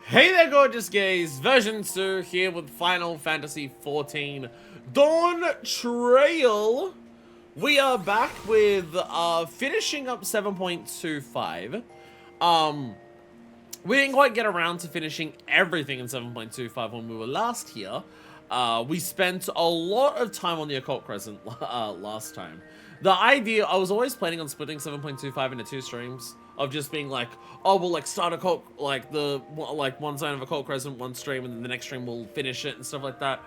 Hey there, gorgeous gays! Version 2 here with Final Fantasy XIV Dawntrail. We are back with finishing up 7.25. We didn't quite get around to finishing everything in 7.25 when we were last here. We spent a lot of time on the Occult Crescent last time. The idea, I was always planning on splitting 7.25 into 2 streams. Of just being like, oh, we'll like start Occult, like one side of Occult Crescent, one stream, and then the next stream we'll finish it and stuff like that.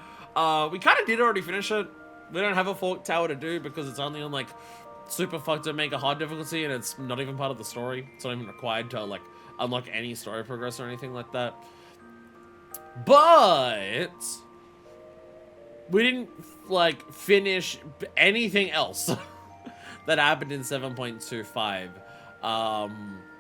We kind of did already finish it. We don't have a Fork Tower to do because it's only on like super fucked up mega hard difficulty, and it's not even part of the story. It's not even required to like unlock any story progress or anything like that. But we didn't like finish anything else that happened in 7.25.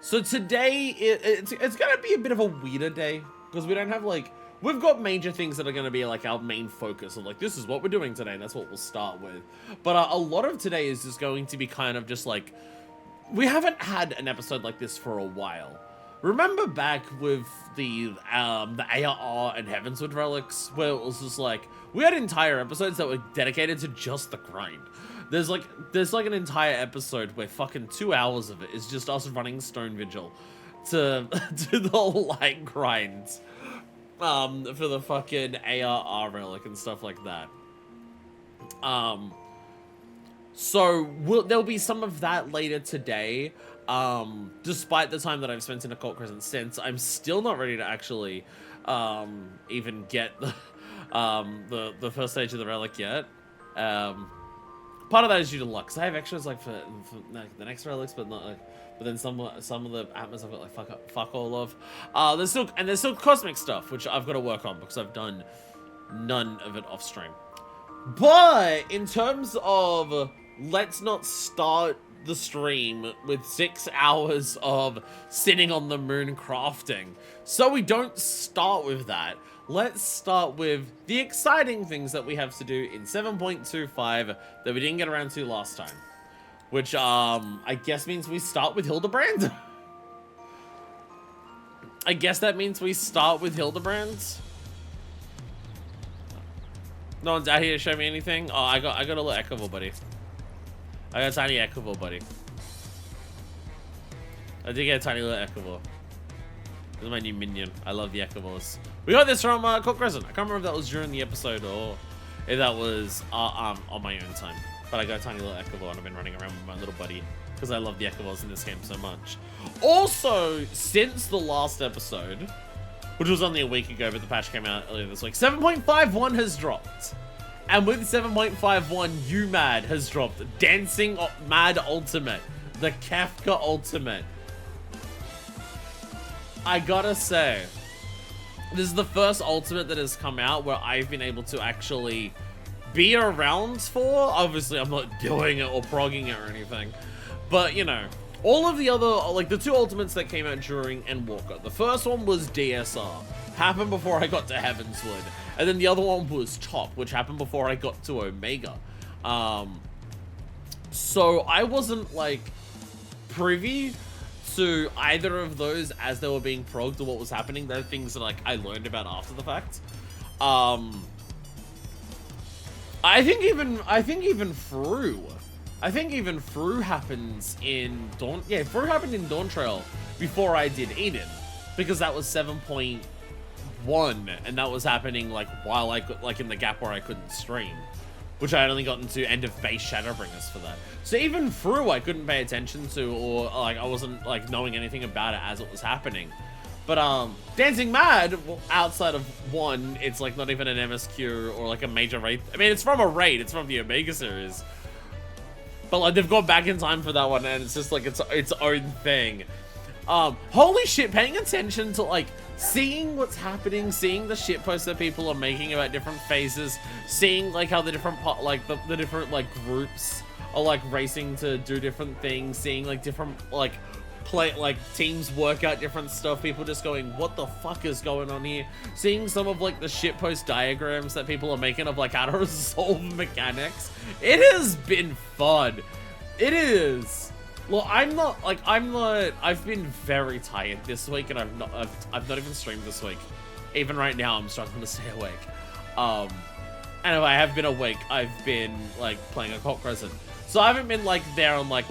So today, it's gonna be a bit of a weirder day, because we don't have, like, we've got major things that are gonna be, like, our main focus of, like, this is what we're doing today, and that's what we'll start with. But a lot of today is just going to be kind of just, like, we haven't had an episode like this for a while. Remember back with the ARR and Heavensward relics, where it was just, like, we had entire episodes that were dedicated to just the grind. There's like an entire episode where fucking 2 hours of it is just us running Stone Vigil to the light grinds for the fucking ARR relic and stuff like that. So there'll be some of that later today. Despite the time that I've spent in Occult Crescent since, I'm still not ready to actually even get the first stage of the relic yet. Part of that is due to luck, because I have extras like for like, the next relics, but not like, but then some of the atmos I've got like fuck all of. There's still cosmic stuff which I've got to work on because I've done none of it off stream. But in terms of let's not start the stream with 6 hours of sitting on the moon crafting, so we don't start with that. Let's start with the exciting things that we have to do in 7.25 that we didn't get around to last time. Which, I guess means we start with Hildibrand? I guess that means we start with Hildibrand? No one's out here to show me anything? Oh, I got a little Echoval buddy. I got a tiny Echoval buddy. I did get a tiny little Echoval. This is my new minion. I love the Echovals. We got this from Occult Crescent. I can't remember if that was during the episode or if that was on my own time. But I got a tiny little Echoval and I've been running around with my little buddy because I love the Echovals in this game so much. Also, since the last episode, which was only a week ago, but the patch came out earlier this week, 7.51 has dropped. And with 7.51, UMAD has dropped. Dancing Mad Ultimate. The Kafka Ultimate. I gotta say, this is the first ultimate that has come out where I've been able to actually be around for. Obviously, I'm not doing it or progging it or anything. But, you know, all of the other, like the 2 ultimates that came out during Endwalker. The first one was DSR. Happened before I got to Heavensward. And then the other one was Top, which happened before I got to Omega. So I wasn't, like, privy to either of those as they were being progged or what was happening. They're things that like I learned about after the fact. I think even Fru happens in Dawn. Yeah, Fru happened in Dawntrail before I did Eden, because that was 7.1, and that was happening like while I could, like in the gap where I couldn't stream. Which I had only gotten to end of base Shadowbringers for that. So even through I couldn't pay attention to, or like I wasn't like knowing anything about it as it was happening. But Dancing Mad, well, outside of 1, it's like not even an MSQ or like a major raid. I mean, it's from a raid, it's from the Omega series. But like they've gone back in time for that one, and it's just like its own thing. Holy shit, paying attention to like seeing what's happening, seeing the shitposts that people are making about different phases, seeing like how the different the different like groups are like racing to do different things, seeing like different like teams work out different stuff, people just going, what the fuck is going on here? Seeing some of like the shitpost diagrams that people are making of like how to resolve mechanics. It has been fun. It is Well, I've been very tired this week, and I've not even streamed this week. Even right now, I'm struggling to stay awake. And if I have been awake, I've been like playing Occult Crescent. So I haven't been like there on like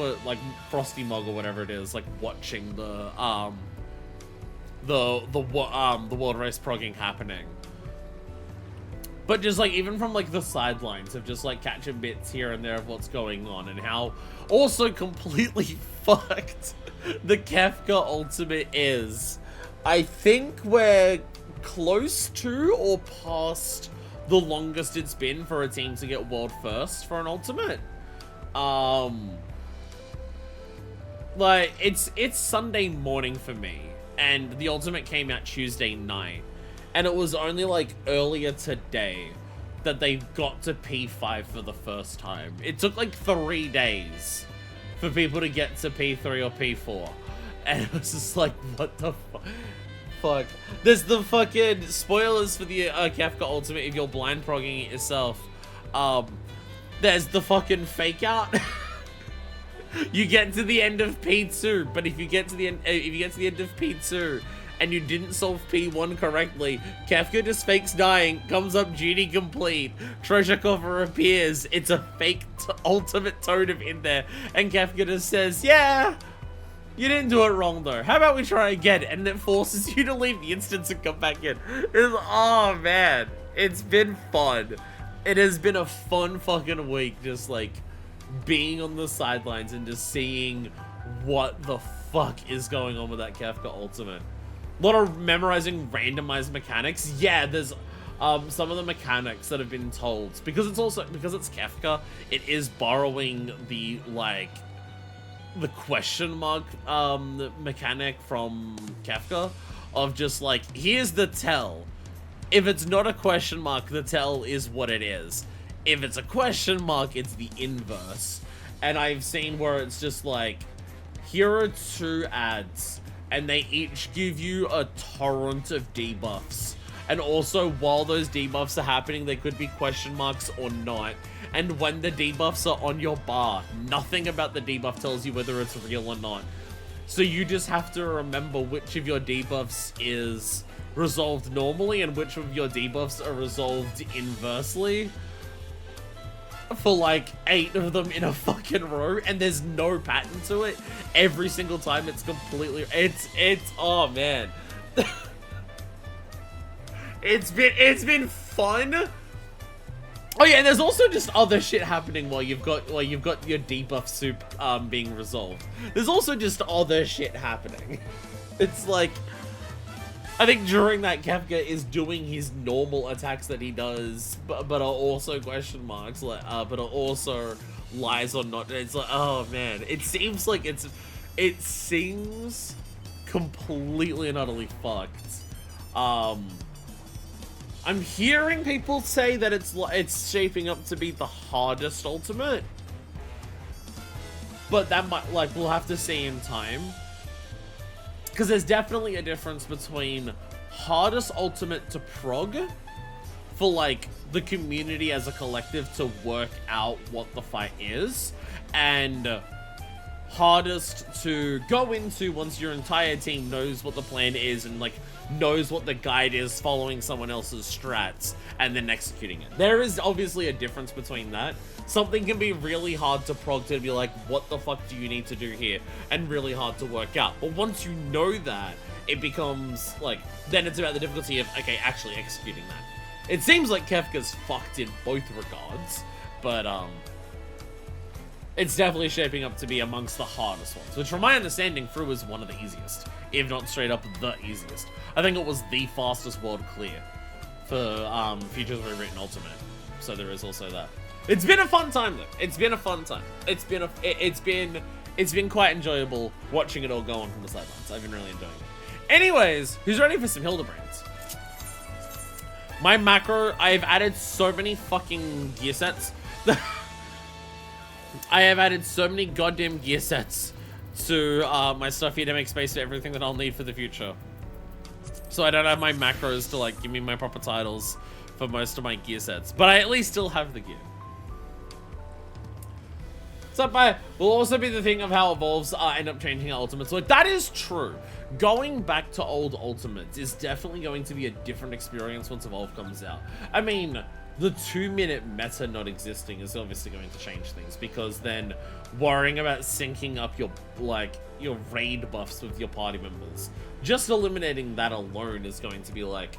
Frosty Mog or whatever it is, like watching the world race progging happening. But just like even from like the sidelines of just like catching bits here and there of what's going on and how also completely fucked the Kefka ultimate is. I think we're close to or past the longest it's been for a team to get world first for an ultimate. Like it's Sunday morning for me, and the ultimate came out Tuesday night, and it was only like earlier today that they got to P5 for the first time. It took like 3 days for people to get to P3 or P4, and it was just like, what the fuck? There's the fucking spoilers for the Kefka ultimate if you're blind progging it yourself. There's the fucking fake out. You get to the end of P2, but if you get to the end, of P2 and you didn't solve P1 correctly, Kefka just fakes dying, comes up duty complete, treasure coffer appears, it's a fake ultimate totem in there, and Kefka just says, yeah, you didn't do it wrong though. How about we try again? And it forces you to leave the instance and come back in. Oh man, it's been fun. It has been a fun fucking week, just like being on the sidelines and just seeing what the fuck is going on with that Kefka ultimate. A lot of memorizing randomized mechanics. Yeah, there's some of the mechanics that have been told, because it's Kefka, it is borrowing the like the question mark mechanic from Kefka of just like, here's the tell. If it's not a question mark, the tell is what it is. If it's a question mark, it's the inverse. And I've seen where it's just like, here are 2 ads, and they each give you a torrent of debuffs. And also, while those debuffs are happening, they could be question marks or not. And when the debuffs are on your bar, nothing about the debuff tells you whether it's real or not. So you just have to remember which of your debuffs is resolved normally and which of your debuffs are resolved inversely for like 8 of them in a fucking row, and there's no pattern to it. Every single time it's completely, it's oh man. It's been fun. Oh yeah, and there's also just other shit happening while you've got your debuff soup being resolved. There's also just other shit happening. It's like, I think during that, Kefka is doing his normal attacks that he does, but are also question marks, like, but are also lies or not. It's like, oh man, it seems completely and utterly fucked. I'm hearing people say that it's shaping up to be the hardest ultimate, but that might, like, we'll have to see in time. Because there's definitely a difference between hardest ultimate to prog for like the community as a collective to work out what the fight is, and hardest to go into once your entire team knows what the plan is and like knows what the guide is, following someone else's strats and then executing it. There is obviously a difference between that. Something can be really hard to prog to be like, what the fuck do you need to do here? And really hard to work out. But once you know that, it becomes like, then it's about the difficulty of, okay, actually executing that. It seems like Kefka's fucked in both regards, but it's definitely shaping up to be amongst the hardest ones, which from my understanding, through is one of the easiest, if not straight up the easiest. I think it was the fastest world clear for Futures Rewritten Ultimate, so there is also that. It's been a fun time though. It's been a fun time. It's been quite enjoyable watching it all go on from the sidelines. I've been really enjoying it. Anyways, who's ready for some Hildibrands? My macro, I've added so many fucking gear sets. I have added so many goddamn gear sets to my stuff here to make space for everything that I'll need for the future. So I don't have my macros to like give me my proper titles for most of my gear sets, but I at least still have the gear. will also be the thing of how evolves end up changing our ultimates. Like, that is true. Going back to old ultimates is definitely going to be a different experience once Evolve comes out. I mean, the 2-minute meta not existing is obviously going to change things, because then worrying about syncing up your, like, your raid buffs with your party members, just eliminating that alone is going to be, like,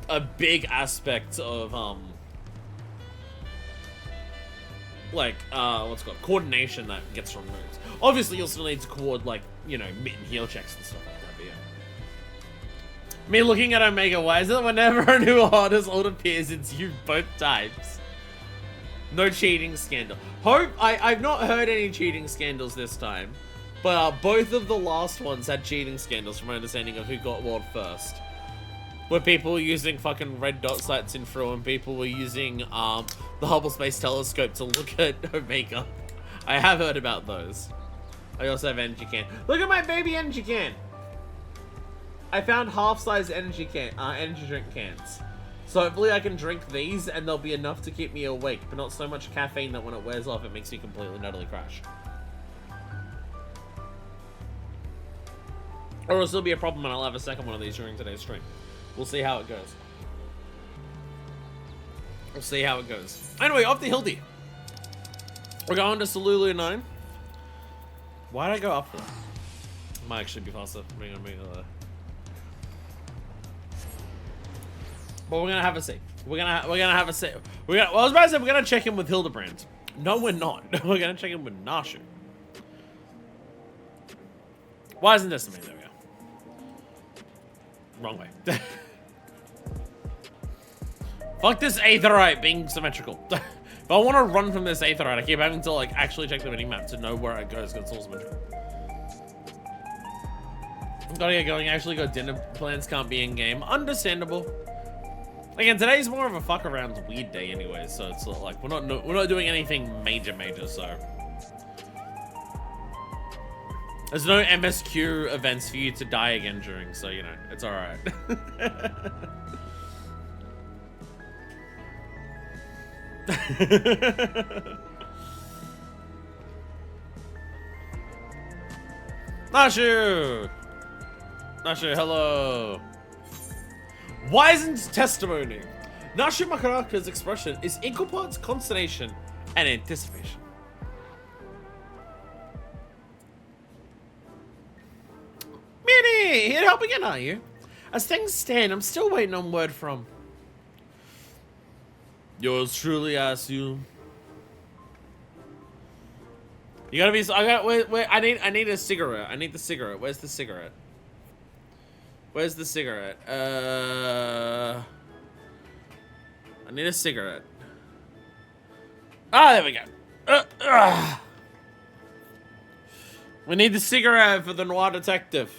a big aspect of, like, what's it called? Coordination that gets removed. Obviously, you'll still need to coordinate, like, you know, mid and heal checks and stuff like that, but yeah. Me looking at Omega, why is it whenever a new artist ult appears, it's you both types? No cheating scandal. I've not heard any cheating scandals this time, but both of the last ones had cheating scandals from my understanding of who got what first. Where people were using fucking red dot sights in through, and people were using the Hubble Space Telescope to look at Omega. I have heard about those. I also have energy can. Look at my baby energy can. I found half-size energy drink cans. So hopefully I can drink these and they'll be enough to keep me awake, but not so much caffeine that when it wears off it makes me completely nutty crash. Or it'll still be a problem and I'll have a second one of these during today's stream. We'll see how it goes. We'll see how it goes. Anyway, off to Hildy. We're going to Salulu 9. Why did I go up there? Might actually be faster. But we're gonna have a see. We're gonna have a see. Well, I was about to say we're gonna check in with Hildibrand. No, we're not. We're gonna check in with Nashu. Why isn't this me? There we go. Wrong way. Fuck this Aetherite being symmetrical. If I want to run from this Aetherite, I keep having to like actually check the minimap to know where it goes because it's all symmetrical. Gotta get going. Actually, got dinner plans. Can't be in game. Understandable. Again, today's more of a fuck around weird day anyway, so it's like we're not doing anything major, so there's no MSQ events for you to die again during, so you know it's all right. Nashu, hello. Wizen's testimony. Nashu Makaraka's expression is equal parts consternation and anticipation. Minnie, here to help again, are you? As things stand, I'm still waiting on word from yours truly, I assume. You gotta be. Wait. I need a cigarette. I need the cigarette. Where's the cigarette? Where's the cigarette? I need a cigarette. Ah, there we go. We need the cigarette for the noir detective.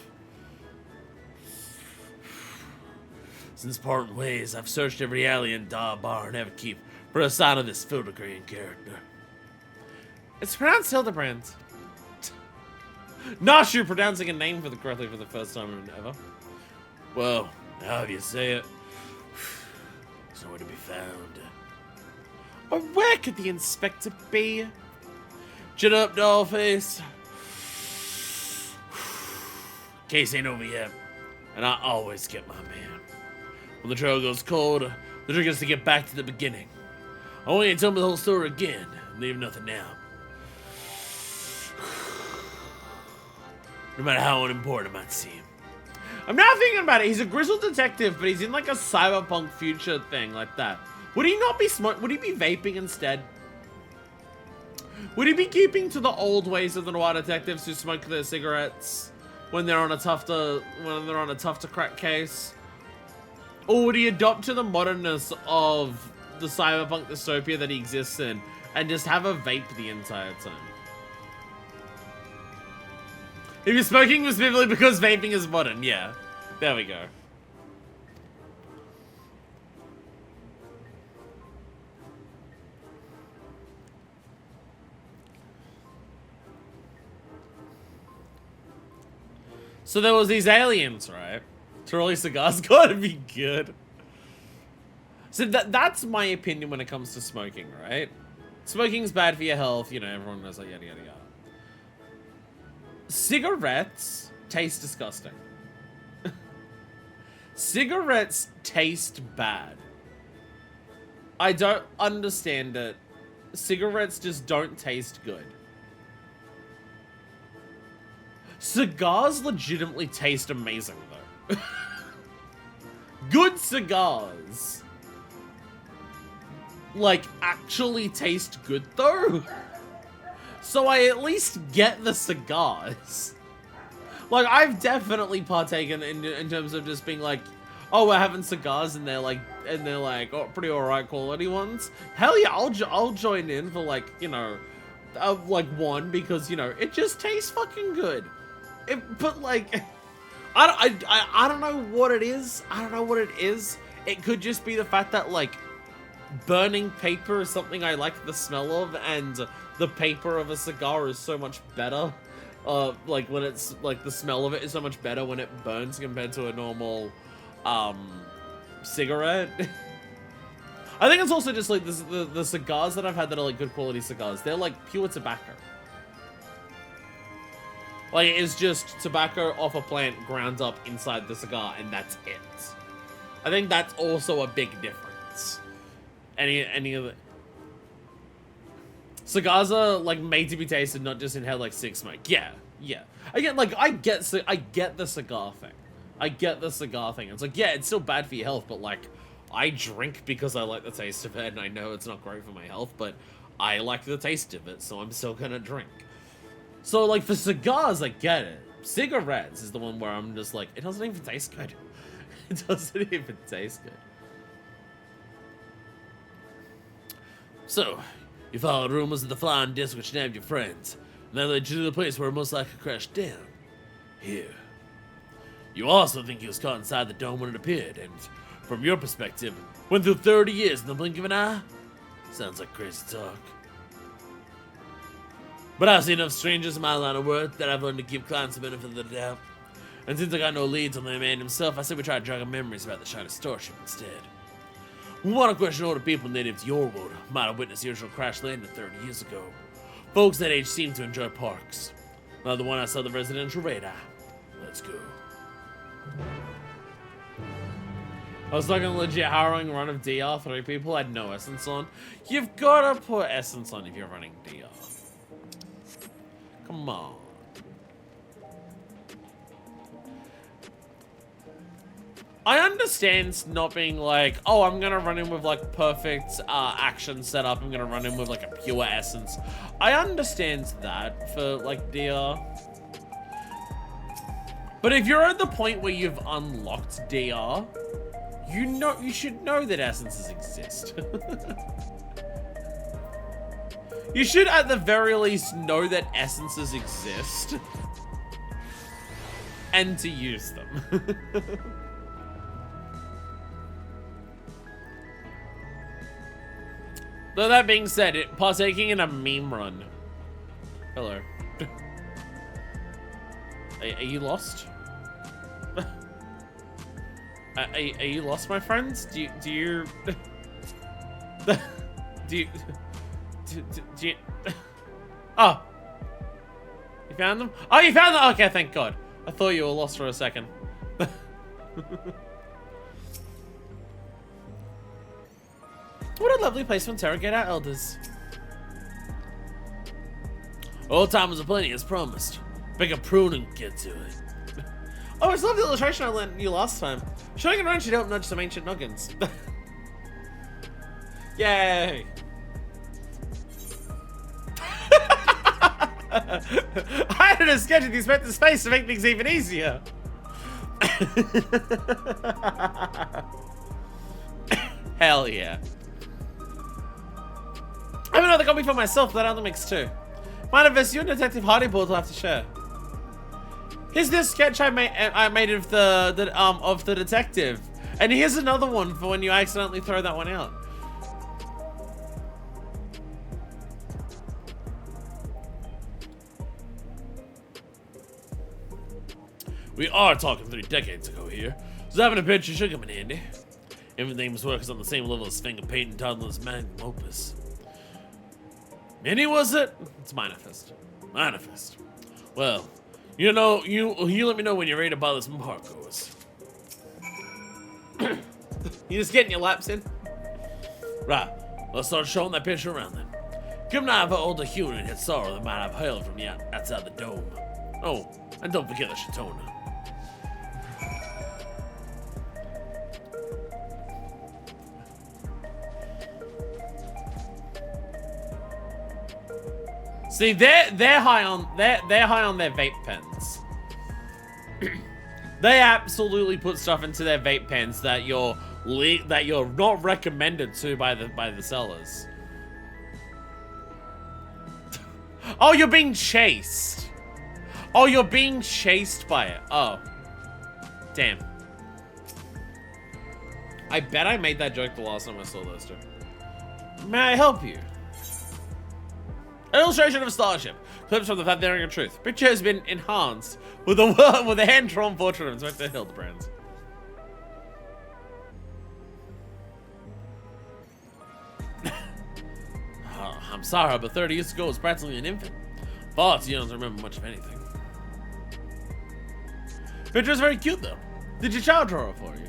Since parting ways, I've searched every alley in Dar Bar and Everkeep for a sign of this filigree character. It's pronounced Hildibrand. Nashu pronouncing a name correctly for the first time ever. Well, however you say it, it's nowhere to be found. Or where could the inspector be? Chin up, dollface. Case ain't over yet, and I always get my man. When the trail goes cold, the trick is to get back to the beginning. I want you to tell me the whole story again, and leave nothing out. No matter how unimportant it might seem. I'm now thinking about it. He's a grizzled detective, but he's in like a cyberpunk future thing like that. Would he not be Would he be vaping instead? Would he be keeping to the old ways of the noir detectives who smoke their cigarettes when they're on a tough to crack case? Or would he adopt to the modernness of the cyberpunk dystopia that he exists in and just have a vape the entire time? If you're smoking specifically because vaping is modern, yeah. There we go. So there was these aliens, right? To release cigars, gotta be good. So that's my opinion when it comes to smoking, right? Smoking's bad for your health. You know, everyone knows that, yada, yada, yada. Cigarettes taste disgusting. Cigarettes taste bad. I don't understand it. Cigarettes just don't taste good. Cigars legitimately taste amazing, though. Good cigars, like, actually taste good, though. So I at least get the cigars. Like, I've definitely partaken in terms of just being like, oh, we're having cigars, and they're like, oh, pretty alright quality ones. Hell yeah, I'll join in for, like, you know, like one, because, you know, it just tastes fucking good. But like, I don't know what it is. I don't know what it is. It could just be the fact that, like, burning paper is something I like the smell of, and the paper of a cigar is so much better. Like, when it's, like, the smell of it is so much better when it burns compared to a normal, cigarette. I think it's also just, like, the cigars that I've had that are, like, good quality cigars. They're, like, pure tobacco. Like, it's just tobacco off a plant ground up inside the cigar, and that's it. I think that's also a big difference. Any of the... Cigars are, like, made to be tasted, not just inhaled like cigarette smoke. Yeah, yeah. Again, like, I get the cigar thing. I get the cigar thing. It's like, yeah, it's still bad for your health, but, like, I drink because I like the taste of it, and I know it's not great for my health, but I like the taste of it, so I'm still gonna drink. So, like, for cigars, I get it. Cigarettes is the one where I'm just like, it doesn't even taste good. It doesn't even taste good. So, you followed rumors of the flying disc which named your friends, and that led you to the place where it most likely crashed down. Here. You also think he was caught inside the dome when it appeared, and, from your perspective, went through 30 years in the blink of an eye? Sounds like crazy talk. But I've seen enough strangers in my line of work that I've learned to give clients the benefit of the doubt. And since I got no leads on the man himself, I said we try to jog memories about the shiny starship instead. We want to question all the people native to your world might have witnessed the original crash landing 30 years ago. Folks that age seem to enjoy parks. Another one I saw the residential radar. Let's go. I was like a legit harrowing run of DR. 3 people had no essence on. You've got to put essence on if you're running DR. Come on. I understand not being like, oh, I'm gonna run in with like perfect action setup. I'm gonna run in with like a pure essence. I understand that for like DR. But if you're at the point where you've unlocked DR, you should know that essences exist. You should at the very least know that essences exist and to use them. Though that being said, partaking in a meme run. Hello. Are you lost? Are you lost, my friends? Do you oh, you found them? Oh, you found them. Okay, thank God. I thought you were lost for a second. What a lovely place to interrogate our elders. Old timers are plenty, as promised. Pick a prune and get to it. Oh, it's lovely illustration I lent you last time. Showing around should help nudge some ancient noggins. Yay! I had a sketch of the expected space to make things even easier. Hell yeah. I have another copy for myself that other mix too. Mind if you and Detective Hardyboard will have to share. Here's this sketch I made of the detective, and here's another one for when you accidentally throw that one out. We are talking 3 decades ago here, so having a picture should come in handy. Everything was working on the same level as finger painting toddler's magnum opus. Many was it? It's Manifest. Manifest. Well, you know, you let me know when you're ready to buy this Marcos. You just getting your laps in? Right, let's start showing that picture around then. Give an eye for older Hune and his sorrow that might have hailed from the outside the dome. Oh, and don't forget the Shatona. See, they're high on their vape pens. They absolutely put stuff into their vape pens that you're not recommended to by the sellers. Oh, you're being chased. Oh, you're being chased by it. Oh, damn. I bet I made that joke the last time I saw those two. May I help you? An illustration of a starship. Clips from the Fathering of Truth. Picture has been enhanced with a hand-drawn portrait of Inspector Hildibrand. Oh, I'm sorry, but 30 years ago I was practically an infant. Far too young to remember much of anything. Picture is very cute, though. Did your child draw it for you?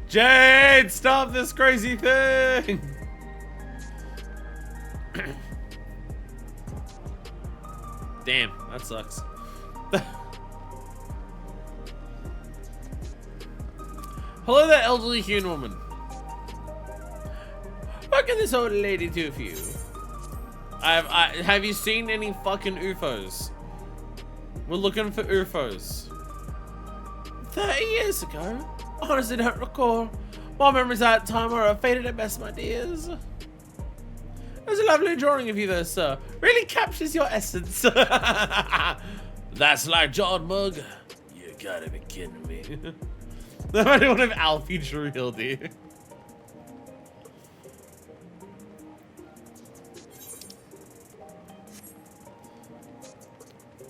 Jade, stop this crazy thing! Damn, that sucks. Hello there, elderly Hune woman. What can this old lady do for you? Have you seen any fucking UFOs? We're looking for UFOs. 30 years ago? Honestly, don't recall. My memories at that time are faded at best, my dears. There's a lovely drawing of you there, sir. Really captures your essence. That's like John Mugg. You gotta be kidding me. That might be one of Alfie drew Hildy.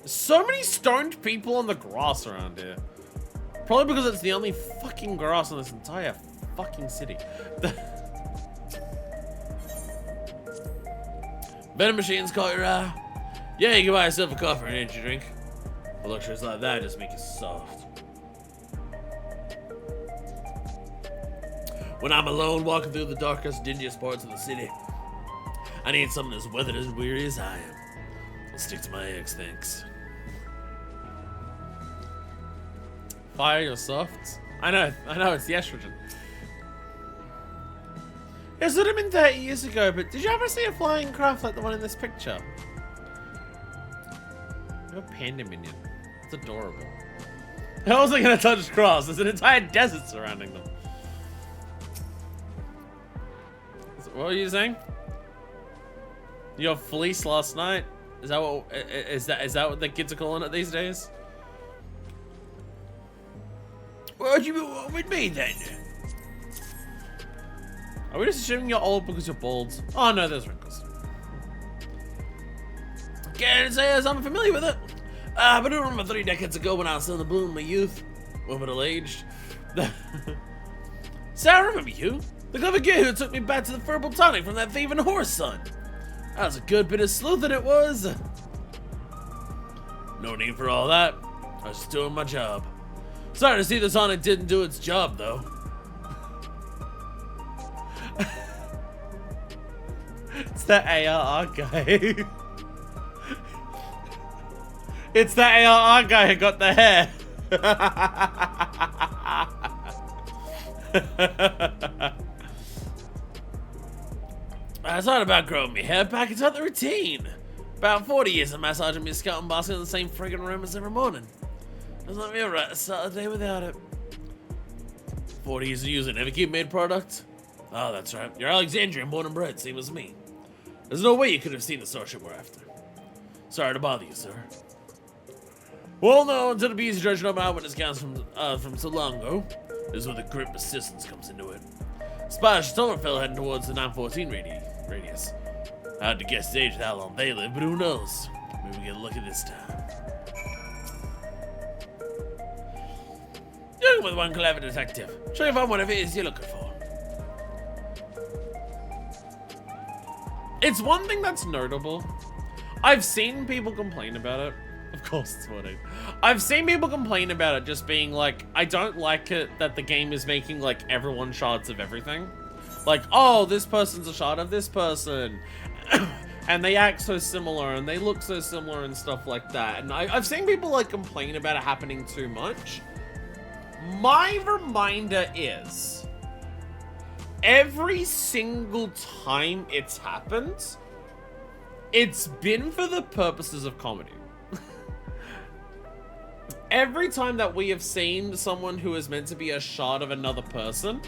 So many stoned people on the grass around here. Probably because it's the only fucking grass in this entire fucking city. Vending machines caught your eye. Yeah, you can buy yourself a coffee and energy drink. Luxuries like that just make you soft. When I'm alone walking through the darkest, dingiest parts of the city, I need something as weathered and weary as I am. I'll stick to my eggs, thanks. Fire your softs? I know, it's the estrogen. It would have been 30 years ago, but did you ever see a flying craft like the one in this picture? You're a panda minion. It's adorable. I wasn't gonna touch grass. There's an entire desert surrounding them. What were you saying? Your fleece last night? Is that what the kids are calling it these days? What do you mean with me then? Are we just assuming you're old because you're bald? Oh no, there's wrinkles. Can't say as I'm familiar with it. But I remember 3 decades ago when I was still in the bloom of my youth. We're middle-aged. So I remember you. The clever kid who took me back to the Furball Tonic from that thieving horse son. That was a good bit of sleuthing it was. No need for all that. I was just doing my job. Sorry to see the Sonic didn't do its job, though. It's that ARR guy. It's that ARR guy who got the hair. I thought about growing my hair back. It's not the routine. About 40 years of massaging me scalp and basking in the same friggin' room as every morning. Doesn't let me right to start the day without it. 40 years of using Everkeep made product? Oh, that's right. You're Alexandrian, born and bred, same as me. There's no way you could have seen the starship we're after. Sorry to bother you, sir. Well, no, until the bees judging up my eyewitness accounts from so long ago. This is where the grit persistence comes into it. Spanish Stonefell heading towards the 914 radius. I had to guess the age of how long they live, but who knows? Maybe we get lucky this time. You're with one clever detective. Try to find whatever it is you're looking for. It's one thing that's notable. I've seen people complain about it. Of course it's 14. I've seen people complain about it just being like, I don't like it that the game is making like everyone shards of everything. Like, oh, this person's a shard of this person. And they act so similar and they look so similar and stuff like that. And I've seen people like complain about it happening too much. My reminder is, every single time it's happened, it's been for the purposes of comedy. Every time that we have seen someone who is meant to be a shard of another person,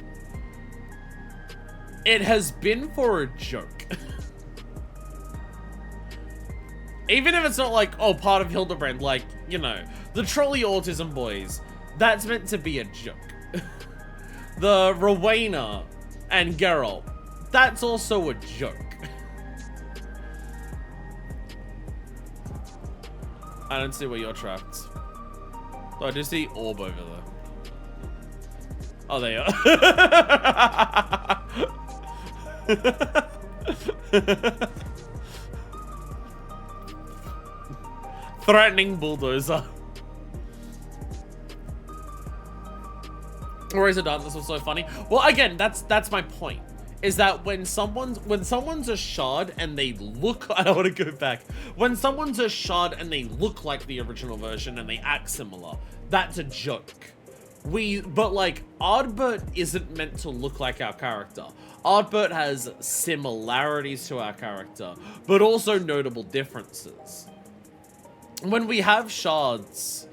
it has been for a joke. Even if it's not like, oh, part of Hildibrand, like, you know, the trolley autism boys, that's meant to be a joke. The Rowena and Geralt, that's also a joke. I don't see where you're trapped. Oh, I do see orb over there. Oh, there you are. Threatening bulldozer. Raise a dart, this was so funny. Well, again, that's my point. Is that when someone's a shard and they look, I don't want to go back. When someone's a shard and they look like the original version and they act similar, that's a joke. But like, Ardbert isn't meant to look like our character. Ardbert has similarities to our character, but also notable differences. When we have shards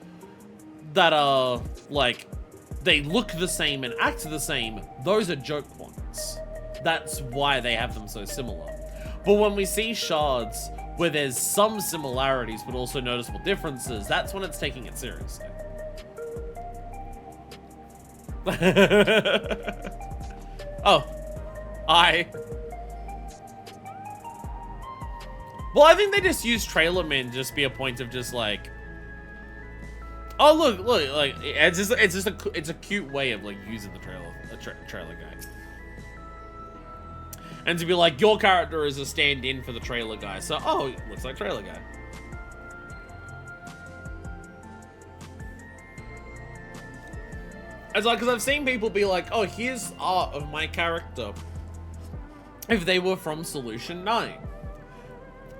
that are like, they look the same and act the same, those are joke points. That's why they have them so similar. But when we see shards where there's some similarities but also noticeable differences, that's when it's taking it seriously. Oh, well, I think they just use trailer men to just be a point of just like, oh look, like it's a cute way of like using the trailer guy. And to be like, your character is a stand-in for the trailer guy. So, oh, looks like trailer guy. It's like, because I've seen people be like, oh, here's art of my character if they were from Solution 9.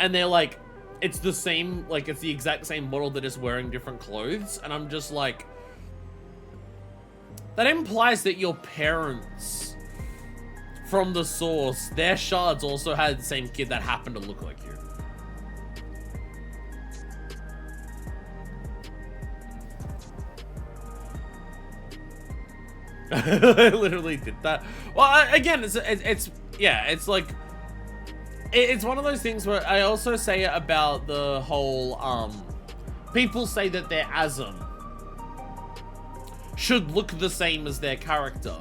And they're like, it's the same, like, it's the exact same model, they're just wearing different clothes. And I'm just like, that implies that your parents from the source, their shards also had the same kid that happened to look like you. I literally did that. Well, again, it's like, it's one of those things where I also say it about the whole, people say that their ASM should look the same as their character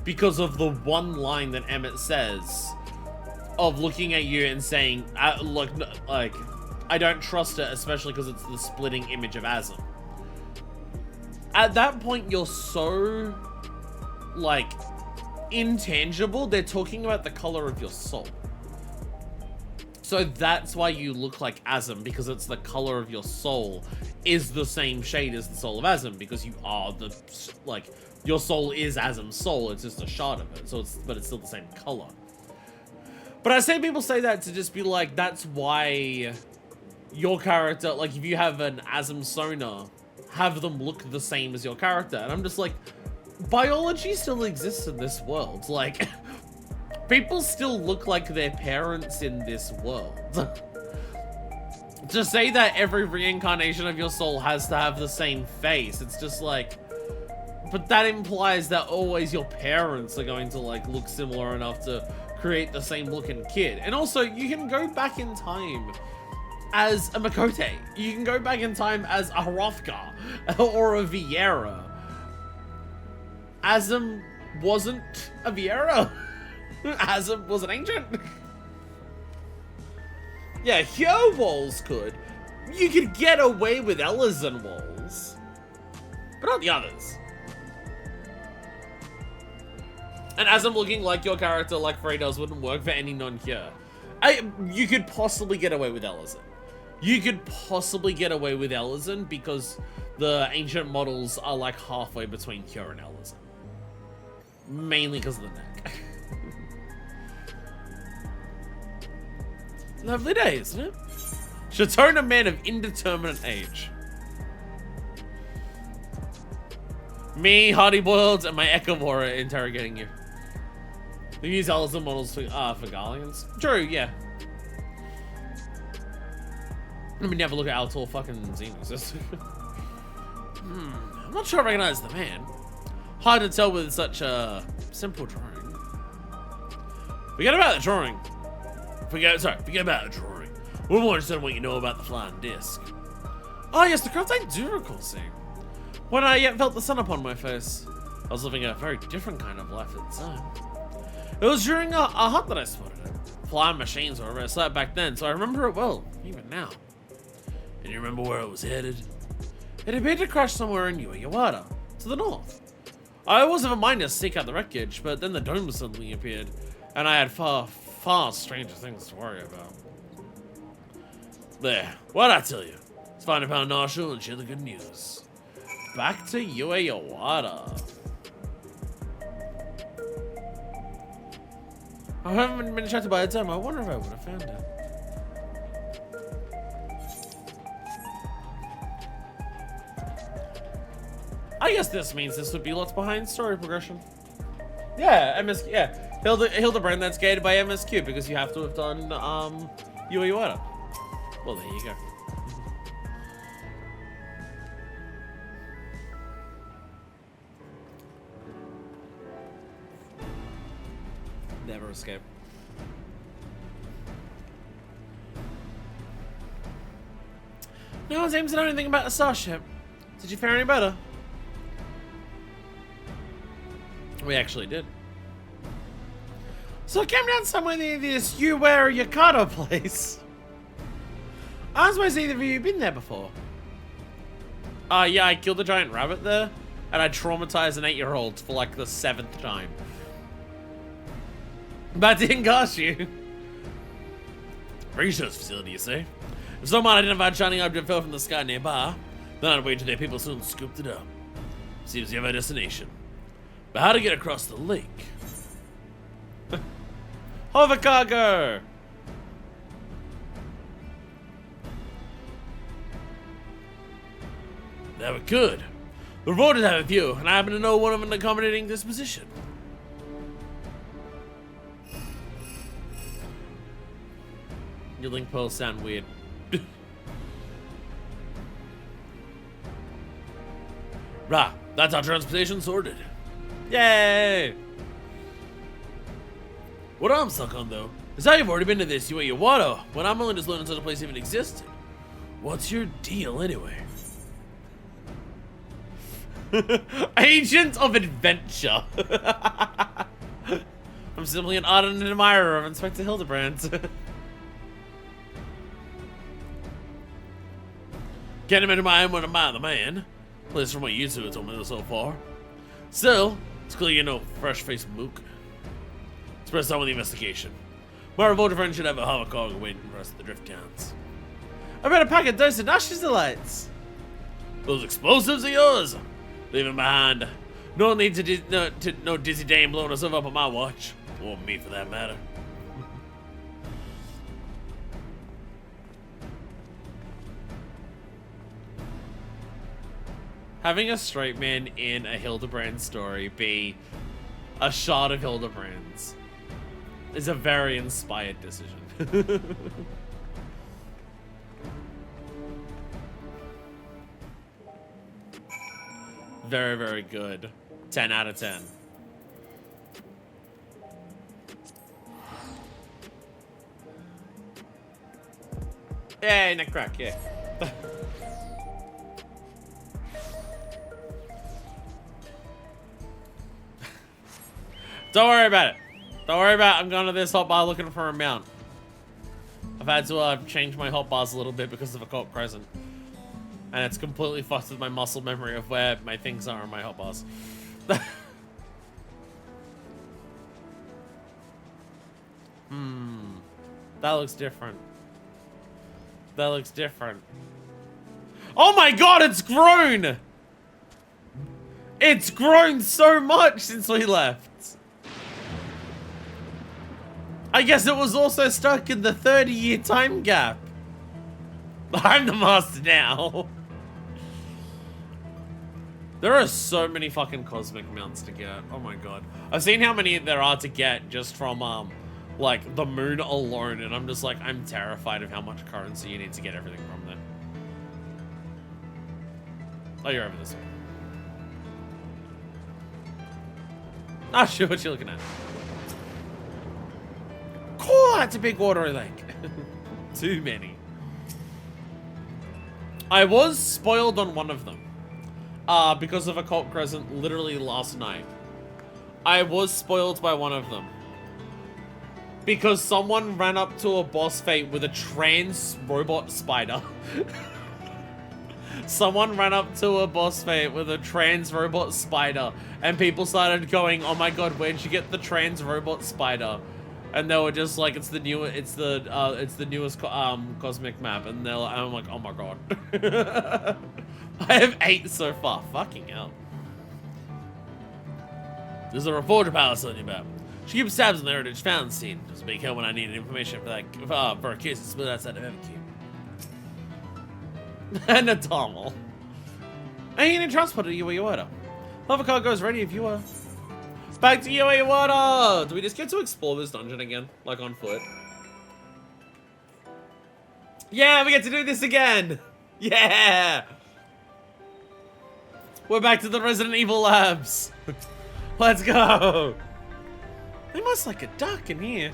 because of the one line that Emmett says of looking at you and saying, like, I don't trust it, especially because it's the splitting image of ASM. At that point, you're so, like, intangible. They're talking about the color of your soul. So that's why you look like ASM, because it's the color of your soul is the same shade as the soul of ASM, because you are the, like, your soul is ASM's soul, it's just a shard of it, so but it's still the same color. But I say people say that to just be like, that's why your character, like, if you have an ASM Sona, have them look the same as your character. And I'm just like, biology still exists in this world. Like, people still look like their parents in this world. To say that every reincarnation of your soul has to have the same face, it's just like, but that implies that always your parents are going to like look similar enough to create the same looking kid. And also, you can go back in time as a Makote. You can go back in time as a Hrothgar or a Vieira. Asm wasn't a Vieira. Asm was an ancient. Yeah, your walls could. You could get away with Ellison walls, but not the others. And Asm looking like your character, like Frey does, wouldn't work for any non-here. You could possibly get away with Ellison. You could possibly get away with Ellison because the ancient models are like halfway between Cure and Ellison. Mainly because of the neck. Lovely day, isn't it? Shatona, a man of indeterminate age. Me, Hardy Boiled, and my Echo War are interrogating you. They use Ellison models for Garleans. True, yeah. Let me have a look at how tall fucking Xenos is. I'm not sure I recognize the man. Hard to tell with such a simple drawing. Forget about the drawing. Forget about the drawing. We're more interested in what you know about the flying disc. Oh yes, the craft I do recall seeing. When I yet felt the sun upon my face, I was living a very different kind of life at the time. It was during a hunt that I spotted it. Flying machines were a rare sight back then, so I remember it well, even now. And you remember where it was headed? It appeared to crash somewhere in Ueyawada, to the north. I was of a mind to seek out the wreckage, but then the dome suddenly appeared, and I had far stranger things to worry about. There, what'd I tell you? Let's find a pound Marshall and share the good news. Back to Ueyawada. I haven't been attracted by a dome. I wonder if I would have found it. I guess this means this would be lots behind story progression. Yeah, yeah. Hildibrand that's gated by MSQ because you have to have done Ueyawada. Well, there you go. Never escape. No one seems to know anything about the starship. Did you fare any better? We actually did. So I came down somewhere near this Ueyawada place. I suppose either of you been there before. Yeah, I killed a giant rabbit there, and I traumatized an 8-year-old for like the 7th time. But I didn't cost you. Research facility, you see. If someone identified shining object fell from the sky nearby, then I'd wait till their people soon scooped it up. Seems you have a destination. But how to get across the lake? Hover cargo! That we could. The road has have a few, and I happen to know one of an accommodating disposition. Your link pearls sound weird. Right, that's our transportation sorted. Yay! What I'm stuck on though is how you've already been to this Ueyawada when I'm only just learning such a place even existed. What's your deal anyway? Agent of Adventure. I'm simply an ardent admirer of Inspector Hildibrand. Can't imagine my own when I'm the man. At least from what you two have told me so far. Still, it's clear you're no fresh-faced mook. Let's press on with the investigation. My revolter friend should have a hover cargo waiting for us at the drift towns. I better pack a dose of Nash's delights. Those explosives are yours. Leave them behind. No need to no dizzy dame blowing us up on my watch. Or me for that matter. Having a straight man in a Hildibrand story be a shot of Hildibrand's is a very inspired decision. Very, very good. 10 out of 10. Yay, neck crack, yeah. Don't worry about it. Don't worry about it. I'm going to this hotbar looking for a mount. I've had to change my hotbars a little bit because of Occult Crescent. And it's completely fucked with my muscle memory of where my things are on my hotbars. That looks different. That looks different. Oh my god, it's grown! It's grown so much since we left. I guess it was also stuck in the 30-year time gap. I'm the master now. There are so many fucking cosmic mounts to get. Oh my god. I've seen how many there are to get just from, like, the moon alone, and I'm just like, I'm terrified of how much currency you need to get everything from there. Oh, you're over this way. Not sure what you're looking at. Cool, that's a big water lake. Too many. I was spoiled on one of them. Because of Occult Crescent literally last night. I was spoiled by one of them. Because someone ran up to a boss fight with a trans robot spider. Someone ran up to a boss fight with a trans robot spider, and people started going, "Oh my god, where'd you get the trans robot spider?" And they were just like, "It's the newest cosmic map," and I'm like, "Oh my god." I have 8 so far. Fucking hell. There's a Reforger Palace on your map. She keeps tabs on the Heritage Found scene. Just be careful when I need information for that for a case to split outside of Everkeep. And a Tommel. I ain't in transport to Yuiwata. Hover car goes ready if you are. Back to Yuiwata! Do we just get to explore this dungeon again? Like on foot? Yeah, we get to do this again! Yeah! We're back to the Resident Evil labs. Let's go! They must like a duck in here.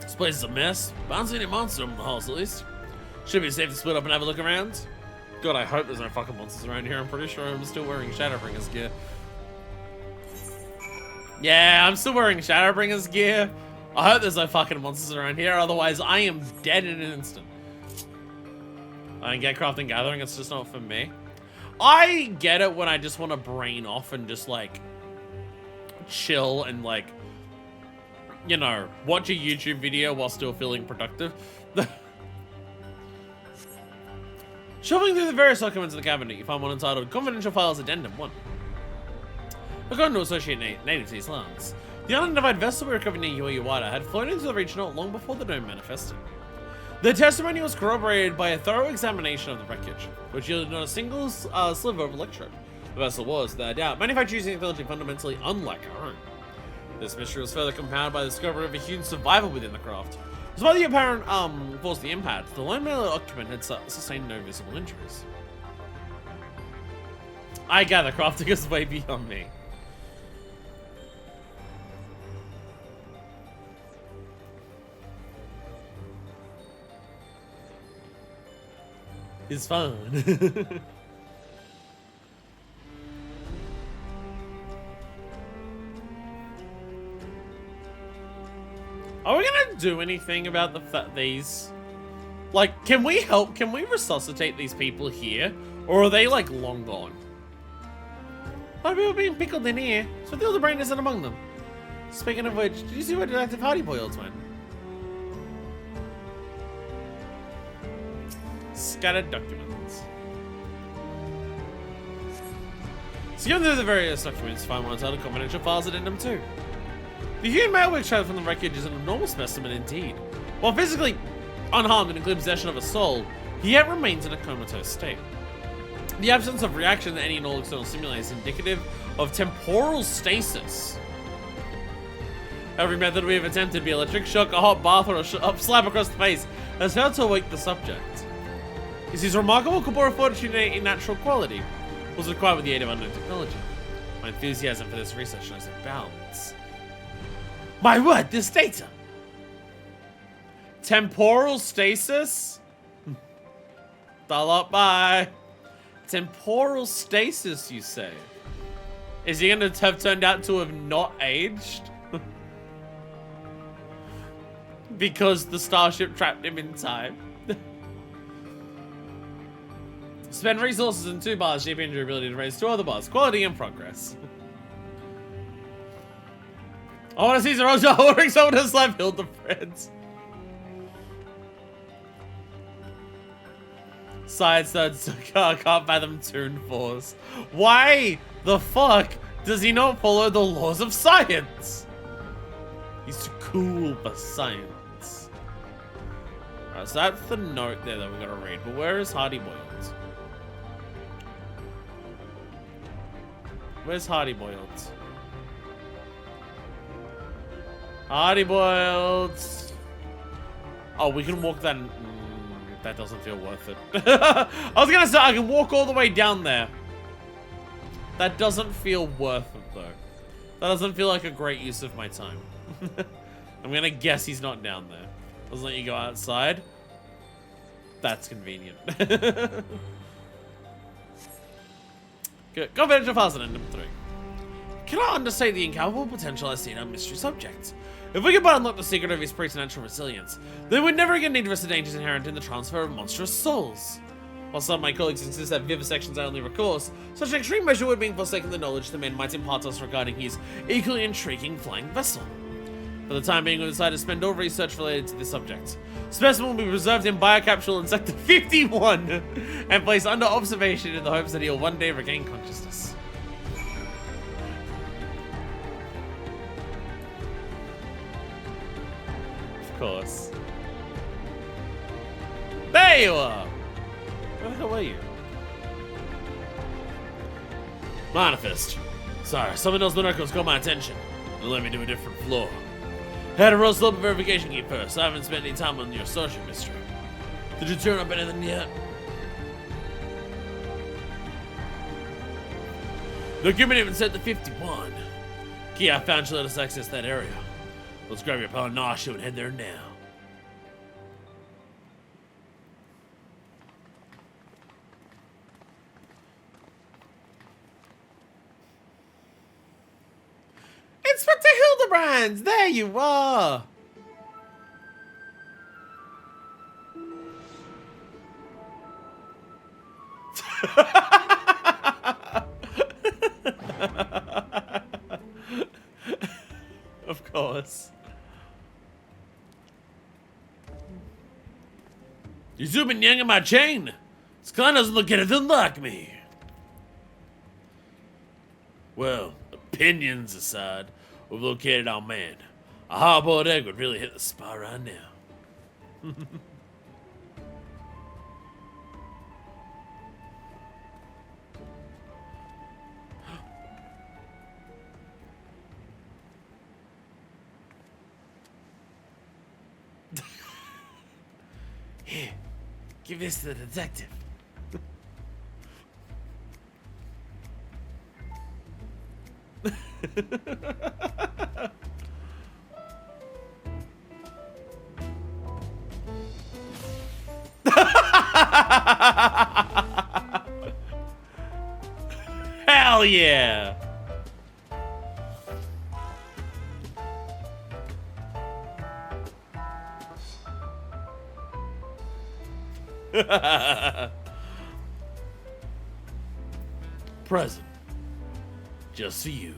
This place is a mess. But I don't see any monsters in the halls at least. Should be safe to split up and have a look around. God, I hope there's no fucking monsters around here. I'm pretty sure I'm still wearing Shadowbringer's gear. Yeah, I'm still wearing Shadowbringer's gear. I hope there's no fucking monsters around here, otherwise I am dead in an instant. I don't get crafting gathering, it's just not for me. I get it when I just want to brain off and just like chill and like, you know, watch a YouTube video while still feeling productive. Shuffling through the various documents in the cabinet, you find one entitled Confidential Files Addendum 1. According to associate native to these lands, the unidentified vessel we recovered near Yuiwata had flown into the region not long before the dome manifested. The testimony was corroborated by a thorough examination of the wreckage, which yielded not a single sliver of electrode. The vessel was, without a doubt, manufactured using technology fundamentally unlike our own. This mystery was further compounded by the discovery of a huge survivor within the craft. Despite the apparent force of the impact, the lone male occupant had sustained no visible injuries. I gather crafting is way beyond me. It's fun. Are we gonna do anything about these? Like, can we help? Can we resuscitate these people here? Or are they, like, long gone? A lot of people being pickled in here, so the Hildibrand isn't among them. Speaking of which, did you see where Detective Hardy Boyles went? Scattered documents. So going through the various documents, find one entitled Confidential Files Addendum 2. The human male we extracted from the wreckage is an abnormal specimen indeed. While physically unharmed and in clear possession of a soul, he yet remains in a comatose state. The absence of reaction to any and all external stimuli is indicative of temporal stasis. Every method we have attempted, be electric shock, a hot bath, or a slap across the face, has failed to awake the subject. Is his remarkable corporeal fortitude a natural quality? Was required with the aid of unknown technology? My enthusiasm for this research knows no bounds. My word, this data! Temporal stasis? Dial up, bye. Temporal stasis, you say? Is he gonna have turned out to have not aged? Because the starship trapped him in time. Spend resources in 2 bars, deep injury ability to raise 2 other bars. Quality and progress. I want to see Zeroja ordering someone to slap Hildibrand. Side studs can't fathom Toon Force. Why the fuck does he not follow the laws of science? He's too cool for science. Alright, so that's the note there that we're gonna read. But where is Hardy Boiled? Where's Hardy Boiled? Hardy Boiled. Oh, we can walk that. That doesn't feel worth it. I was gonna say I can walk all the way down there. That doesn't feel worth it though. That doesn't feel like a great use of my time. I'm gonna guess he's not down there. Doesn't let you go outside. That's convenient. Good. Confidential files and number 3. Cannot understate the incalculable potential I see in our mystery subject. If we could but unlock the secret of his preternatural resilience, then we'd never again need to risk the dangers inherent in the transfer of monstrous souls. While some of my colleagues insist that vivisection's our only recourse, such an extreme measure would mean forsaking the knowledge the men might impart to us regarding his equally intriguing flying vessel. For the time being, we decided to spend all research related to this subject. Specimen will be preserved in biocapsule in Sector 51 and placed under observation in the hopes that he'll one day regain consciousness. Of course. There you are! Where the hell were you? Manifest. Sorry, some of those miracles caught my attention. They led me to a different floor. I had a real slow verification key first. I haven't spent any time on your social mystery. Did you turn up anything yet? The equipment even said the 51. Key I found should let us access that area. Let's grab your panache and head there now. Inspector Hildibrand! There you are! Of course. You zooming yanking my chain? This clown doesn't look anything like me. Well, opinions aside, we've located our man. A hard-boiled egg would really hit the spot right now. Here, give this to the detective. Hell yeah! Present. Just for you.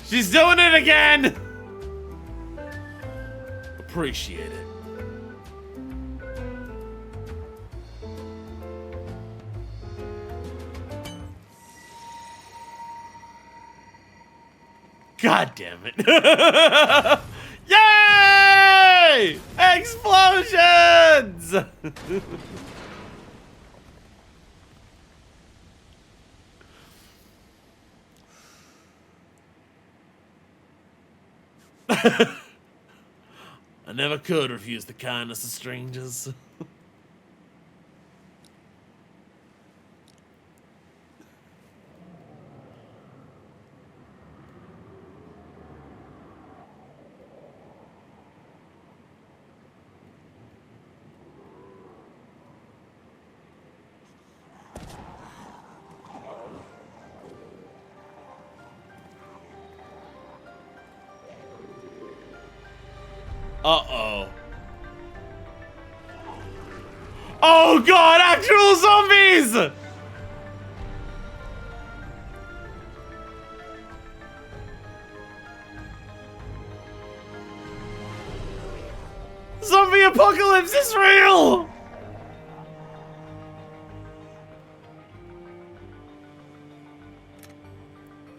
She's doing it again! Appreciate it. God damn it. Yay! Explosions! I never could refuse the kindness of strangers. Uh-oh. Oh god, actual zombies! Zombie apocalypse is real!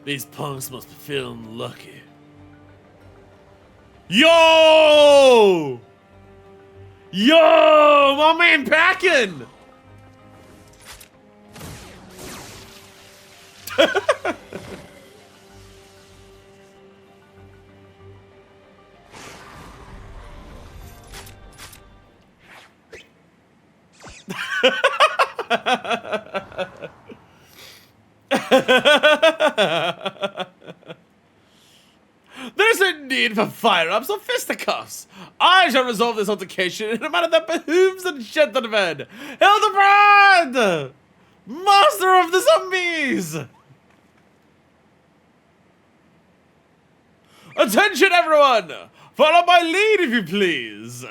These punks must be feeling lucky. Yo! Yo! My man packing! There's a need for fire-ups or fisticuffs. I shall resolve this altercation in a manner that behooves the gentleman. Hildibrand! Master of the zombies! Attention, everyone! Follow my lead, if you please.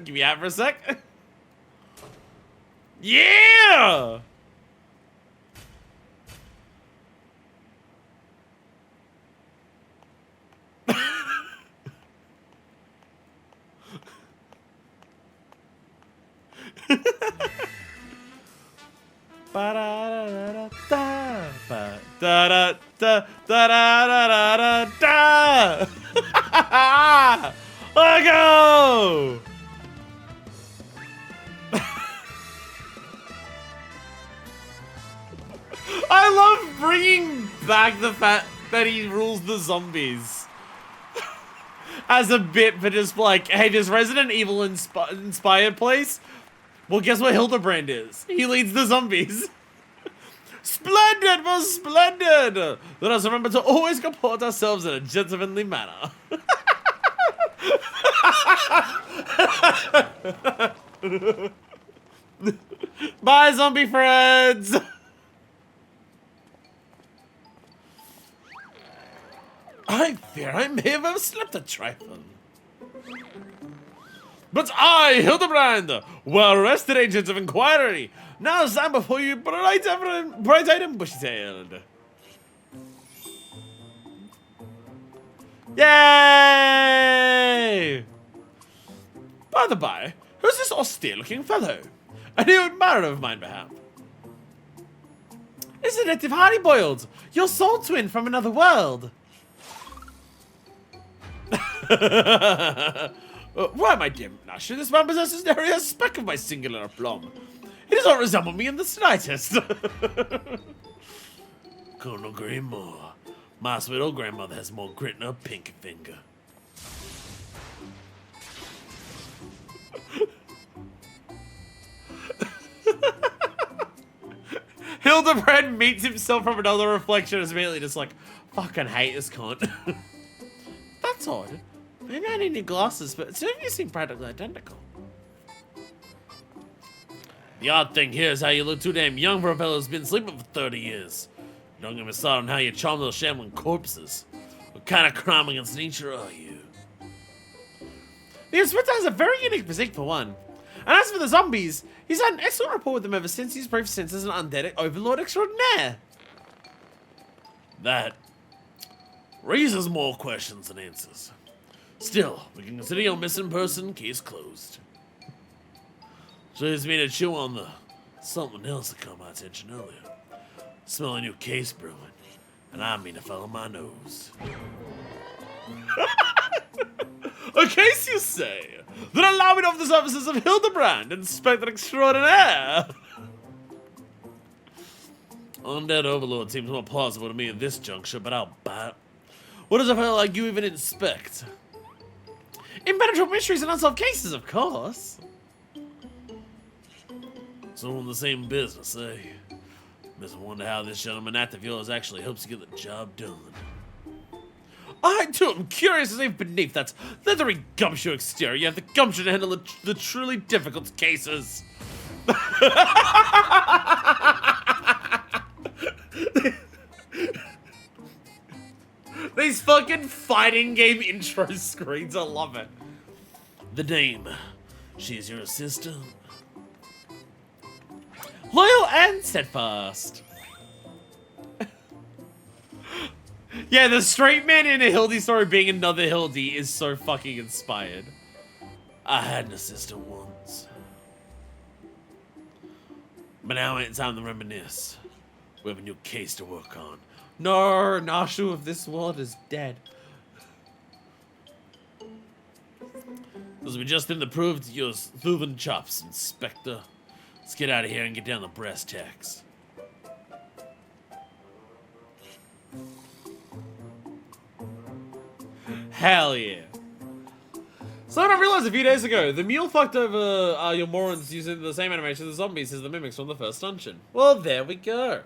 Give me out for a sec. Yeah! Let go! I love bringing back the fact that he rules the zombies as a bit for just like, hey, this Resident Evil inspired place. Well, guess what Hildibrand is? He leads the zombies. Splendid, most splendid! Let us remember to always comport ourselves in a gentlemanly manner. Bye, zombie friends! I fear I may have overslept a trifle. But I, Hildibrand, well-rested agent of inquiry, now stand before you bright-eyed and bushy-tailed. Yay! By the by, who's this austere-looking fellow? A new admirer of mine, perhaps? It's Detective Hardy-Boiled, your soul twin from another world. Why, my dear Nasher, this man possesses nary a speck of my singular aplomb. He does not resemble me in the slightest. Colonel Greenmore, my sweet old grandmother has more grit in her pinky finger. Hildibrand meets himself from another reflection and is immediately just like, fucking hate this cunt. That's odd. Maybe I need new glasses, but some of you seem practically identical. The odd thing here is how you look too damn young for a fellow who's been sleeping for 30 years. Don't get me started on how you charm those shambling corpses. What kind of crime against nature are you? The inspector has a very unique physique for one. And as for the zombies, he's had an excellent rapport with them ever since his brief stint as an undead overlord extraordinaire. That raises more questions than answers. Still, we can consider your missing person case closed. So it's me to chew on the something else that caught my attention earlier. Smell a new case brewing, and I mean to follow my nose. A case, you say? Then allow me to offer the services of Hildibrand, Inspector Extraordinaire. Undead Overlord seems more plausible to me at this juncture, but I'll bite. What does a fellow like you even inspect? Impenetrable mysteries and unsolved cases, of course. So in the same business, eh? Makes me wonder how this gentleman act of yours actually helps you get the job done. I too am curious to see if beneath that leathery gumshoe exterior you have the gumption to handle the truly difficult cases. These fucking fighting game intro screens, I love it. The name. She's your assistant. Loyal and steadfast. Yeah, the straight man in a Hildy story being another Hildy is so fucking inspired. I had an assistant once. But now ain't time to reminisce. We have a new case to work on. No, Nashu of this world is dead. Because we just improved your Thuvan chops, Inspector. Let's get out of here and get down to brass tacks. Hell yeah. So I realized a few days ago, the mule fucked over your Morons using the same animation as the zombies as the mimics from the first dungeon. Well, there we go.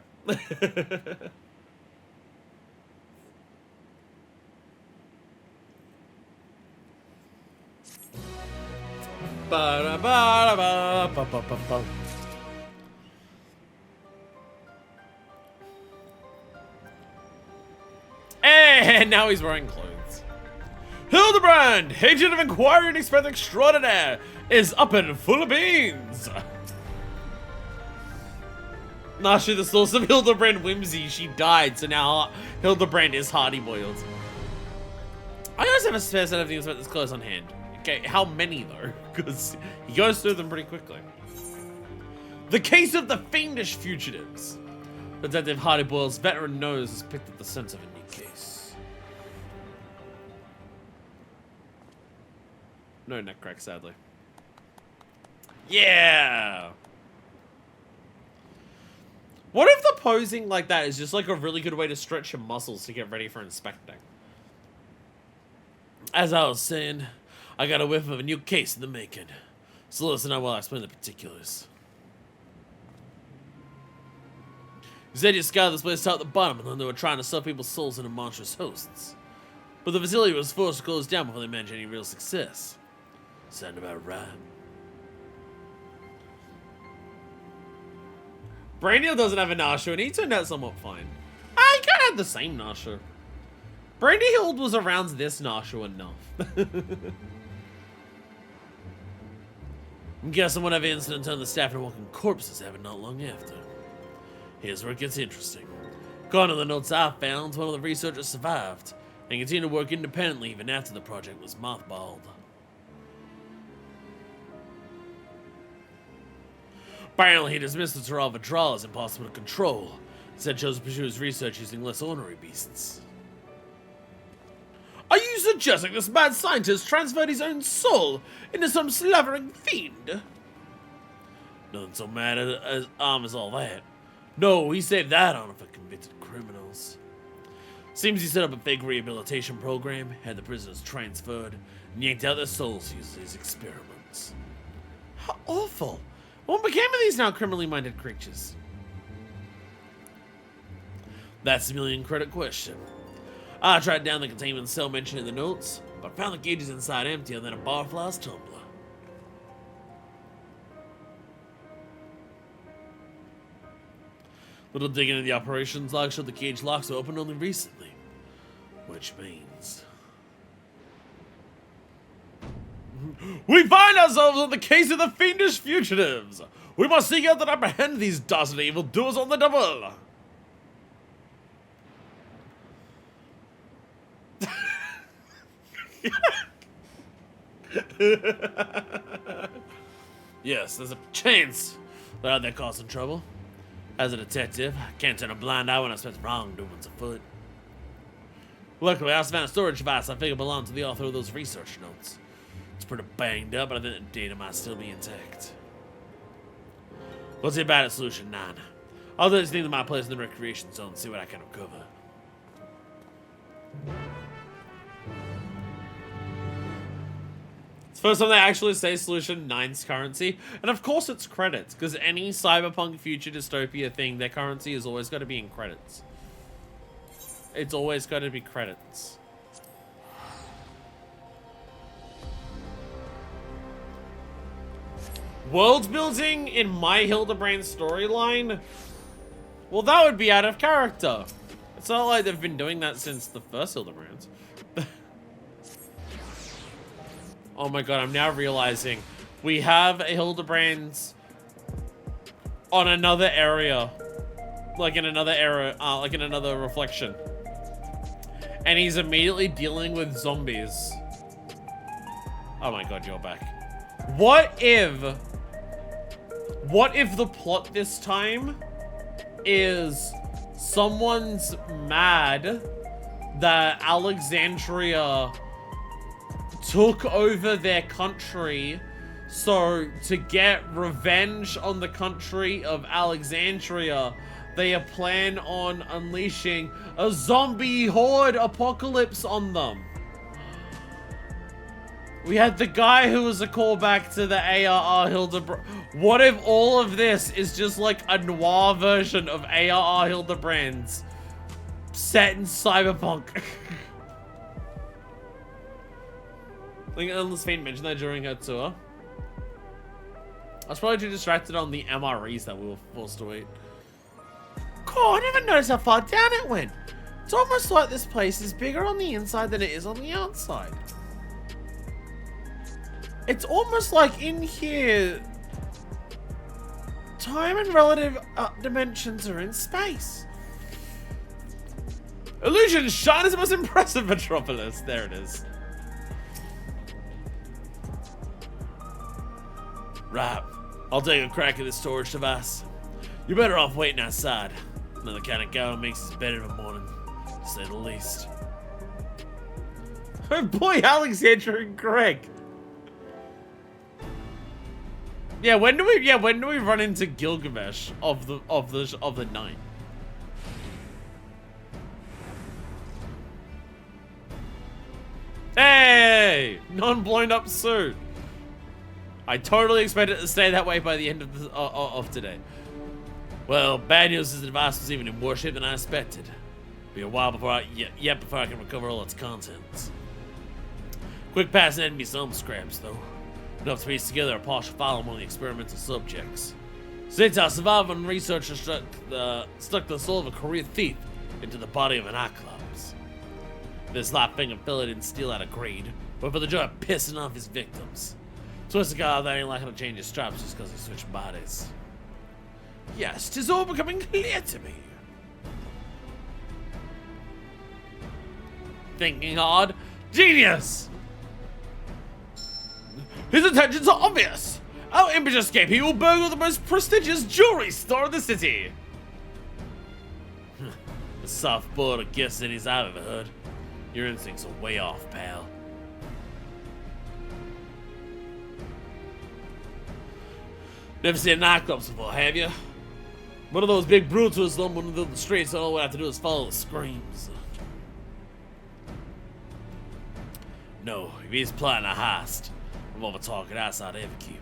And now he's wearing clothes. Hildibrand, agent of inquiry and expense extraordinaire, is up and full of beans. Nashu, the source of Hildibrand whimsy, she died, so now Hildibrand is hardy boiled. I always have a spare set of things about this close on hand. Okay, how many though? Because he goes through them pretty quickly. The case of the fiendish fugitives. Detective Hardy Boyle's veteran nose has picked up the sense of a new case. No neck crack, sadly. Yeah! What if the posing like that is just like a really good way to stretch your muscles to get ready for inspecting? As I was saying, I got a whiff of a new case in the making. So listen up while I explain the particulars. You said you scoured this place out the bottom and then they were trying to suck people's souls into monstrous hosts. But the facility was forced to close down before they managed any real success. Sound about right? Brainiel doesn't have a Nashu and he turned out somewhat fine. I kind of had the same Nashu. Brainiel was around this Nashu enough. I'm guessing whatever incident turned the staff into walking corpses happened not long after. Here's where it gets interesting. According to the notes I found, one of the researchers survived and continued to work independently even after the project was mothballed. Apparently, he dismissed the Taral Vidral as impossible to control. Instead, chose to pursue his research using less ornery beasts. Are you suggesting this mad scientist transferred his own soul into some slavering fiend? Nothing so mad as as all that. No, he saved that honor for convicted criminals. Seems he set up a fake rehabilitation program, had the prisoners transferred, and yanked out their souls to use his experiments. How awful! What became of these now criminally minded creatures? That's the million-credit question. I tried down the containment cell mentioned in the notes, but found the cages inside emptier than a barfly's tumbler. Little digging into the operations log showed the cage locks were opened only recently, which means we find ourselves in the case of the fiendish fugitives. We must seek out and apprehend these dastardly evildoers on the double. Yes, there's a chance that they're causing trouble. As a detective, I can't turn a blind eye when I suspect wrongdoings afoot. Luckily, I found a storage device I figured belonged to the author of those research notes. It's pretty banged up, but I think the data might still be intact. We'll see about it, Solution 9. I'll do this thing to my place in the recreation zone and see what I can recover. It's the first time they actually say Solution 9's currency. And of course it's credits, because any cyberpunk future dystopia thing, their currency has always got to be in credits. It's always got to be credits. World building in my Hildibrand storyline? Well, that would be out of character. It's not like they've been doing that since the first Hildibrand. Oh my god, I'm now realizing we have a Hildibrand on another area. Like in another area, like in another reflection. And he's immediately dealing with zombies. Oh my god, you're back. What if the plot this time is someone's mad that Alexandria took over their country, so to get revenge on the country of Alexandria, they are plan on unleashing a zombie horde apocalypse on them. We had the guy who was a callback to the ARR Hildibrand. What if all of this is just like a noir version of ARR Hildibrands set in cyberpunk? I think Endless Fate mentioned that during her tour. I was probably too distracted on the MREs that we were forced to eat. God, I never noticed how far down it went. It's almost like this place is bigger on the inside than it is on the outside. It's almost like in here, time and relative dimensions are in space. Illusion shine is the most impressive metropolis. There it is. Right, I'll take a crack at this storage device. You're better off waiting outside. Another kind of going makes us better in the morning, to say the least. Oh boy, Alexandra and Greg. Yeah, when do we run into Gilgamesh of the night? Hey, non-blown up suit. I totally expect it to stay that way by the end of today. Well, bad news is the device was even in worse shape than I expected. Be a while before I can recover all its contents. Quick pass and me some scraps though. Enough to piece together a partial file on one of the experimental subjects. Since our survivor and researcher stuck the soul of a career thief into the body of an Cyclops. This light finger fella didn't steal out of greed, but for the joy of pissing off his victims. Twist a guy that ain't likely to change his stripes just because he switched bodies. Yes, 'tis all becoming clear to me. Thinking hard, genius! His intentions are obvious. Our image escape, he will burgle the most prestigious jewelry store in the city. The soft board of gifts cities I've ever heard. Your instincts are way off, pal. Never seen a nightclubs before, have you? One of those big brutals lumbering through the streets, all we have to do is follow the screams. No, if he's plotting a heist, I'm over talking outside Everkeep.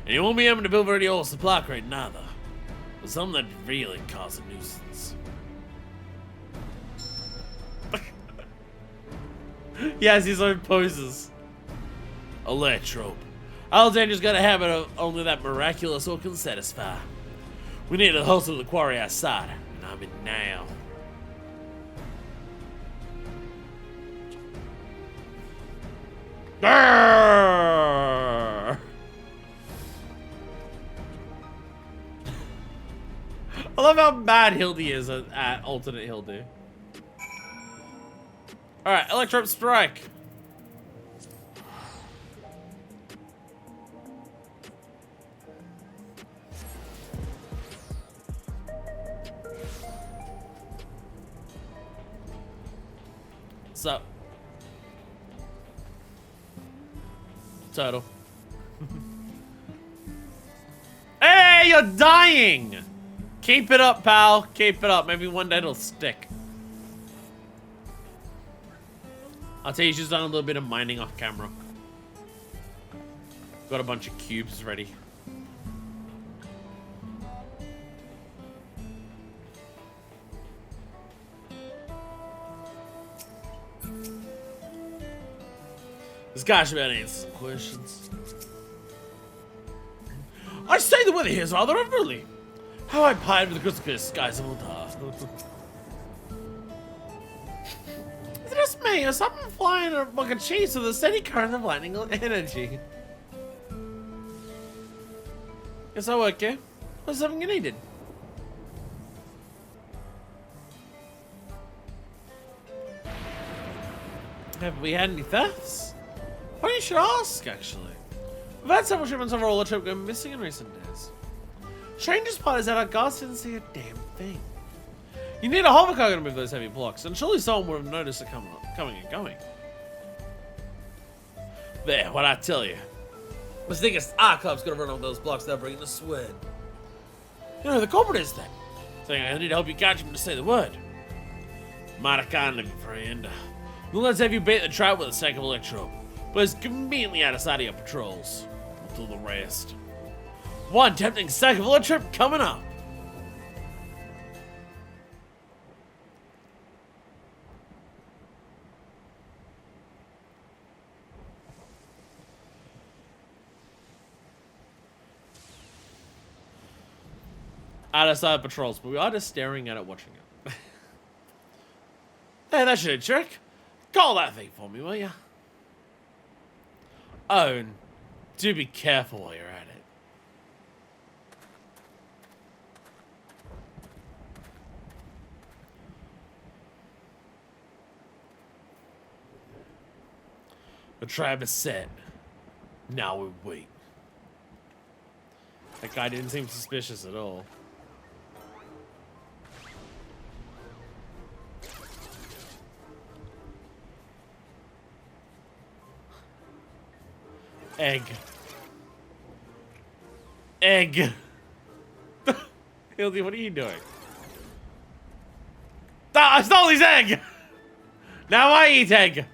And he won't be able to build any old supply crate neither. But something that really causes a nuisance. He has his own poses. Electrope. Alexander's got a habit of only that miraculous or can satisfy. We need a host of the quarry outside, and I'm in now. Arrgh! I love how mad Hildy is at alternate Hildy. Alright, Electrope Strike. What's up? Turtle. Hey, you're dying! Keep it up, pal. Keep it up. Maybe one day it'll stick. I'll tell you, she's done a little bit of mining off camera. Got a bunch of cubes ready. This guy should be able to answer some questions. I say the weather here is rather unruly. How I pied with the crystal clear skies of Ultar. Mate, there's something flying like a cheese with a steady current of lightning energy. Yes, I work here. What's something you needed? Have we had any thefts? Well, you should ask, actually. We've had several shipments of roller trip go missing in recent days. Strangest part is that our guards didn't see a damn thing. You need a hover cargo to move those heavy blocks, and surely someone would have noticed it coming and going. There, what I tell you. I was thinking our club's gonna run off those blocks they're bringing the sword. You know, the culprit is then. Saying I need to help you catch him to say the word. Mighty kind of you, friend. Well, let's have you bait the trap with a sack of electro. But it's conveniently out of sight of your patrols. We'll do the rest. One tempting sack of electro coming up. Out of sight patrols, but we are just staring at it, watching it. Hey, that should trick. Call that thing for me, will ya? Oh, and do be careful while you're at it. The trap is set. Now we wait. That guy didn't seem suspicious at all. Egg. Egg. Hildy, what are you doing? I stole his egg! Now I eat egg!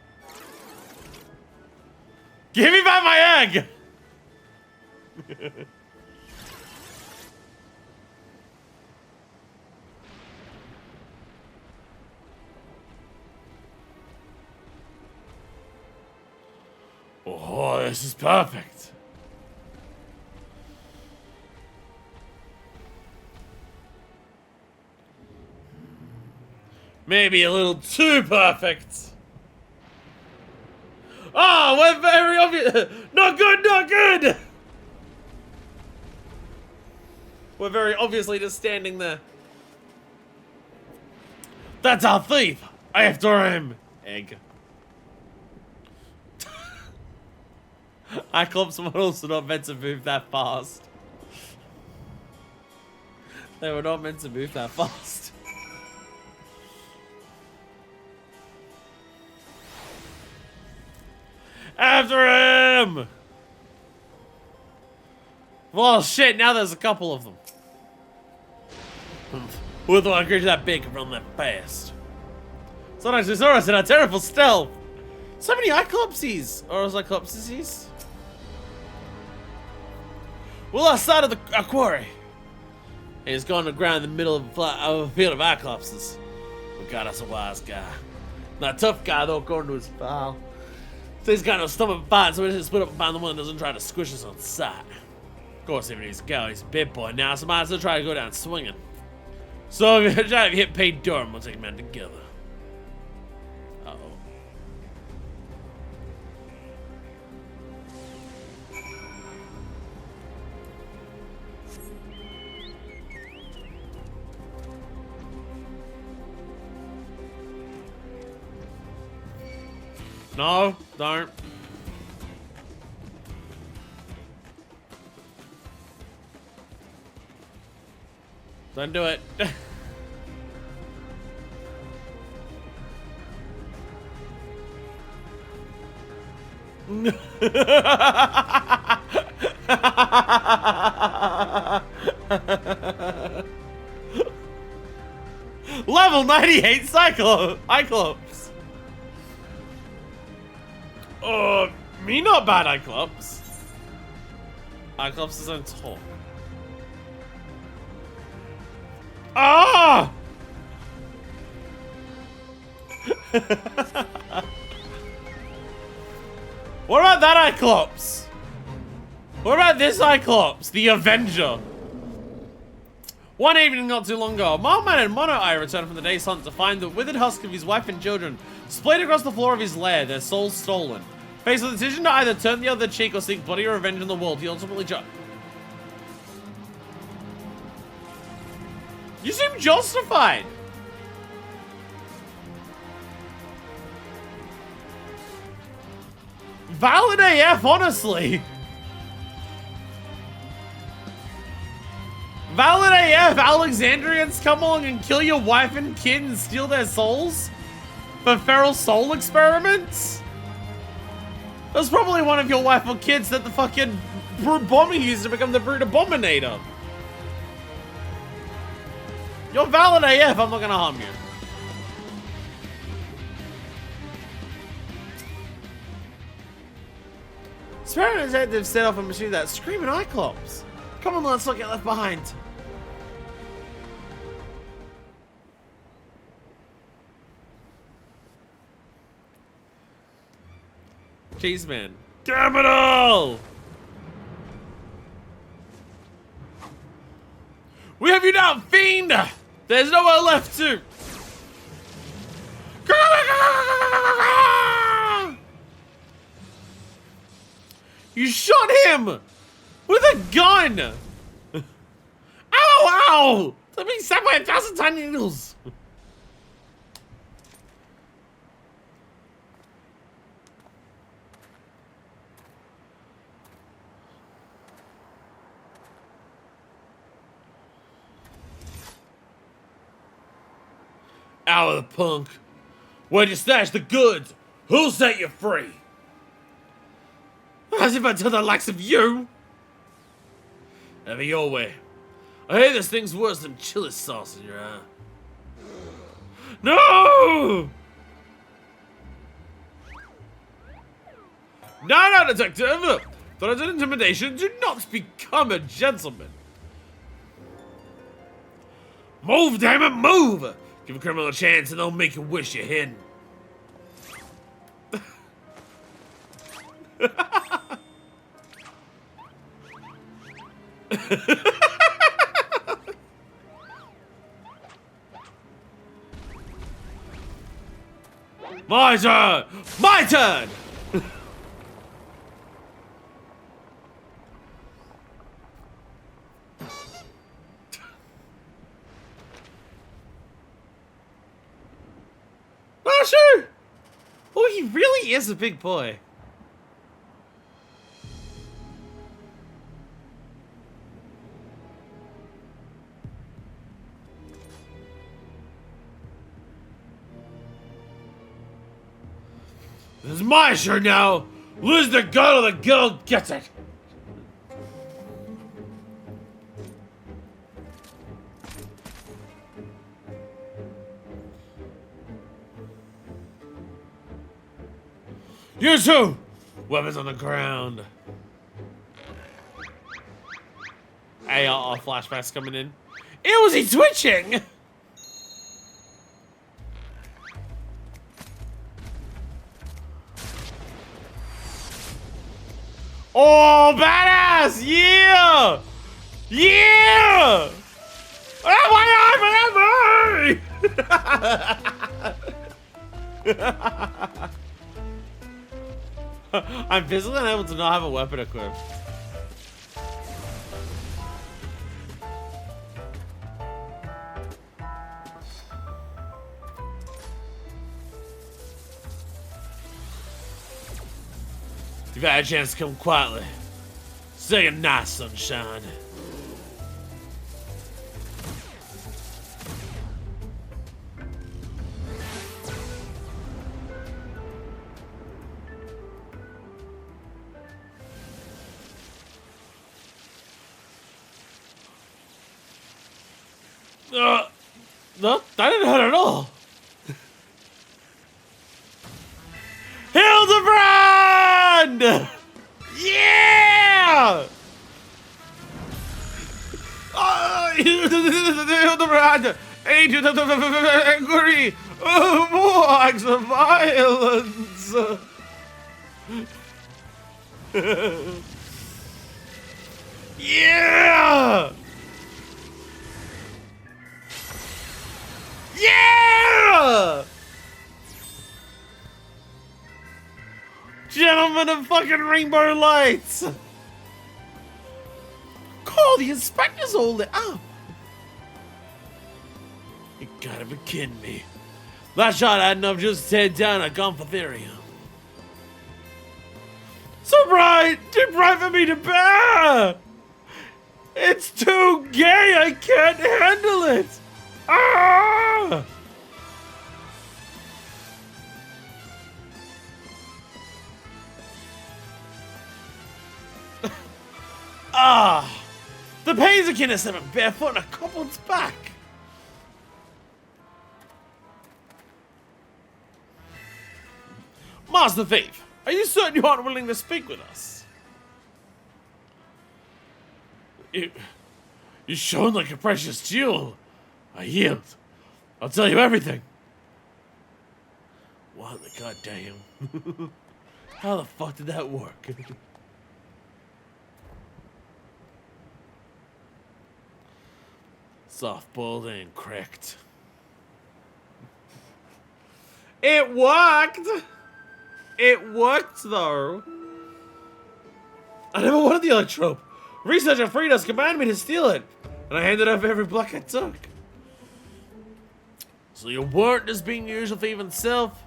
Give me back my egg! Oh, this is perfect. Maybe a little too perfect. Oh, we're very obvious. Not good, not good. We're very obviously just standing there. That's our thief. After him. Egg. Cyclops models are not meant to move that fast. They were not meant to move that fast. After him! Well, shit, now there's a couple of them. Who thought I created that big and run that fast? Sometimes we saw us in our terrible stealth. So many Cyclopses! Or Cyclopses? We lost sight of a quarry. And he's gone to ground in the middle of a field of Cyclopses. We got us a wise guy. Not a tough guy, though, according to his file. So he's got no stomach fight, so we just split up and find the one that doesn't try to squish us on sight. Of course, if he's go, he's a big boy now, so might as well try to go down swinging. So if you try to hit paid Durham, we'll take him out together. Uh-oh. No, don't. Don't do it. Level 98 Cyclops. Me not bad, Cyclops. Cyclops is on top. Ah! What about that Cyclops? What about this Cyclops, the Avenger? One evening not too long ago, Marman and Mono Eye returned from the day's hunt to find the withered husk of his wife and children Splayed across the floor of his lair, their souls stolen. Faced with the decision to either turn the other cheek or seek bloody revenge in the world, he ultimately chose. You seem justified. Valid AF, honestly. Valid AF, Alexandrians come along and kill your wife and kid and steal their souls? For feral soul experiments? That's probably one of your wife or kids that the fucking brute bomber used to become the brute abominator. You're valid AF, I'm not gonna harm you. Experiment detective set off a machine that screaming Cyclops. Come on, let's not get left behind. Cheese man. Damn it all! We have you now, fiend! There's nowhere left to. You shot him with a gun! Ow, ow! Let me stabbed by 1,000 tiny needles! Out of the punk. Where'd you stash the goods? Who'll set you free? As if I tell the likes of you. Have it your way. I hear this thing's worse than chili sauce in your eye. No! No, detective! Threats and intimidation do not become a gentleman. Move, damn it, move! Give a criminal a chance and they'll make you wish you hadn't. My turn! My turn! Oh, sure! Oh, he really is a big boy. This is my shirt now! Lose the gun or the girl gets it! You too! Weapons on the ground. Hey, flashbacks coming in. Ew, was he twitching? Oh, badass! Yeah! Yeah! Oh my God, I'm physically unable to not have a weapon equipped. You've had a chance to come quietly. Say goodnight, sunshine. No, that didn't hurt at all. Hildibrand! Yeah! Hildibrand! Agent of angry! More acts of violence! Yeah! Yeah! summon a fucking rainbow lights! Call the inspectors all lit up! You gotta be kidding me. That shot had enough just to head down a Gonfatherium. So bright! Too bright for me to bear! It's too gay! I can't handle it! Ah! Ah! The pains akin to stepping barefoot on a couple's back! Master Thief, are you certain you aren't willing to speak with us? You shone like a precious jewel. I yield. I'll tell you everything. What the goddamn? How the fuck did that work? Soft-boiled and cracked. It worked! It worked, though. I never wanted the electrope. Researcher Frida's commanded me to steal it, and I handed over every block I took. So you weren't just being your usual thieving self?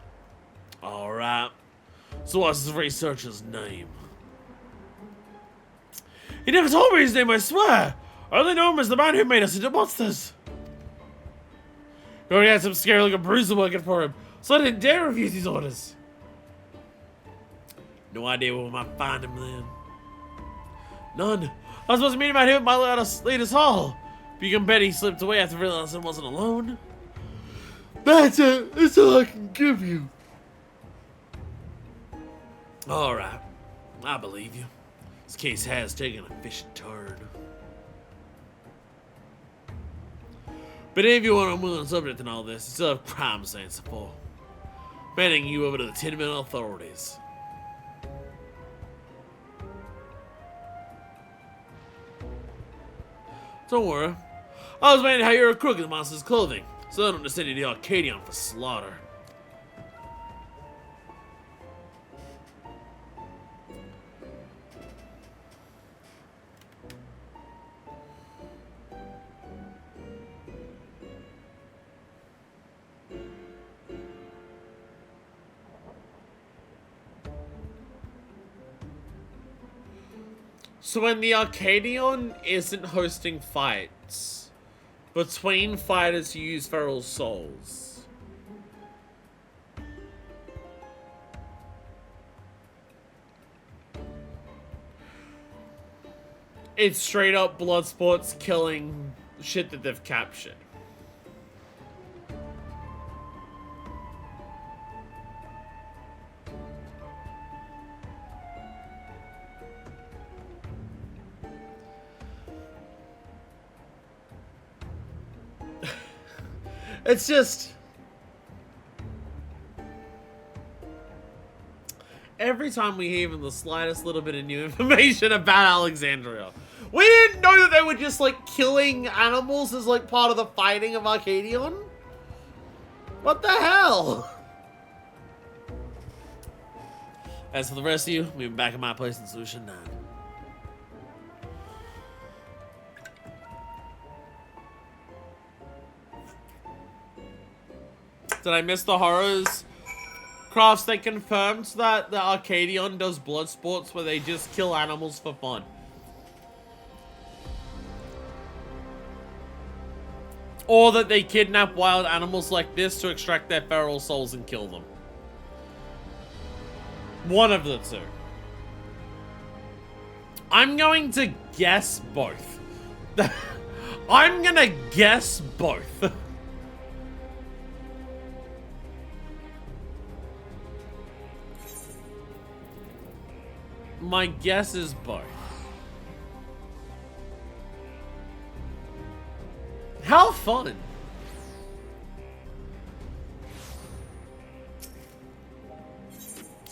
Alright. So what's this researcher's name? He never told me his name, I swear. I only know him as the man who made us into monsters. He already had some scary looking bruiser working for him, so I didn't dare refuse his orders. No idea where we might find him then. None. I was supposed to meet him out here at my latest hall. But you can bet he slipped away after realizing I wasn't alone. That's it. That's all I can give you. Alright. I believe you. This case has taken a fishy turn. But if you want a willing subject in all this, you still have crimes to answer for. Handing you over to the Tin-Man authorities. Don't worry. I was wondering how you're a crook in the monster's clothing, so I don't send you to the Arcadion for slaughter. So when the Arcadion isn't hosting fights between fighters who use feral souls, it's straight up blood sports killing shit that they've captured. It's just... every time we hear even the slightest little bit of new information about Alexandria, we didn't know that they were just, like, killing animals as, like, part of the fighting of Arcadion? What the hell? As for the rest of you, we'll be back at my place in Solution 9. Did I miss the horrors? Crafts, they confirmed that the Arcadion does blood sports where they just kill animals for fun. Or that they kidnap wild animals like this to extract their feral souls and kill them. One of the two. I'm going to guess both. I'm gonna guess both. My guess is both. How fun!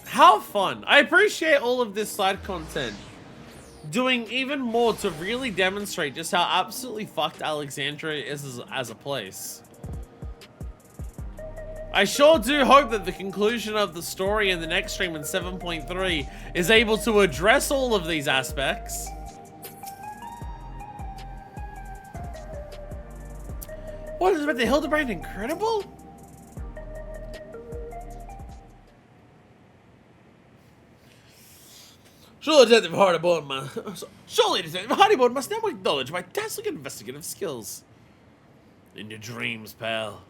How fun! I appreciate all of this side content. Doing even more to really demonstrate just how absolutely fucked Alexandria is as a place. I sure do hope that the conclusion of the story in the next stream in 7.3 is able to address all of these aspects. What is about the Hildibrand incredible? Surely Detective Hardyboard must now acknowledge my dazzling investigative skills. In your dreams, pal.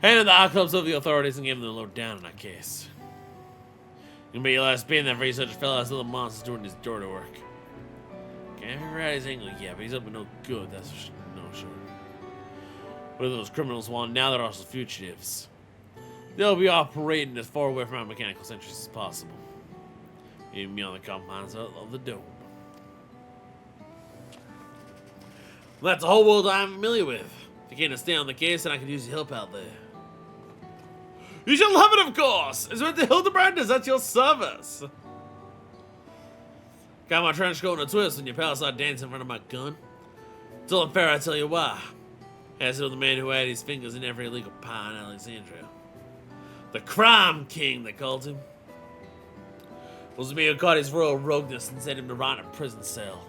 Handed the art clubs over the authorities and gave them the lowdown in that case. You may last being that researcher fell as little monsters doing his dirty work. Can't figure out his angle yet, but he's up to no good, that's for no sure. What do those criminals want now? They're also fugitives. They'll be operating as far away from our mechanical sentries as possible. Even me on the confines of the dome. Well, that's a whole world I'm familiar with. If you can't stay on the case, then I can use your help out there. You shall love it, of course! Is it the Hildibrand? Is that your service? Got my trench coat in a twist when your pal started dancing in front of my gun. It's all unfair, I tell you why. Has to do with the man who had his fingers in every illegal pie in Alexandria. The crime king, they called him. It was me who caught his royal rogueness and sent him to rot in a prison cell.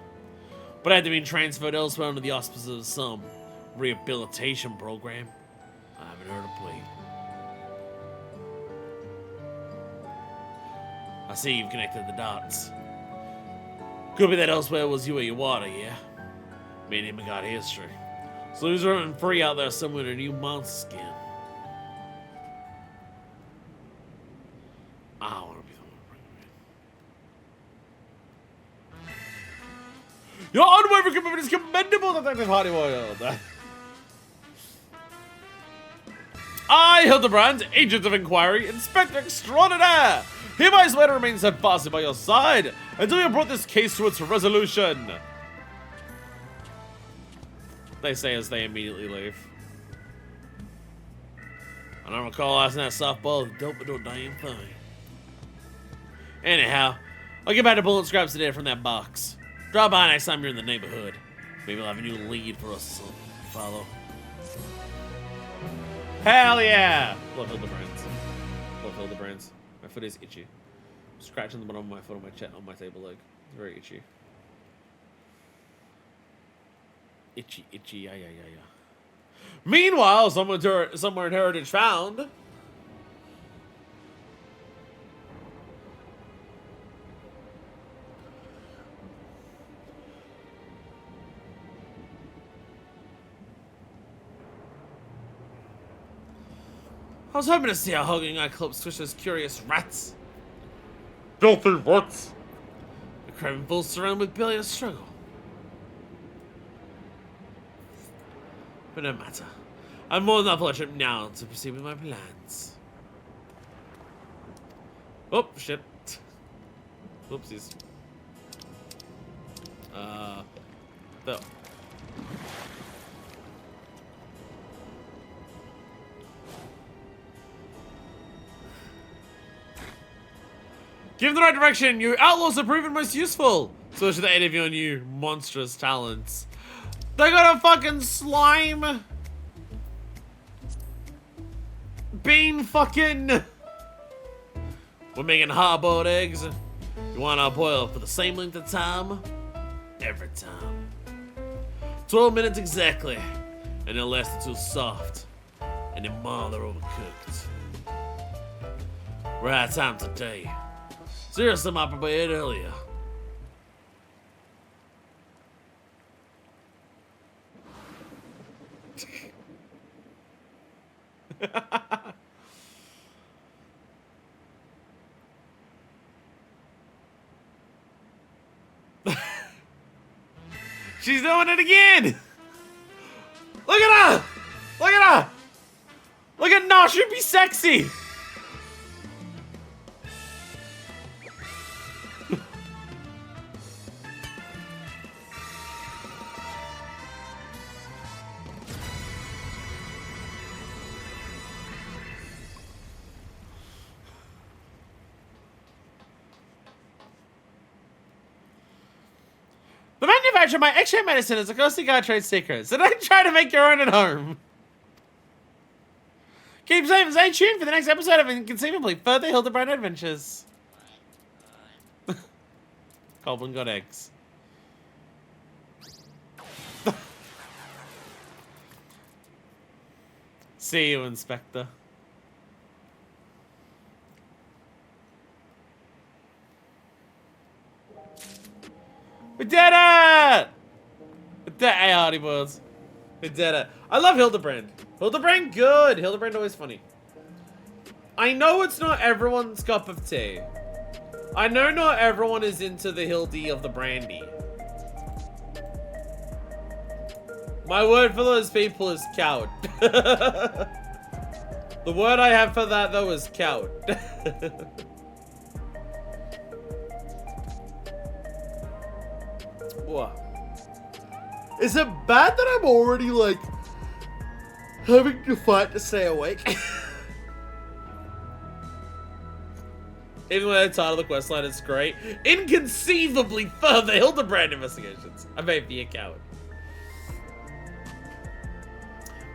But after being transferred elsewhere under the auspices of some rehabilitation program, I haven't heard a plea. I see you've connected the dots. Could be that elsewhere was you or your water, yeah? Me and him got history. So he's running free out there somewhere in a new monster skin. I want to be the one to bring him in. Your unwavering commitment is commendable, Detective Hardyboard. I, Hildibrand, Agent of Inquiry, Inspector Extraordinaire, hereby swear to remain steadfastly by your side until you have brought this case to its resolution. They say as they immediately leave. I don't recall asking that softball dope but no damn thing. Anyhow, I'll get back to bullet scraps today from that box. Drop by next time you're in the neighborhood. Maybe we'll have a new lead for us to follow. Hell yeah! Love Hildebrands. Love Hildebrands. My foot is itchy. I'm scratching the bottom of my foot on my chest, on my table leg. It's very itchy. Itchy, itchy, yeah. Meanwhile, somewhere in Heritage found. I was hoping to see how hugging Eclipse switch those curious rats. Filthy rats! The craven fools surrounded with barely a struggle. But no matter. I'm more than fortunate now to proceed with my plans. Oh, shit. Oopsies. Though. Give the right direction, you outlaws have proven most useful. So should the aid of your new monstrous talents. They got a fucking slime. Bean fucking. We're making hard-boiled eggs. You want our boil for the same length of time? Every time. 12 minutes exactly. And they'll last until soft. And then more they're overcooked. We're out of time today. Seriously, I prepared earlier. She's doing it again! Look at her! Look at her! Look at Nah, she'd be sexy! Retro, my X-ray medicine is a ghostly guard trade secrets, and I try to make your own at home. Keep safe and stay tuned for the next episode of Inconceivably Further Hildibrand Adventures. Goblin got eggs. See you, Inspector. We did it! Hey, Hardy Boys. We did it. I love Hildibrand. Hildibrand good. Hildibrand always funny. I know it's not everyone's cup of tea. I know not everyone is into the Hildy of the brandy. My word for those people is coward. The word I have for that though is coward. What? Is it bad that I'm already like having to fight to stay awake? Even though the title of the questline is great. Inconceivably further Hildibrand investigations. I may be a coward.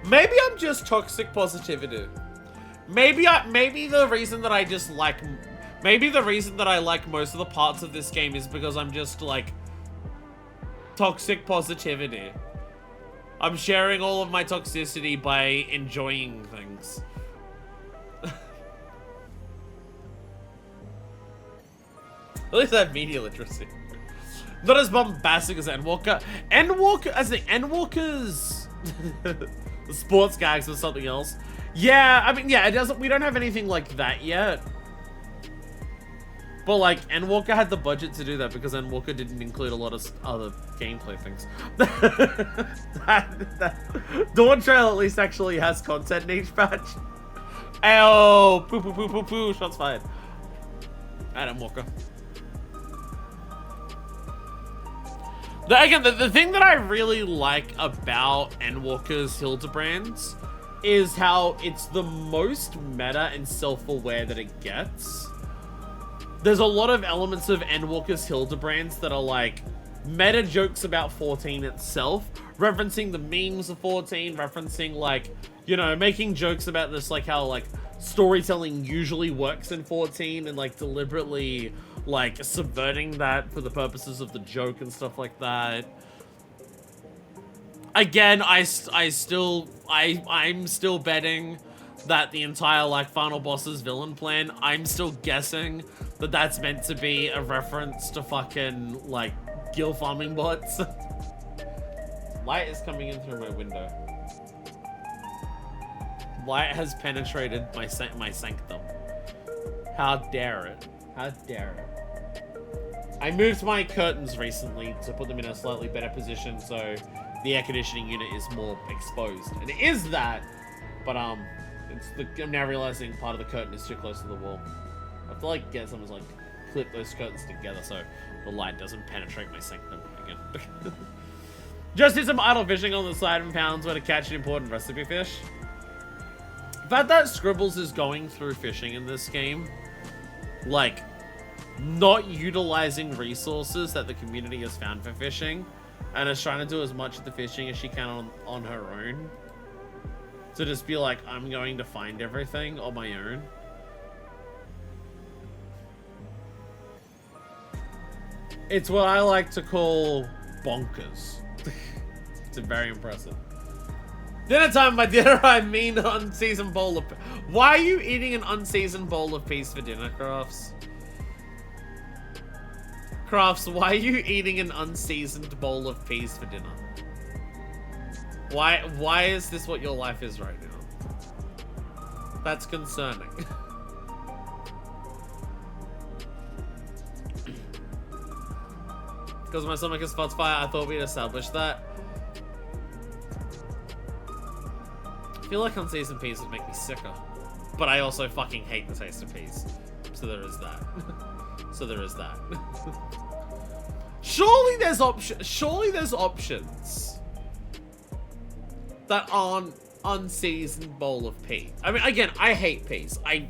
Maybe I'm just toxic positivity. Maybe the reason that I just like... Maybe the reason that I like most of the parts of this game is because I'm just like... toxic positivity. I'm sharing all of my toxicity by enjoying things. At least I have media literacy. Not as bombastic as Endwalker. Endwalker's the sports gags or something else. Yeah, I mean, yeah, it doesn't. We don't have anything like that yet. But like, Endwalker had the budget to do that because Endwalker didn't include a lot of other gameplay things. Dawntrail at least actually has content in each patch. Ayo, poo poo poo poo poo, shots fired. Alright, Endwalker. Again, the thing that I really like about Endwalker's Hildibrands is how it's the most meta and self-aware that it gets. There's a lot of elements of Endwalker's Hildibrands that are like meta jokes about 14 itself, referencing the memes of 14, referencing like, you know, making jokes about this, like how like storytelling usually works in 14 and like deliberately like subverting that for the purposes of the joke and stuff like that. Again, I'm still betting that the entire like final boss's villain plan, I'm still guessing that that's meant to be a reference to fucking like gill farming bots. Light is coming in through my window. Light has penetrated my sanctum. How dare it? How dare it? I moved my curtains recently to put them in a slightly better position so the air conditioning unit is more exposed. And it is that, but I'm now realizing part of the curtain is too close to the wall. I have to like get someone's like clip those curtains together so the light doesn't penetrate my sanctum again. Just did some idle fishing on the side and found where to catch an important recipe fish. The fact that Scribbles is going through fishing in this game, like, not utilizing resources that the community has found for fishing, and is trying to do as much of the fishing as she can on her own. To just be like, I'm going to find everything on my own. It's what I like to call bonkers. It's very impressive. Dinner time, by dinner I mean unseasoned bowl of... Why are you eating an unseasoned bowl of peas for dinner, Crafts? Crafts, why are you eating an unseasoned bowl of peas for dinner? Why is this what your life is right now? That's concerning. Because my stomach is spots fire, I thought we'd established that. I feel like unseasoned peas would make me sicker. But I also fucking hate the taste of peas. So there is that. So there is that. Surely there's options that aren't unseasoned bowl of peas. I mean, again, I hate peas. I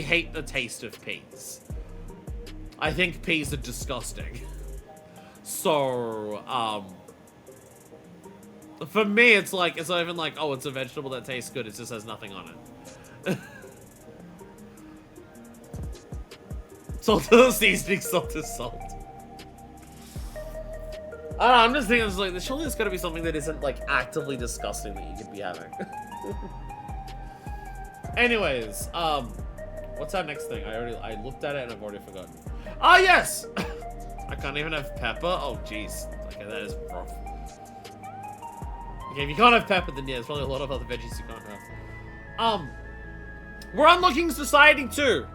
hate the taste of peas. I think peas are disgusting. So, for me, it's like, it's not even like, oh, it's a vegetable that tastes good. It just has nothing on it. Salt is seasoning, salt is salt. I don't know, I'm just thinking, like, surely there's gotta be something that isn't, like, actively disgusting that you could be having. Anyways, what's our next thing? I looked at it and I've already forgotten. Ah, yes! I can't even have pepper? Oh, jeez. Okay, that is rough. Okay, if you can't have pepper, then yeah, there's probably a lot of other veggies you can't have. We're unlocking Society 2.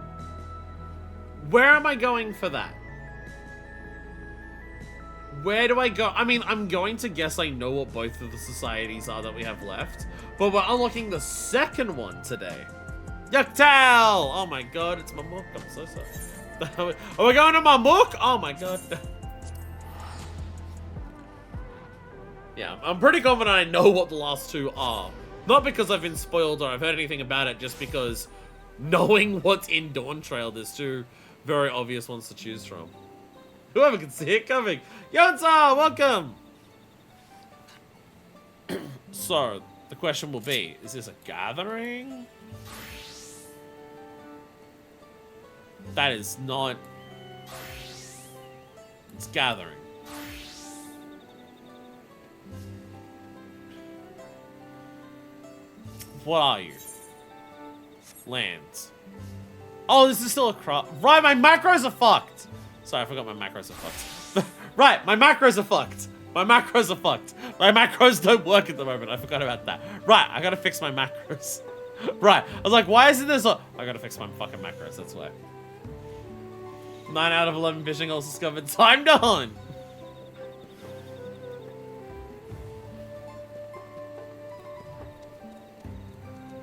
Where am I going for that? Where do I go? I mean, I'm going to guess I know what both of the societies are that we have left. But we're unlocking the second one today. Yucktail! Oh my god, it's Mamuk. I'm so sorry. Are we going to Mamuk? Oh my god. Yeah, I'm pretty confident I know what the last two are. Not because I've been spoiled or I've heard anything about it, just because knowing what's in Dawntrail, there's two very obvious ones to choose from. Whoever can see it coming. Yonsa, welcome! So, the question will be, is this a gathering? That is not... It's gathering. What are you? Lands. Oh, this is still a crop. Right, my macros are fucked. Sorry, I forgot my macros are fucked. Right, my macros are fucked. My macros are fucked. My macros don't work at the moment. I forgot about that. Right, I gotta fix my macros. Right, I was like, why isn't this I gotta fix my fucking macros, that's why. 9 out of 11 fishing holes discovered. Time done!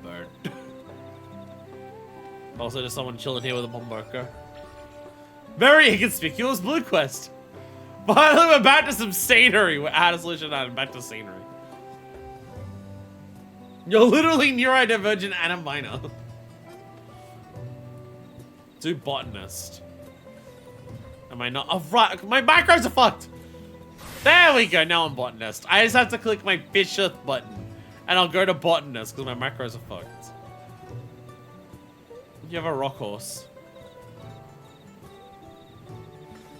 Bird. Also, there's someone chilling here with a bombarker. Very inconspicuous blue quest. Finally, we're back to some scenery. We're out of solution and back to scenery. You're literally neurodivergent and a minor. Do botanist. Am I not? Oh, right. My macros are fucked. There we go. Now I'm botanist. I just have to click my Bishop button. And I'll go to botanist because my macros are fucked. You have a rock horse.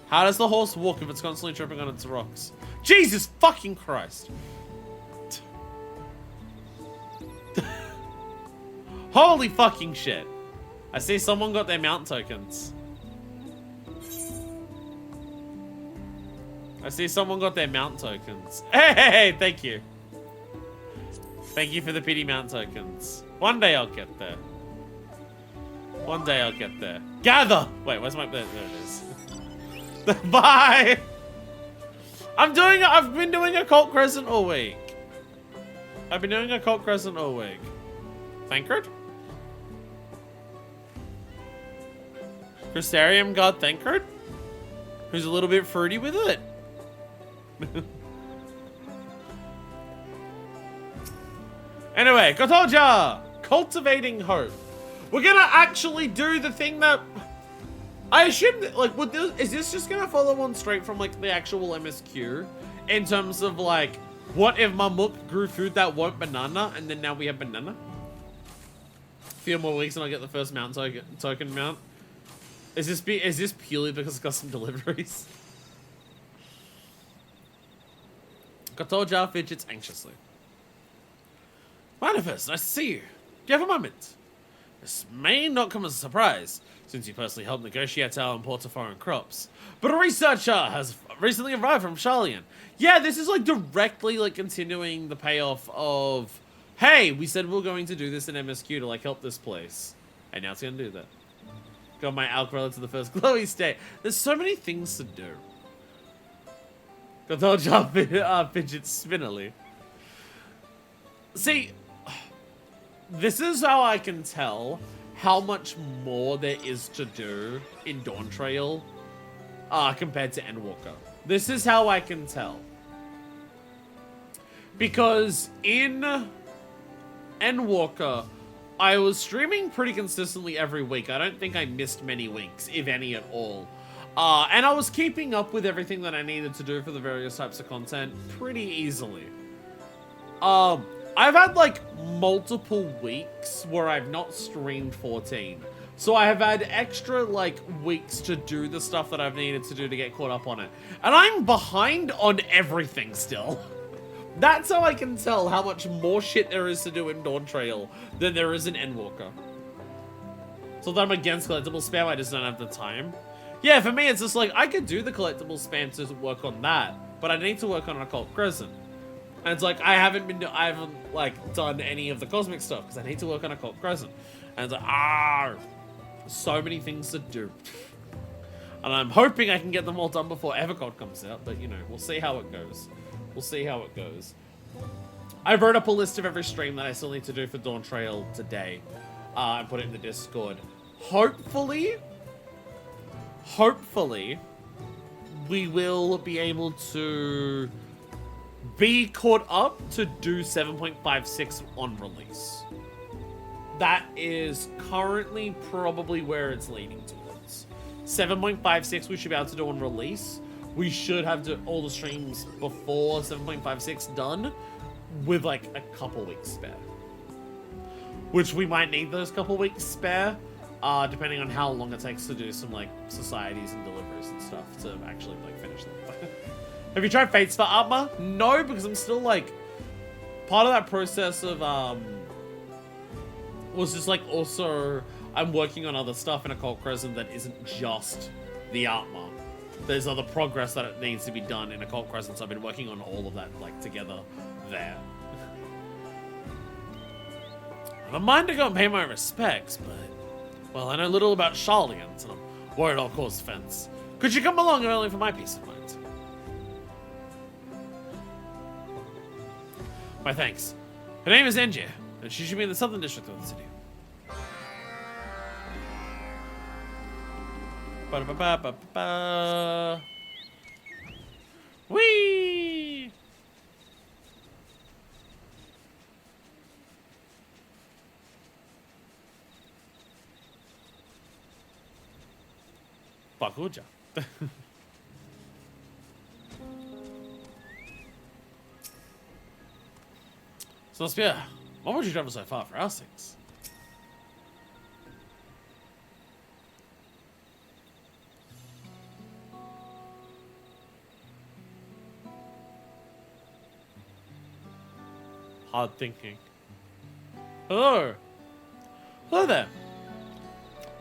How does the horse walk if it's constantly tripping on its rocks? Jesus fucking Christ. Holy fucking shit. I see someone got their mount tokens. I see someone got their mount tokens. Hey, thank you. Thank you for the pity mount tokens. One day I'll get there. One day I'll get there. Gather! Wait, where's my... There it is. Bye! I've been doing Occult Crescent all week. I've been doing Occult Crescent all week. Thancred? Crystarium God Thancred? Who's a little bit fruity with it. Anyway, Kotoja! Cultivating Hope. We're gonna actually do the thing that... I assume that, like, is this just gonna follow on straight from, like, the actual MSQ? In terms of, like, what if Mamuk grew food that weren't banana, and then now we have banana? A few more weeks and I'll get the first mount token mount. Is this purely because of custom deliveries? Kotoja fidgets anxiously. Manifest, nice to see you. Do you have a moment? This may not come as a surprise, since you personally helped negotiate our import of foreign crops. But a researcher has recently arrived from Charlian. Yeah, this is like directly like continuing the payoff of, hey, we said we were going to do this in MSQ to like help this place. And now it's gonna do that. Got my Alk relic to the first glowy state. There's so many things to do. Kotoja fidgets spinnily. See, this is how I can tell how much more there is to do in Dawntrail compared to Endwalker. This is how I can tell. Because in Endwalker, I was streaming pretty consistently every week. I don't think I missed many weeks, if any at all. And I was keeping up with everything that I needed to do for the various types of content pretty easily. I've had like multiple weeks where I've not streamed 14. So I have had extra like weeks to do the stuff that I've needed to do to get caught up on it. And I'm behind on everything still. That's how I can tell how much more shit there is to do in Dawntrail than there is in Endwalker. So that I'm against collectible spam, I just don't have the time. Yeah, for me it's just like, I could do the collectible spam to work on that, but I need to work on Occult Crescent. And it's like, I haven't like done any of the cosmic stuff because I need to work on Occult Crescent. And it's like, so many things to do. And I'm hoping I can get them all done before Evercode comes out, but you know, we'll see how it goes. We'll see how it goes. I wrote up a list of every stream that I still need to do for Dawntrail today. And put it in the Discord. Hopefully, we will be able to be caught up to do 7.56 on release. That is currently probably where it's leaning towards. 7.56 we should be able to do on release. We should have all the streams before 7.56 done with like a couple weeks spare. Which we might need those couple weeks spare, depending on how long it takes to do some like societies and deliveries and stuff to actually like finish them. Have you tried Fates for Artma? No, because I'm still like, part of that process of was just like also I'm working on other stuff in Occult Crescent that isn't just the Artma. There's other progress that it needs to be done in Occult Crescent, so I've been working on all of that like together there. I don't mind to go and pay my respects, but well, I know little about Charlians, and I'm worried I'll cause offense. Could you come along early for my peace of mind? My thanks. Her name is Engia, and she should be in the southern district of the city. Ba-da-ba-ba-ba-ba. Whee! Bakuja. So, Spear, why would you travel so far for our sakes? Hard thinking. Hello. Hello there.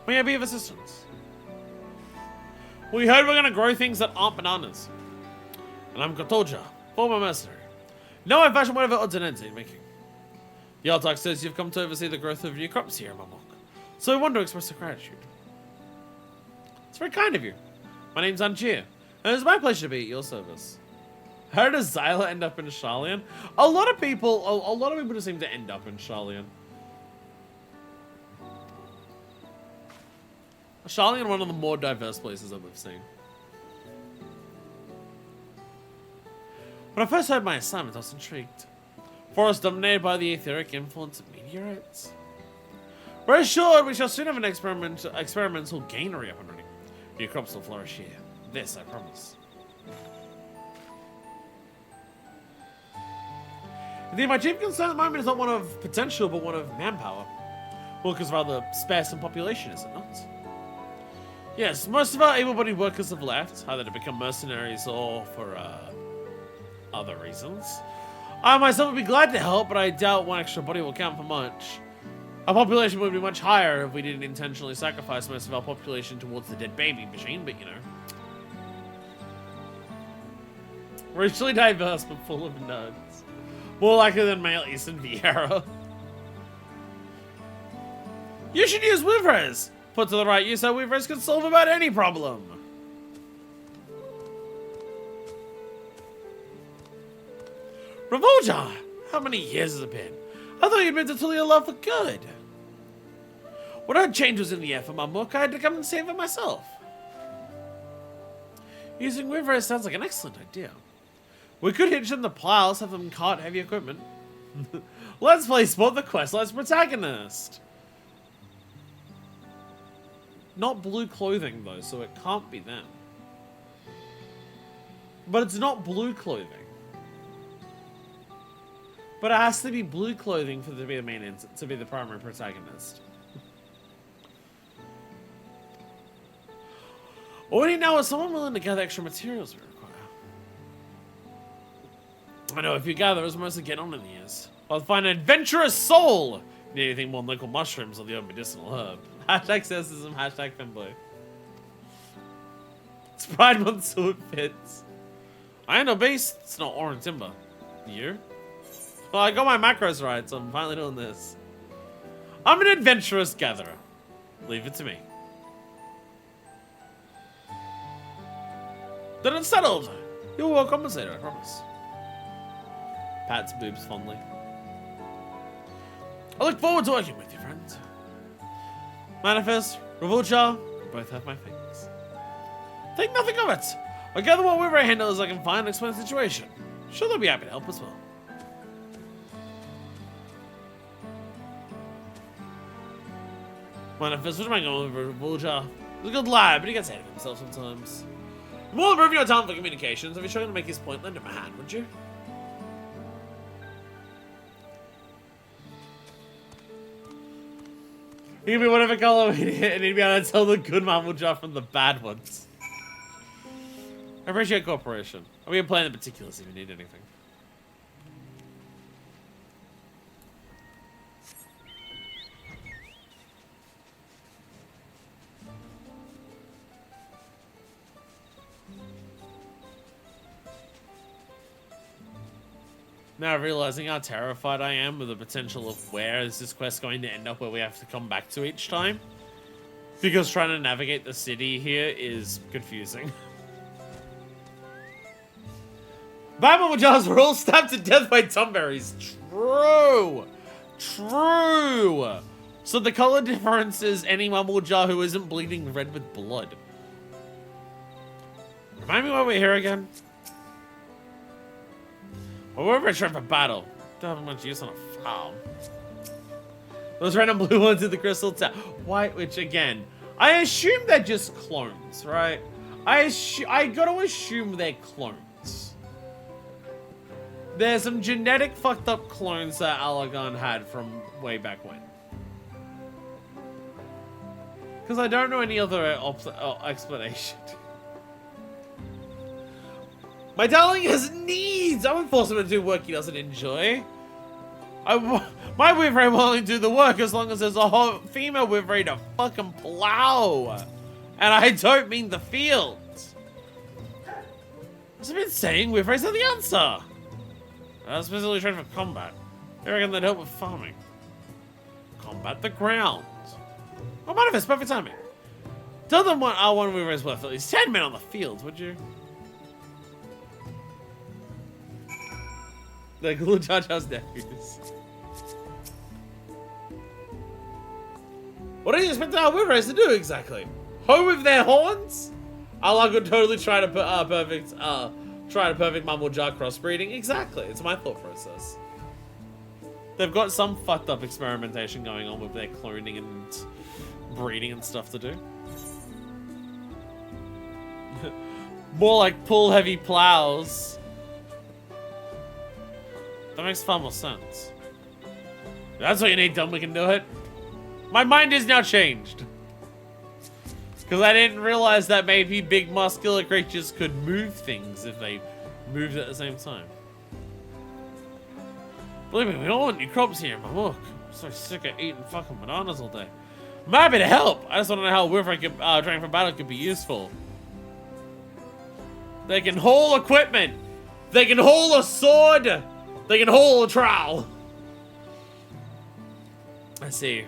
May I be of assistance? We heard we're gonna grow things that aren't bananas. And I'm Kotoja, former mercenary. Now I fashion whatever odds and ends in making. The Altarch says you've come to oversee the growth of new crops here in Mamok. So I want to express our gratitude. It's very kind of you. My name's Angier, and it's my pleasure to be at your service. How does Zyla end up in Charlian? A lot of people just seem to end up in Charlian. Charlian, one of the more diverse places that we've seen. When I first heard my assignment, I was intrigued. Forest dominated by the etheric influence of meteorites. Rest assured, we shall soon have an experimental granary up and running. New crops will flourish here. This, I promise. Indeed, my chief concern at the moment is not one of potential, but one of manpower. Well, because rather sparse in population, is it not? Yes, most of our able-bodied workers have left, either to become mercenaries or for other reasons. I myself would be glad to help, but I doubt one extra body will count for much. Our population would be much higher if we didn't intentionally sacrifice most of our population towards the dead baby machine, but you know. Racially diverse, but full of nerds. More likely than male Eastern Vieira. You should use Wivres! Put to the right use, our Wivres can solve about any problem. Revolja! How many years has it been? I thought you'd been to Tulia Love for good. When our change was in the air for my book, I had to come and save it myself. Using Wivres sounds like an excellent idea. We could hitch them the plows, have them cart heavy equipment. Let's play Spot the Quest, let's protagonist. Not blue clothing though, so it can't be them. But it's not blue clothing. But it has to be blue clothing for to be the main to be the primary protagonist. All we need now is someone willing to gather extra materials we require. I know, if you gather, it's mostly get on in the years. I'll find an adventurous soul! Need anything more than local mushrooms or the old medicinal herb. Hashtag sexism, hashtag femboy. It's Pride Month, so it fits. I ain't no beast, it's not ore and timber. You? Well, I got my macros right, so I'm finally doing this. I'm an adventurous gatherer. Leave it to me. Then it's settled. You'll well compensated, I promise. Pats boobs fondly. I look forward to working with you, friends. Manifest, Revolcha, both have my things. Think nothing of it. I'll gather what Weaver handles I can find and explain the situation. Sure, they'll be happy to help as well. Manifest, what am I going with Revolcha? He's a good lad, but he gets ahead of himself sometimes. More than proving your talent for communications, if you're trying to make his point, lend him a hand, would you? He can be whatever color we hit, and he'd be able to tell the good Mamuja from the bad ones. I appreciate cooperation. I'll be playing the particulars if you need anything. Now realizing how terrified I am with the potential of where is this quest going to end up where we have to come back to each time. Because trying to navigate the city here is confusing. Batman Jars were all stabbed to death by Tumberries. True! True! So the color difference is any Mumble Jar who isn't bleeding red with blood. Remind me why we're here again? Well, we're ready for battle. Don't have much use on a farm. Those random blue ones in the crystal tower. White, which again, I assume they're just clones, right? I gotta assume they're clones. There's some genetic fucked up clones that Allergon had from way back when. Because I don't know any other explanation. My darling has needs! I won't force him to do work he doesn't enjoy. My Wyvern will only do the work as long as there's a whole female Wyvern to fucking plow. And I don't mean the fields. As I've been saying, Wyverns are the answer. I was specifically trained for combat. I reckon they'd help with farming. Combat the ground. Oh, Manifest, perfect timing. Tell them what our one Wyvern is worth at least 10 men on the field, would you? The Glue Jaja's nephews. What do you expect our Wyverns to do exactly? Hoe with their horns? Allah could totally try to perfect Mumble Jar crossbreeding. Exactly, it's my thought process. They've got some fucked up experimentation going on with their cloning and breeding and stuff to do. More like pull heavy plows. That makes far more sense. That's what you need, dumb. We can do it. My mind is now changed. Because I didn't realize that maybe big muscular creatures could move things if they moved at the same time. Believe me, we don't want new crops here in my work. I'm so sick of eating fucking bananas all day. I'm happy to help. I just want to know how Wyvern training for battle could be useful. They can haul equipment. They can haul a sword. They can haul a trowel. I see.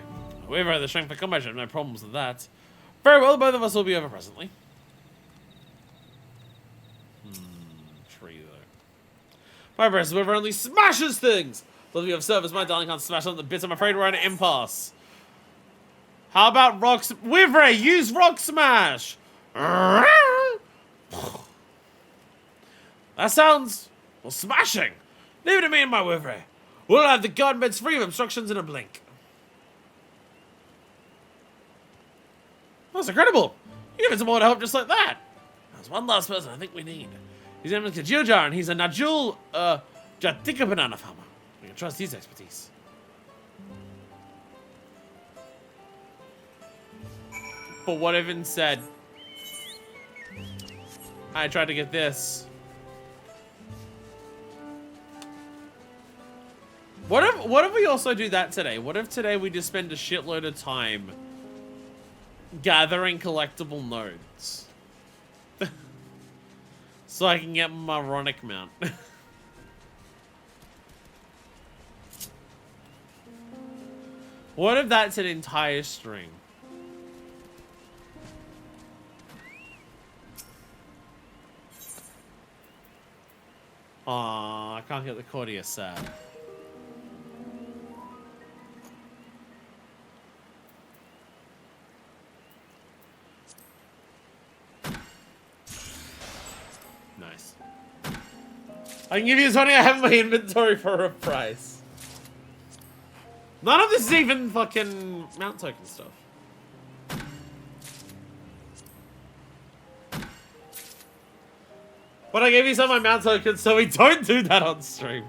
Wyvern have the strength for combat. No problems with that. Very well, both of us will be over presently. Tree though. My breast Wyvern only smashes things. Those of you have service, my darling can't smash on the bits. I'm afraid we're at an impasse. How about rock? Wyvern, use rock smash. That sounds well smashing. Leave it to me and my Wyvern. We'll have the garden beds free of obstructions in a blink. That's incredible. You give us more to help just like that. There's one last person I think we need. His name is Kajiljar, and he's a Najul, Jatika banana farmer. We can trust his expertise. But what Evan said, I tried to get this. What if we also do that today? What if today we just spend a shitload of time gathering collectible nodes? So I can get my ironic mount. What if that's an entire string? Aw, I can't get the Cordia sad. Nice. I can give you something I have in my inventory for a price. None of this is even fucking mount token stuff. But I gave you some of my mount tokens, so we don't do that on stream.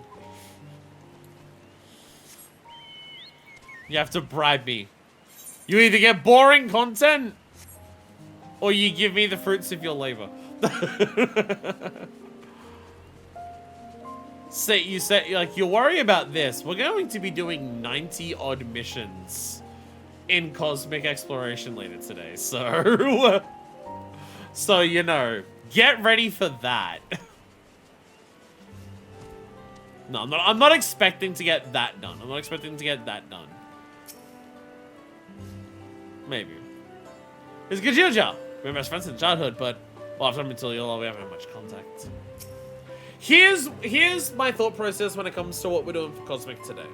You have to bribe me. You either get boring content, or you give me the fruits of your labor. You say, like, you worry about this. We're going to be doing 90 odd missions in cosmic exploration later today, so so you know, get ready for that. No, I'm not expecting to get that done. I'm not expecting to get that done. Maybe. It's Gajilja. We're best friends in childhood, but well, after until YOLO, we haven't had much contact. Here's my thought process when it comes to what we're doing for Cosmic today.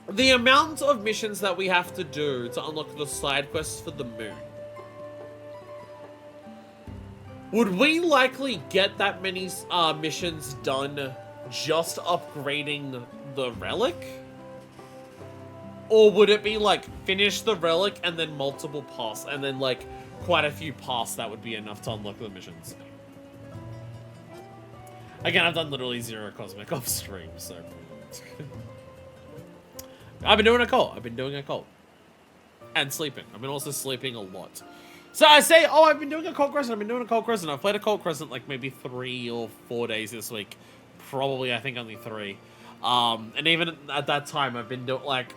The amount of missions that we have to do to unlock the side quests for the moon. Would we likely get that many missions done just upgrading the relic? Or would it be like finish the relic and then multiple pass and then like quite a few pass that would be enough to unlock the missions? Again, I've done literally 0 Cosmic off stream, so I've been doing Occult. I've been doing Occult. And sleeping. I've been also sleeping a lot. So I say, oh, I've been doing Occult Crescent. I've been doing Occult Crescent. I've played Occult Crescent like maybe 3 or 4 days this week. Probably, I think only 3. And even at that time, I've been doing like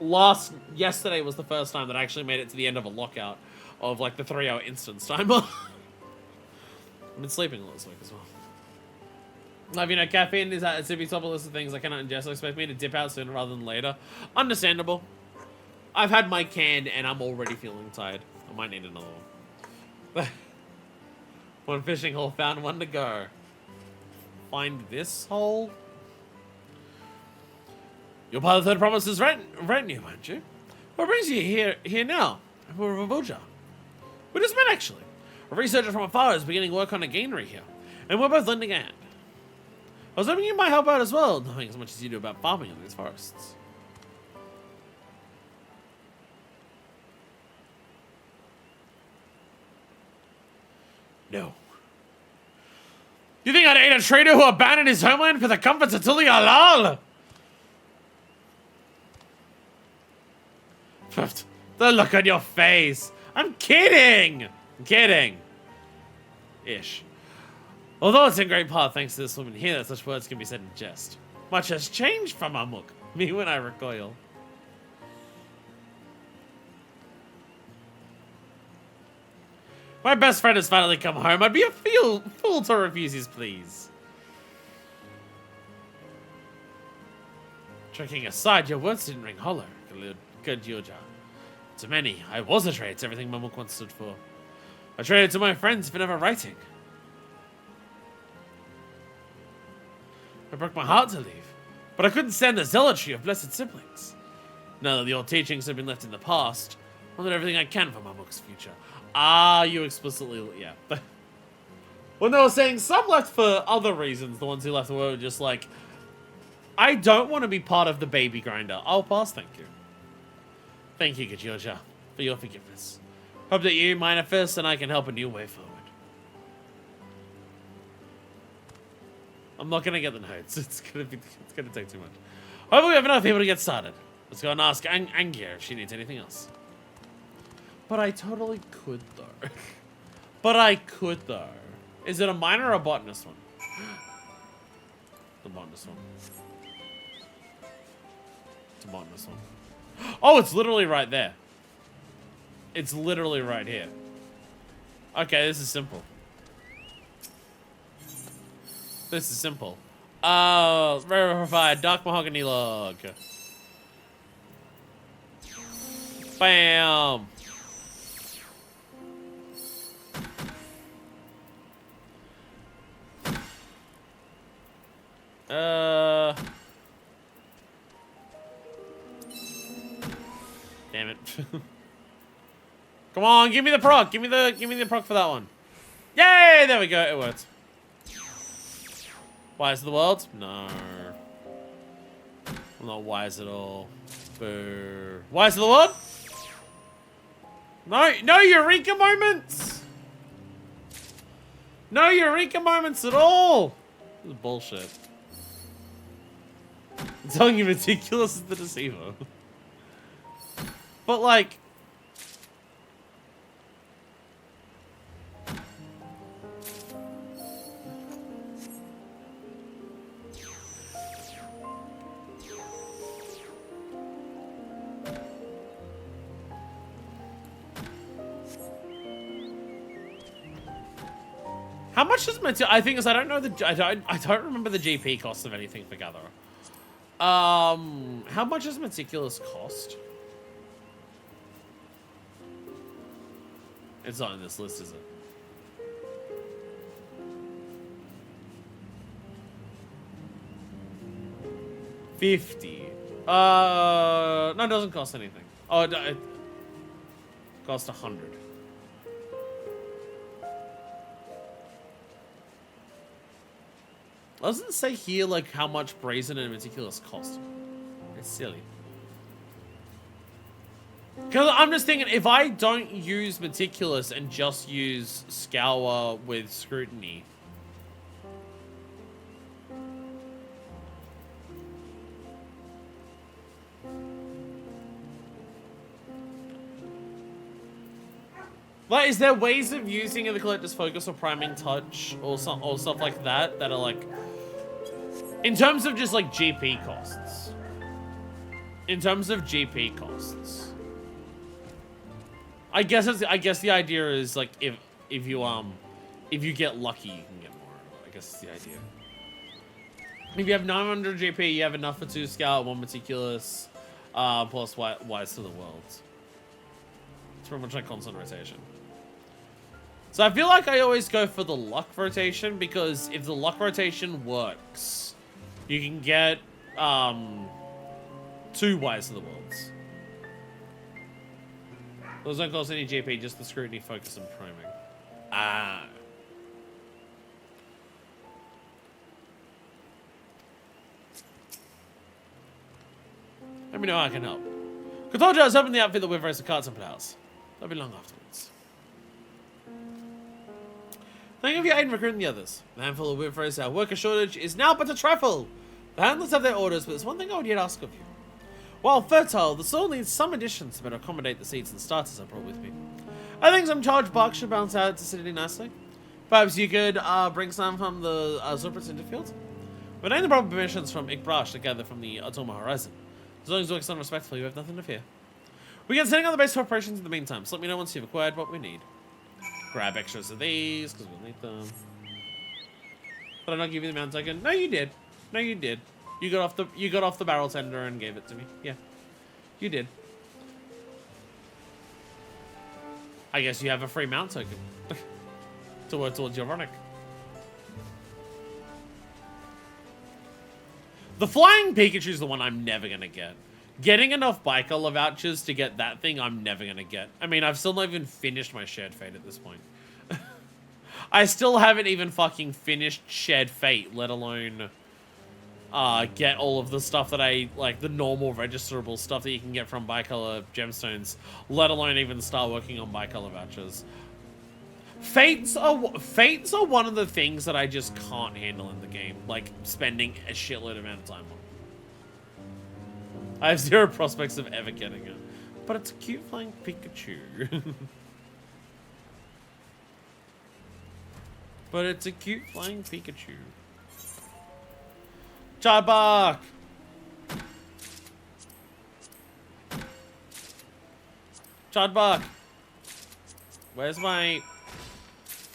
yesterday was the first time that I actually made it to the end of a lockout of like the 3-hour instance timer. I've been sleeping a lot this week as well. You know, caffeine is at the top of the list of things I cannot ingest. So expect me to dip out sooner rather than later. Understandable. I've had my can and I'm already feeling tired. I might need another one. One fishing hole found, one to go. Find this hole? You're part of the Third Promise's retinue, aren't you? What brings you here now? We're a Voja. We just met, actually. A researcher from afar is beginning work on a gainery here, and we're both lending a hand. I was hoping you might help out as well, knowing as much as you do about farming in these forests. No. You think I'd aid a trader who abandoned his homeland for the comforts of Tuli Alal? The look on your face. I'm kidding. I'm kidding. Ish. Although it's in great part thanks to this woman here that such words can be said in jest. Much has changed from Amuk, me when I recoil. My best friend has finally come home. I'd be a fool to refuse his pleas. Joking aside, your words didn't ring hollow, good Yoja. To many, I was a traitor. It's everything Mamuk once stood for. A traitor to my friends for never writing. It broke my heart to leave, but I couldn't stand the zealotry of blessed siblings. Now that the old teachings have been left in the past, I'll do everything I can for Mamuk's future. Ah, you explicitly, yeah. When they were saying some left for other reasons, the ones who left were just like, I don't want to be part of the baby grinder. I'll pass, thank you. Thank you, Gajilja, for your forgiveness. Hope that you manifest and I can help a new way forward. I'm not gonna get the notes. It's gonna take too much. Hopefully we have enough people to get started. Let's go and ask Angia if she needs anything else. But I totally could though. But I could though. Is it a miner or a botanist one? The botanist one. It's a botanist one. Oh, it's literally right there. It's literally right here. Okay, this is simple. This is simple. Verified dark mahogany log. Bam. Damn it. Come on, give me the proc. Give me the proc for that one. Yay! There we go. It worked. Wise of the world? No. I'm not wise at all. Boo. Wise of the world? No eureka moments! No eureka moments at all! This is bullshit. I'm telling you, Meticulous is the deceiver. But like... How much does I think is I don't know the I don't remember the GP cost of anything for Gatherer. How much does Meticulous cost? It's not in this list, is it? $50. No, it doesn't cost anything. Oh, it costs 100. Doesn't say here like how much Brazen and Meticulous cost. It's silly. Because I'm just thinking, if I don't use Meticulous and just use Scour with Scrutiny, like, is there ways of using the Collector's Focus or Priming Touch or stuff like that that are like, in terms of just like GP costs? In terms of GP costs, I guess the idea is like if you get lucky, you can get more. I guess it's the idea. If you have 900 GP, you have enough for 2 Scout, 1 Meticulous, plus Wise to the World. It's pretty much like constant rotation. So I feel like I always go for the luck rotation, because if the luck rotation works, you can get 2 Wise to the Worlds. Those don't cost any GP, just the Scrutiny, Focus, and Priming. Ah. Let me know how I can help. I told you I was hoping the outfit that we've raised the cards and house. That'll be long afterwards. Thank you for your aid in recruiting the others. The handful of Withrose, our worker shortage is now but a trifle. The handlers have their orders, but there's one thing I would yet ask of you. While fertile, the soil needs some additions to better accommodate the seeds and starters I brought with me. I think some charged bark should balance out its acidity nicely. Perhaps you could bring some from the Zuprit's Interfield? But ain't the proper permissions from Ikbrash to gather from the Atoma Horizon. As long as it works done respectfully, you have nothing to fear. We can setting on the base for operations in the meantime, so let me know once you've acquired what we need. Grab extras of these, because we'll need them. Did I not give you the mount token? No, you did. No, you did. You got off the barrel tender and gave it to me. Yeah. You did. I guess you have a free mount token. To work towards your Ronic. The flying Pikachu's the one I'm never gonna get. Getting enough Bicolor vouchers to get that thing, I'm never gonna get. I mean, I've still not even finished my Shared Fate at this point. I still haven't even fucking finished Shared Fate, let alone get all of the stuff that I, like, the normal registerable stuff that you can get from Bicolor gemstones, let alone even start working on Bicolor vouchers. Fates are one of the things that I just can't handle in the game. Like, spending a shitload amount of time on. I have zero prospects of ever getting it. But it's a cute flying Pikachu. But it's a cute flying Pikachu. Charbok! Charbok! Where's my...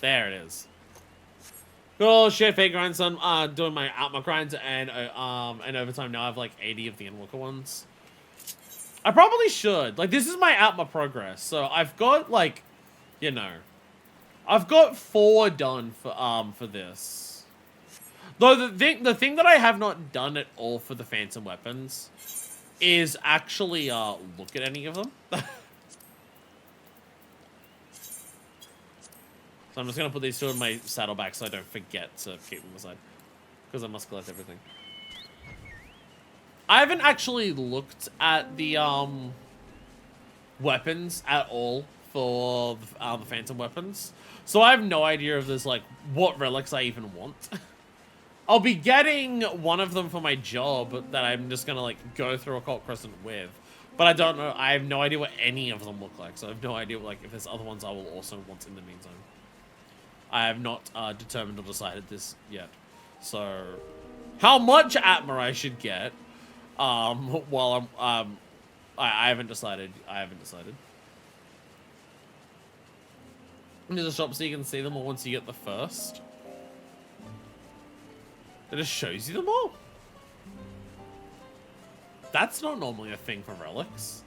There it is. Good old shit, fake grindson. Doing my Atma grinds and overtime now I have like 80 of the Endwalker ones. I probably should. Like, this is my Atma progress. So I've got like, you know, I've got 4 done for this. Though the thing that I have not done at all for the Phantom weapons is actually look at any of them. So I'm just gonna put these 2 in my saddlebag so I don't forget to keep them aside. Because I must collect everything. I haven't actually looked at the weapons at all for the Phantom weapons. So I have no idea if there's like what relics I even want. I'll be getting one of them for my job that I'm just gonna like go through Occult Crescent with. But I don't know, I have no idea what any of them look like. So I have no idea like if there's other ones I will also want in the meantime. I have not determined or decided this yet. So, how much Atma I should get, while I'm, I haven't decided. There's a shop so you can see them all once you get the first. It just shows you them all. That's not normally a thing for relics.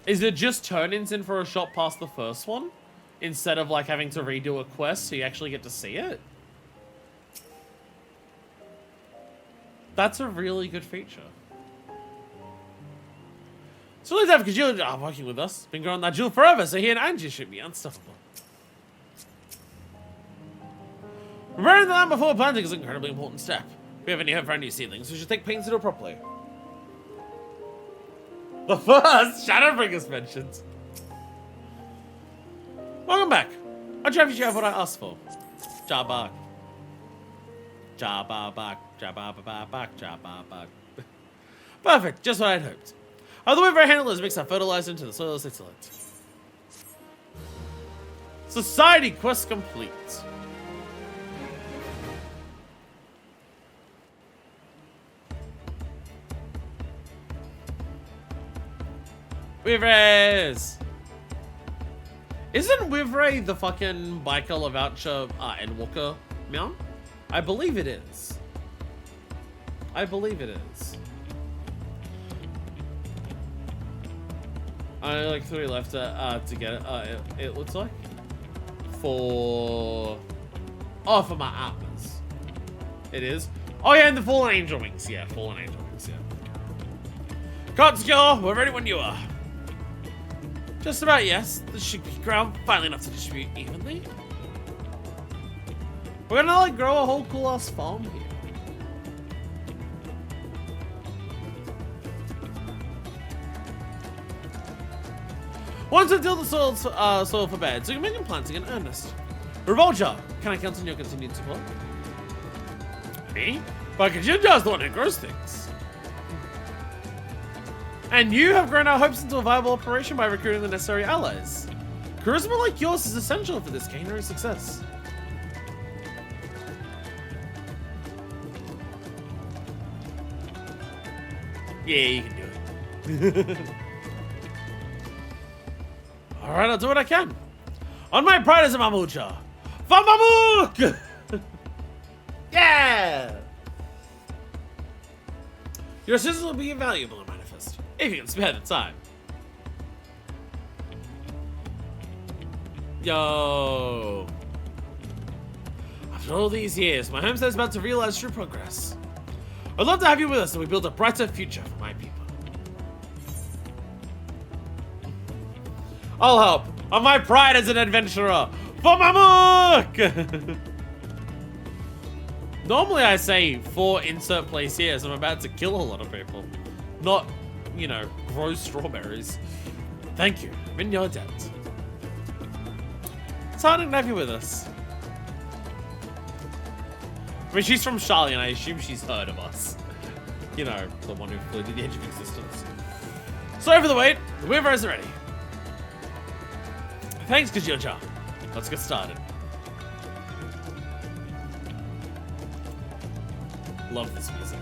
Is it just turn-ins in for a shop past the first one? Instead of like having to redo a quest so you actually get to see it? That's a really good feature. So let's have because you're working with us. Been growing that jewel forever, so he and Angie should be unstoppable. Preparing the land before planting is an incredibly important step. If we have any hope for our new seedlings, we should take pains to do it properly. The first Shadowbringers mentioned. Welcome back. I'll try if you have what I asked for. Jabak. Jababak. Jababak. Jababak. Perfect. Just what I'd hoped. The way our handlers mix our fertilizer into the soil is excellent. Society quest complete. Wivrays! Isn't Wivray the fucking Biker Lavoucher Endwalker mount? I believe it is. I believe it is. I only like 3 left to get it. It looks like. For my Atmas. It is. Oh yeah, and the Fallen Angel Wings. Yeah, Fallen Angel Wings, yeah. Kotsuko, we're ready when you are. Just about, yes. This should be ground finely enough to distribute evenly. We're gonna like grow a whole cool ass farm here. Once we till the soil for bed, so you can begin planting in earnest. Revolja, can I count on your continued support? Me? But Kajinja's the one who grows things. And you have grown our hopes into a viable operation by recruiting the necessary allies. Charisma like yours is essential for this gainer success. Yeah, you can do it. Alright, I'll do what I can. On my pride as a Mamucha. Famamuk! Yeah! Your assistance will be invaluable in Manifest, if you can spare the time. Yo! After all these years, my homestead is about to realize true progress. I'd love to have you with us so we build a brighter future for my people. I'll help. On my pride as an adventurer. For Mamuk! Normally I say for insert place here, so I'm about to kill a lot of people. Not you know, grow strawberries. Thank you. I'm in your debt. It's hard to have you with us. I mean, she's from Charlie, and I assume she's heard of us. You know, the one who flew to the edge of existence. So over the wait, the Weavers are ready. Thanks, Kajuja. Let's get started. Love this music.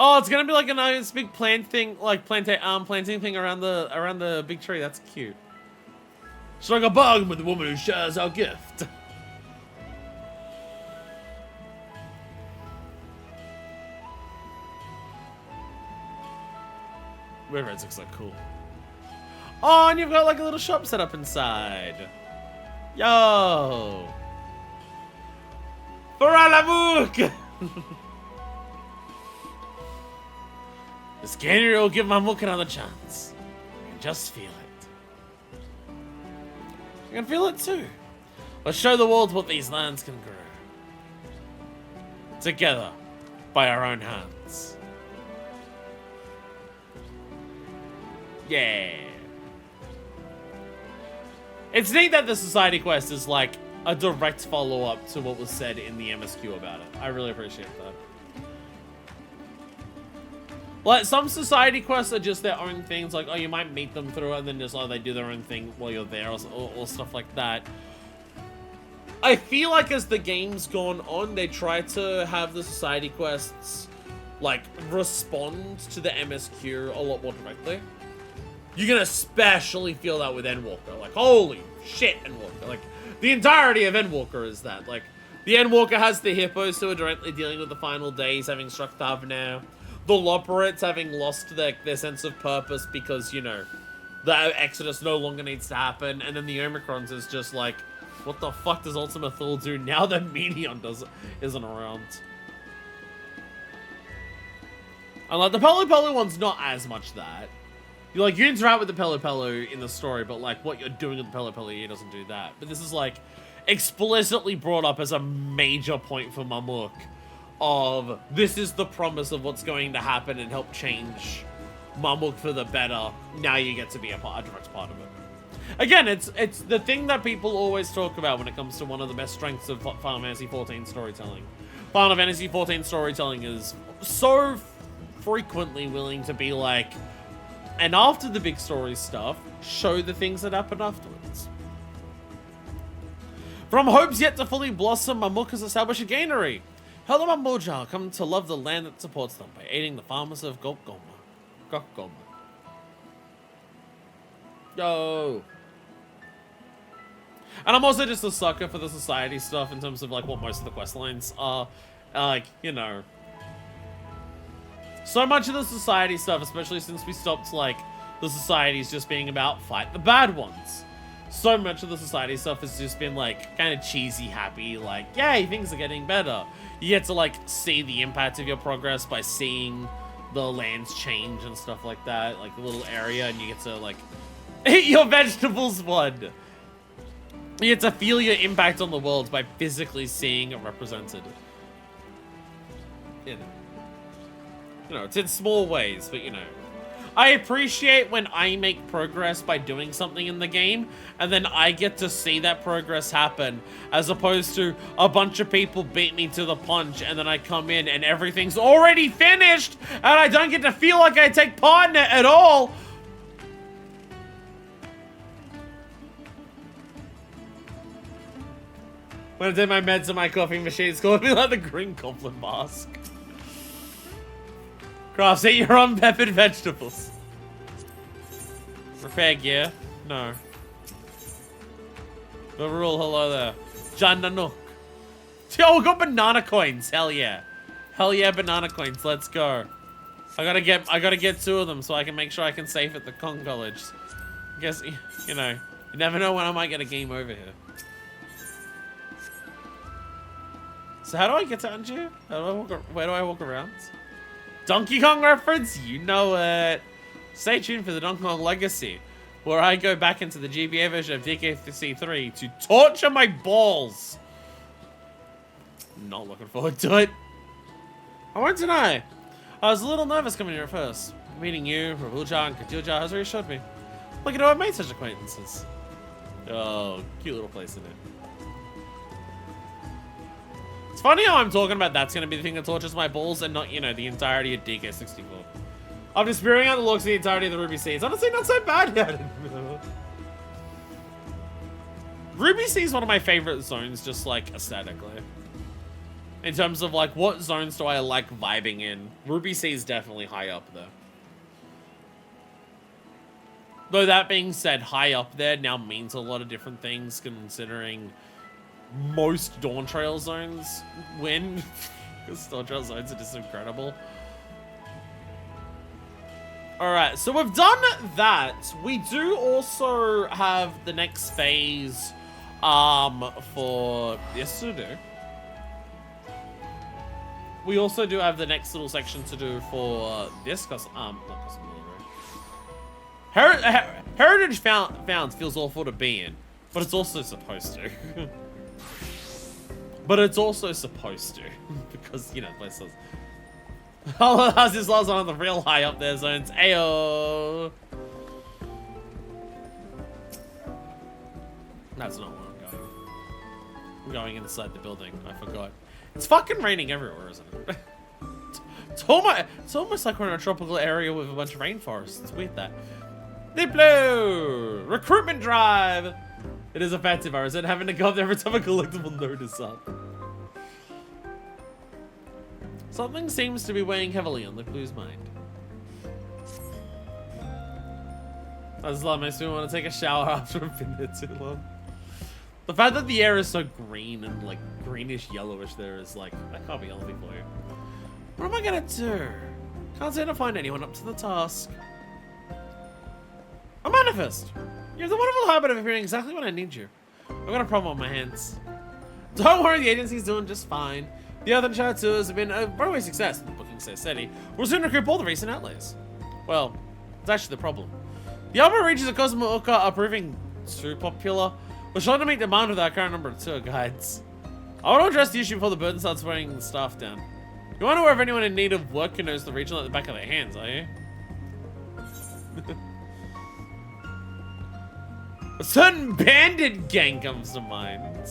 Oh, it's gonna be like a nice big plant thing, like planting thing around the big tree. That's cute. Strike a bargain with the woman who shares our gift. Weavers looks like cool. Oh, and you've got like a little shop set up inside. Yo. For Alamuk! This cannery will give Mamuk another chance. I can just feel it. I can feel it too. Let's show the world what these lands can grow. Together, by our own hands. Yeah. It's neat that the Society Quest is like a direct follow-up to what was said in the MSQ about it. I really appreciate that. Like, some Society Quests are just their own things, like, oh, you might meet them through it, and then just, oh, they do their own thing while you're there, or stuff like that. I feel like as the game's gone on, they try to have the Society Quests, like, respond to the MSQ a lot more directly. You can especially feel that with Endwalker. Like, holy shit, Endwalker. Like, the entirety of Endwalker is that. Like, the Endwalker has the Hippos who are directly dealing with the final days, having struck Thavnair. The Loperates having lost their sense of purpose because, you know, the Exodus no longer needs to happen. And then the Omicrons is just like, what the fuck does Ultima Thule do now that Medion isn't around? And like, the Pelu one's not as much that. You interact with the Pelu in the story, but like, what you're doing with the Pelu doesn't do that. But this is like, explicitly brought up as a major point for Mamuk. Of this is the promise of what's going to happen and help change Mamuk for the better. Now you get to be a direct part of it. Again, it's the thing that people always talk about when it comes to one of the best strengths of Final Fantasy XIV storytelling. Final Fantasy XIV storytelling is so frequently willing to be like, and after the big story stuff, show the things that happen afterwards. From hopes yet to fully blossom, Mamuk has established a gainery. Hello, Moja, come to love the land that supports them by aiding the farmers of Gokgoma. Yo. And I'm also just a sucker for the society stuff in terms of like what most of the quest lines are. Like, you know. So much of the society stuff, especially since we stopped like the societies just being about fight the bad ones. So much of the society stuff has just been like kind of cheesy, happy, like, yay, things are getting better. You get to like see the impact of your progress by seeing the lands change and stuff like that, like a little area, and you get to like eat your vegetables one. You get to feel your impact on the world by physically seeing it represented. You know, it's in small ways, but you know. I appreciate when I make progress by doing something in the game, and then I get to see that progress happen, as opposed to a bunch of people beat me to the punch, and then I come in and everything's already finished, and I don't get to feel like I take part in it at all. When I did my meds and my coffee machine, it's called me like the Green Goblin mask. Crafts, eat your unpeppered vegetables. Repair gear? No. The rule, hello there. Jandanuk. Yo, we got banana coins. Hell yeah. Hell yeah, banana coins. Let's go. I gotta get 2 of them so I can make sure I can save at the Kong College. I guess, you know, you never know when I might get a game over here. So how do I get to Anju? Where do I walk around? Donkey Kong reference? You know it. Stay tuned for the Donkey Kong Legacy. where I go back into the GBA version of FFXIV to torture my balls. Not looking forward to it. I won't deny, I was a little nervous coming here at first. Meeting you, Rabuja, and Katilja has reassured me. Look at how I've made such acquaintances. Oh, cute little place in it. It's funny how I'm talking about that's going to be the thing that tortures my balls and not, you know, the entirety of DK64. After spewing out the looks of the entirety of the Ruby Sea, it's honestly not so bad yet. Ruby Sea is one of my favorite zones, just like aesthetically. In terms of like, what zones do I like vibing in? Ruby Sea is definitely high up there. Though that being said, high up there now means a lot of different things, considering most Dawntrail zones win. Because Dawntrail zones are just incredible. Alright, so we've done that. We do also have the next phase for... Yes, we do. We also do have the next little section to do for this custom... not custom Heritage Found feels awful to be in, but it's also supposed to. But it's also supposed to, because, you know, places. Oh, how's this last one on the real high up there zones? Ayo! That's not where I'm going. I'm going inside the building. I forgot. It's fucking raining everywhere, isn't it? It's almost like we're in a tropical area with a bunch of rainforests. It's weird that. Diplo! Recruitment drive! It is effective, I resent having to go up there every time a collectible notice up. Something seems to be weighing heavily on the Blue's mind. I just love makes me want to take a shower after I've been there too long. The fact that the air is so green and like greenish yellowish there is like, that can't be healthy for you. What am I gonna do? Can't seem to find anyone up to the task. A manifest! You have the wonderful habit of appearing exactly when I need you. I've got a problem on my hands. Don't worry, the agency's doing just fine. The other chat tours have been a runaway success. The booking says steady. We'll soon recoup all the recent outlays. Well, it's actually the problem. The upper reaches of Cosmo Uka are proving too popular. We're trying to meet demand with our current number of tour guides. I want to address the issue before the burden starts weighing the staff down. You wonder if anyone in need of work who knows the region at the back of their hands, are you? A certain bandit gang comes to mind.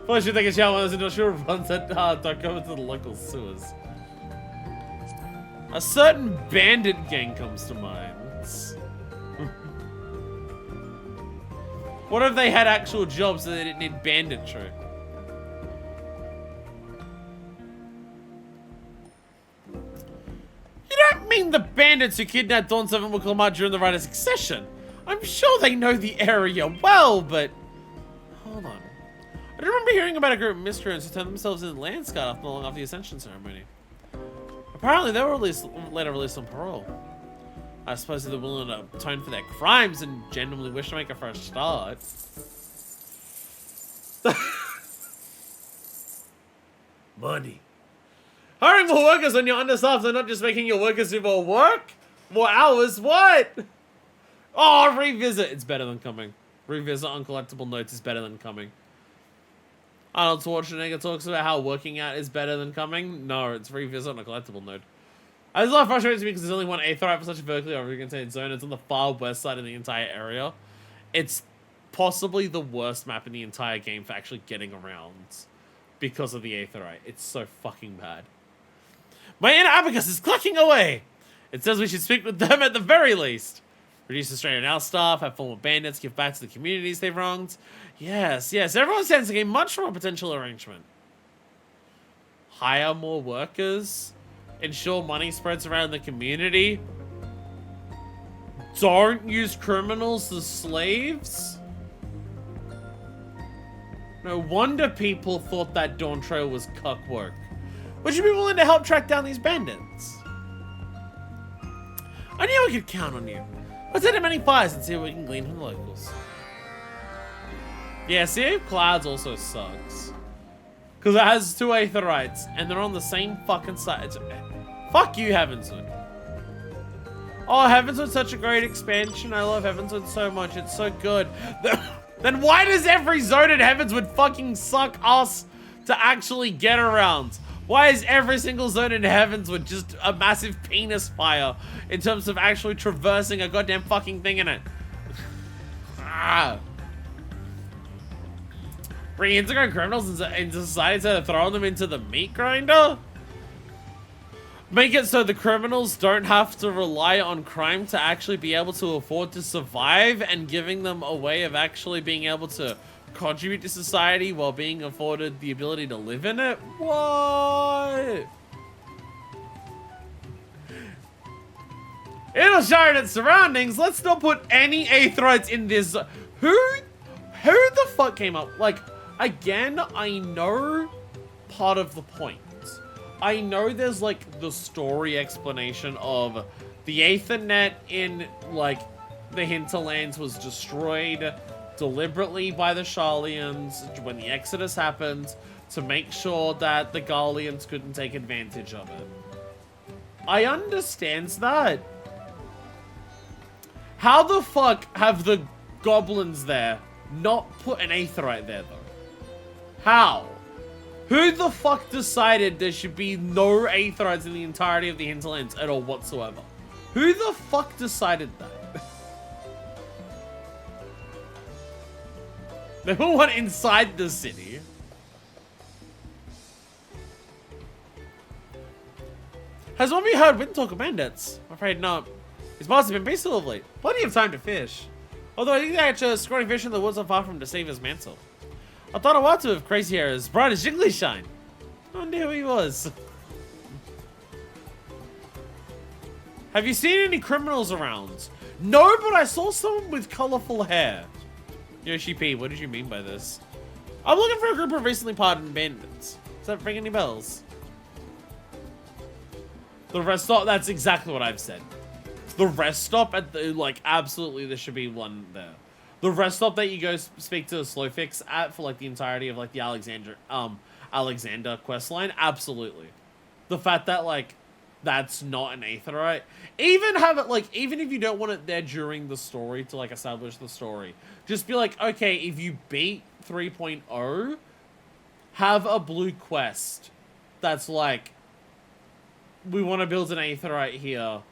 Well, I should take a shower as not sure runs that don't go into the local sewers. A certain bandit gang comes to mind. What if they had actual jobs so they didn't need banditry? You don't mean the bandits who kidnapped Dawn 7 will come out during the Rite of Succession? I'm sure they know the area well, but... Hold on. I remember hearing about a group of miscreants who turned themselves in the Landsguard after long after the Ascension ceremony. Apparently, they were later released on parole. I suppose they're willing to atone for their crimes and genuinely wish to make a fresh start. Money. Hiring more workers when you're understaffed and not just making your workers do more work? More hours? What? Oh, revisit. It's better than coming. Revisit on collectible notes is better than coming. Arnold Schwarzenegger talks about how working out is better than coming. No, it's revisit on a collectible node. This is a lot frustrating to me because there's only one Aetherite for such a vertically overcontained zone. It's on the far west side of the entire area. It's possibly the worst map in the entire game for actually getting around because of the Aetherite. It's so fucking bad. My inner abacus is clucking away. It says we should speak with them at the very least. Reduce the strain on our staff, have former bandits give back to the communities they've wronged. Yes, everyone's sensing a much more potential arrangement. Hire more workers. Ensure money spreads around the community. Don't use criminals as slaves. No wonder people thought that Dawntrail was cuck work. Would you be willing to help track down these bandits? I knew I could count on you. Let's hit many fires and see what we can glean from the locals. Yeah, Sea of Clouds also sucks. Because it has two Aetherites, and they're on the same fucking side. Fuck you, Heavenswood. Oh, Heavenswood's such a great expansion. I love Heavenswood so much. It's so good. Then why does every zone in Heavenswood fucking suck ass to actually get around? Why is every single zone in Heavenswood just a massive penis fire in terms of actually traversing a goddamn fucking thing in it? Ah. Bring integrate criminals into society instead of throwing them into the meat grinder? Make it so the criminals don't have to rely on crime to actually be able to afford to survive, and giving them a way of actually being able to contribute to society while being afforded the ability to live in it? What? It'll show its surroundings. Let's not put any Aetherites in this. Who the fuck came up? Like, again, I know part of the point. I know there's like the story explanation of the Aethernet in like the Hinterlands was destroyed deliberately by the Sharlians when the Exodus happened to make sure that the Garleans couldn't take advantage of it. I understand that. How the fuck have the goblins there not put an Aetherite there though? How? Who the fuck decided there should be no Aetherites in the entirety of the Hinterlands at all whatsoever? Who the fuck decided that? They all want inside the city. Has one of you heard Wind Talk of Bandits? I'm afraid not. It's must have been peaceful of late. Plenty of time to fish. Although I think they catch a scrawny fish in the woods not far from Deceiver's Mantle. I thought I wanted to have crazy hair as bright as Jiggly Shine. I wonder who he was. Have you seen any criminals around? No, but I saw someone with colorful hair. Yoshi P, what did you mean by this? I'm looking for a group of recently pardoned bandits. Does that ring any bells? The rest stop, that's exactly what I've said. The rest stop at the, like, absolutely there should be one there. The rest stop that you go speak to the Slowfix at for like the entirety of like the Alexander questline, absolutely. The fact that like that's not an Aetherite, even have it like, even if you don't want it there during the story to like establish the story, just be like, okay, if you beat 3.0, have a blue quest that's like, we want to build an Aetherite here.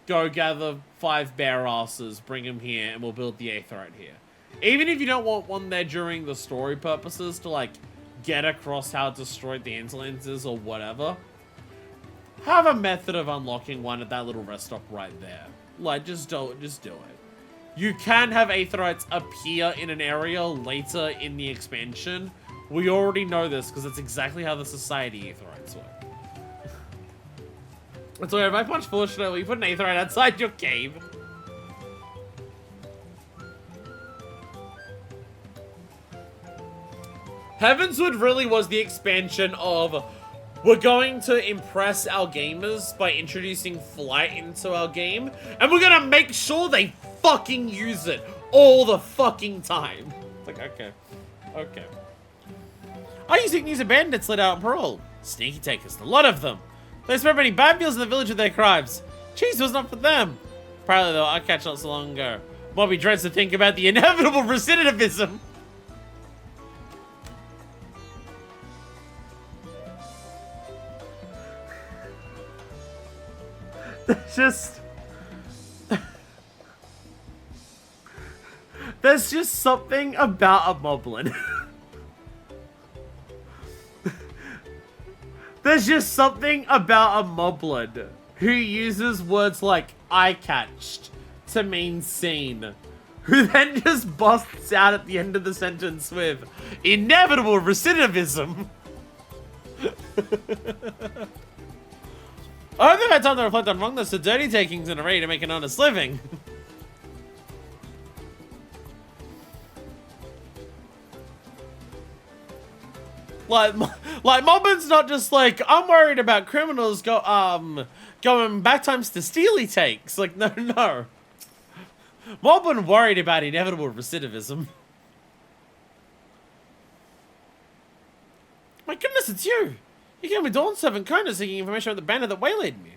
Go gather 5 bear asses, bring them here, and we'll build the Aetherite here. Even if you don't want one there during the story purposes to, like, get across how destroyed the Hinterlands is or whatever, have a method of unlocking one at that little rest stop right there. Like, just do it. You can have Aetherites appear in an area later in the expansion. We already know this, because it's exactly how the Society Aetherites work. It's weird, if I punch fortunately, you put an Aetherite outside your cave. Heavenswood really was the expansion of, we're going to impress our gamers by introducing flight into our game, and we're gonna make sure they fucking use it all the fucking time. It's like, okay. Okay. I used to use a bandits let out on parole. Sneaky takers, a lot of them. They spread many bad feels in the village with their crimes. Cheese was not for them. Apparently, though, I catch not so long ago. Bobby dreads to think about the inevitable recidivism. There's just something about a moblin. There's just something about a moblin who uses words like eye-catched to mean seen, who then just busts out at the end of the sentence with inevitable recidivism. I hope they've had time to reflect on wrongness to dirty takings in a raid to make an honest living. Like Mobbin's not just like, I'm worried about criminals going back times to steely takes. Like, no. Mobbin worried about inevitable recidivism. My goodness, it's you! You came with Dawn 7 Kona seeking information about the bandit that waylaid me.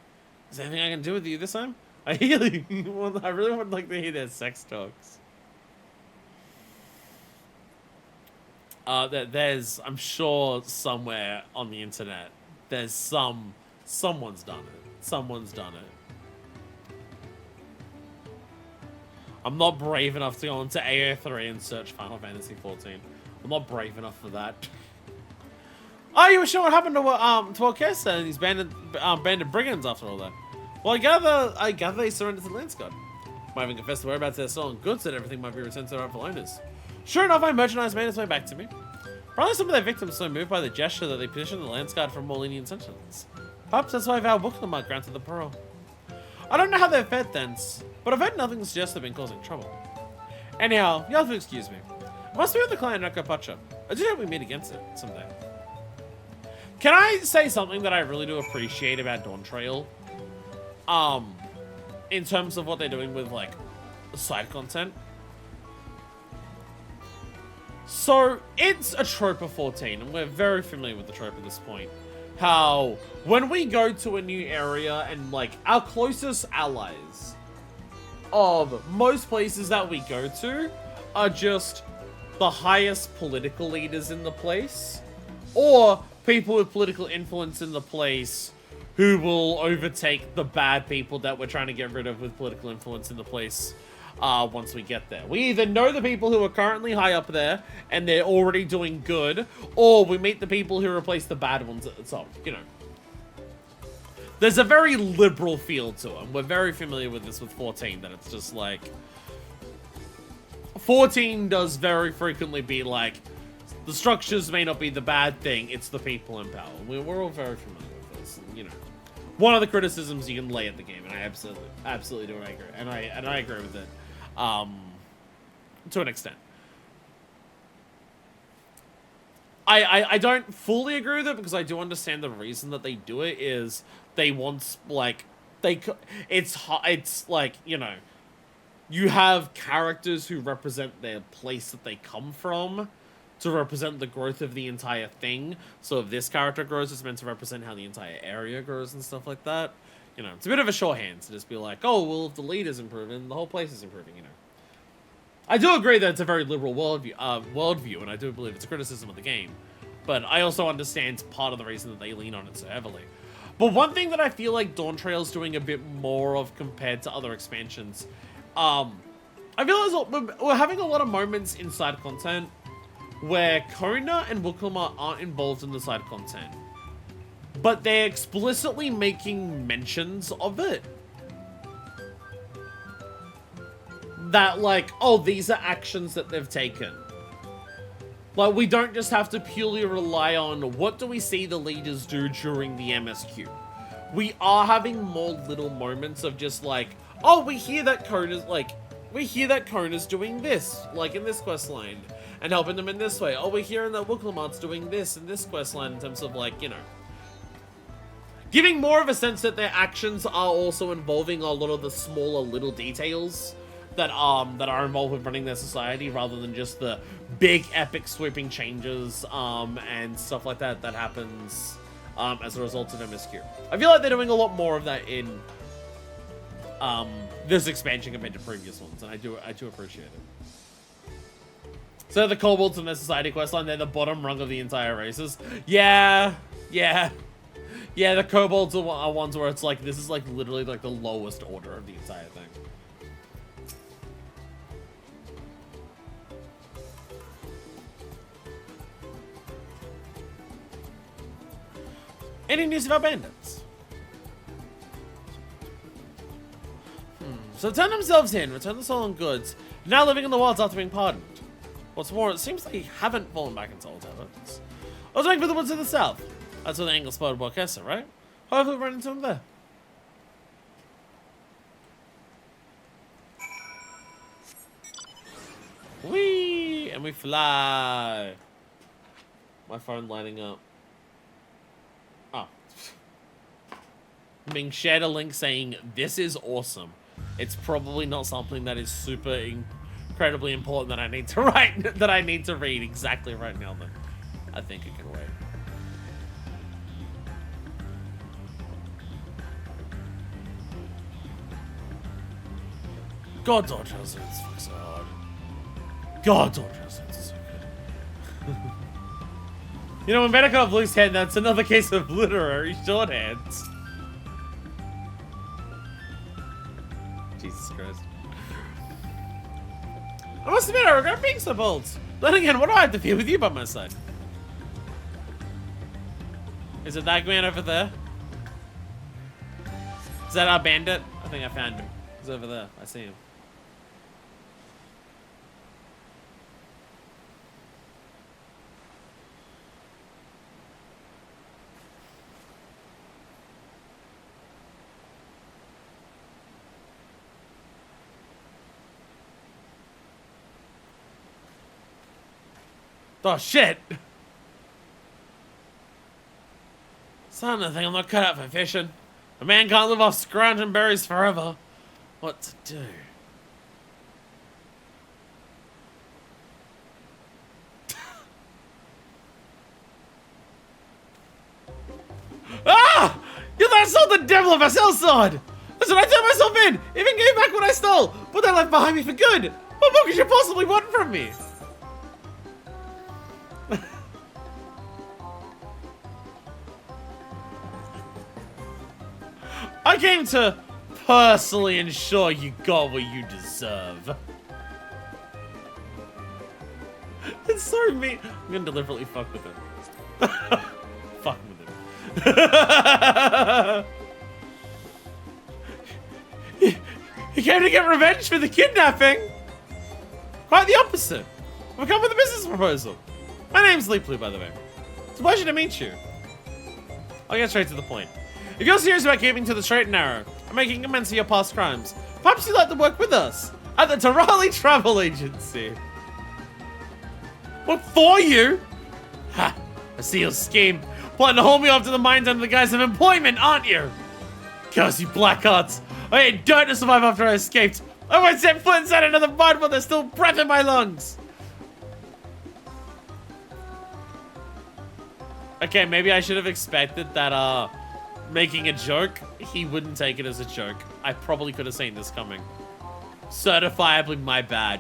Is there anything I can do with you this time? I really would like to hear their sex talks. There's, I'm sure somewhere on the internet, there's someone's done it. Someone's done it. I'm not brave enough to go into AO3 and search Final Fantasy 14. I'm not brave enough for that. Oh, you were sure what happened to Orchestra and these banded brigands after all that? Well, I gather they surrendered to the Lance God. Might even confess the whereabouts of their stolen goods and everything might be returned to their rightful owners. Sure enough, my merchandise made its way back to me. Probably some of their victims so moved by the gesture that they petitioned the Lance Guard for more lenient sentences. Perhaps that's why Val Booklemark granted the parole. I don't know how they've fared thence, but I've heard nothing suggests they've been causing trouble. Anyhow, you'll have to excuse me. I must be with the client Noko Pacha. I do hope we meet against it someday. Can I say something that I really do appreciate about Dawntrail? In terms of what they're doing with, like, side content. So, it's a trope of 14, and we're very familiar with the trope at this point. How, when we go to a new area and, like, our closest allies of most places that we go to are just the highest political leaders in the place, or people with political influence in the place who will overtake the bad people that we're trying to get rid of with political influence in the place once we get there. We either know the people who are currently high up there and they're already doing good, or we meet the people who replace the bad ones at the top, you know. There's a very liberal feel to them. We're very familiar with this with 14, that it's just like... 14 does very frequently be like, the structures may not be the bad thing, it's the people in power. We're all very familiar with this, you know. One of the criticisms you can lay at the game, and I absolutely do agree, and I agree with it, to an extent. I don't fully agree with it because I do understand the reason that they do it is they want, like, it's like, you know, you have characters who represent their place that they come from to represent the growth of the entire thing. So if this character grows, it's meant to represent how the entire area grows and stuff like that. You know, it's a bit of a shorthand to just be like, oh, well, if the lead is improving, the whole place is improving, you know. I do agree that it's a very liberal worldview, and I do believe it's a criticism of the game. But I also understand part of the reason that they lean on it so heavily. But one thing that I feel like Dawntrail's doing a bit more of compared to other expansions, I feel like we're having a lot of moments in side content where Kona and Wukuma aren't involved in the side content, but they're explicitly making mentions of it. That, like, oh, these are actions that they've taken. Like, we don't just have to purely rely on what do we see the leaders do during the MSQ. We are having more little moments of just like, oh, we hear that Kona's doing this, like in this quest line, and helping them in this way. Oh, we're hearing that Wukulamart's doing this in this quest line in terms of, like, you know, giving more of a sense that their actions are also involving a lot of the smaller little details that are involved with running their society, rather than just the big epic sweeping changes and stuff like that that happens as a result of MSQ. I feel like they're doing a lot more of that in this expansion compared to previous ones, and I do appreciate it. So the kobolds in their society questline, they're the bottom rung of the entire races. Yeah, the kobolds are ones where it's like, this is like literally like the lowest order of the entire thing. Any news about bandits? So turn themselves in, return the stolen goods, now living in the wilds after being pardoned. What's more, it seems they haven't fallen back into old habits. I was waiting for the woods to the south. That's where the angle spotted Orchestra, right? Hopefully we'll run into them there. Whee! And we fly. My phone lighting up. Oh. Ming shared a link saying, this is awesome. It's probably not something that is super incredibly important that I need to write, that I need to read exactly right now, then. I think it can wait. God, Dawntrail is so hard. God, Dawntrail is so good. You know, when Medikov lose hand, that's another case of literary shorthands. Jesus Christ. I must admit, I regret being so bold. Then again, what do I have to fear with you by my side? Is it that man over there? Is that our bandit? I think I found him. He's over there. I see him. Oh shit! Son of a thing, I'm not cut out for fishing. A man can't live off scrounge and berries forever. What to do? Ah! You thought I sold the devil of a cell sword! That's what I turned myself in! Even gave back what I stole! Put that left behind me for good! What more could you possibly want from me? I came to personally ensure you got what you deserve. It's so mean. I'm gonna deliberately fuck with him. Fuck with him. He came to get revenge for the kidnapping. Quite the opposite. We've come with a business proposal. My name's Leaplu, by the way. It's a pleasure to meet you. I'll get straight to the point. If you're serious about keeping to the straight and narrow and making amends for your past crimes, perhaps you'd like to work with us at the Tarali Travel Agency. What for you? Ha! I see your scheme. Plotting to hold me off to the mines under the guise of employment, aren't you? Curse you blackhearts. I ate dirt to survive after I escaped. I won't set foot inside another mud while there's still breath in my lungs. Okay, maybe I should have expected that, making a joke, he wouldn't take it as a joke. I probably could have seen this coming. Certifiably my bad.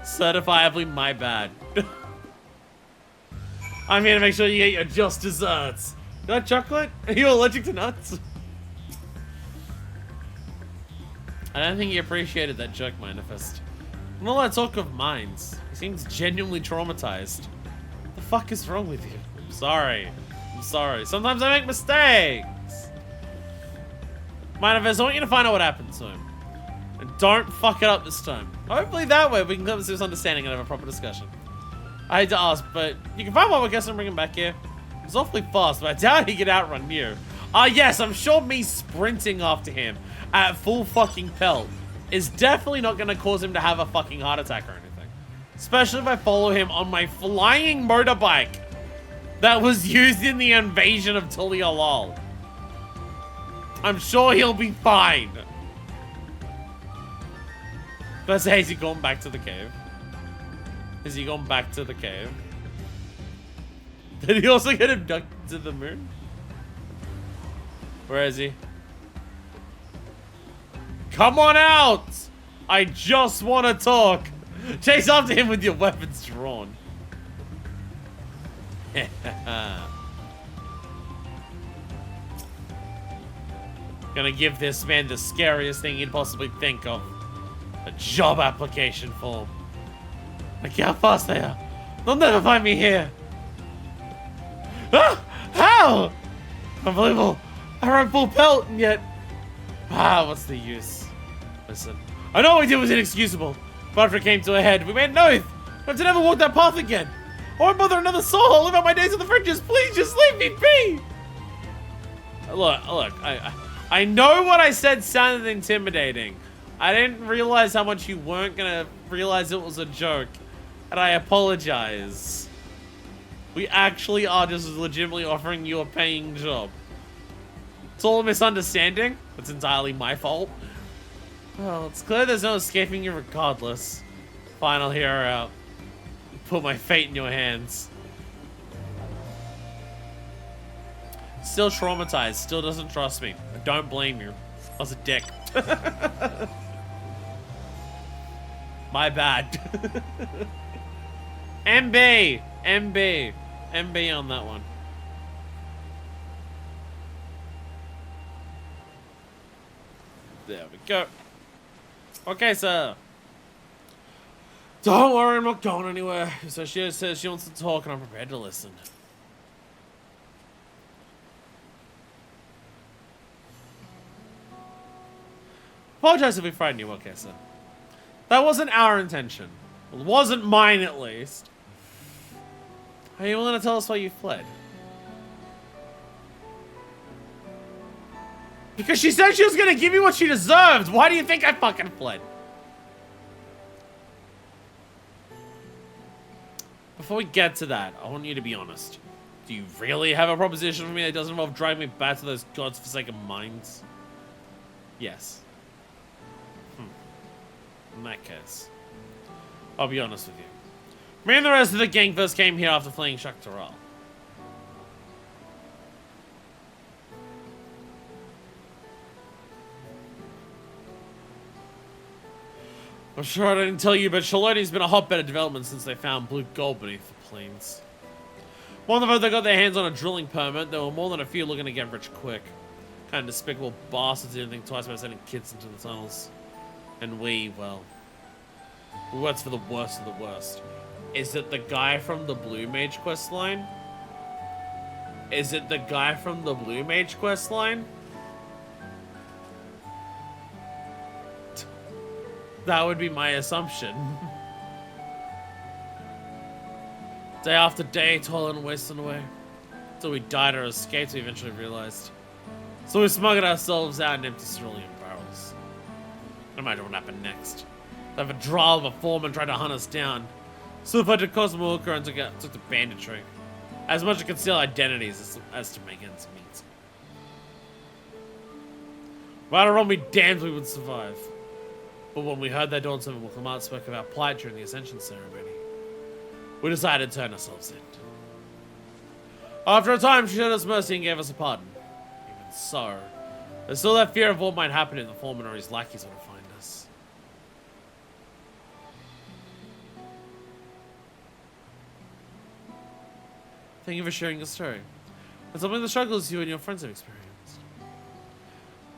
Certifiably my bad. I'm here to make sure you get your just desserts. You like chocolate? Are you allergic to nuts? I don't think he appreciated that joke, Manifest. And all that talk of mines, he seems genuinely traumatized. What the fuck is wrong with you? I'm sorry. I'm sorry. Sometimes I make mistakes. Manifest, I want you to find out what happened to him. And don't fuck it up this time. Hopefully that way we can come to this understanding and have a proper discussion. I hate to ask, but you can find my guest and bring him back here. He's awfully fast, but I doubt he can outrun you. Yes, I'm sure me sprinting after him at full fucking pelt is definitely not going to cause him to have a fucking heart attack or anything. Especially if I follow him on my flying motorbike that was used in the invasion of Tulia Lol. I'm sure he'll be fine. But say, is he going back to the cave? Is he going back to the cave? Did he also get abducted to the moon? Where is he? Come on out! I just want to talk. Chase after him with your weapons drawn. Gonna give this man the scariest thing you'd possibly think of. A job application form. Look how fast they are. They'll never find me here. Ah! How? Unbelievable. I run full pelt and yet... what's the use? Listen, I know what we did was inexcusable. But after it came to a head, we made an oath not to never walk that path again. I won't bother another soul. I'll live out my days in the fringes. Please just leave me be. Look, I know what I said sounded intimidating. I didn't realize how much you weren't gonna realize it was a joke. And I apologize. We actually are just legitimately offering you a paying job. It's all a misunderstanding. It's entirely my fault. Well, it's clear there's no escaping you regardless. Fine, I'll hear her out. Put my fate in your hands. Still traumatized. Still doesn't trust me. I don't blame you. I was a dick. My bad. MB! MB. MB on that one. There we go. Okay, sir. Don't worry, I'm not going anywhere. So she says she wants to talk and I'm prepared to listen. Apologize if we frightened you, okay, sir. That wasn't our intention. Well, it wasn't mine, at least. Are you willing to tell us why you fled? Because she said she was gonna give you what she deserved. Why do you think I fucking fled? Before we get to that, I want you to be honest. Do you really have a proposition for me that doesn't involve driving me back to those godforsaken mines? Yes. In that case, I'll be honest with you. Me and the rest of the gang first came here after fleeing Shaktaral. I'm sure I didn't tell you, but Shalodi's been a hotbed of development since they found blue gold beneath the plains. One of them, they got their hands on a drilling permit. There were more than a few looking to get rich quick. Kind of despicable bastards didn't think twice about sending kids into the tunnels. And we, well, we worked for the worst of the worst. Is it the guy from the Blue Mage questline? Is it the guy from the Blue Mage questline? That would be my assumption. Day after day, toiling and wasting away. Until we died or escaped, we eventually realized. So we smuggled ourselves out in empty cerulean barrels. Imagine what happened next. They have a droll of a foreman tried to hunt us down. So if I took Cosmo and took the banditry. As much to conceal identities as to make ends meet. Right or wrong, we damned we would survive. But when we heard that Dawn Servant will come out spoke of our plight during the Ascension ceremony, we decided to turn ourselves in. After a time, she showed us mercy and gave us a pardon. Even so, there's still that fear of what might happen if the foreman or his lackeys were to find us. Thank you for sharing your story. It's something the struggles you and your friends have experienced.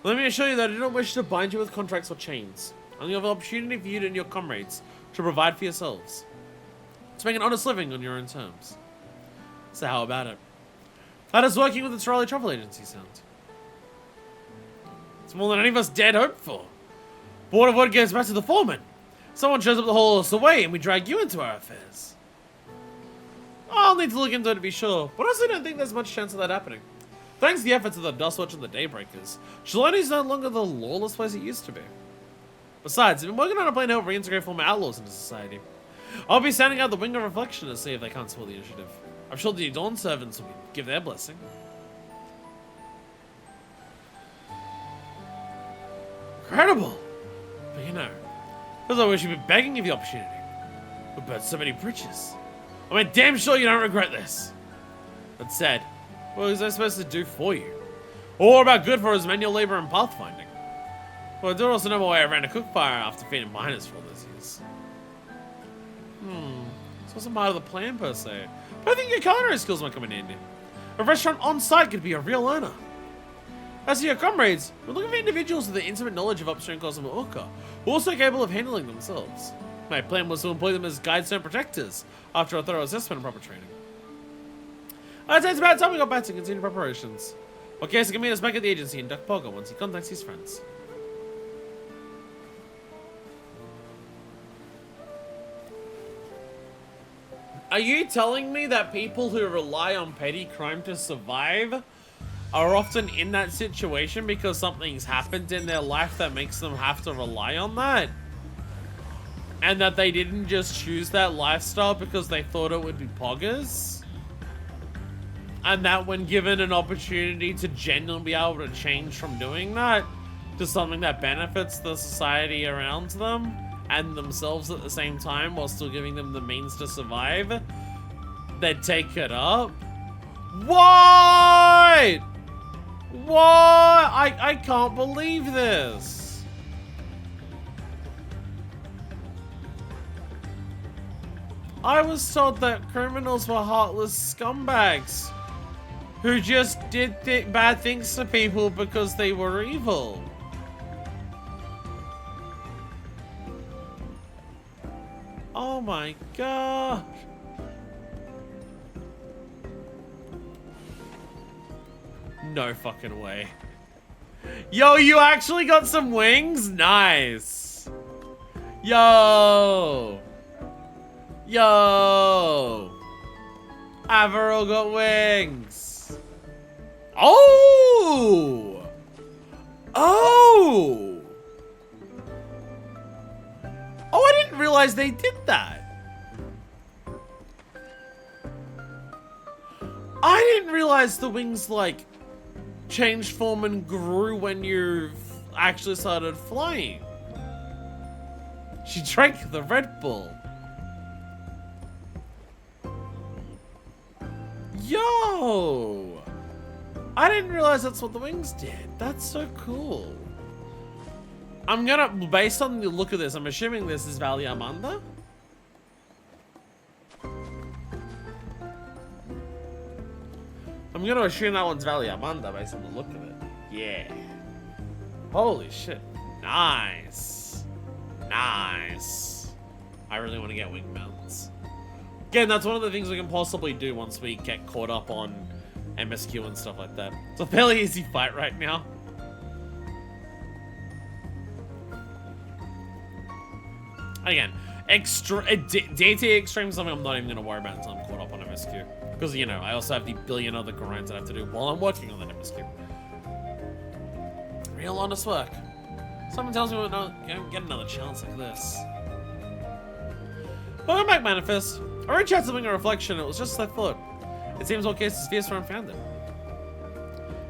Let me assure you that I do not wish to bind you with contracts or chains. Only have an opportunity for you and your comrades to provide for yourselves. To make an honest living on your own terms. So how about it? How does working with the Torali Travel Agency sound? It's more than any of us dared hope for. But what if word gets back to the foreman? Someone shows up to haul us away and we drag you into our affairs. I'll need to look into it to be sure, but I also don't think there's much chance of that happening. Thanks to the efforts of the Dustwatch and the Daybreakers, Shaloni's no longer the lawless place it used to be. Besides, I've been working on a plan to help reintegrate former outlaws into society. I'll be sending out the Wing of Reflection to see if they can't support the initiative. I'm sure the Dawn servants will give their blessing. Incredible! But you know, because I wish you'd been begging of the opportunity. We burnt so many bridges. I mean, damn sure you don't regret this. That said, what was I supposed to do for you? Or about good for his manual labor and pathfinding? Well, I do also know my way around a cook fire after feeding miners for all those years. This wasn't part of the plan per se, but I think your culinary skills might come in handy. A restaurant on site could be a real earner. As for your comrades, we're looking for individuals with an intimate knowledge of upstream Cosmo Orca, who are also capable of handling themselves. My plan was to employ them as guides and protectors after a thorough assessment and proper training. I'd say it's about time we got back to continue preparations. Okay, so can meet us back at the agency in Duck Pogo once he contacts his friends. Are you telling me that people who rely on petty crime to survive are often in that situation because something's happened in their life that makes them have to rely on that? And that they didn't just choose that lifestyle because they thought it would be poggers? And that when given an opportunity to genuinely be able to change from doing that to something that benefits the society around them and themselves at the same time while still giving them the means to survive, they'd take it up? What? What? I can't believe this. I was told that criminals were heartless scumbags who just did bad things to people because they were evil. Oh my god. No fucking way. Yo, you actually got some wings? Nice. Yo. Yo. Averil got wings. Oh. Oh. Oh, I didn't realize they did that. I didn't realize the wings, like, changed form and grew when you actually started flying. She drank the Red Bull. Yo! I didn't realize that's what the wings did. That's so cool. I'm gonna, based on the look of this, I'm assuming this is Valley Amanda. I'm gonna assume that one's Valley Amanda based on the look of it. Yeah. Holy shit. Nice. Nice. I really want to get wing mounts. Again, that's one of the things we can possibly do once we get caught up on MSQ and stuff like that. It's a fairly easy fight right now. Again, DT Extreme is something I'm not even going to worry about until I'm caught up on MSQ. Because, you know, I also have the billion other grinds that I have to do while I'm working on that MSQ. Real honest work. Someone tells me we're not going to get another chance like this. Welcome back, Manifest. I reached out to Wing a Reflection, it was just as I thought. It seems all cases fierce were unfounded.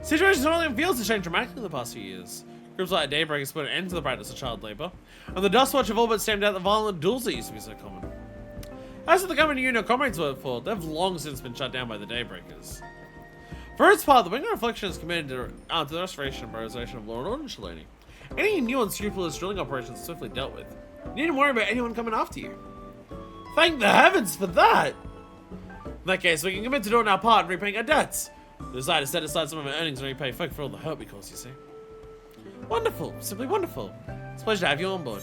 Situations only in fields have changed dramatically in the past few years. Groups like Daybreak has put an end to the practice of child labor, and the Dust Watch have all but stamped out the violent duels that used to be so common. As for the company you and your comrades work for, they've long since been shut down by the Daybreakers. For its part, the Wing of Reflection is committed to the restoration and prioritization of law and order in Shalani. Any new unscrupulous drilling operations are swiftly dealt with. You needn't worry about anyone coming after you. Thank the heavens for that! In that case, we can commit to doing our part and repaying our debts. We decide to set aside some of our earnings and repay folk for all the hurt we caused, you see. Wonderful, simply wonderful. It's a pleasure to have you on board.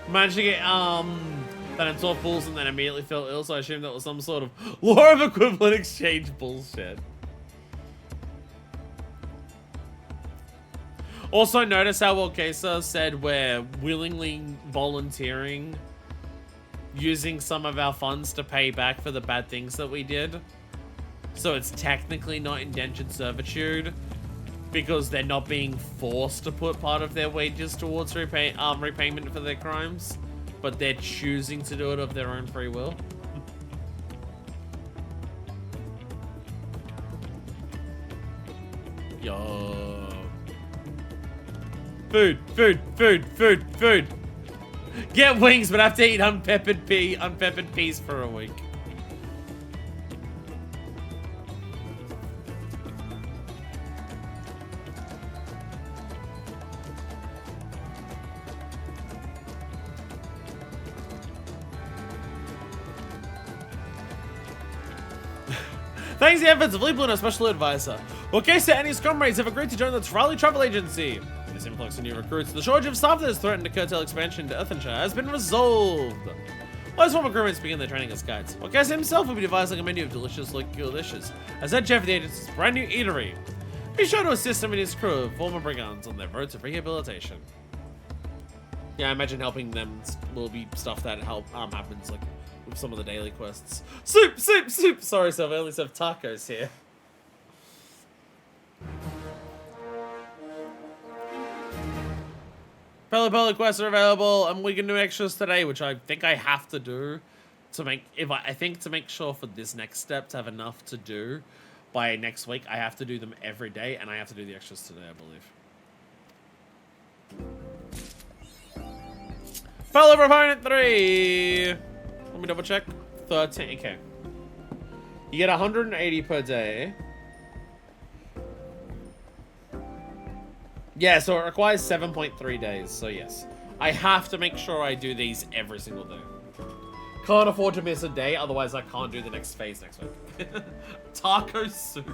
Managed to get that in 12 bulls and then immediately fell ill, so I assumed that was some sort of law of equivalent exchange bullshit. Also notice how Walkesa said we're willingly volunteering using some of our funds to pay back for the bad things that we did. So it's technically not indentured servitude because they're not being forced to put part of their wages towards repayment for their crimes, but they're choosing to do it of their own free will. Yo. Food, food, food, food, food. Get wings, but I have to eat unpeppered peas for a week. Thanks to the efforts of Lee Blue, our special advisor. Wakesa and his comrades have agreed to join the Trali Travel Agency. This influx of new recruits, the shortage of staff that has threatened to curtail expansion to Earthenshire has been resolved. While his former crewmates begin their training as guides, Wakesa himself will be devising a menu of delicious local dishes as head chef of the agency's brand new eatery. Be sure to assist him and his crew of former brigands on their road to rehabilitation. Yeah, I imagine helping them will be stuff that happens like with some of the daily quests. Soup, soup, soup! Sorry, Sylvia, I only serve tacos here. Peli quests are available, and we can do extras today, which I think I have to do to make, to make sure for this next step to have enough to do by next week. I have to do them every day, and I have to do the extras today, I believe. Fellow Proponent 3! Let me double check. 13, okay. You get 180 per day. Yeah, so it requires 7.3 days, so yes. I have to make sure I do these every single day. Can't afford to miss a day, otherwise I can't do the next phase next week. Taco soup.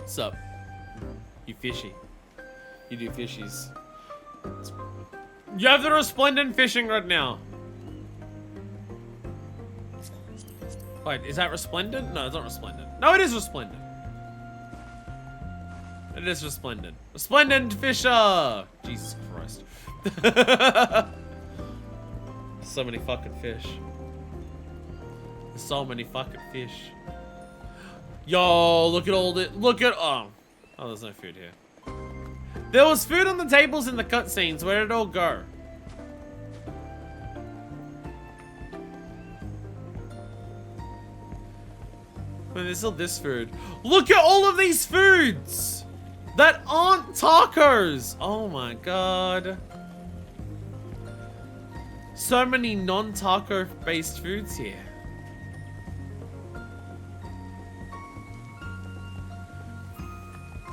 Sup? You fishy. You do fishies. You have the resplendent fishing rod now. Wait, is that resplendent? No, it's not resplendent. No, it is resplendent. It is resplendent. Resplendent fisher! Jesus Christ. So many fucking fish. So many fucking fish. Yo, look at all the, look at, oh, there's no food here. There was food on the tables in the cutscenes. Where did it all go? Well, there's still this food. Look at all of these foods that aren't tacos. Oh my god. So many non-taco based foods here.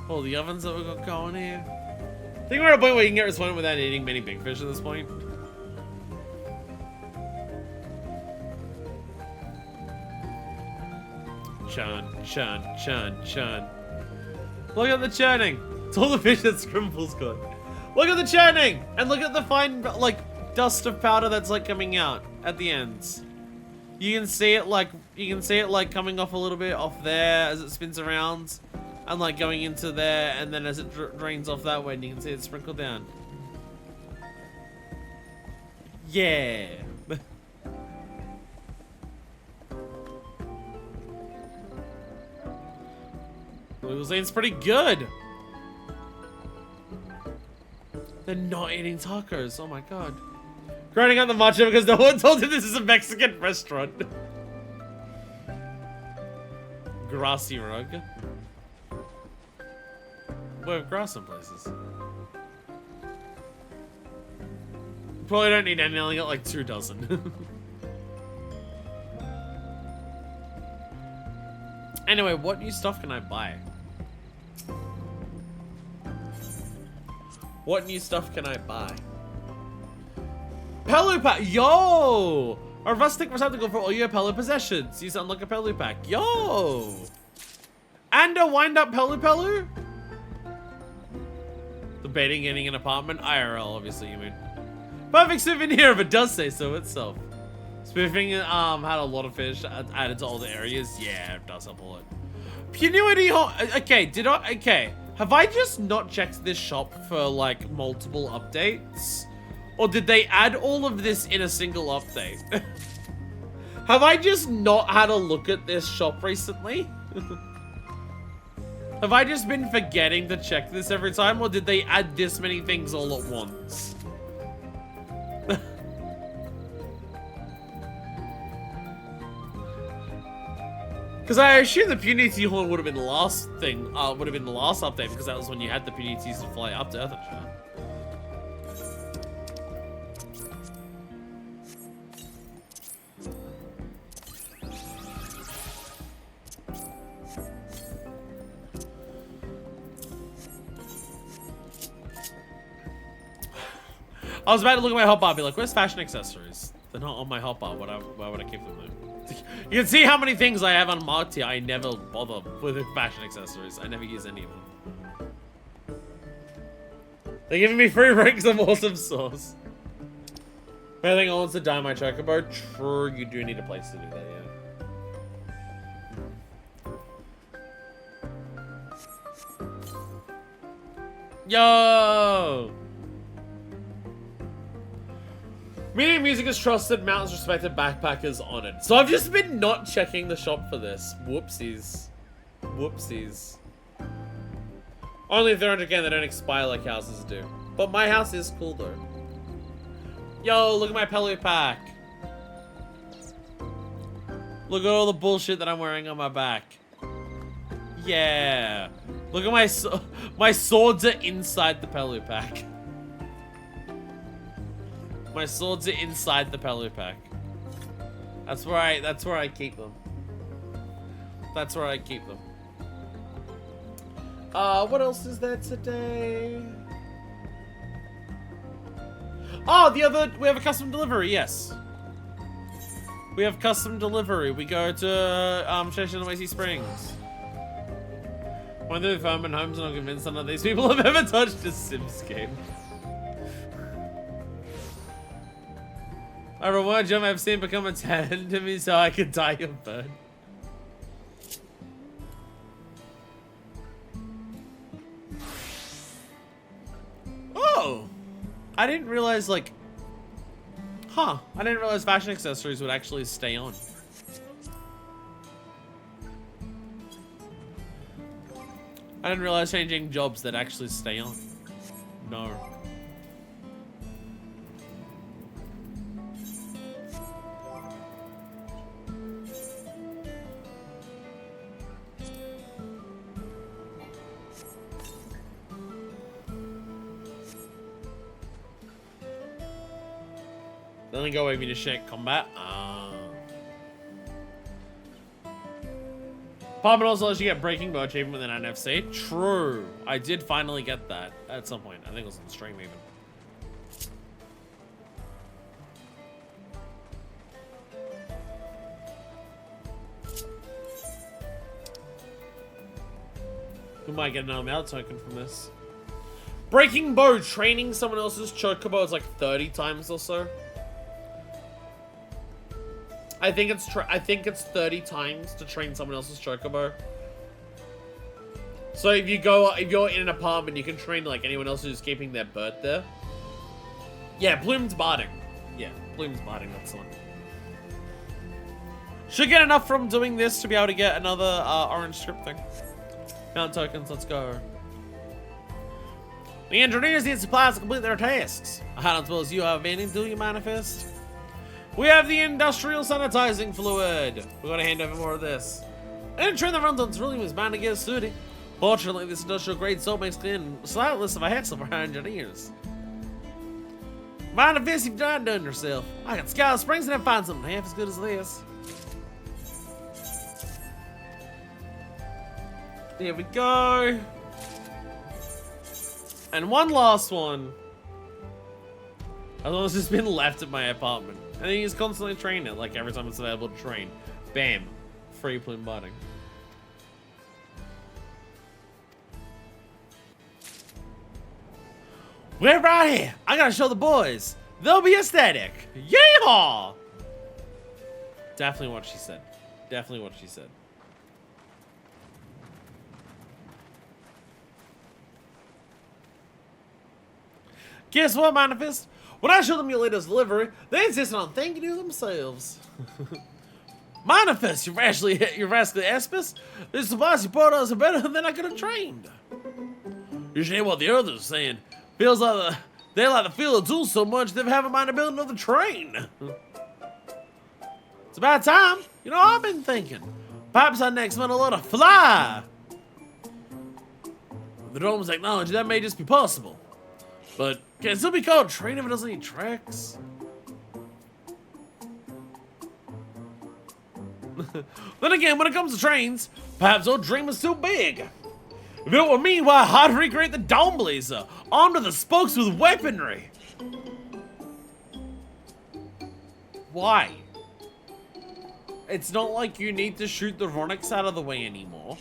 All the ovens that we've got going here. I think we're at a point where you can get resplendent without eating many big fish at this point. Churn, churn, churn, churn. Look at the churning. It's all the fish that Scrimble's got. Look at the churning! And look at the fine, like, dust of powder that's, like, coming out at the ends. You can see it, like, coming off a little bit off there as it spins around. And, like, going into there, and then as it drains off that way, and you can see it sprinkle down. Yeah. Lugazine's pretty good. They're not eating tacos. Oh my god. Grinding out the matcha because no one told him this is a Mexican restaurant. Grassy rug. We have grass in places. Probably don't need any. I only got like 2 dozen. Anyway, what new stuff can I buy? What new stuff can I buy? Pelu pack! Yo! A rustic receptacle for all your Pelu possessions. Use to unlock a Pelu pack. Yo! And a wind-up Pelu? Debating getting an apartment? IRL, obviously, you mean. Perfect souvenir if it does say so itself. Spoofing had a lot of fish added to all the areas. Yeah, it does help a lot. Punity. Okay, have I just not checked this shop for like multiple updates? Or did they add all of this in a single update? Have I just not had a look at this shop recently? Have I just been forgetting to check this every time, or did they add this many things all at once? Because I assume the Punity Horn would have been the last thing, would have been the last update, because that was when you had the Punities to fly up to Earth and shit. I was about to look at my hotbar and be like, where's fashion accessories? They're not on my hotbar. Why would I keep them there? You can see how many things I have unmarked here. I never bother with fashion accessories. I never use any of them. They're giving me free ranks of awesome sauce. If anything, I want to dye my chocobo. True, you do need a place to do that, yeah. Yo! Meaning music is trusted, mountains respected, backpackers honored. So I've just been not checking the shop for this. Whoopsies. Whoopsies. Only if they're again, they don't expire like houses do. But my house is cool though. Yo, look at my Pelu pack. Look at all the bullshit that I'm wearing on my back. Yeah. Look at my swords are inside the Pelu pack. My swords are inside the Pelu pack. That's where I keep them. That's where I keep them. What else is there today? Oh, we have a custom delivery, yes. We have custom delivery. We go to, Cheshire Noisy Springs. Went through the farm and homes and I'm convinced none of these people have ever touched a Sims game. I reward jump I've seen become a 10 to me so I could die of burn. Oh! I didn't realize, like... Huh. I didn't realize fashion accessories would actually stay on. I didn't realize changing jobs that actually stay on. No. Doesn't go with me to shake combat. Pop also lets you get breaking bow achievement within NFC. True. I did finally get that at some point. I think it was on stream even. We might get another mount token from this. Breaking bow, training someone else's chocobo is like 30 times or so. I think it's 30 times to train someone else's chocobo. So if you're in an apartment, you can train like anyone else who's keeping their bird there. Yeah, Bloom's barding. Yeah, Bloom's barding, that's the one. Should get enough from doing this to be able to get another orange script thing. Mount tokens, let's go. The engineers need supplies to complete their tasks. I don't suppose you have any, do you, Manifest? We have the industrial sanitizing fluid. We gotta hand over more of this. I didn't train the runs on Trillium was bound to get sooty. Fortunately, this industrial grade soap makes clean slightly less of a hassle for our engineers. Mind if this you've done yourself. I can scour springs and find something half as good as this. There we go. And one last one. As long as it's been left at my apartment. And then you just constantly train it, like every time it's available to train. Bam. Free plume butting. We're right here. I gotta show the boys. They'll be ecstatic. Yeehaw! Definitely what she said. Definitely what she said. Guess what, Manifest? When I showed them your latest delivery, they insisted on thanking you themselves. Manifest, you rascally Espis. These supplies you brought us are better than I could have trained. You should hear what the others are saying. Feels like they like the feel of tools so much they haven't mind building another train. It's about time. You know, I've been thinking. Perhaps our next one will let a fly. With the drone's technology, that may just be possible. But can it still be called a train if it doesn't need tracks? Then again, when it comes to trains, perhaps our dream is too big. If it were me, why I'd recreate the Dawn Blazer, armed to the spokes with weaponry. Why? It's not like you need to shoot the Ronix out of the way anymore.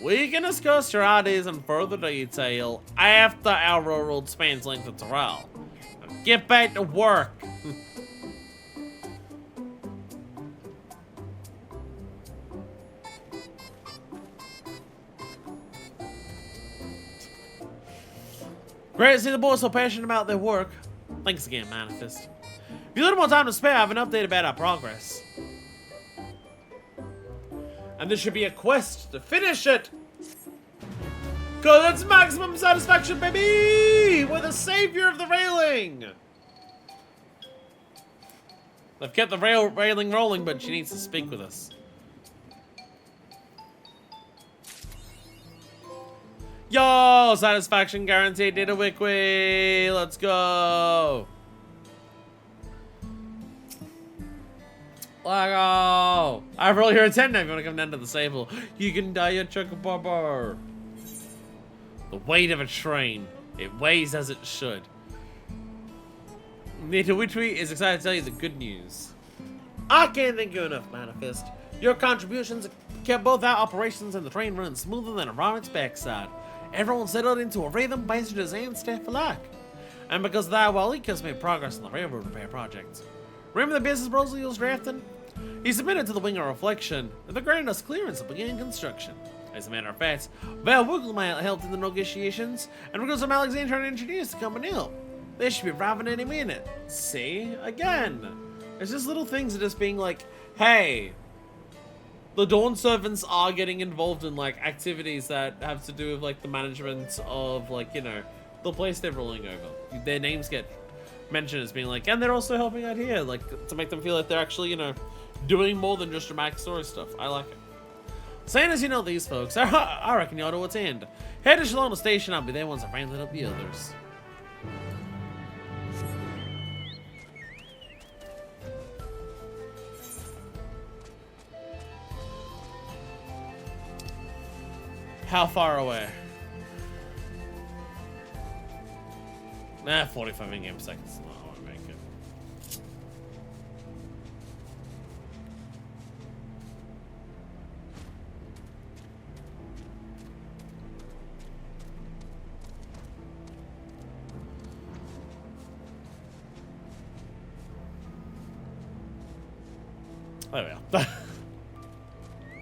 We can discuss your ideas in further detail after our railroad spans length of Dawntrail. Now get back to work. Great to see the boys so passionate about their work. Thanks again, Manifest. If you have a little more time to spare, I have an update about our progress. And this should be a quest to finish it. Cause that's maximum satisfaction, baby! We're the savior of the railing! I've kept the railing rolling, but she needs to speak with us. Yo! Satisfaction guaranteed, did a wiki! Let's go! Like, oh, I roll your attendant if you want to come down to the stable. You can die a chocobobber. The weight of a train. It weighs as it should. Nita Witchery is excited to tell you the good news. I can't thank you enough, Manifest. Your contributions kept both our operations and the train running smoother than a rabbit's backside. Everyone settled into a rhythm, passengers and staff alike. And because of that, Walik has made progress on the railroad repair project. Remember the business proposal he was drafting? He submitted to the Wing of Reflection, and they granted us clearance to begin construction. As a matter of fact, Val Wiggleman helped in the negotiations, and we're going to Alexandria engineers to come and help. They should be arriving any minute. See? Again. It's just little things of just being like, hey, the Dawn servants are getting involved in, like, activities that have to do with, like, the management of, like, you know, the place they're ruling over. Their names get mentioned as being like, and they're also helping out here, like, to make them feel like they're actually, you know, doing more than just dramatic story stuff. I like it. Saying as you know these folks, I reckon you ought to attend. Head to Shalona Station, I'll be there once I've rounded up the others. How far away? Nah, 45 in-game seconds. No, I won't make it. There we are.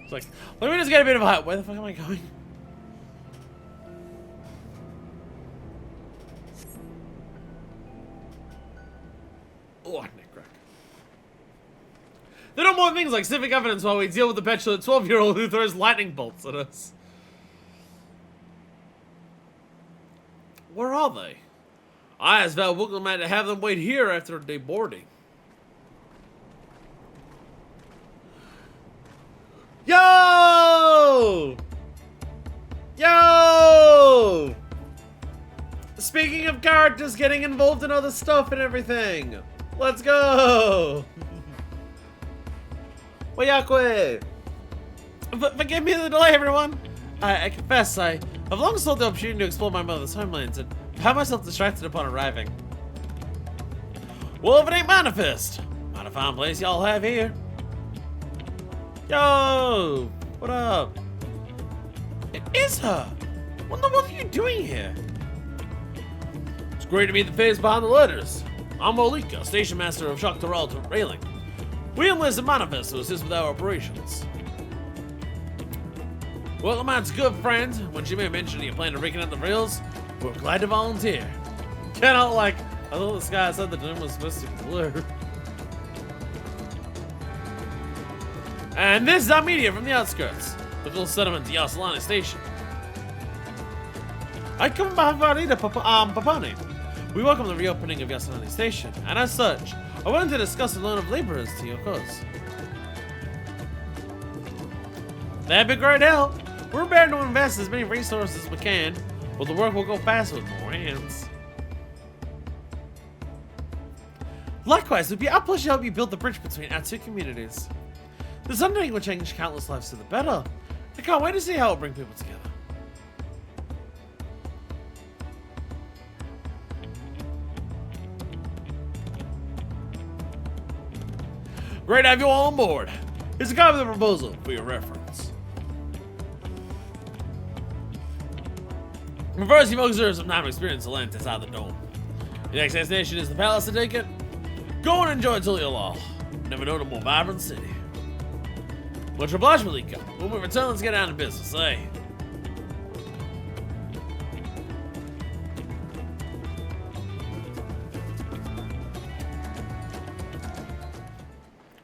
It's like, let me just get a bit of a height. Where the fuck am I going? Oh, neck crack. There are more things like civic evidence while we deal with the petulant 12-year-old who throws lightning bolts at us. Where are they? I asked Val Wiggleman to have them wait here after deboarding. Yo! Yo! Speaking of characters getting involved in other stuff and everything, let's go! Wayakwe! Forgive me the delay, everyone! I confess, I have long sought the opportunity to explore my mother's homelands and found myself distracted upon arriving. Well, if it ain't Manifest, not a fine place y'all have here. Yo! What up? It is her! What in the world are you doing here? It's great to meet the face behind the letters. I'm Olika, station master of Shaktaral to Railing. We enlisted Manifest to assist with our operations. Well, Man's good friend, when she made mention of you plan to reconnect the rails, we're glad to volunteer. Cannot like, I thought this guy said the doom was supposed to be blue. And this is our media from the outskirts, the cool settlement to Yasalani Station. I come by Varida Papani. We welcome the reopening of Yasalani Station, and as such, I wanted to discuss the loan of laborers to your cause. That'd be great help. We're prepared to invest as many resources as we can, but the work will go faster with more hands. Likewise, it would be our pleasure to help you build the bridge between our two communities. This undertaking will change countless lives to the better. I can't wait to see how it'll bring people together. Great to have you all on board. Here's a copy of the proposal for your reference. First, you've observed some time of experience to land inside the dome. The next destination is the palace to take it. Go and enjoy until you'll all. Never known a more vibrant city. Much obliged, Malika. When we return, let's get down to business, eh?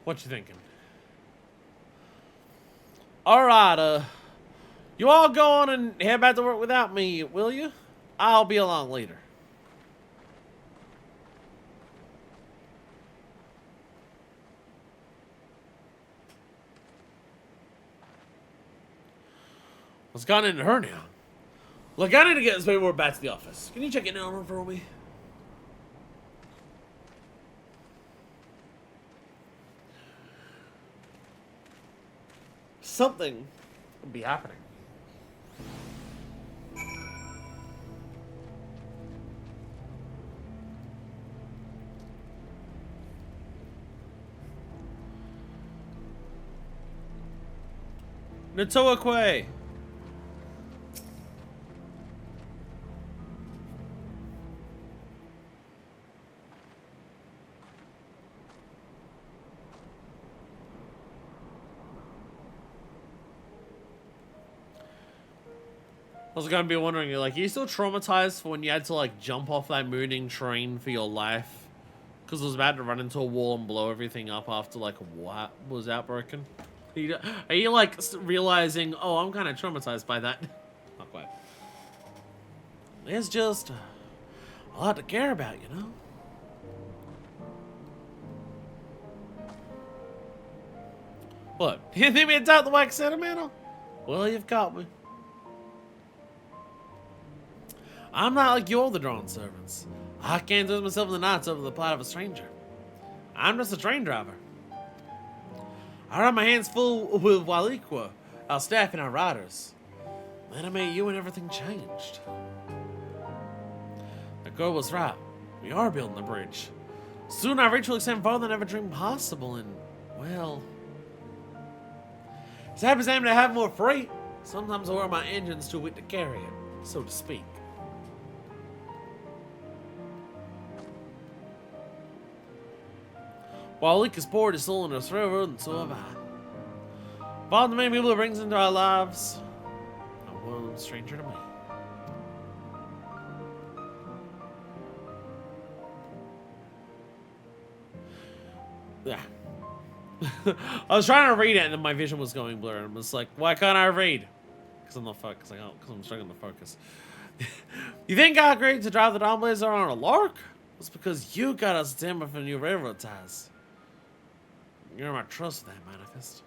What you thinking? Alright, you all go on and head back to work without me, will you? I'll be along later. What's gone into her now? Look, I need to get this paperwork back to the office. Can you check it out for me? something would be happening. Natoakwe! I was gonna be wondering, like, are you still traumatized for when you had to, like, jump off that moving train for your life? Because it was about to run into a wall and blow everything up after, like, what was outbroken? Are you, like, realizing, oh, I'm kind of traumatized by that? Not quite. It's just a lot to care about, you know? What? You think me to doubt the wax sentimental? Well, you've got me. I'm not like your other drawn servants. I can't lose myself in the nights over the plight of a stranger. I'm just a train driver. I had my hands full with Waliqua, our staff and our riders. Then I met you and everything changed. The girl was right. We are building the bridge. Soon our reach will extend farther than ever dreamed possible, and, well... As happy as I am to have more freight, sometimes I wear my engines too weak to carry it, so to speak. While Lika's port is still in us railroad, and so have I. Of all the many people it brings into our lives, not one of them stranger to me. Yeah. I was trying to read it, and then my vision was going blurry. I'm just like, why can't I read? Because I'm not focused. Because I'm struggling to focus. You think I agreed to drive the Dawnblazer on a lark? It's because you got us timber for new railroad ties. You're my trust with that manifest.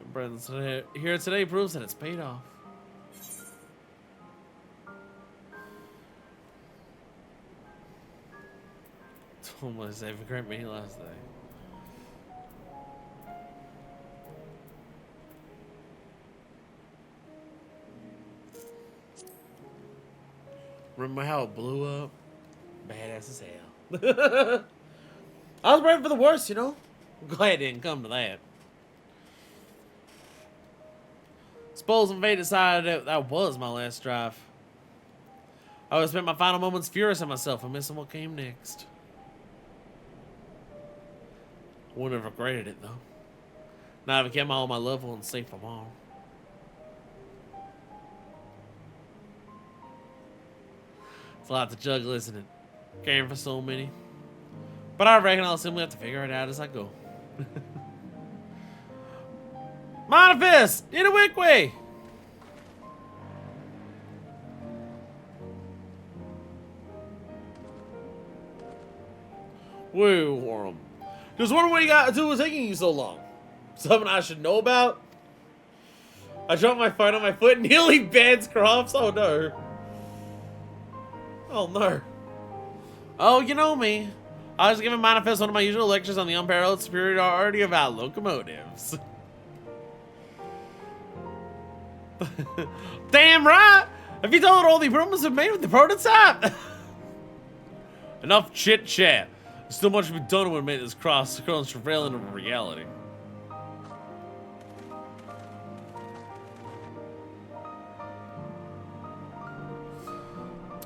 And Brandon's here today proves that it's paid off. Told me to save a great meal last day. Remember how it blew up? Badass as hell. I was ready for the worst, you know? I'm glad it didn't come to that. Suppose and fate decided that was my last drive. I would spent my final moments furious at myself and missing what came next. I wouldn't have regretted it, though. Now I've kept all my loved ones safe from harm. It's a lot to juggle, isn't it? Caring for so many. But I reckon I'll simply have to figure it out as I go. Manifest! In a wick way! Woo, Warren. Just wondering what you got to do with taking you so long. Something I should know about? I dropped my phone on my foot and nearly bans crops. Oh no. Oh no. Oh, you know me. I was giving Manifest one of my usual lectures on the unparalleled superiority of our locomotives. Damn right! Have you told all the improvements we've made with the prototype? Enough chit chat. There's still much to be done when we make this cross trail into reality.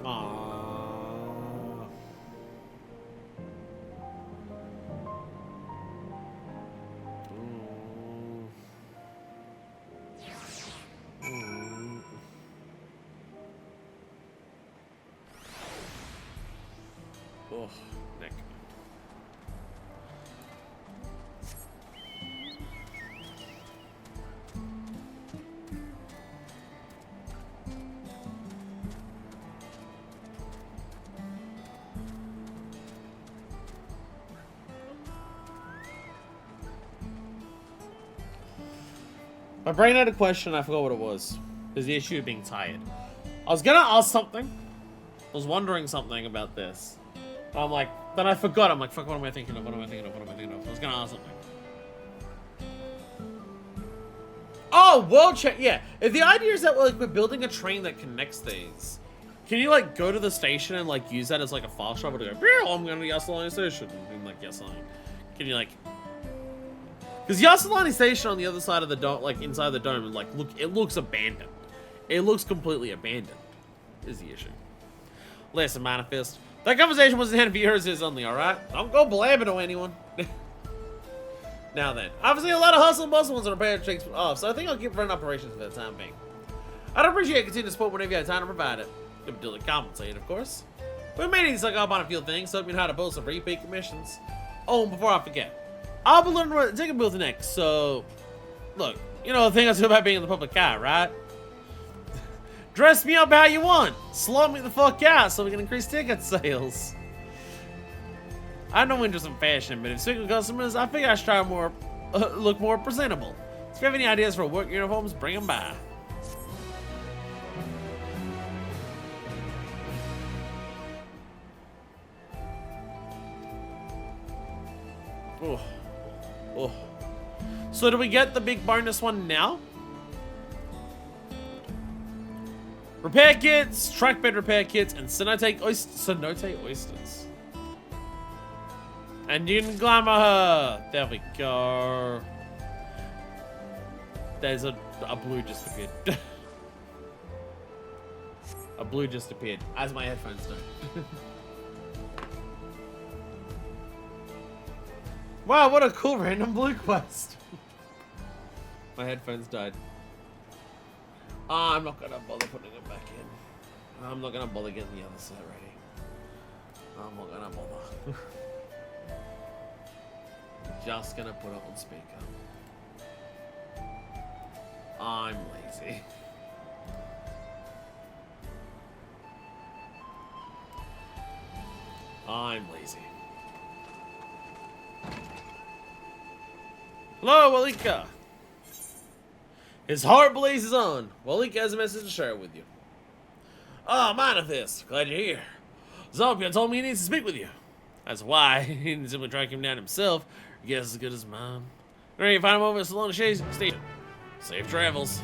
Aww. Oh, Nick. My brain had a question, I forgot what it was. There's the issue of being tired. I was gonna ask something. I was wondering something about this. I'm like, then I forgot. I'm like, fuck, what am I thinking of? What am I thinking of? What am I thinking of? I was gonna ask something. Oh, world check. Yeah. If the idea is that like we're building a train that connects these, can you like go to the station and like use that as like a fast travel to go? I'm going to Yasalani Station and like Yasalani. Can you like? Because Yasalani Station on the other side of the dome, like inside the dome, like it looks abandoned. It looks completely abandoned. Is the issue? Listen, Manifest. That conversation was intended for yours only, alright? Don't go blabbing to anyone. Now then, obviously a lot of hustle and bustle ones and repair checks off, so I think I'll keep running operations for the time being. I'd appreciate continued support whenever you have time to provide it. You'll be duly compensated, of course. We may need to suck up on a few things, so you know how to post some repeat commissions. Oh, and before I forget, I'll be learning what ticket booth next, so look, you know the thing I say about being in the public eye, right? Dress me up how you want. Slot me the fuck out so we can increase ticket sales. I have no interest in fashion, but if speaking with customers, I figure I should try more, look more presentable. So if you have any ideas for work uniforms, bring them by. Oh. Oh. So do we get the big bonus one now? Repair kits, trackbed repair kits, and cenote oysters. And you can glamour her. There we go. There's a blue just appeared. A blue just appeared, as my headphones do. Wow, what a cool random blue quest. My headphones died. I'm not gonna bother putting it back in. I'm not gonna bother getting the other set ready. I'm not gonna bother. Just gonna put it on speaker. I'm lazy. I'm lazy. Hello, Walika. His heart blazes on. Walika has a message to share with you. Oh, Manifest. Glad you're here. Zopia told me he needs to speak with you. That's why he didn't simply track him down himself. I guess as good as mine. Ready to find him over at Salon Station. Safe travels.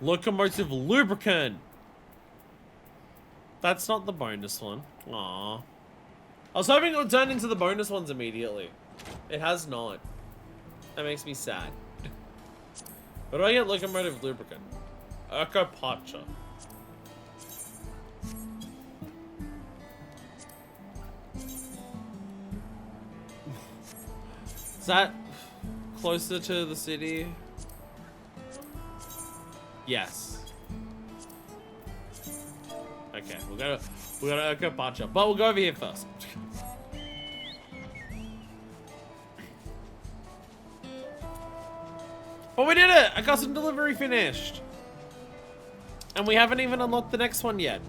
Locomotive lubricant. That's not the bonus one. Aww. I was hoping it would turn into the bonus ones immediately. It has not. That makes me sad. What do I get locomotive lubricant? Pacha. Is that closer to the city? Yes. Okay, we'll go to Pacha, but we'll go over here first. But we did it! A custom delivery finished! And we haven't even unlocked the next one yet.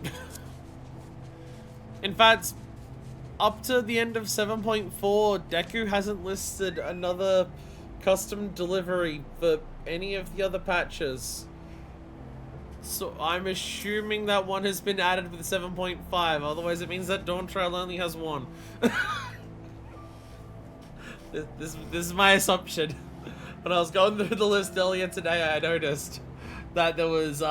In fact, up to the end of 7.4, Deku hasn't listed another custom delivery for any of the other patches. So I'm assuming that one has been added with 7.5, otherwise it means that Dawntrail only has one. This is my assumption. When I was going through the list earlier today, I noticed that there was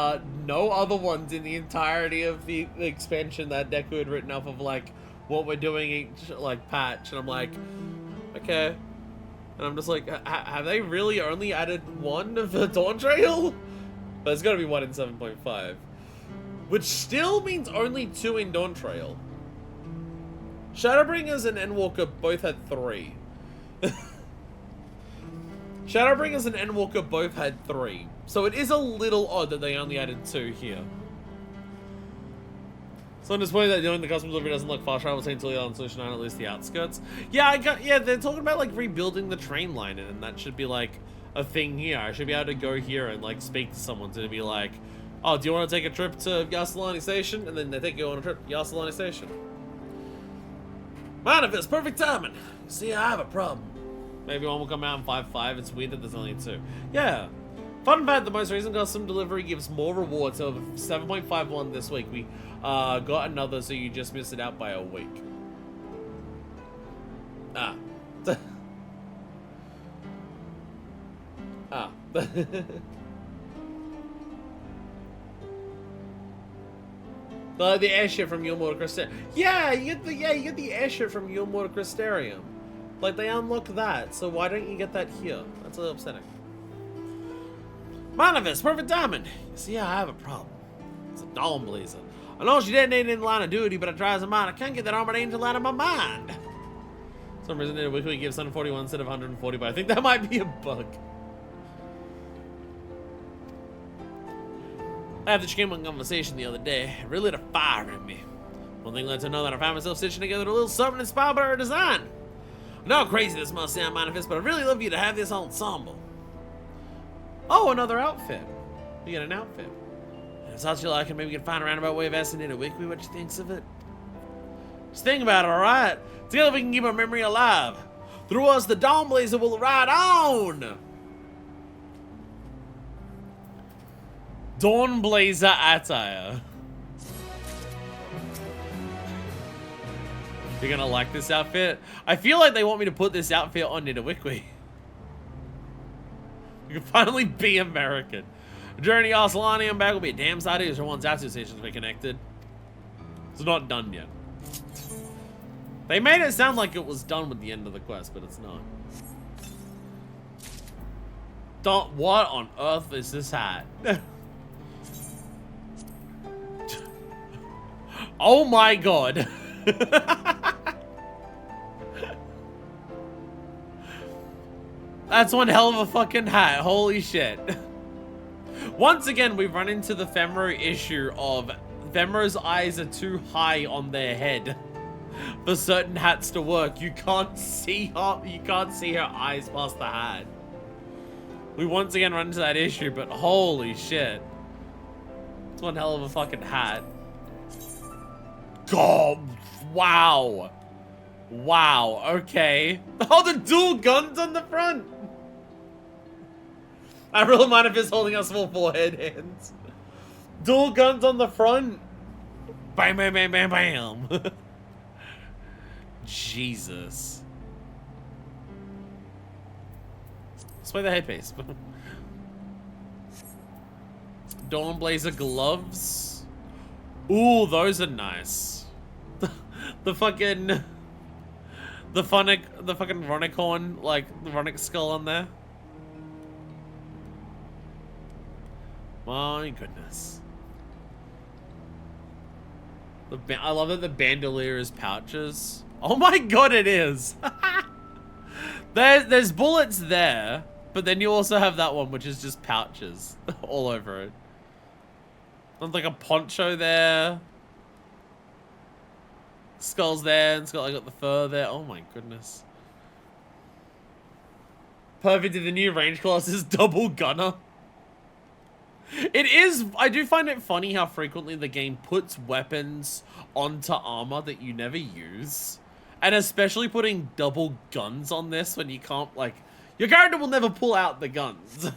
no other ones in the entirety of the expansion that Deku had written off of, like, what we're doing each, like, patch. And I'm like, okay. And I'm just like, have they really only added one for Dawntrail? But there's gotta be one in 7.5. Which still means only 2 in Dawntrail. Shadowbringers and Endwalker both had 3. Shadowbringers and Endwalker both had 3. So it is a little odd that they only added 2 here. So I'm disappointed that doing the custom delivery doesn't look fast travel until on Solution 9, at least the outskirts. Yeah, they're talking about like rebuilding the train line, and that should be like a thing here. I should be able to go here and like speak to someone to be like, oh, do you want to take a trip to Yasalani Station? And then they take you on a trip to Yasalani Station. Manifest, perfect timing. See, I have a problem. Maybe one will come out in 5.5. It's weird that there's only 2. Yeah. Fun fact, the most recent custom delivery gives more rewards. So 7.51 this week. We got another, so you just missed it out by a week. Ah. Ah. The airship from Yulmore to Crystarium. Yeah, you get the airship from Yulmore to Crystarium. Like, they unlock that, so why don't you get that here? That's a little upsetting. Manifest, perfect diamond. You see, I have a problem. It's a Dawn Blazer. I know she detonated in the line of duty, but I try as a mind. I can't get that armored angel out of my mind. For some reason, it weekly gives 141 instead of 140, but I think that might be a bug. I had this game on conversation the other day. It really lit a fire in me. One thing led to another, I found myself stitching together a little something inspired by her design. I know how crazy this must sound, Manifest, but I'd really love you to have this ensemble. Oh, another outfit. You get an outfit. And if such you like, and maybe we can find a roundabout way of asking in a weekly what she thinks of it. Just think about it, alright? Together we can keep our memory alive. Through us, the Dawn Blazer will ride on! Dawn Blazer attire. You're gonna like this outfit? I feel like they want me to put this outfit on Nidawikwi. You can finally be American. Journey Arsalani and back will be a damn sight easier once our two stations be connected. It's not done yet. They made it sound like it was done with the end of the quest, but it's not. What on earth is this hat? Oh my god. That's one hell of a fucking hat. Holy shit. Once again, we've run into the Fenrir issue of Fenrir's eyes are too high on their head for certain hats to work. You can't see her eyes past the hat. We once again run into that issue, but holy shit. It's one hell of a fucking hat. God, wow. Wow, okay. Oh, the dual guns on the front. I really mind if it's holding a small forehead hands. Dual guns on the front. Bam, bam, bam, bam, bam. Jesus. Let's play the headpiece. Dawn Blazer gloves. Ooh, those are nice. The fucking fucking Ronicorn, like the Ronic skull on there. My goodness. I love that the bandolier is pouches. Oh my god, it is. There's bullets there, but then you also have that one, which is just pouches all over it. There's like a poncho there. Skull's there, and I got the fur there. Oh my goodness. Perfect. The new range class is double gunner. It is. I do find it funny how frequently the game puts weapons onto armor that you never use. And especially putting double guns on this when you can't, like, your character will never pull out the guns.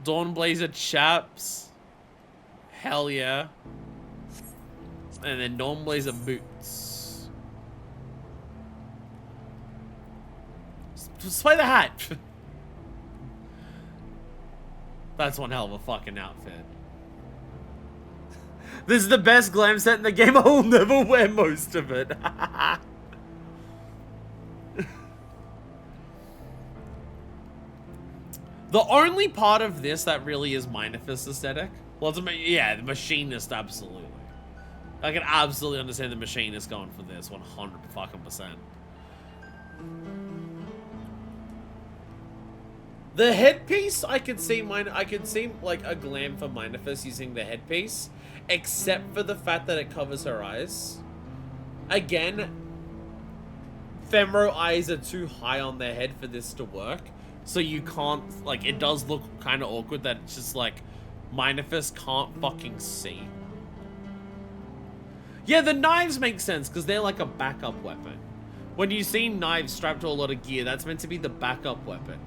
Dawn Blazer chaps. Hell yeah. And then Dawn Blazer boots. Just play the hat. That's one hell of a fucking outfit. This is the best glam set in the game. I will never wear most of it. The only part of this that really is Minifist aesthetic. Well, yeah, the machinist, absolutely. I can absolutely understand the machinist going for this 100%. The headpiece, I could see like a glam for Minifist using the headpiece, except for the fact that it covers her eyes. Again, Fenrir eyes are too high on their head for this to work, so you can't, like, it does look kind of awkward that it's just like Minifist can't fucking see. Yeah, the knives make sense because they're like a backup weapon. When you see knives strapped to a lot of gear, that's meant to be the backup weapon.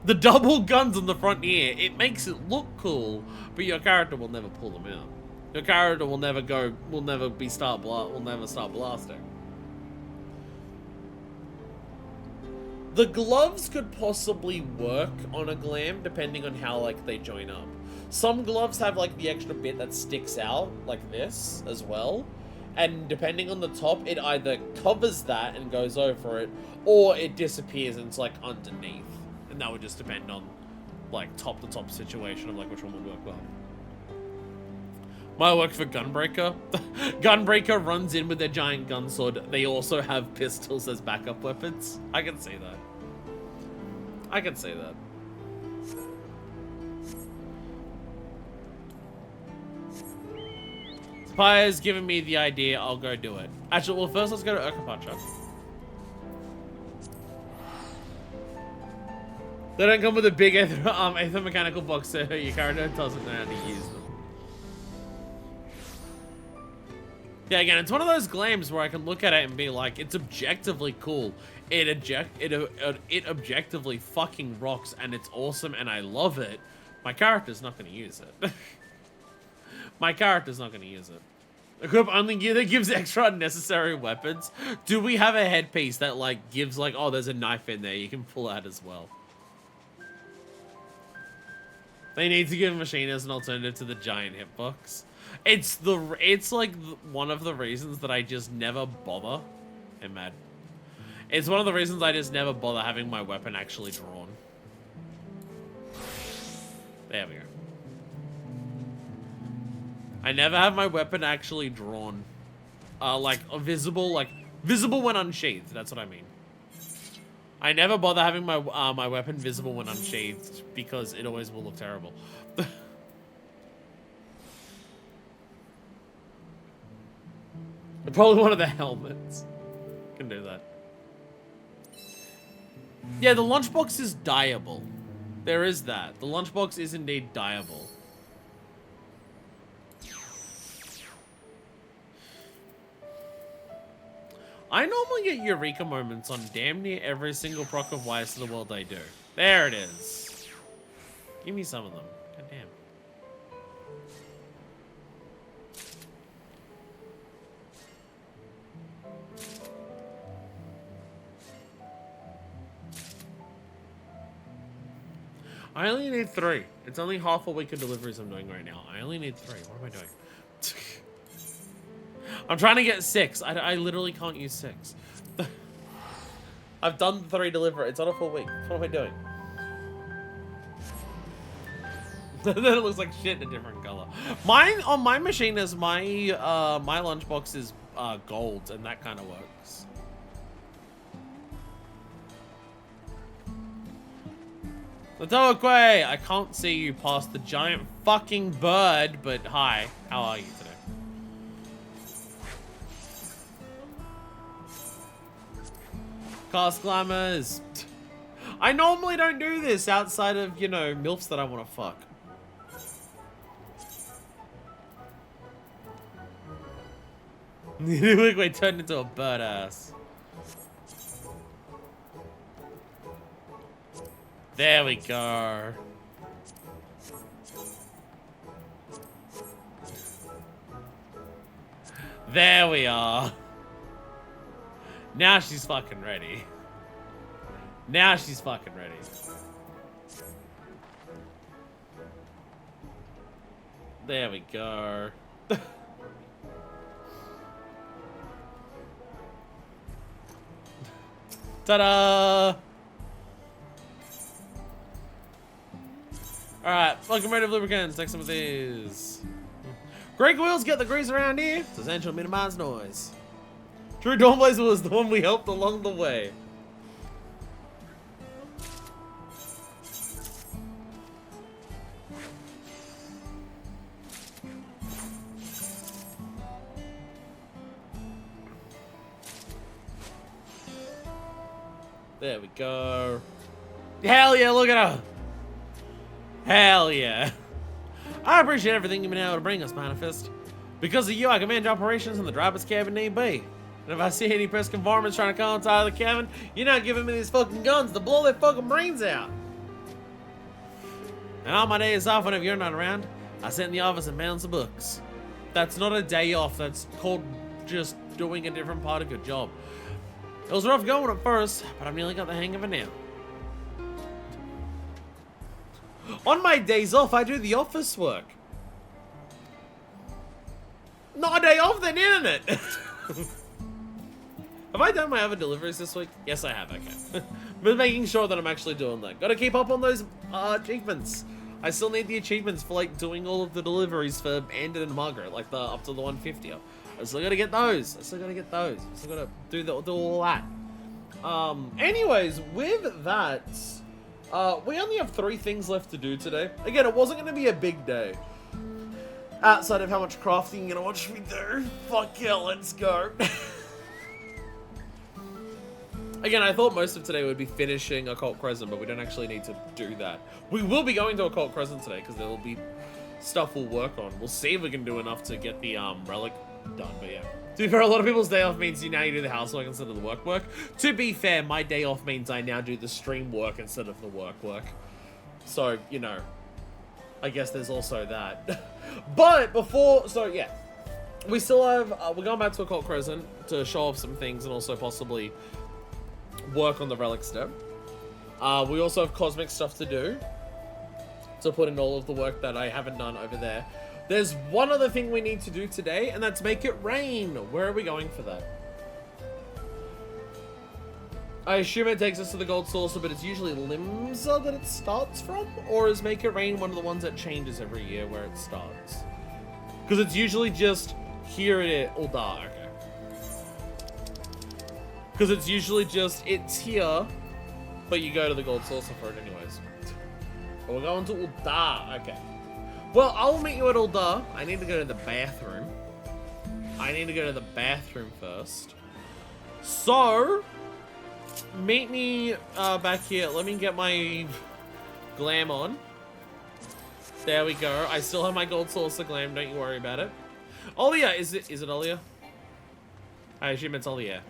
The double guns on the front here, it makes it look cool, but your character will never pull them out. Your character will never start blasting. The gloves could possibly work on a glam depending on how like they join up. Some gloves have like the extra bit that sticks out like this as well. And depending on the top, it either covers that and goes over it, or it disappears and it's like underneath. And that would just depend on like top to top situation of like which one would work well. Might work for Gunbreaker. Gunbreaker runs in with their giant gun sword. They also have pistols as backup weapons. I can see that. I can see that. Spire's giving me the idea. I'll go do it. Actually, well, first let's go to Urkapacha. They don't come with a big Aether mechanical box, so your character doesn't know how to use them. Yeah, again, it's one of those glams where I can look at it and be like, it's objectively cool. It objectively fucking rocks, and it's awesome, and I love it. My character's not going to use it. My character's not going to use it. Equip only gear that gives extra unnecessary weapons. Do we have a headpiece that like gives like, oh, there's a knife in there you can pull out as well? They need to give Machinist an alternative to the giant hitbox. It's like one of the reasons that I just never bother. Hey, Mad. It's one of the reasons I just never bother having my weapon actually drawn. There we go. I never have my weapon actually drawn. Like visible when unsheathed. That's what I mean. I never bother having my my weapon visible when unsheathed because it always will look terrible. Probably one of the helmets can do that. Yeah, the lunchbox is dyeable. There is that. The lunchbox is indeed dyeable. I normally get Eureka moments on damn near every single proc of Wise to the World I do. There it is. Give me some of them. God damn. I only need 3. It's only half a week of deliveries I'm doing right now. I only need 3. What am I doing? I'm trying to get 6. I literally can't use 6. I've done 3 delivery. It's on a full week. What am I doing? Then it looks like shit in a different color. Mine on my machine is my my lunchbox is gold, and that kind of works. Latoakwe, I can't see you past the giant fucking bird, but hi, how are you today? Cast glamours. I normally don't do this outside of, you know, MILFs that I want to fuck. Look, we turned into a bird ass. There we go. There we are. Now she's fucking ready. Now she's fucking ready. There we go. Ta-da! Alright, welcome ready to lubricants. Take some of these. Great wheels get the grease around here. It's essential to minimize noise. True Dawnblazer was the one we helped along the way. There we go. Hell yeah, look at her. Hell yeah. I appreciate everything you've been able to bring us, Manifest. Because of you, I can manage operations in the driver's cabin need be. And if I see any peskin varmints trying to come inside of the cabin, you're not giving me these fucking guns to blow their fucking brains out. And on my days off, whenever you're not around, I sit in the office and balance the books. That's not a day off. That's called just doing a different part of your job. It was rough going at first, but I've nearly got the hang of it now. On my days off, I do the office work. Not a day off then, isn't it? Have I done my other deliveries this week? Yes, I have. Okay. But making sure that I'm actually doing that. Gotta keep up on those achievements. I still need the achievements for like doing all of the deliveries for Andon and Margaret, like the up to the 150. I still gotta get those. I still gotta do all that. Anyways, with that, we only have 3 things left to do today. Again, it wasn't gonna be a big day. Outside of how much crafting you're gonna watch me do. Fuck yeah, let's go. Again, I thought most of today would be finishing Occult Crescent, but we don't actually need to do that. We will be going to Occult Crescent today, because there will be stuff we'll work on. We'll see if we can do enough to get the relic done, but yeah. To be fair, a lot of people's day off means you do the housework instead of the work. To be fair, my day off means I now do the stream work instead of the work. So, you know, I guess there's also that. But before, so yeah. We still have, we're going back to Occult Crescent to show off some things and also possibly work on the relic step. We also have cosmic stuff to do to put in all of the work that I haven't done over there. There's one other thing we need to do today, and that's make it rain. Where are we going for that? I assume it takes us to the gold saucer, but it's usually Limsa that it starts from? Or is make it rain one of the ones that changes every year where it starts? Because it's usually just here it is. Uldar, okay. Because it's usually just, it's here, but you go to the gold saucer for it anyways. But we're going to Uldar, okay. Well, I'll meet you at Uldar. I need to go to the bathroom. First. So, meet me back here. Let me get my glam on. There we go. I still have my gold saucer glam, don't you worry about it. Olia, is it Olia? I assume it's Olia.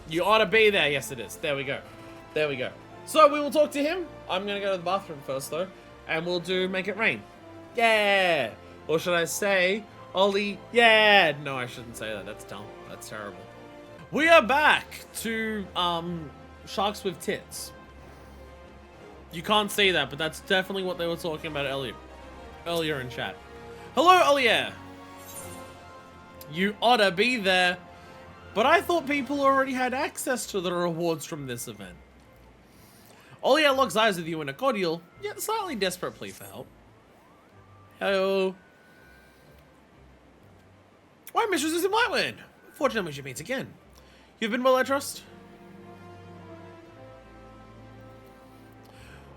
You ought to be there. Yes, it is. There we go. So we will talk to him. I'm going to go to the bathroom first, though. And we'll do Make It Rain. Yeah. Or should I say, Ollie, yeah. No, I shouldn't say that. That's dumb. That's terrible. We are back to Sharks with Tits. You can't see that, but that's definitely what they were talking about earlier in chat. Hello, Olia. You ought to be there. But I thought people already had access to the rewards from this event. Olia locks eyes with you in a cordial, yet slightly desperate plea for help. Hello. Why, Mistress is in Whitewind? Fortunately, we should meet again. You've been well, I trust?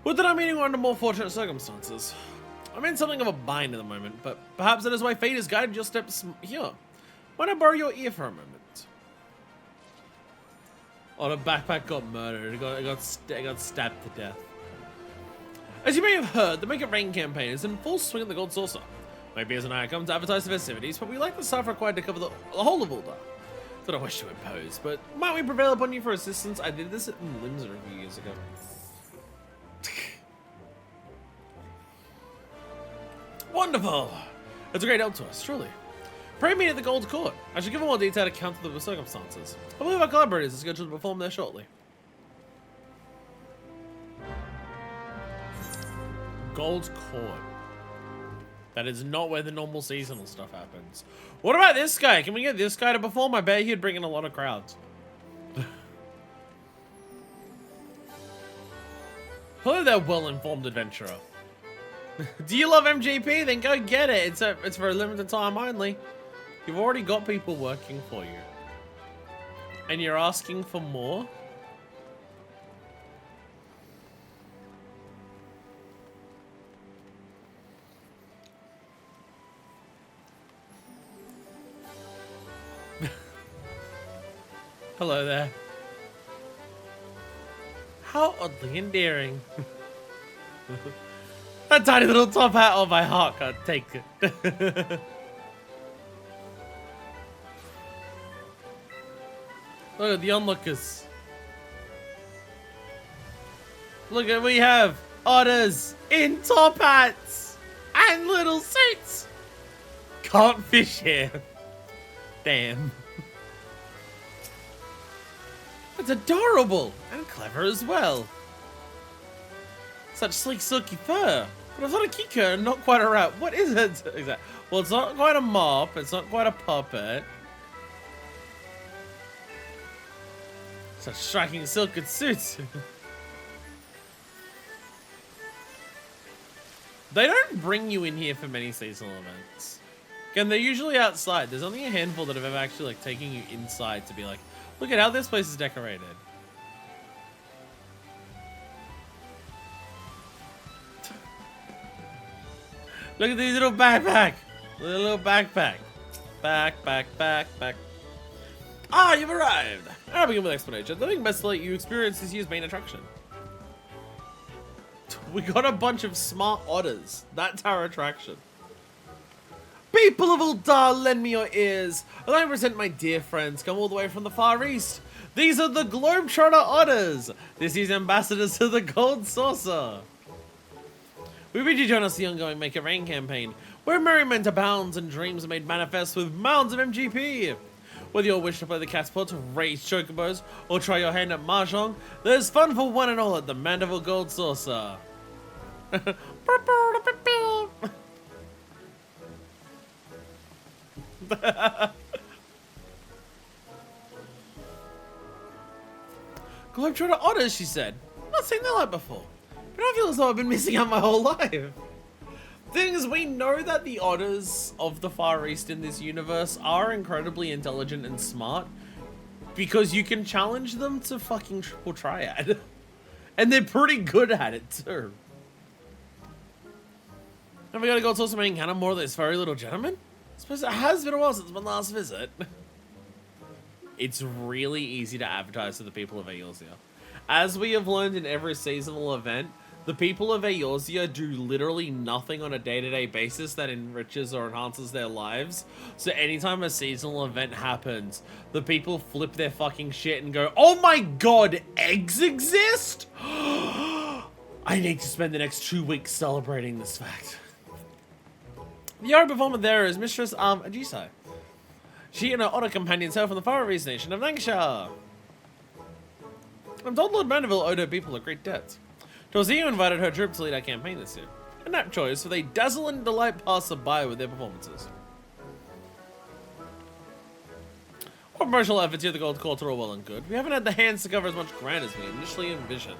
Would that I'm meeting under more fortunate circumstances. I'm in something of a bind at the moment, but perhaps that is why fate has guided your steps here. Why not borrow your ear for a moment? Oh, the backpack got murdered. It got stabbed to death. As you may have heard, the Make It Rain campaign is in full swing at the Gold Saucer. My peers and I come to advertise the festivities, but we like the staff required to cover the whole of Uldar. Don't I wish to impose, but might we prevail upon you for assistance? I did this in Limsa a few years ago. Wonderful! It's a great help to us, truly. Pray meet at the Gold Court. I should give a more detailed account of the circumstances. I believe our collaborators are scheduled to perform there shortly. Gold Court. That is not where the normal seasonal stuff happens. What about this guy? Can we get this guy to perform? I bet he'd bring in a lot of crowds. Hello there, well-informed adventurer. Do you love MGP? Then go get it. It's for a limited time only. You've already got people working for you. And you're asking for more? Hello there. How oddly endearing. That tiny little top hat on my heart can't take it. Look at the onlookers. Look at we have otters in top hats and little suits. Can't fish here. Damn. It's adorable and clever as well. Such sleek, silky fur. But I thought a kika and not quite a rat. What is it? Exactly. Well, it's not quite a mop. It's not quite a puppet. Such striking silken suits. They don't bring you in here for many seasonal events. Again, they're usually outside. There's only a handful that have ever actually like taken you inside to be like, look at how this place is decorated. Look at these little backpack. Little backpack. Backpack. Ah, you've arrived. I'll begin with explanation. The thing best to let you experience this year's main attraction. We got a bunch of smart otters. That's our attraction. People of Uldar, lend me your ears. Allow me to present my dear friends, come all the way from the Far East. These are the Globetrotter Otters. This is ambassadors to the Gold Saucer. We bid you join us in the ongoing Make It Rain campaign, where merriment abounds and dreams are made manifest with mounds of MGP. Whether you wish to play the Catspot, race chocobos, or try your hand at Mahjong, there's fun for one and all at the Mandeville Gold Saucer. Globetrotter Otters, she said. I've not seen that like before. But I feel as though I've been missing out my whole life. Thing is, we know that the otters of the Far East in this universe are incredibly intelligent and smart because you can challenge them to fucking triple triad. And they're pretty good at it too. Have we got to go to some encounter more of those furry little gentlemen? I suppose it has been a while since my last visit. It's really easy to advertise to the people of Eorzea. As we have learned in every seasonal event, the people of Eorzea do literally nothing on a day-to-day basis that enriches or enhances their lives. So anytime a seasonal event happens, the people flip their fucking shit and go, oh my god, eggs exist? I need to spend the next 2 weeks celebrating this fact. The art performer there is Mistress Ajisai. She and her otter companions hail from the Far East nation of Lancashire. I'm told Lord Mandeville owed her people a great debt. Torsia invited her troop to lead our campaign this year. An apt choice, for they dazzle and delight passer-by with their performances. Our promotional efforts here at the Gold Quarter are well and good. We haven't had the hands to cover as much ground as we initially envisioned.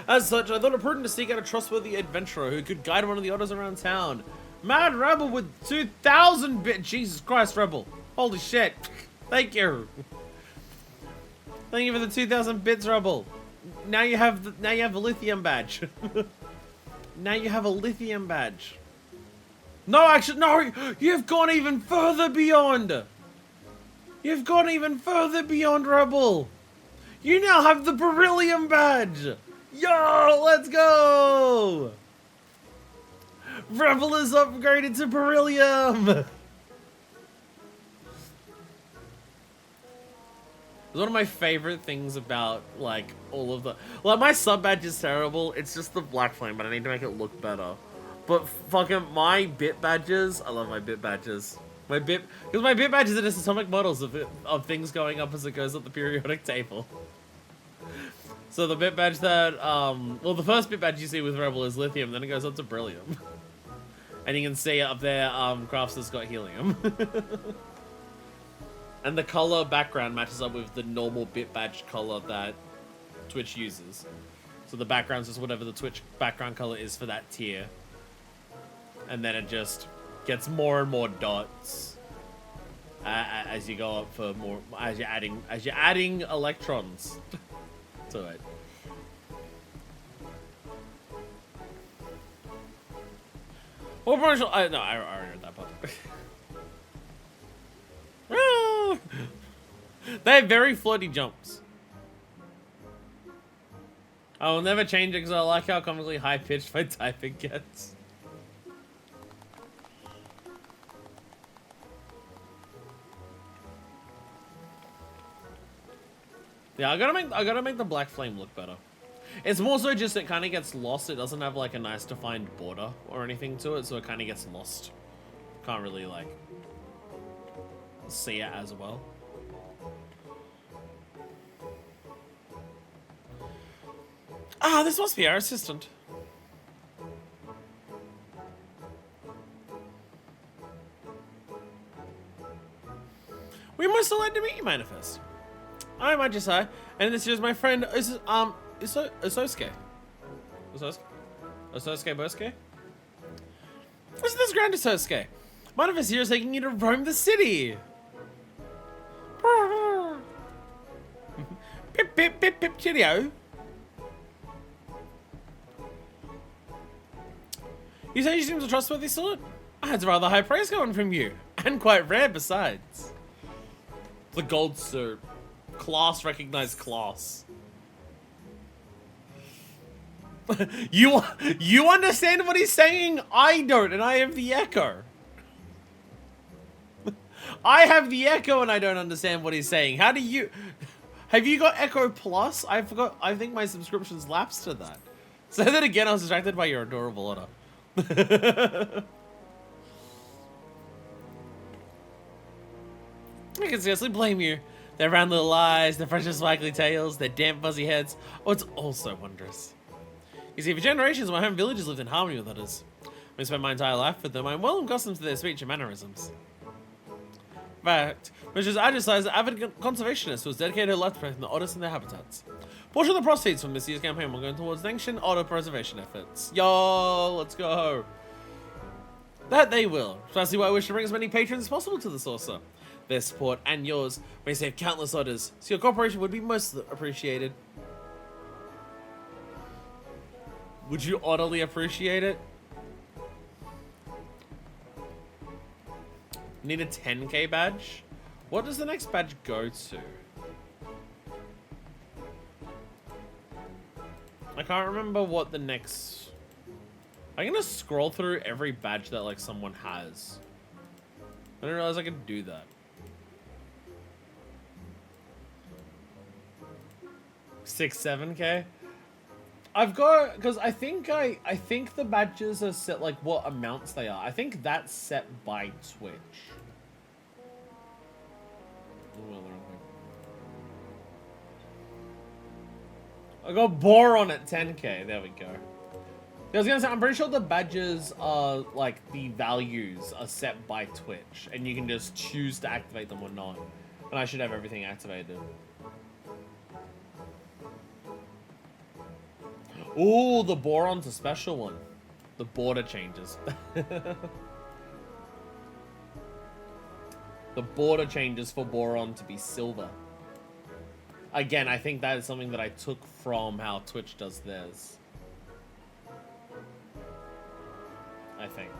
As such, I thought it prudent to seek out a trustworthy adventurer who could guide one of the otters around town. Mad Rebel with 2,000 bit. Jesus Christ, Rebel. Holy shit. Thank you. Thank you for the 2,000 bits, Rebel. Now you have a lithium badge. Now you have a lithium badge. No, actually, no. You've gone even further beyond. You've gone even further beyond, Rebel. You now have the beryllium badge. Yo, let's go. Rebel is upgraded to beryllium. One of my favorite things about, like, all of the... Like, my sub badge is terrible. It's just the black flame, but I need to make it look better. But fucking my bit badges... I love my bit badges. Because my bit badges are just atomic models of things going up as it goes up the periodic table. So the bit badge that... well, the first bit badge you see with Rebel is lithium, then it goes up to beryllium. And you can see up there, Crafts has got helium. And the color background matches up with the normal bit badge color that Twitch uses. So the background's just whatever the Twitch background color is for that tier. And then it just gets more and more dots as you go up for more, as you're adding electrons to it. What promotional? No, I already read that part. They have very floaty jumps. I will never change it because I like how comically high pitched my typing gets. Yeah, I gotta make the black flame look better. It's more so just it kind of gets lost. It doesn't have like a nice defined border or anything to it, so it kind of gets lost. Can't really like see it as well. Ah, this must be our assistant. We must have led to meet you, Manifest. I'm Majisai, and this is my friend, Isosuke. Isosuke Bosuke? What's this grand Isosuke? Manifest here is taking you to roam the city. Pip, pip, pip, pip, cheerio. You say you seem a trustworthy sort? That's rather high praise coming from you, and quite rare besides. The gold suit. Class, recognized class. You understand what he's saying? I don't, and I have the echo. I have the echo and I don't understand what he's saying. How do you... Have you got Echo Plus? I forgot. I think my subscription's lapsed to that. So then again, I was distracted by your adorable order. I can scarcely blame you. Their round little eyes, their fresh and sparkly tails, their damp fuzzy heads. Oh, it's all so wondrous. You see, for generations, my home village has lived in harmony with others. I spent my entire life with them. I'm well accustomed to their speech and mannerisms. In fact, Mrs. Ajisai is an avid conservationist who has dedicated her life to protecting the otters and their habitats. Portion of the proceeds from this year's campaign will go towards ancient otter preservation efforts. Yo, let's go. That they will. Precisely why I wish to bring as many patrons as possible to the saucer. Their support and yours may save countless otters, so your cooperation would be most appreciated. Would you utterly appreciate it? Need a 10k badge? What does the next badge go to? I can't remember what the next... I'm gonna scroll through every badge that like someone has. I didn't realize I could do that. 6-7k? I've got, because I think the badges are set like what amounts they are. I think that's set by Twitch. I got Boron at 10k. There we go. I was gonna say, I'm pretty sure the badges are like the values are set by Twitch, and you can just choose to activate them or not. And I should have everything activated. Ooh, the Boron's a special one. The border changes. The border changes for Boron to be silver. Again, I think that is something that I took from how Twitch does theirs. I think.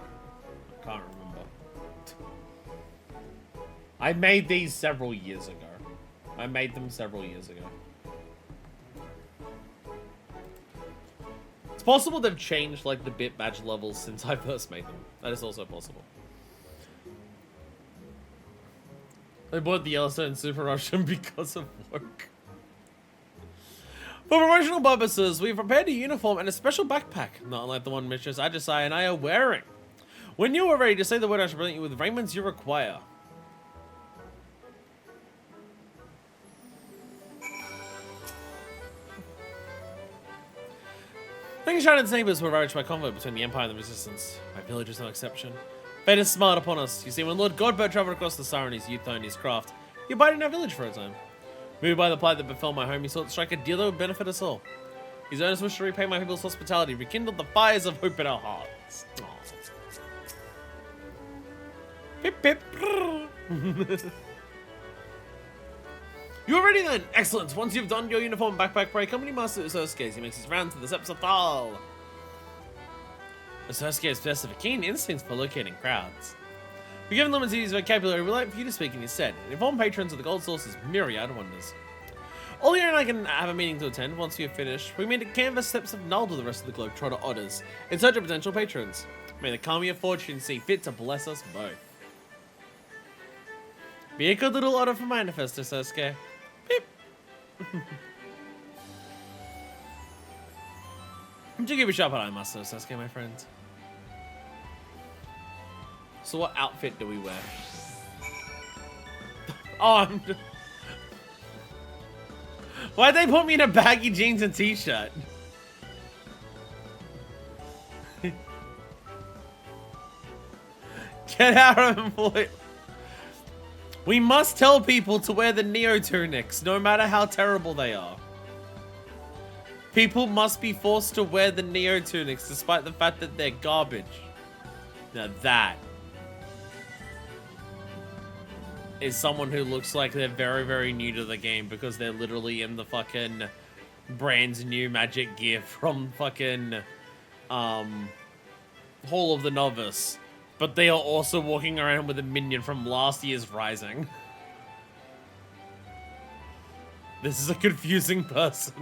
I can't remember. I made these several years ago. I made them several years ago. It's possible they've changed like the bit badge levels since I first made them. That is also possible. I bought the Yellowstone Super Russian because of work. For promotional purposes, we've prepared a uniform and a special backpack, not unlike the one Mistress Ajisai and I are wearing. When you are ready to say the word, I shall present you with raiments you require. Thanks, Shannon's neighbors were ravaged by conflict between the Empire and the Resistance. My village is no exception. Fate is smart upon us. You see, when Lord Godbert traveled across the Sire in his youth honed his craft, he abided in our village for a time. Moved by the plight that befell my home, he sought to strike a deal that would benefit us all. His earnest wish to repay my people's hospitality rekindled the fires of hope in our hearts. Aww. Pip pip. You are ready then? Excellent. Once you've donned your uniform and backpack, pray company master Usursuke as he makes his round to the Seps of Thal. Usursuke is possessed of a keen instinct for locating crowds. But given Lemon vocabulary, we'd like for you to speak in his stead and inform patrons of the Gold Source's myriad wonders. Ollie and I can have a meeting to attend. Once we have finished, we meet at Canvas Steps of Null to the rest of the Globetrotter Otters in search of potential patrons. May the Kami of Fortune see fit to bless us both. Be a good little otter for Manifest, Usursuke. Beep. Do give a shot at I must though, Sasuke, my friend. So what outfit do we wear? Oh, why'd they put me in a baggy jeans and t-shirt? Get out of him, boy. We must tell people to wear the Neo tunics, no matter how terrible they are. People must be forced to wear the Neo tunics, despite the fact that they're garbage. Now that is someone who looks like they're very, very new to the game because they're literally in the fucking brand new magic gear from fucking Hall of the Novice. But they are also walking around with a minion from last year's Rising. This is a confusing person.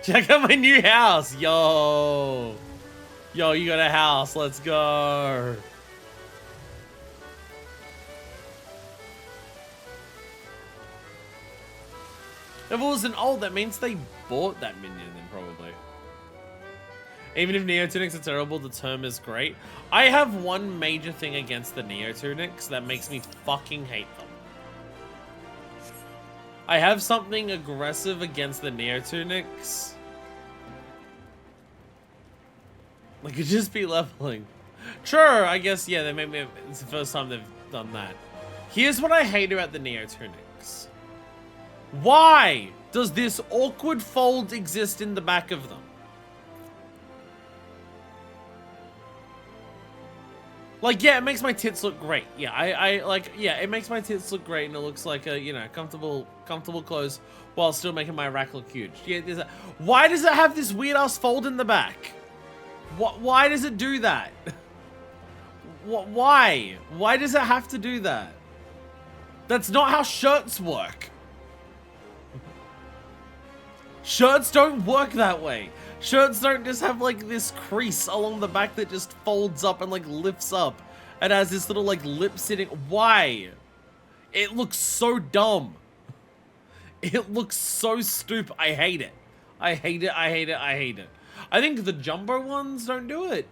Check out my new house. Yo. Yo, you got a house. Let's go. If it was an old, that means they bought that minion then probably. Even if Neo Tunics are terrible, the term is great. I have one major thing against the Neo Tunics that makes me fucking hate them. I have something aggressive against the Neo Tunics. They could just be leveling. Sure, I guess, yeah, it's the first time they've done that. Here's what I hate about the Neo Tunics. Why does this awkward fold exist in the back of them? Like, yeah, it makes my tits look great. Yeah, I like, yeah, it makes my tits look great and it looks like a, you know, comfortable clothes while still making my rack look huge. Yeah, why does it have this weird ass fold in the back? Why does it do that? Why? Why does it have to do that? That's not how shirts work. Shirts don't work that way. Shirts don't just have like this crease along the back that just folds up and like lifts up and has this little like lip sitting. Why? It looks so dumb. It looks so stupid. I hate it. I hate it. I hate it. I hate it. I think the jumbo ones don't do it.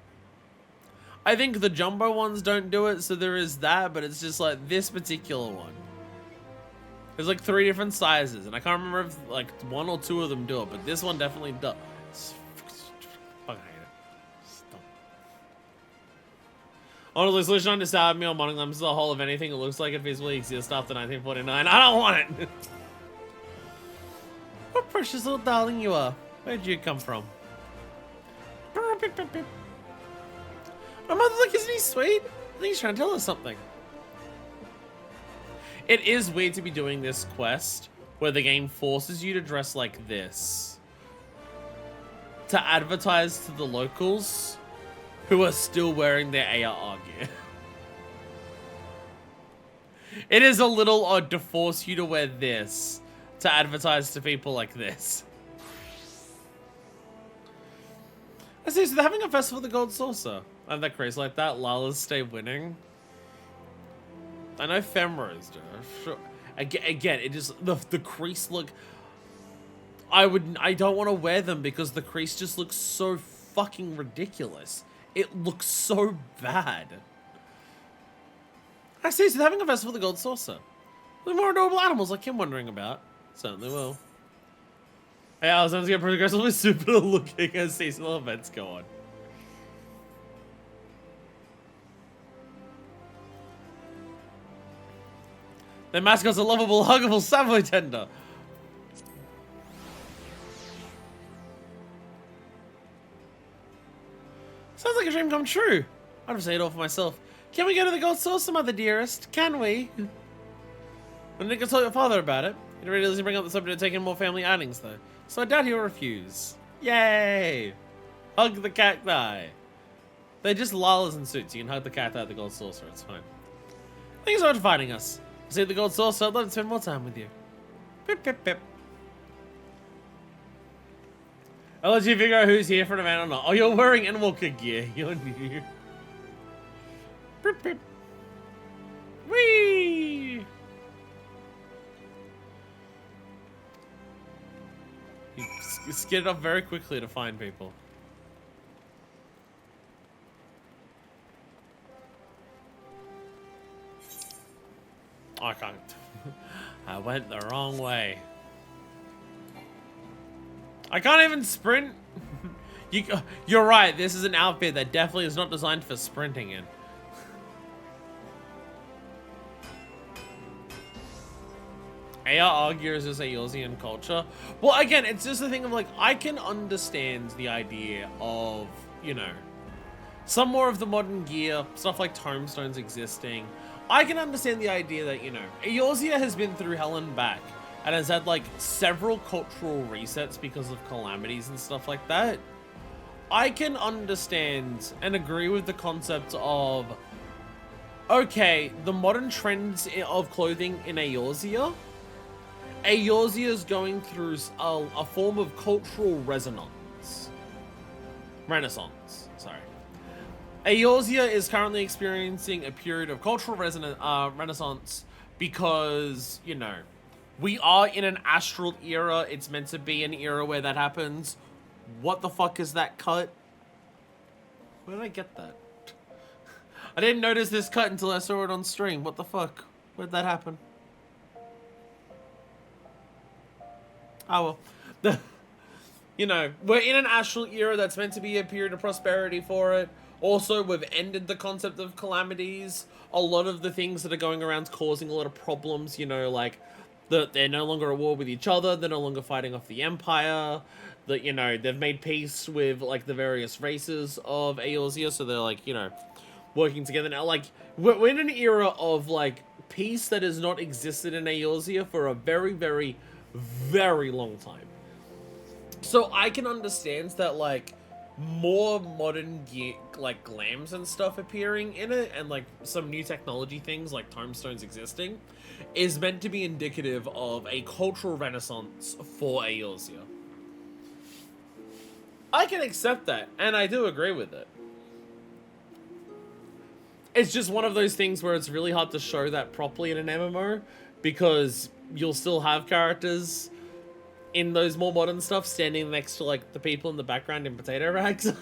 I think the jumbo ones don't do it, so there is that, but it's just like this particular one. There's like 3 different sizes, and I can't remember if like 1 or 2 of them do it, but this one definitely does. Fucking hate it. Stop. Honestly, solution on this me on modding them is the whole of anything that looks like it physically exists after 1949. I don't want it! What precious little darling you are. Where'd you come from? My mother, look, isn't he sweet? I think he's trying to tell us something. It is weird to be doing this quest where the game forces you to dress like this to advertise to the locals who are still wearing their ARR gear. It is a little odd to force you to wear this to advertise to people like this. I see, so they're having a festival of the Gold Saucer. I have that craze like that. Lalas stay winning. I know Femras do. Sure. Again, it just the crease look. I don't want to wear them because the crease just looks so fucking ridiculous. It looks so bad. I see, so they're having a festival of the Gold Saucer. With more adorable animals like him wondering about. Certainly will. Hey, I was going to get progressively super looking as seasonal events go on. Their mascot's a lovable, huggable Savoy tender. Sounds like a dream come true. I'd have said it all for myself. Can we go to the Gold Saucer, mother dearest? Can we? When Nick told your father about it, he really doesn't bring up the subject of taking more family outings, though. So I doubt he'll refuse. Yay! Hug the cacti. They're just lalas in suits. You can hug the cacti at the Gold Saucer. It's fine. Thanks so much for fighting us. See the Gold Saucer. I'd love to spend more time with you. Pip, pip, pip. I'll let you figure out who's here for an event or not. Oh, you're wearing Endwalker gear. You're new. Pip, pip. Whee! You skid up very quickly to find people. I can't. I went the wrong way. I can't even sprint. You're right. This is an outfit that definitely is not designed for sprinting in. AR argues is a Eorzean culture. Well, again, it's just the thing of like, I can understand the idea of, you know, some more of the modern gear, stuff like tomestones existing. I can understand the idea that, you know, Eorzea has been through hell and back and has had like several cultural resets because of calamities and stuff like that. I can understand and agree with the concept of, okay, the modern trends of clothing in Eorzea is going through a form of cultural renaissance, sorry. Eorzea is currently experiencing a period of cultural renaissance because, you know, we are in an astral era. It's meant to be an era where that happens. What the fuck is that cut? Where did I get that? I didn't notice this cut until I saw it on stream. What the fuck? Where'd that happen? Oh well. You know, we're in an astral era that's meant to be a period of prosperity for it. Also, we've ended the concept of calamities. A lot of the things that are going around causing a lot of problems, you know, like they're no longer at war with each other. They're no longer fighting off the Empire. That, you know, they've made peace with like the various races of Eorzea, so they're like, you know, working together now. Like we're in an era of like peace that has not existed in Eorzea for a very, very, very long time. So I can understand that like more modern gear, like glams and stuff appearing in it, and like some new technology things like tomestones existing, is meant to be indicative of a cultural renaissance for Eorzea. I can accept that, and I do agree with it. It's just one of those things where it's really hard to show that properly in an MMO, because you'll still have characters in those more modern stuff standing next to like the people in the background in potato rags.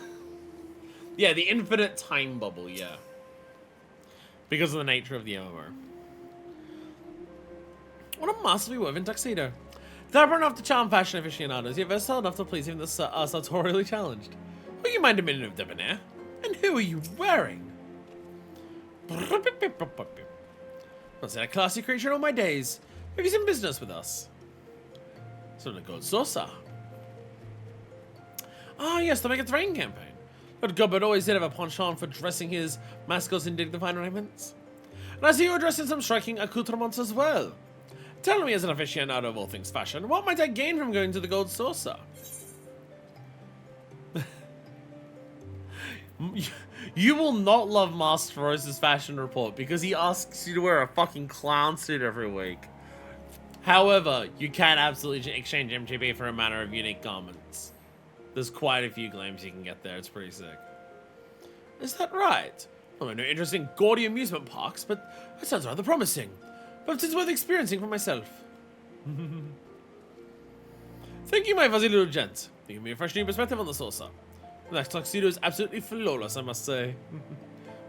Yeah, the infinite time bubble, yeah. Because of the nature of the MMO. What a masterly woven tuxedo. Dapper enough to charm fashion aficionados, yet versatile enough to please even the sartorially challenged. Will you mind a minute of debonair? And who are you wearing? Not seen a classy creature in all my days. Have you some business with us? So the god Sosa. Ah, yes, the Make It Rain campaign. Lord Godbert always did have a penchant for dressing his mascots in dignified raiments. And I see you are dressed in some striking accoutrements as well. Tell me, as an aficionado of all things fashion, what might I gain from going to the Gold Saucer? You will not love Master Rose's fashion report because he asks you to wear a fucking clown suit every week. However, you can absolutely exchange MGB for a manner of unique garments. There's quite a few glams you can get there. It's pretty sick. Is that right? Well, I know interest in gaudy amusement parks, but that sounds rather promising. But it's worth experiencing for myself. Thank you, my fuzzy little gent. You give me a fresh new perspective on the saucer. That tuxedo is absolutely flawless, I must say.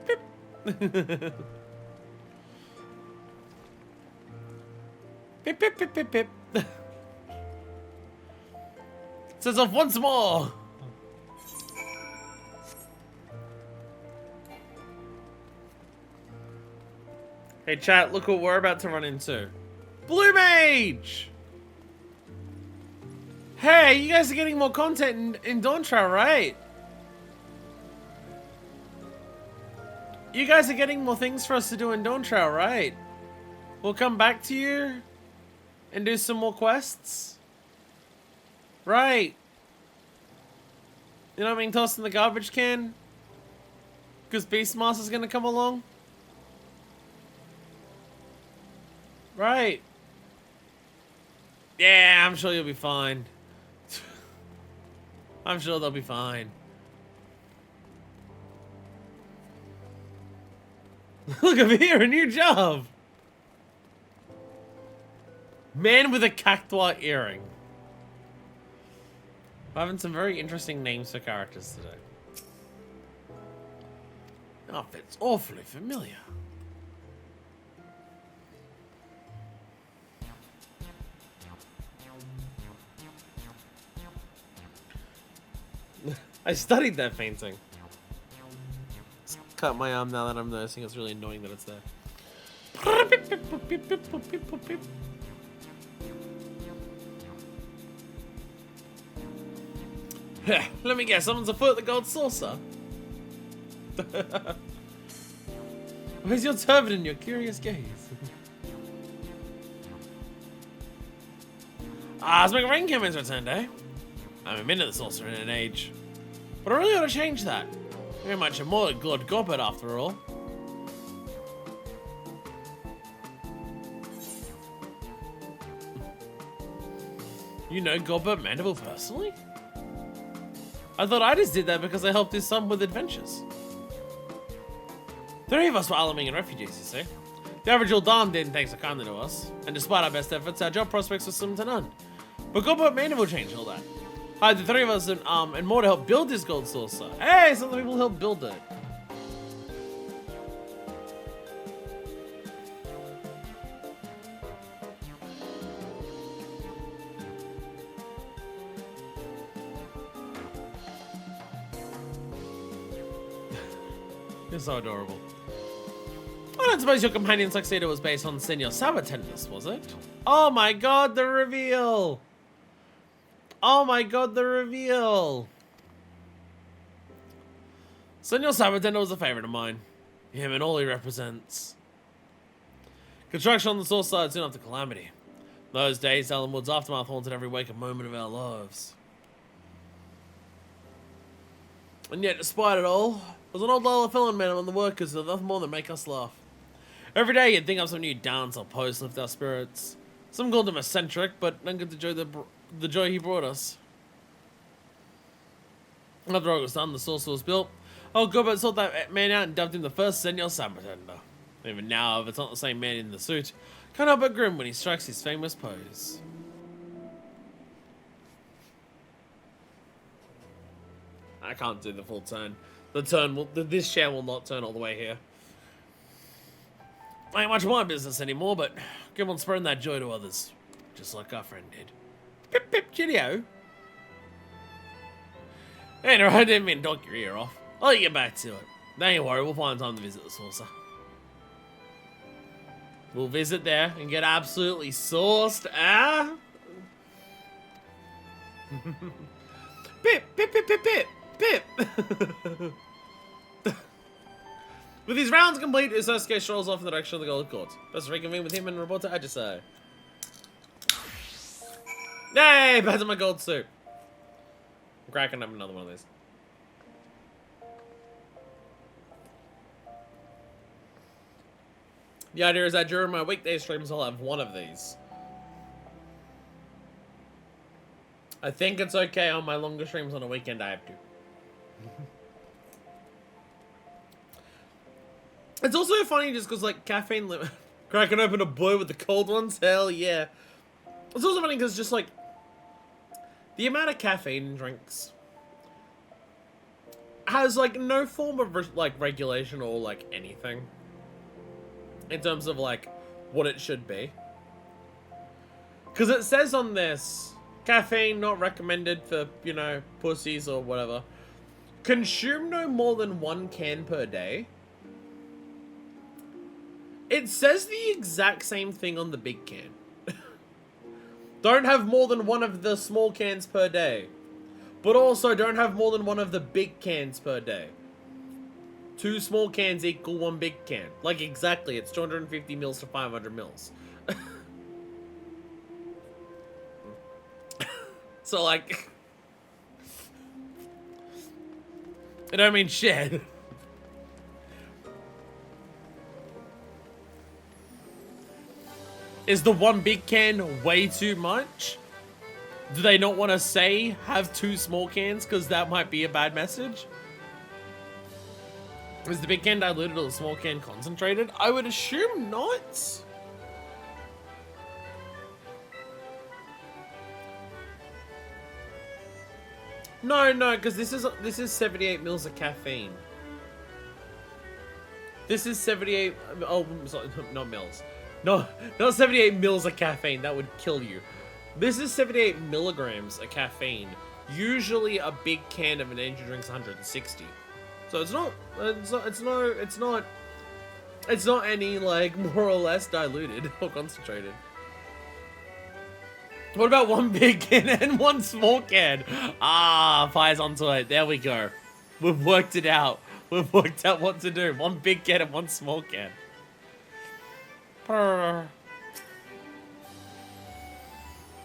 Pip. Pip, pip, pip, pip, pip. Says off once more. Hey chat, look what we're about to run into. Blue Mage! Hey, you guys are getting more content in Dawntrail, right? You guys are getting more things for us to do in Dawntrail, right? We'll come back to you and do some more quests. Right. You know what I mean? Tossed in the garbage can? Because Beastmaster's gonna come along? Right. Yeah, I'm sure you'll be fine. I'm sure they'll be fine. Look over here, a new job. Man with a cactuar earring. We're having some very interesting names for characters today. Outfit's awfully familiar. I studied that painting. Just cut my arm now that I'm noticing it's really annoying that it's there. Let me guess, someone's afoot at the gold saucer. Where's your turban and your curious gaze? Smoke Rain Cameron's return day. I haven't been to the saucer in an age. But I really ought to change that. Very much a more good goblet after all. You know Gobert Mandeville personally? I thought I just did that because I helped his son with adventures. 3 of us were Alamean refugees, you see. The average Uldan didn't take so kindly to us, and despite our best efforts, our job prospects were slim to none. But Gobert Mandeville changed all that. Hired the 3 of us and more to help build this gold saucer. Hey, some of the people helped build it. You're so adorable. I don't suppose your companion's tuxedo was based on Senor Sabatendus, was it? Oh my god, the reveal! Oh my god, the reveal! Senor Sabatendo was a favorite of mine. Him and all he represents. Construction on the source side soon after Calamity. Those days, Ellenwood's aftermath haunted every waking moment of our lives. And yet, despite it all, there's an old Lola Felon man among the workers who have nothing more than make us laugh. Every day you'd think of some new dance or pose to lift our spirits. Some called him eccentric, but none could enjoy the joy he brought us. After all was done, the saucer was built. Oh, Gobert sought that man out and dubbed him the first Senor Sabatender. Even now, if it's not the same man in the suit, can't help but grin when he strikes his famous pose. I can't do the full turn. This chair will not turn all the way here. Ain't much of my business anymore, but keep on spreading that joy to others. Just like our friend did. Pip pip cheerio. Anyway, I didn't mean to knock your ear off. I'll get back to it. Don't worry, we'll find time to visit the saucer. We'll visit there and get absolutely sauced, ah? Pip, pip, pip, pip, pip, pip. With his rounds complete, Usosuke strolls off in the direction of the Gold Court. Let's reconvene with him and report to Ajise. Yay! Back to my gold suit. I'm cracking up another one of these. The idea is that during my weekday streams, I'll have one of these. I think it's okay on my longer streams on a weekend, I have to. It's also funny just because, like, caffeine limit. Cracking open a boy with the cold ones? Hell yeah. It's also funny because just, like, the amount of caffeine in drinks has, like, no form of, like, regulation or, like, anything. In terms of, like, what it should be. Because it says on this, caffeine not recommended for, you know, pussies or whatever. Consume no more than 1 can per day. It says the exact same thing on the big can. Don't have more than 1 of the small cans per day. But also don't have more than 1 of the big cans per day. 2 small cans equal 1 big can. Like, exactly. It's 250 mils to 500 mils. So, like... I don't mean shit. Is the 1 big can way too much? Do they not want to say have 2 small cans because that might be a bad message? Is the big can diluted or the small can concentrated? I would assume not. No, because this is 78 mils of caffeine. This is 78. Oh, sorry, not mils. No, not 78 mils of caffeine. That would kill you. This is 78 milligrams of caffeine. Usually, a big can of an energy drink's 160. So it's not any like more or less diluted or concentrated. What about one big can and one small can? Ah, Pi's onto it. There we go. We've worked it out. We've worked out what to do. One big can and one small can. Purr.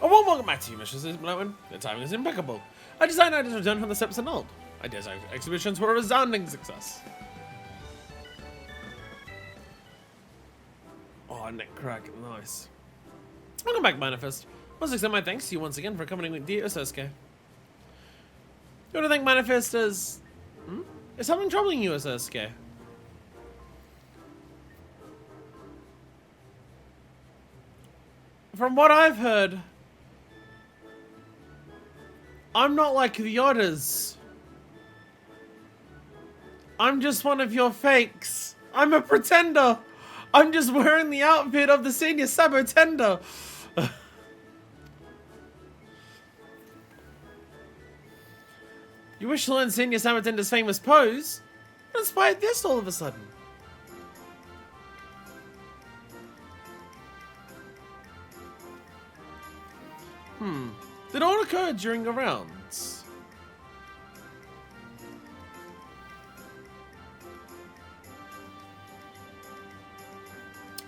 Oh, well, welcome back to you, Mr. Blowin. The timing is impeccable. I decided I just returned from the steps and old. I dare say exhibitions were a resounding success. Oh, neck crack. Nice. Welcome back, Manifest. I must extend my thanks to you once again for accompanying me, dear Osuke. You want to thank Manifest as... Is something troubling you, Osuke? From what I've heard, I'm not like the others. I'm just one of your fakes. I'm a pretender. I'm just wearing the outfit of the senior sabotender. You wish to learn Senior Sabatender's famous pose? What inspired this all of a sudden? Did all occur during the rounds?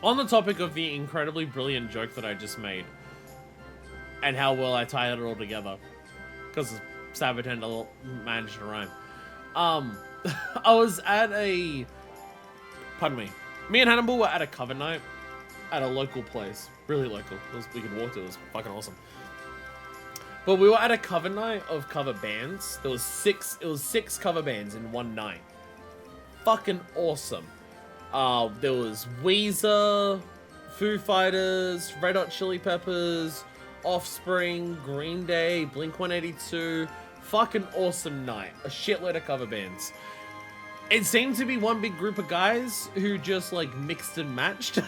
On the topic of the incredibly brilliant joke that I just made, and how well I tied it all together, because Sabatender managed to rhyme. I was at a... Pardon me. Me and Hannibal were at a cover night at a local place. Really local. We could walk to it. It was fucking awesome. But we were at a cover night of cover bands. It was six cover bands in one night. Fucking awesome. There was Weezer, Foo Fighters, Red Hot Chili Peppers, Offspring, Green Day, Blink-182. Fucking awesome night. A shitload of cover bands. It seemed to be one big group of guys who just like mixed and matched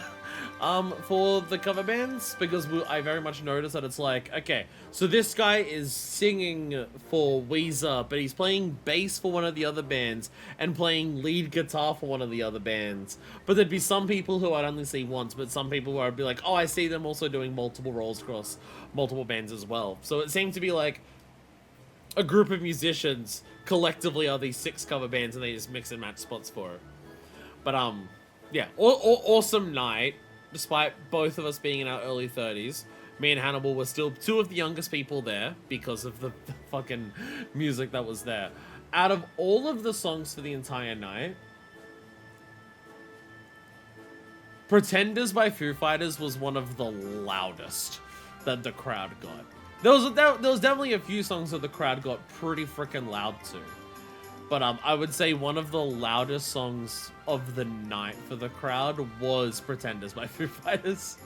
for the cover bands, because I very much noticed that it's like, okay, so this guy is singing for Weezer, but he's playing bass for one of the other bands and playing lead guitar for one of the other bands. But there'd be some people who I'd only see once, but some people where I'd be like, oh, I see them also doing multiple roles across multiple bands as well. So it seemed to be like a group of musicians collectively are these 6 cover bands, and they just mix and match spots for it. But yeah, awesome night. Despite both of us being in our early 30s, me and Hannibal were still 2 of the youngest people there because of the fucking music that was there. Out of all of the songs for the entire night, Pretenders by Foo Fighters was one of the loudest that the crowd got. There was definitely a few songs that the crowd got pretty freaking loud to. But I would say one of the loudest songs of the night for the crowd was Pretenders by Foo Fighters.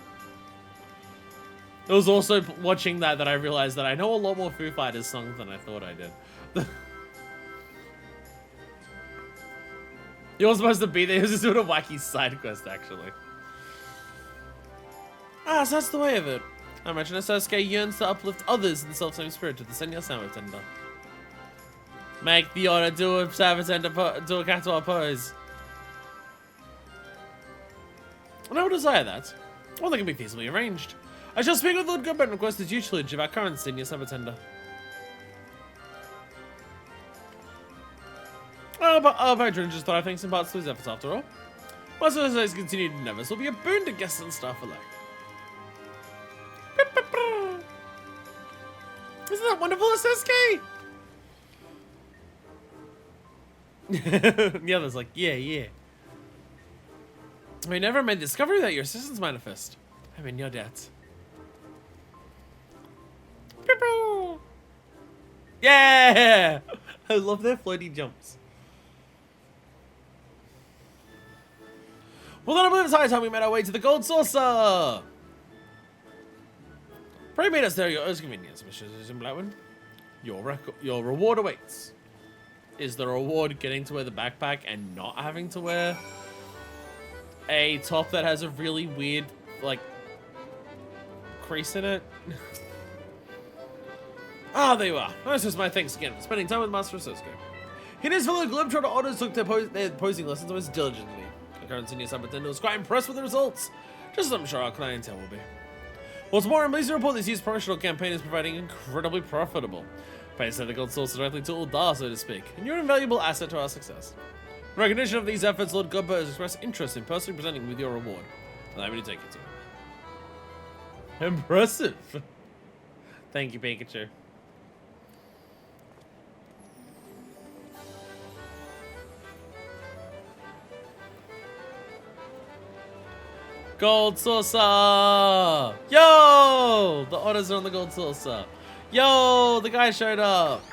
It was also watching that I realized that I know a lot more Foo Fighters songs than I thought I did. You were supposed to be there. He was just doing a wacky side quest, actually. Ah, so that's the way of it. I imagine Sasuke yearns to uplift others in the self-same spirit of the Senior Sabatender. Make the order, do a Sabatender, do a Katoa pose. And I would desire that. Or they can be feasibly arranged. I shall speak with Lord Goodman and request the tutelage of our current Senior Sabatender. Our patron just thought thanks in parts to his efforts after all. My Sasuke's continued endeavors will be a boon to guests and staff alike. Isn't that wonderful, Sasuke? The other's like, yeah. I never made the discovery that your assistant's manifest. I'm in your debt. Yeah! I love their floaty jumps. Well, then I believe it's high time we made our way to the Gold Saucer. Pray meet us there at your own convenience, Mr. Blackwood. Your reward awaits. Is the reward getting to wear the backpack and not having to wear a top that has a really weird, like, crease in it? Ah, there you are. This is my thanks again for spending time with Master Sosuke. He and his fellow Globetrotter otters took their posing lessons most diligently. The current senior superintendent was quite impressed with the results, just as I'm sure our clientele will be. What's more, I'm pleased to report this year's promotional campaign is proving incredibly profitable. Pays the gold source directly to Uldar, so to speak, and you're an invaluable asset to our success. In recognition of these efforts, Lord Gubba has expressed interest in personally presenting you with your reward. Allow me to take it to him. Impressive. Thank you, Pikachu. Gold saucer! Yo! The otters are on the gold saucer. Yo! The guy showed up.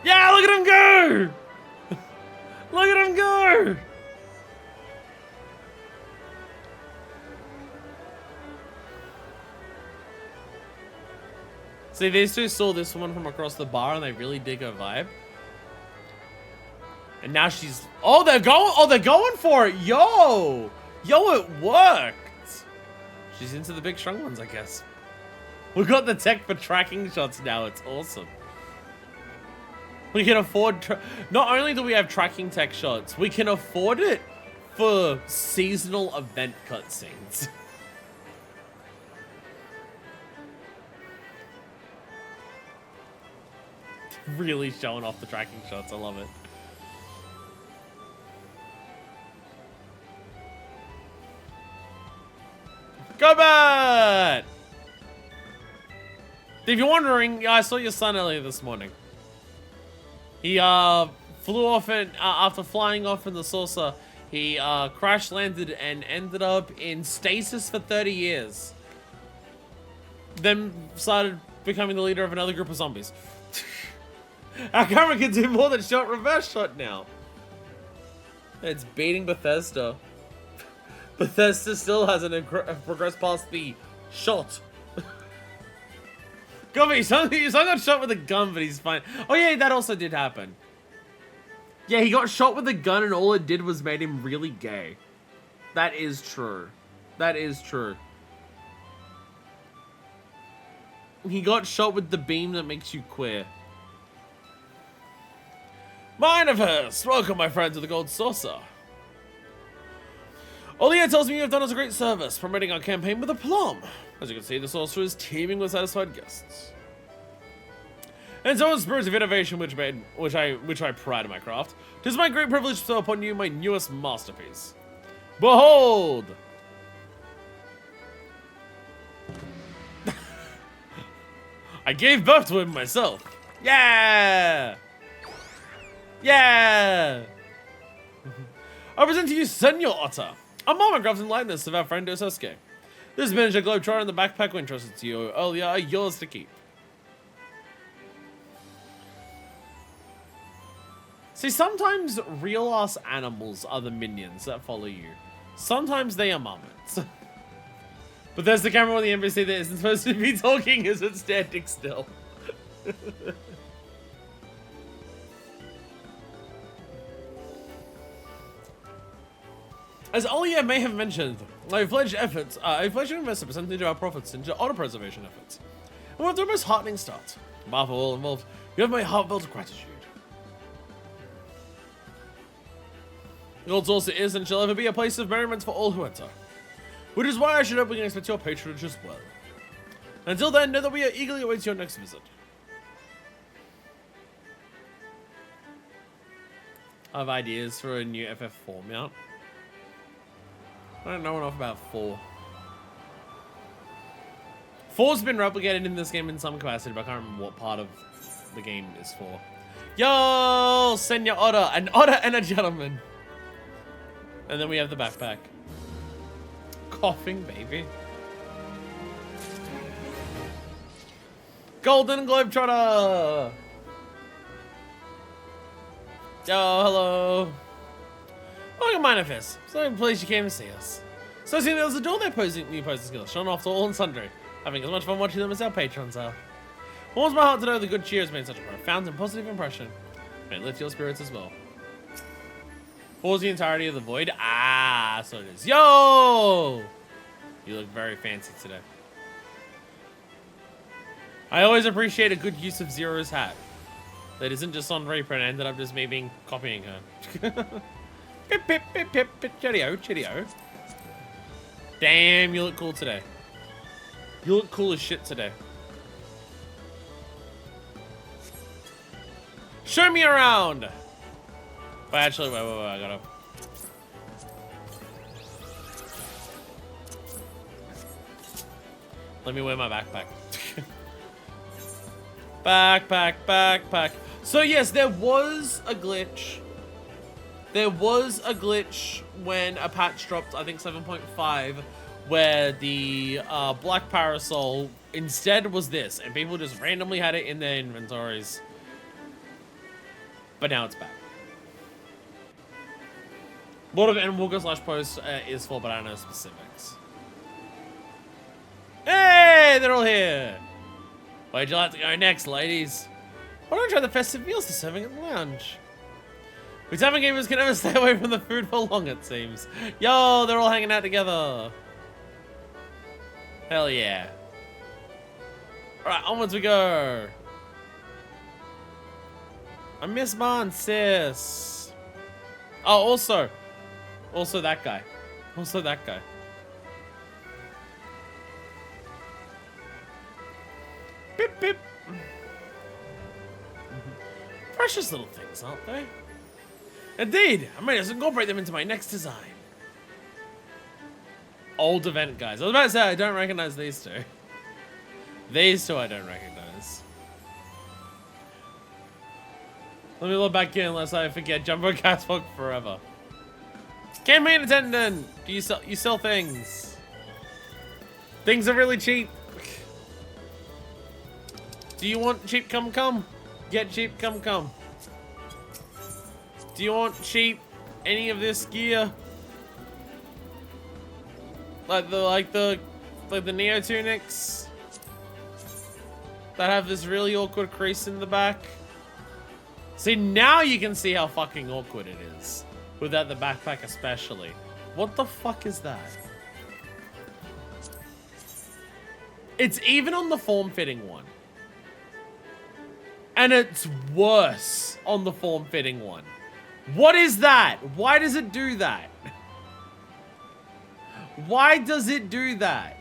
Yeah! Look at him go! Look at him go! See, these two saw this woman from across the bar and they really dig her vibe. And now she's... Oh, they're going for it! Yo! Yo, it worked! She's into the big strong ones, I guess. We've got the tech for tracking shots now. It's awesome. We can afford... Not only do we have tracking tech shots, we can afford it for seasonal event cutscenes. Really showing off the tracking shots. I love it. Go back! If you're wondering, I saw your son earlier this morning. He flew off and after flying off in the saucer, he crash landed and ended up in stasis for 30 years. Then started becoming the leader of another group of zombies. Our camera can do more than shot reverse shot now. It's beating Bethesda. Bethesda still hasn't progressed past the shot. Gummy, he's got shot with a gun, but he's fine. Oh yeah, that also did happen. Yeah, he got shot with a gun and all it did was made him really gay. That is true. That is true. He got shot with the beam that makes you queer. Manifest! Welcome, my friend, to the Gold Saucer. Olia tells me you have done us a great service, promoting our campaign with aplomb. As you can see, the saucer is teeming with satisfied guests. And so in spirit of innovation which I pride in my craft, 'tis my great privilege to bestow upon you my newest masterpiece. Behold! I gave birth to him myself. Yeah! Yeah! I present to you Senor Otter, a monograph in likeness of our friend Sosuke. This miniature globetrotter and the backpack we entrusted to you earlier are yours to keep. See, sometimes real-ass animals are the minions that follow you. Sometimes they are marmots. But there's the camera on the NPC that isn't supposed to be talking, is it standing still? As Olia may have mentioned, I've pledged to invest a percentage of our profits into auto preservation efforts. And we're at the most heartening start. On behalf of all involved, you have my heartfelt gratitude. The Gold Saucer is and shall ever be a place of merriment for all who enter. Which is why I should hope we can expect your patronage as well. Until then, know that we are eagerly awaiting your next visit. I have ideas for a new FF4 mount. I don't know enough about 4. 4's been replicated in this game in some capacity, but I can't remember what part of the game is for. Yo, Senor Otter, an otter and a gentleman. And then we have the backpack. Coughing baby. Golden Globetrotter! Yo, hello. Welcome, Manifest. So I'm pleased you came to see us. So, see, there was a door there new posing skills, shown off to all and sundry. Having as much fun watching them as our patrons are. Warms my heart to know the good cheer has made such a profound and positive impression. May it lift your spirits as well. Pause the entirety of the void. Ah, so it is. Yo! You look very fancy today. I always appreciate a good use of Zero's hat. That isn't just on reprint, ended up just me being copying her. Pip, pip, pip, pip, pip, cheerio, cheerio. Damn, you look cool today. You look cool as shit today. Show me around! But actually, wait, I gotta... Let me wear my backpack. Backpack. So yes, there was a glitch. There was a glitch when a patch dropped, I think 7.5, where the Black Parasol instead was this, and people just randomly had it in their inventories. But now it's back. Lord of Endwalker slash post is for, but I don't know specifics. Hey, they're all here. Where'd you like to go next, ladies? Why don't you try the festive meals they're serving at the lounge? Retirement gamers can never stay away from the food for long, it seems. Yo, they're all hanging out together. Hell yeah. Alright, onwards we go. I miss mine, sis. Oh, also that guy. Also that guy. Beep, beep. Precious little things, aren't they? Indeed, I might just incorporate them into my next design. Old event guys. I was about to say, I don't recognize these two. These two I don't recognize. Let me look back in unless I forget Jumbo Catwalk forever. Campaign attendant! Do you sell things? Things are really cheap. Do you want cheap come? Get cheap come. Do you want cheap any of this gear? Like the Neo tunics that have this really awkward crease in the back. See, now you can see how fucking awkward it is. Without the backpack especially. What the fuck is that? It's even on the form-fitting one. And it's worse on the form-fitting one. What is that? Why does it do that? Why does it do that?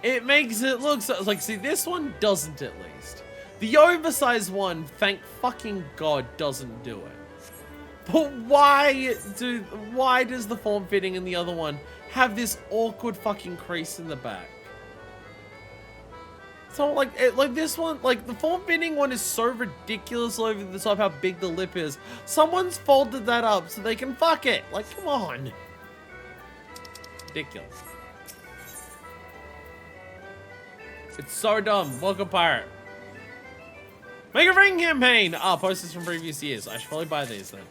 It makes it look so, like, see, this one doesn't at least. The oversized one, thank fucking God, doesn't do it. But why does the form-fitting in the other one have this awkward fucking crease in the back? So like this one, like the form-fitting one is so ridiculous over the top how big the lip is. Someone's folded that up so they can fuck it. Like, come on. Ridiculous. It's so dumb. Welcome, pirate. Make a ring campaign. Ah, posters from previous years. I should probably buy these then.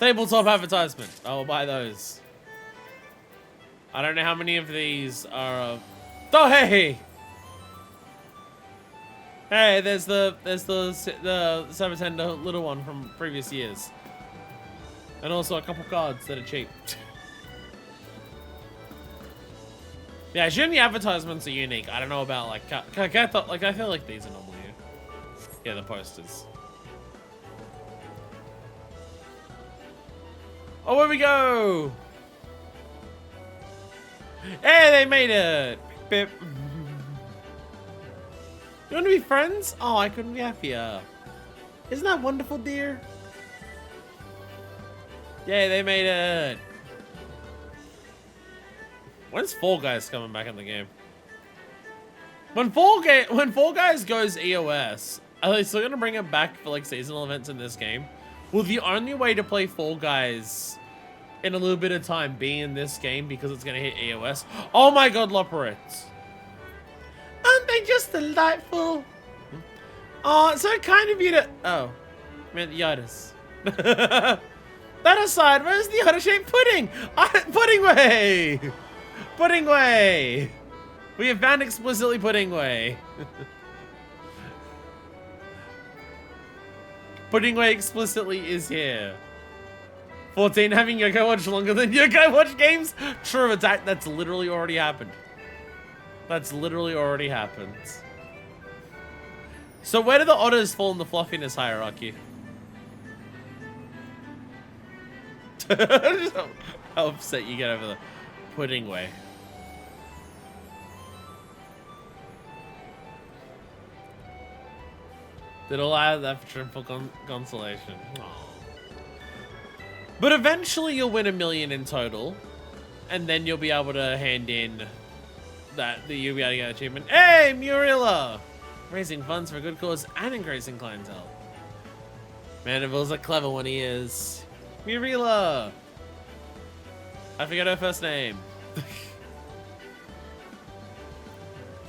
Tabletop advertisement. I will buy those. I don't know how many of these are. Oh, hey. Hey, there's the Sabatender little one from previous years. And also a couple cards that are cheap. Yeah, shouldn't the advertisements are unique? I don't know about like I feel like these are normally yeah, the posters. Oh, where we go? Hey, they made it. Beep, beep. You want to be friends? Oh, I couldn't be happier. Isn't that wonderful, dear? Yay, they made it. When's Fall Guys coming back in the game? When Fall Guys goes EOS, are they still gonna bring it back for like seasonal events in this game? Will the only way to play Fall Guys in a little bit of time be in this game because it's gonna hit EOS? Oh my God, Loporits. Aren't they just delightful? Oh, it's so kind of you to... Oh, I meant the Yodas. That aside, where's the Yoda-shaped pudding? Pudding way! Pudding way! We have found explicitly Pudding Way. Pudding Way explicitly is here. 14, having Yokai Watch longer than Yokai Watch games? True, that's literally already happened. That's literally already happened. So where do the otters fall in the fluffiness hierarchy? How upset you get over the Pudding Way. Did all I have that for triple consolation? Aww. But eventually you'll win 1 million in total, and then you'll be able to hand in that you'll be able to get achievement. Hey, Murilla! Raising funds for a good cause and increasing clientele. Mandeville's a clever one, he is. Murilla! I forget her first name.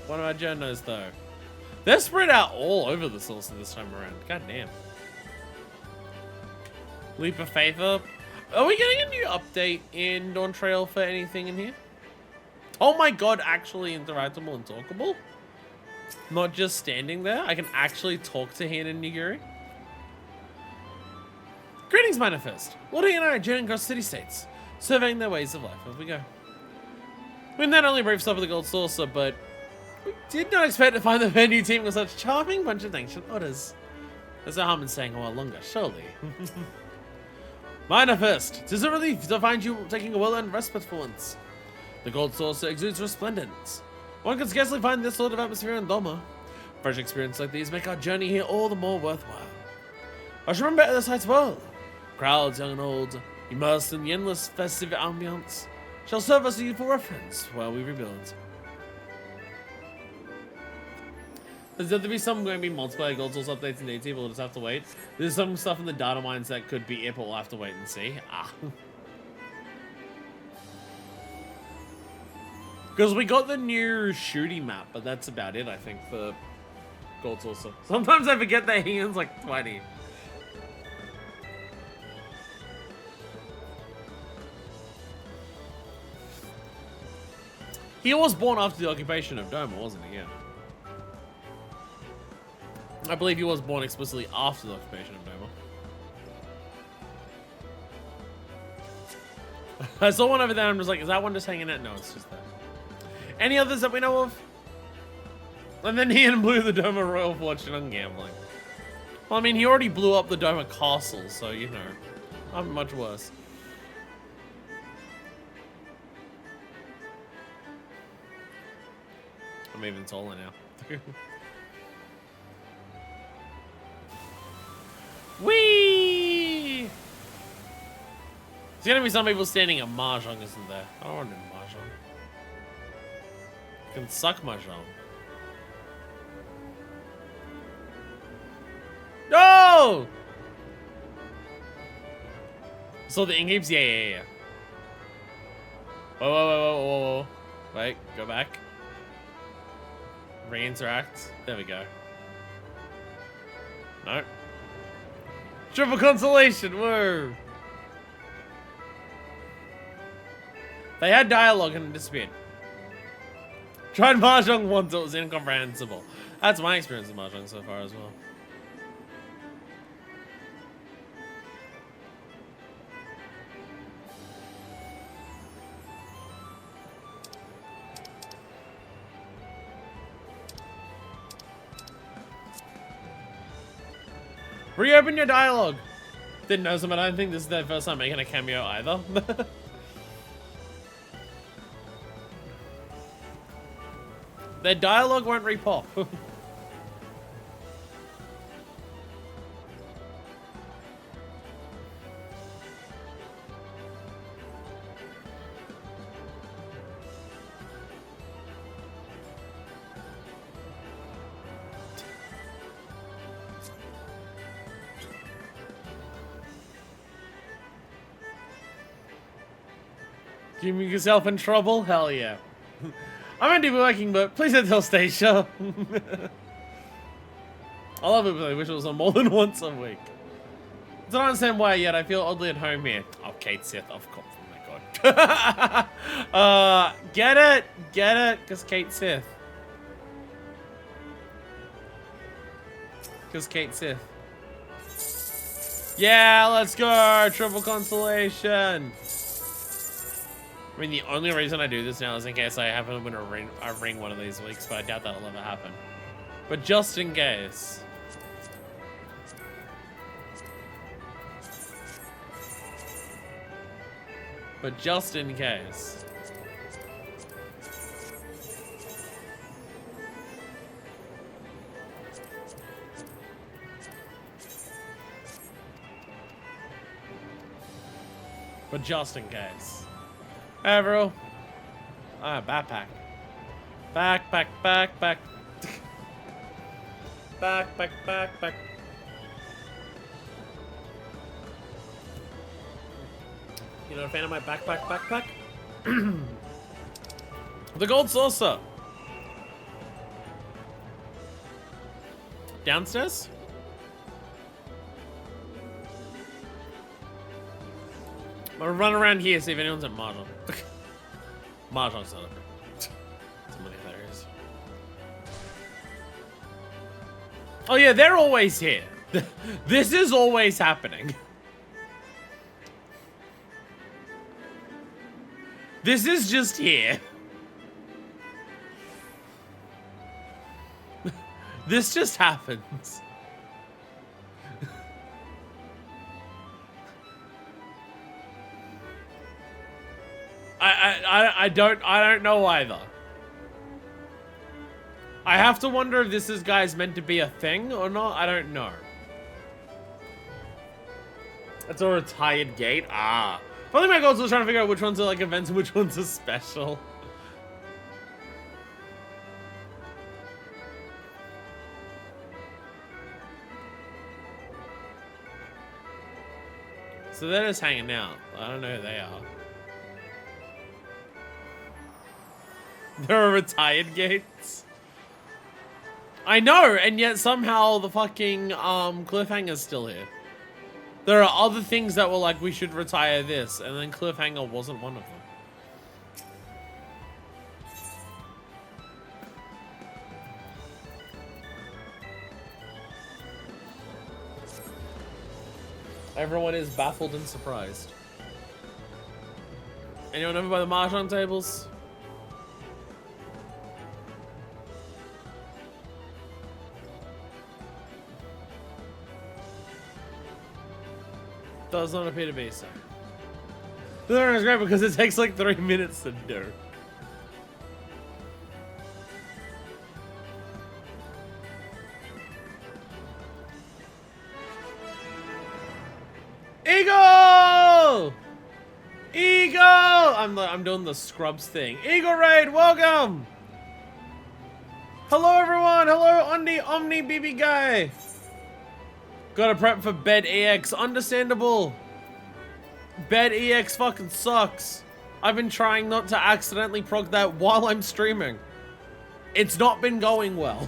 One of our journos, though. They're spread out all over the saucer this time around. God damn. Leap of Faith up. Are we getting a new update in Dawntrail for anything in here? Oh my god, actually interactable and talkable? Not just standing there. I can actually talk to Hin and Nigiri. Greetings, Manifest. Lottie and I are journeying across city-states, surveying their ways of life as we go. We not only brief stop at the Gold Saucer, but we did not expect to find the venue team with such a charming bunch of ancient otters. There's no harm in staying a while longer, surely. Manifest, 'tis a relief to find you taking a well-earned respite for once. The Gold Saucer exudes resplendence. One can scarcely find this sort of atmosphere in Doma. Fresh experiences like these make our journey here all the more worthwhile. I should remember the sights well. Crowds, young and old, immersed in the endless festive ambience, shall serve as a useful reference while we rebuild. There's going to be some going to be multiplayer Gold Source updates in DT, we'll just have to wait. There's some stuff in the data mines that could be it, but we'll have to wait and see. Because we got the new shooting map, but that's about it, I think, for Gold Saucer. Sometimes I forget that Ian's like 20. He was born after the occupation of Doma, wasn't he? Yeah. I believe he was born explicitly after the occupation of Doma. I saw one over there and I'm just like, is that one just hanging out? No, it's just that. Any others that we know of? And then Ian blew the Doma Royal Fortune on gambling. Well, I mean, he already blew up the Doma Castle, so, you know, I'm much worse. I'm even taller now. Whee! There's gonna be some people standing at Mahjong, isn't there? I don't want to do Mahjong. You can suck Mahjong. No! So the in-games? Yeah. Whoa. Wait, go back. Reinteract. There we go. No. Triple consolation, whoa! They had dialogue and it disappeared. Tried Mahjong once, it was incomprehensible. That's my experience with Mahjong so far as well. Reopen your dialogue! Didn't know some, but I don't think this is their first time making a cameo either. Their dialogue won't repop. Keeping yourself in trouble? Hell yeah. I'm meant to be working, but please don't tell Stacia. I love it, but I wish it was on more than once a week. I don't understand why yet. I feel oddly at home here. Oh, Kate Sith, of course. Oh my god. Get it? Get it? Because Kate Sith. Because Kate Sith. Yeah, let's go! Triple constellation! I mean, the only reason I do this now is in case I happen to win a ring one of these weeks, but I doubt that'll ever happen. But just in case. But just in case. But just in case. Hey, bro. Ah, backpack. Backpack. Backpack. You not a fan of my backpack? The gold saucer. Downstairs? I'm gonna run around here, see if anyone's at Mahjong. Mahjong's not up there. Somebody there is. Oh yeah, they're always here. This is always happening. This is just here. This just happens. I don't know either. I have to wonder if this is guys meant to be a thing or not. I don't know. It's a retired gate. Ah. Probably my goal is trying to figure out which ones are like events and which ones are special. So they're just hanging out. I don't know who they are. There are retired gates. I know, and yet somehow the fucking cliffhanger's still here. There are other things that were like, we should retire this, and then cliffhanger wasn't one of them. Everyone is baffled and surprised. Anyone over by the Mahjong tables? Does not appear to be so. The other one is great because it takes like 3 minutes to do. Eagle! Eagle! I'm doing the Scrubs thing. Eagle Raid, welcome! Hello everyone! Hello Omni BB guy! Gotta prep for bed EX. Understandable. Bed EX fucking sucks. I've been trying not to accidentally prog that while I'm streaming. It's not been going well.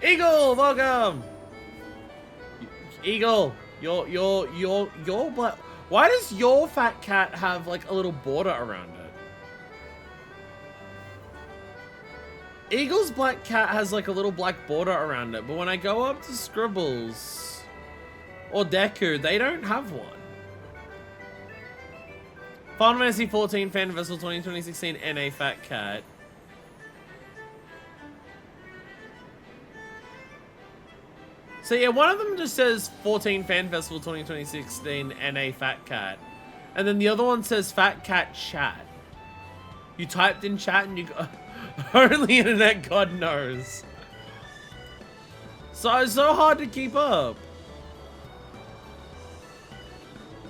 Eagle, welcome. Eagle, your black. Why does your fat cat have like a little border around it? Eagle's black cat has like a little black border around it, but when I go up to Scribbles or Deku, they don't have one. Final Fantasy 14 Fan Vessel 2016 NA Fat Cat. So yeah, one of them just says 14 Fan Festival 2016 NA Fat Cat. And then the other one says Fat Cat Chat. You typed in chat and you got... Only internet God knows. So it's so hard to keep up.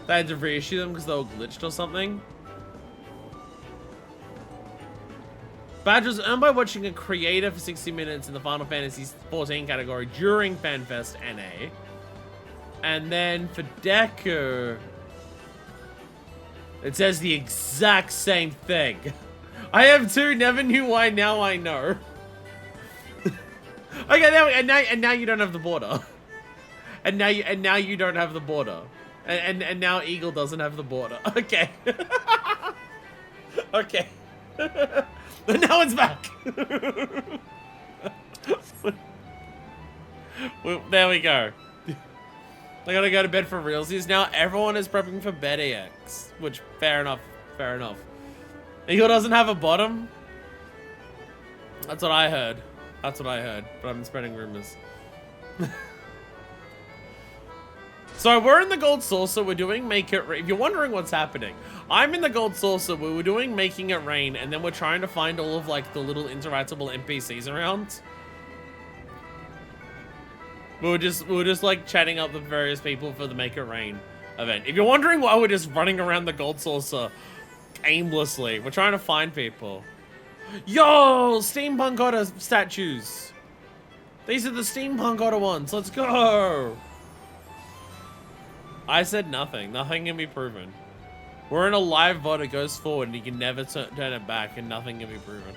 They had to reissue them because they were glitched or something. Badge was earned by watching a creator for 60 minutes in the Final Fantasy 14 category during FanFest NA. And then for Deku, it says the exact same thing. I have two, never knew why, now I know. Okay, there we, and now you don't have the border. And now you don't have the border. And now Eagle doesn't have the border. Okay. Okay. Now it's back. Well, there we go. I gotta go to bed for realsies. Now everyone is prepping for bed EX. Which, fair enough. Fair enough. Eagle doesn't have a bottom? That's what I heard. That's what I heard. But I'm spreading rumors. So we're in the Gold Saucer. We're doing Make It Rain. If you're wondering what's happening, I'm in the Gold Saucer. We were doing Making It Rain. And then we're trying to find all of like the little interactable NPCs around. We were just like chatting up the various people for the Make It Rain event. If you're wondering why we're just running around the Gold Saucer aimlessly, we're trying to find people. Yo, Steampunk Otter statues. These are the Steampunk Otter ones. Let's go. I said nothing. Nothing can be proven. We're in a live VOD. It goes forward and you can never turn it back and nothing can be proven.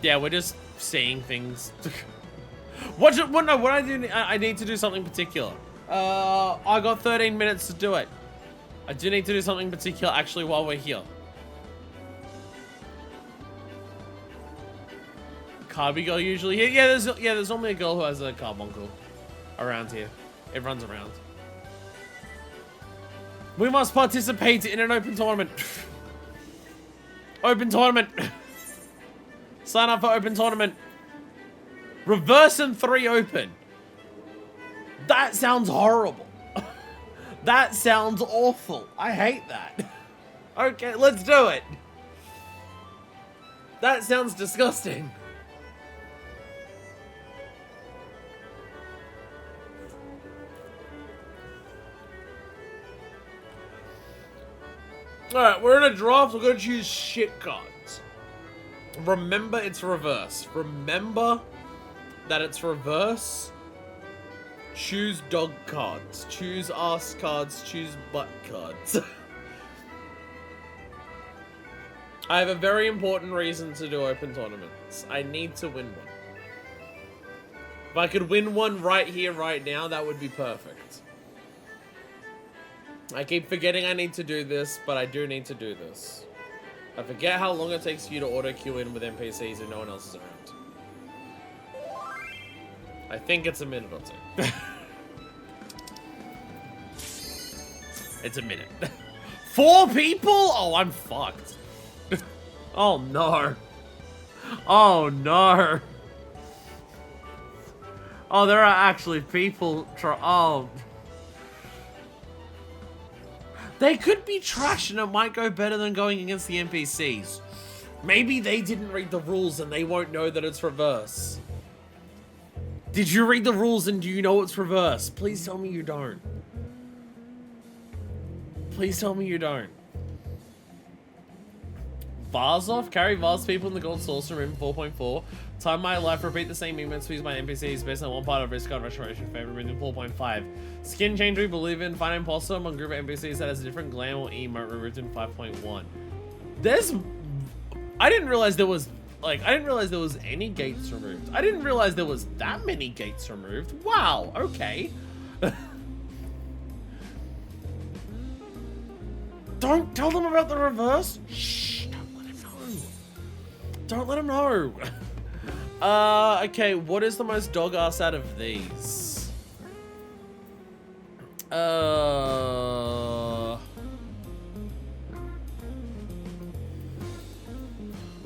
Yeah, we're just seeing things. What I do? I need to do something particular. I got 13 minutes to do it. I do need to do something particular actually while we're here. Carby girl usually here. Yeah, there's normally a girl who has a carbuncle around here. It runs around. We must participate in an open tournament. Open tournament. Sign up for open tournament. Reverse and 3 open. That sounds horrible. That sounds awful. I hate that. Okay, let's do it. That sounds disgusting. Alright, we're in a draft. We're gonna choose shit cards. Remember, it's reverse. Remember that it's reverse. Choose dog cards. Choose ass cards. Choose butt cards. I have a very important reason to do open tournaments. I need to win one. If I could win one right here, right now, that would be perfect. I keep forgetting I need to do this, but I do need to do this. I forget how long it takes for you to auto queue in with NPCs and no one else is around. I think it's a minute or two. It's a minute. 4 people? Oh, I'm fucked. Oh no. Oh no. Oh, there are actually people oh. They could be trash and it might go better than going against the NPCs. Maybe they didn't read the rules and they won't know that it's reverse. Did you read the rules and do you know it's reverse? Please tell me you don't. Please tell me you don't. Vase off? Carry vase people in the Gold Saucer in 4.4. Time my life, repeat the same movements, use my NPCs based on one part of risk card restoration favor in 4.5. Skin change we believe in, find imposter among group of NPCs that has a different glam or emote removed in 5.1. There's... I didn't realize there was... Like, I didn't realize there was any gates removed. I didn't realize there was that many gates removed. Wow, okay. Don't tell them about the reverse. Shh, don't let him know. Don't let him know. Okay, what is the most dog ass out of these? I'm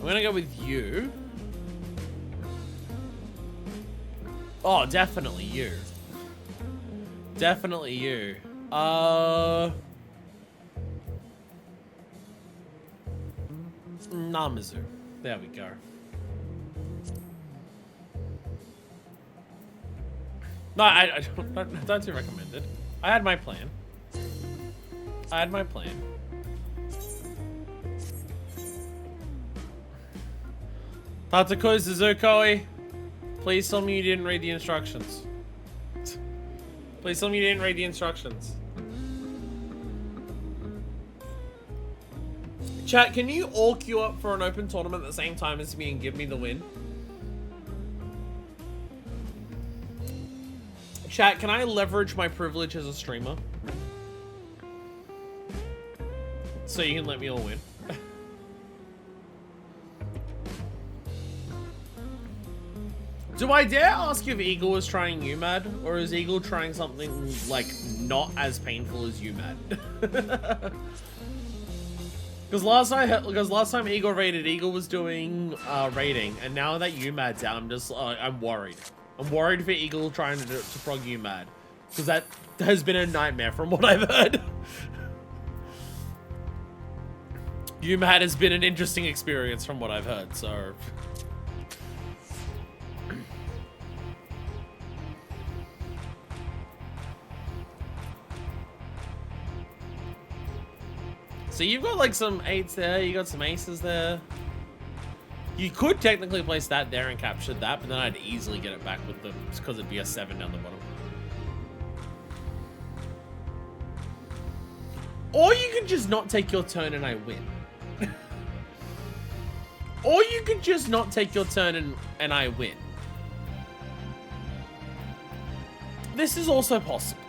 gonna go with you. Oh, definitely you. Definitely you. Namazu. There we go. No, I don't too recommended. I had my plan. I had my plan. Tatako Suzukoi, please tell me you didn't read the instructions. Please tell me you didn't read the instructions. Chat, can you all queue up for an open tournament at the same time as me and give me the win? Chat, can I leverage my privilege as a streamer? So you can let me all win. Do I dare ask if Eagle was trying UMAD, or is Eagle trying something like not as painful as UMAD? Because last time Eagle raided, Eagle was doing raiding, and now that UMAD's out, I'm worried. I'm worried for Eagle trying to prog UMAD, because that has been a nightmare from what I've heard. UMAD has been an interesting experience from what I've heard, so. So you've got like some 8s there, you got some aces there. You could technically place that there and capture that, but then I'd easily get it back with them because it'd be a 7 down the bottom. Or you can just not take your turn and I win. Or you can just not take your turn and I win. This is also possible.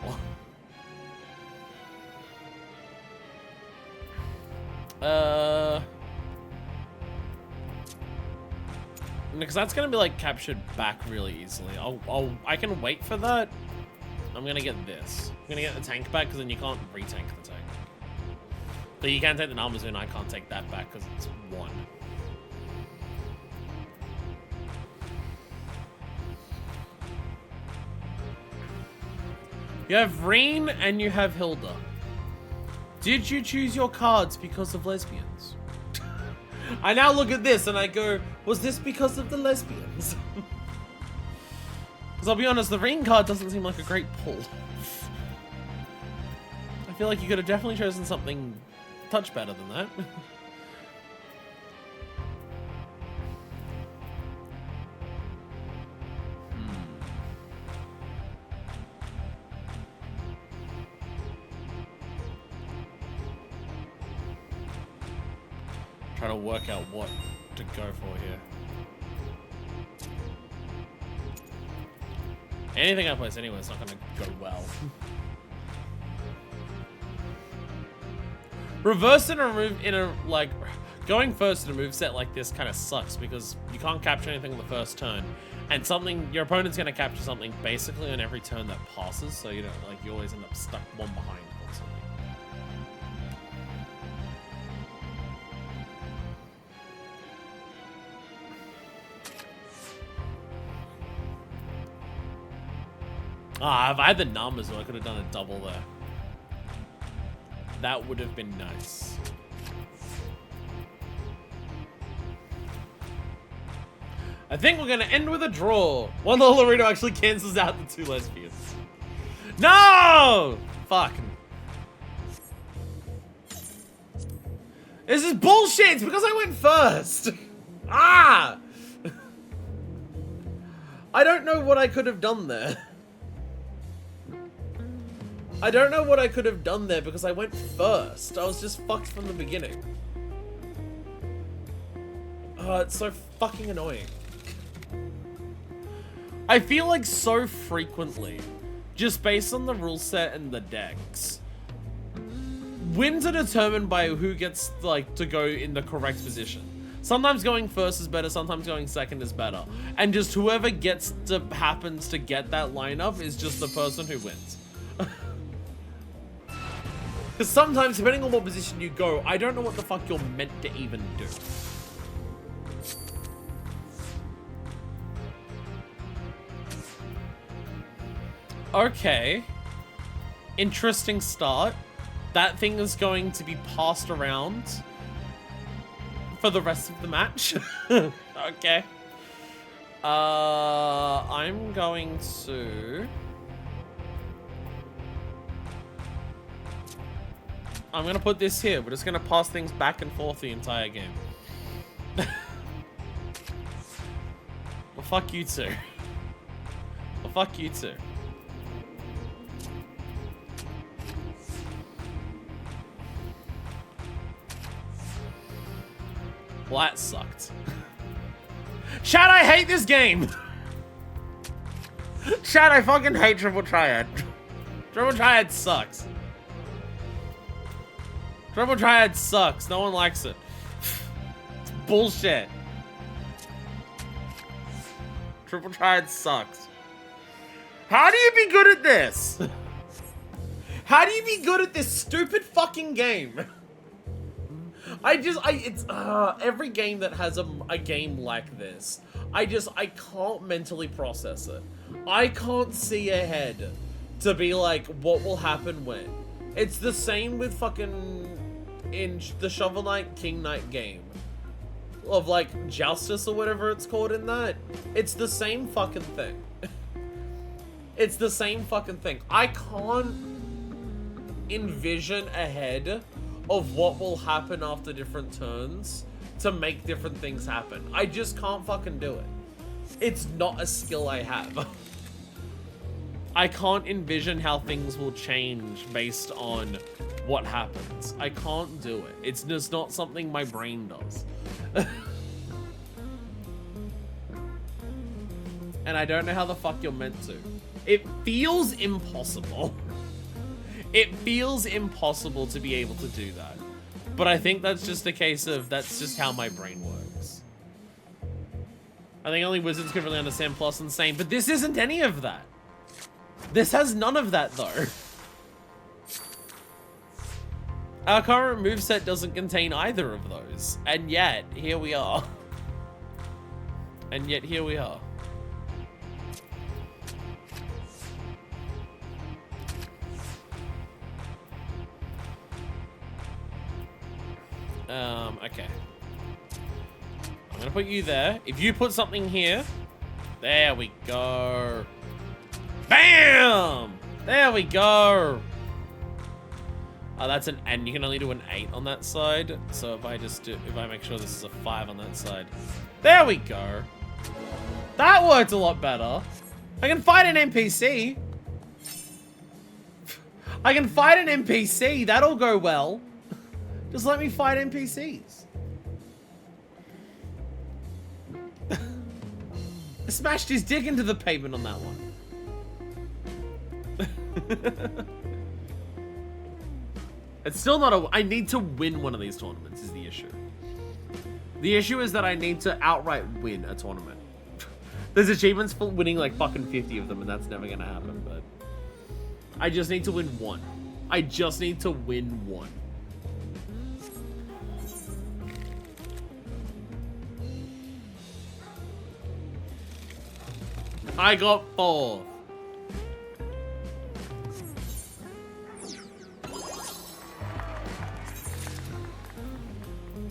Because that's gonna be like captured back really easily. I can wait for that. I'm gonna get this. I'm gonna get the tank back because then you can't retank the tank. So you can take the numbers in. I can't take that back because it's 1. You have Reen and you have Hilda. Did you choose your cards because of lesbians? I now look at this and I go, was this because of the lesbians? Because I'll be honest, the Reen card doesn't seem like a great pull. I feel like you could have definitely chosen something a touch better than that. Trying to work out what to go for here. Anything I place anyway is not gonna go well. Reverse in a move in a like going first in a move set like this kind of sucks because you can't capture anything on the first turn, and your opponent's gonna capture something basically on every turn that passes. So you know, like you always end up stuck one behind constantly. Ah, if I had the numbers, I could have done a double there. That would have been nice. I think we're gonna end with a draw. One Lolorito actually cancels out the 2 lesbians. No! Fuck. This is bullshit. It's because I went first. Ah! I don't know what I could have done there. I don't know what I could have done there because I went first. I was just fucked from the beginning. Oh, it's so fucking annoying. I feel like so frequently, just based on the rule set and the decks, wins are determined by who gets like to go in the correct position. Sometimes going first is better, sometimes going second is better. And just whoever happens to get that lineup is just the person who wins. Because sometimes, depending on what position you go, I don't know what the fuck you're meant to even do. Okay. Interesting start. That thing is going to be passed around for the rest of the match. Okay. I'm going to... I'm gonna put this here. We're just gonna pass things back and forth the entire game. Well, fuck you two. Well, fuck you two. Well, that sucked. Chat, I hate this game! Chat, I fucking hate Triple Triad. Triple Triad sucks. Triple Triad sucks. No one likes it. It's bullshit. Triple Triad sucks. How do you be good at this? How do you be good at this stupid fucking game? It's every game that has a game like this, I can't mentally process it. I can't see ahead to be like, what will happen when? It's the same with fucking in the Shovel Knight King Knight game of like Justice or whatever it's called in that. It's the same fucking thing. It's the same fucking thing. I can't envision ahead of what will happen after different turns to make different things happen. I just can't fucking do it. It's not a skill I have. I can't envision how things will change based on what happens. I can't do it. It's just not something my brain does. And I don't know how the fuck you're meant to. It feels impossible. It feels impossible to be able to do that. But I think that's just a case of, that's just how my brain works. I think only wizards can really understand plus and same, but this isn't any of that. This has none of that, though. Our current moveset doesn't contain either of those. And yet, here we are. And yet, here we are. Okay. I'm gonna put you there. If you put something here, there we go. Bam! There we go. Oh, that's an, and you can only do an 8 on that side. So if I make sure this is a 5 on that side. There we go. That worked a lot better. I can fight an NPC. I can fight an NPC. That'll go well. Just let me fight NPCs. I smashed his dick into the pavement on that one. It's still not a... I need to win one of these tournaments is the issue. The issue is that I need to outright win a tournament. There's achievements for winning like fucking 50 of them, and that's never gonna happen, but... I just need to win one. I just need to win one. I got 4.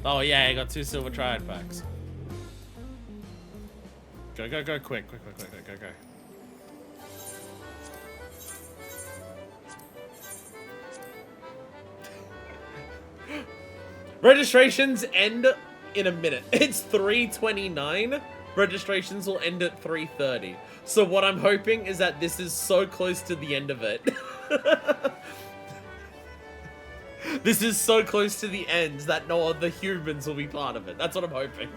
Oh yeah, I got 2 silver triad packs. Go, go, go, quick, quick, quick, quick, go, go, go. Registrations end in a minute. It's 3:29. Registrations will end at 3:30. So what I'm hoping is that this is so close to the end of it. This is so close to the end that no other humans will be part of it. That's what I'm hoping.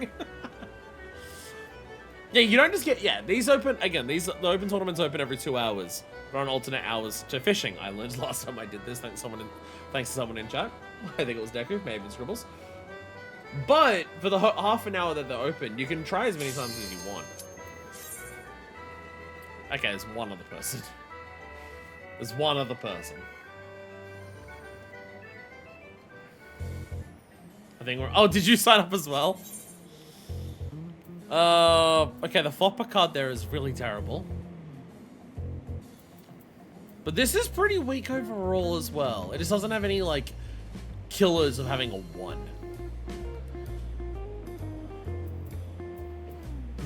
Yeah, you don't just get... Yeah, these open... Again, the open tournaments open every 2 hours. But on alternate hours to fishing. I learned last time I did this. Thanks to someone in chat. I think it was Deku. Maybe it's Scribbles. But for the half an hour that they're open, you can try as many times as you want. Okay, there's one other person. There's one other person. I think we're... Oh, did you sign up as well? Okay, the Fopper card there is really terrible. But this is pretty weak overall as well. It just doesn't have any, like, killers of having a 1.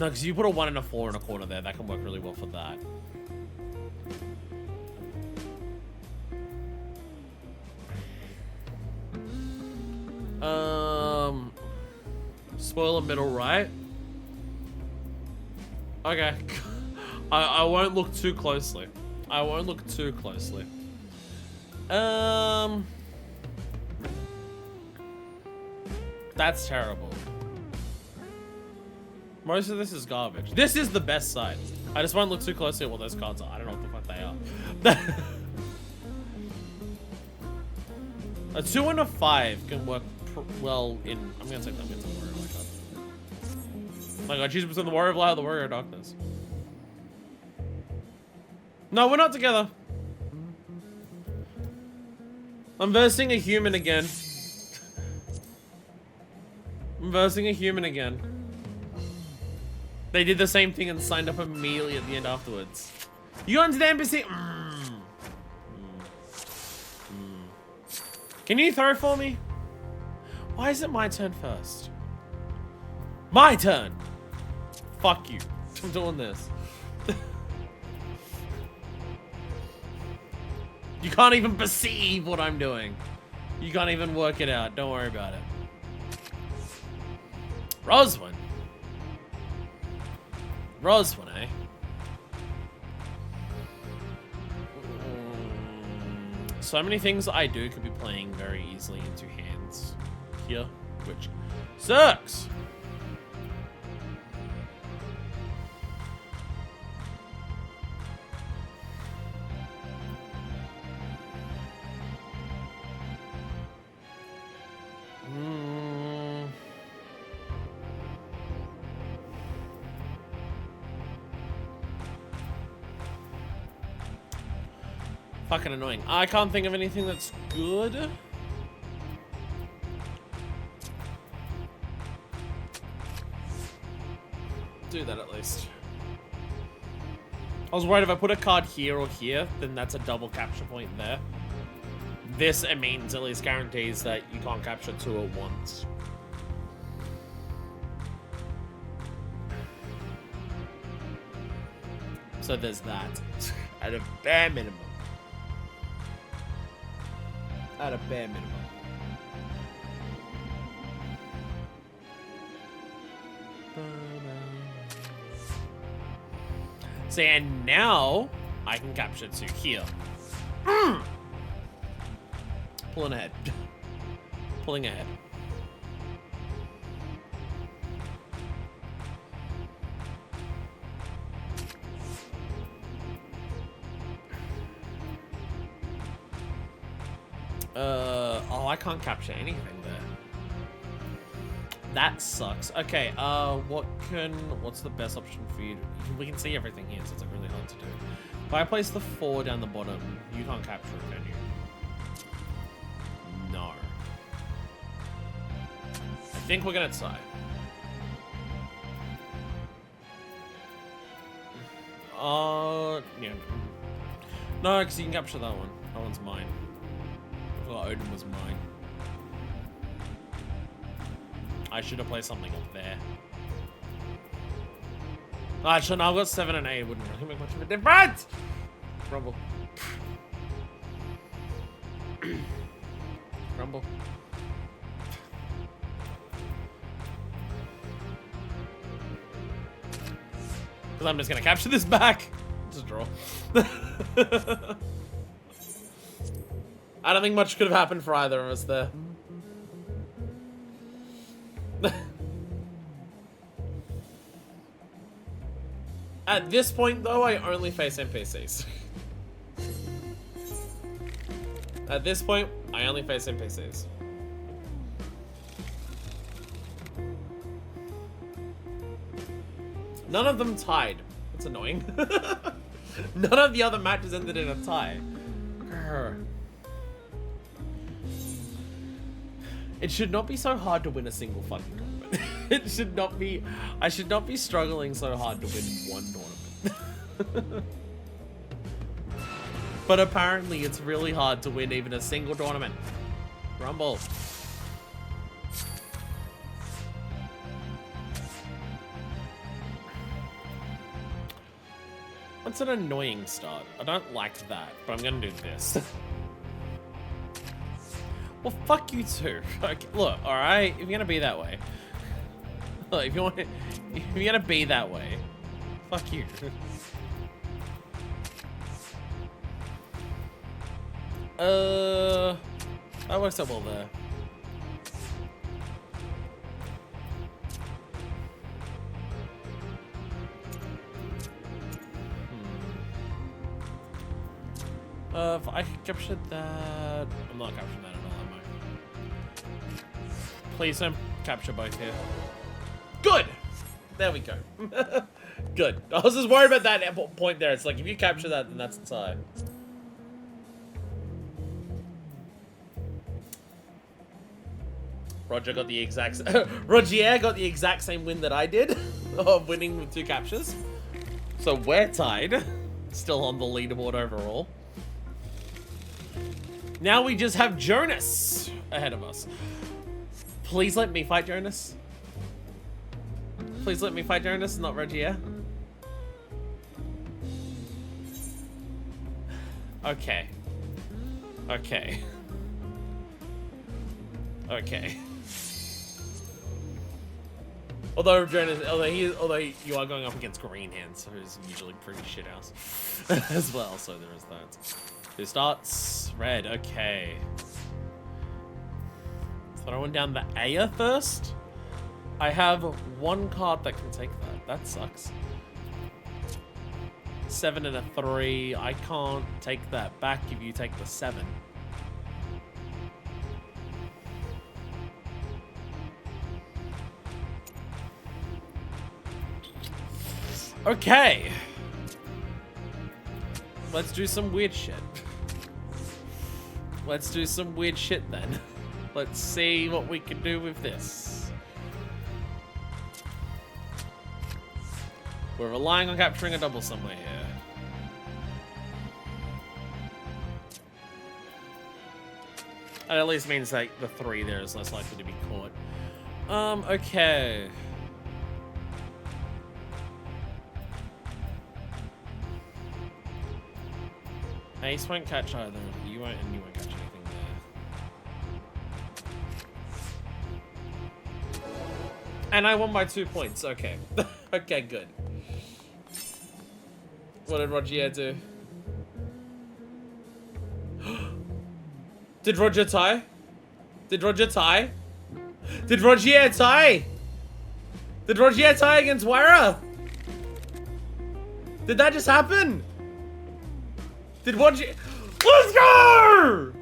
No, because you put a 1 and a 4 in a corner there. That can work really well for that. Spoiler middle right. Okay. I won't look too closely. I won't look too closely. That's terrible. Most of this is garbage. This is the best side. I just won't look too closely at what those cards are. I don't know what the fuck they are. A 2 and a 5 can work well in. I'm gonna take that. I'm gonna take the Warrior of Light card. Like, I choose between the Warrior of Light or the Warrior of Darkness. No, we're not together. I'm versing a human again. I'm versing a human again. They did the same thing and signed up immediately at the end afterwards. You got into the embassy? Can you throw for me? Why is it my turn first? My turn! Fuck you. I'm doing this. You can't even perceive what I'm doing. You can't even work it out. Don't worry about it. Roswin. Roswin, eh? So many things I do could be playing very easily into hands here, which sucks. Fucking annoying. I can't think of anything that's good. Do that at least. I was worried if I put a card here or here, then that's a double capture point there. This, it means, at least guarantees that you can't capture 2 at once. So there's that. At a bare minimum. At a bare minimum. So, and now I can capture 2 here. Pulling ahead. Pulling ahead. Oh, I can't capture anything there. That sucks. Okay, what's the best option for you? We can see everything here, so it's like really hard to do. If I place the 4 down the bottom, you can't capture it, can you? No. I think we're gonna tie. Yeah. No, because you can capture that one. That one's mine. I thought Odin was mine. I should have placed something up there. Actually, no, I've got 7 and 8. It wouldn't really make much of a difference. Rumble. Rumble. Because I'm just going to capture this back. Just draw. I don't think much could have happened for either of us there. At this point, though, I only face NPCs. At this point, I only face NPCs. None of them tied. That's annoying. None of the other matches ended in a tie. Grr. It should not be so hard to win a single fucking tournament. It should not be. I should not be struggling so hard to win one tournament. But apparently it's really hard to win even a single tournament. Rumble. That's an annoying start. I don't like that, but I'm gonna do this. Well, fuck you too. Okay, look, all right. If you're gonna be that way, look, if you're gonna be that way, fuck you. That works out well there. If I captured that, I'm not capturing that at all, am I? Please don't capture both here. Good! There we go. Good. I was just worried about that point there. It's like, if you capture that, then that's a tie. Roger got the exact Rogier got the exact same win that I did of winning with 2 captures. So we're tied. Still on the leaderboard overall. Now we just have Jonas ahead of us. Please let me fight Jonas. Please let me fight Jonas, not Rogier. Okay. Okay. Okay. Although Jonas, although you are going up against green hands, so he's usually pretty shit house as well. So there is that. Who starts? Red. Okay. Throwing down the Aya first. I have 1 card that can take that. That sucks. 7 and a 3. I can't take that back if you take the 7. Okay. Let's do some weird shit. Let's do some weird shit then. Let's see what we can do with this. We're relying on capturing a double somewhere here. That at least means like the 3 there is less likely to be caught. Okay. Ace won't catch either. You won't, and you won't catch anything there. And I won by 2 points. Okay. Okay, good. What did Rogier do? Did Roger tie? Did Roger tie? Did Rogier tie? Did Rogier tie against Wara? Did that just happen? Did Rogier... Let's go!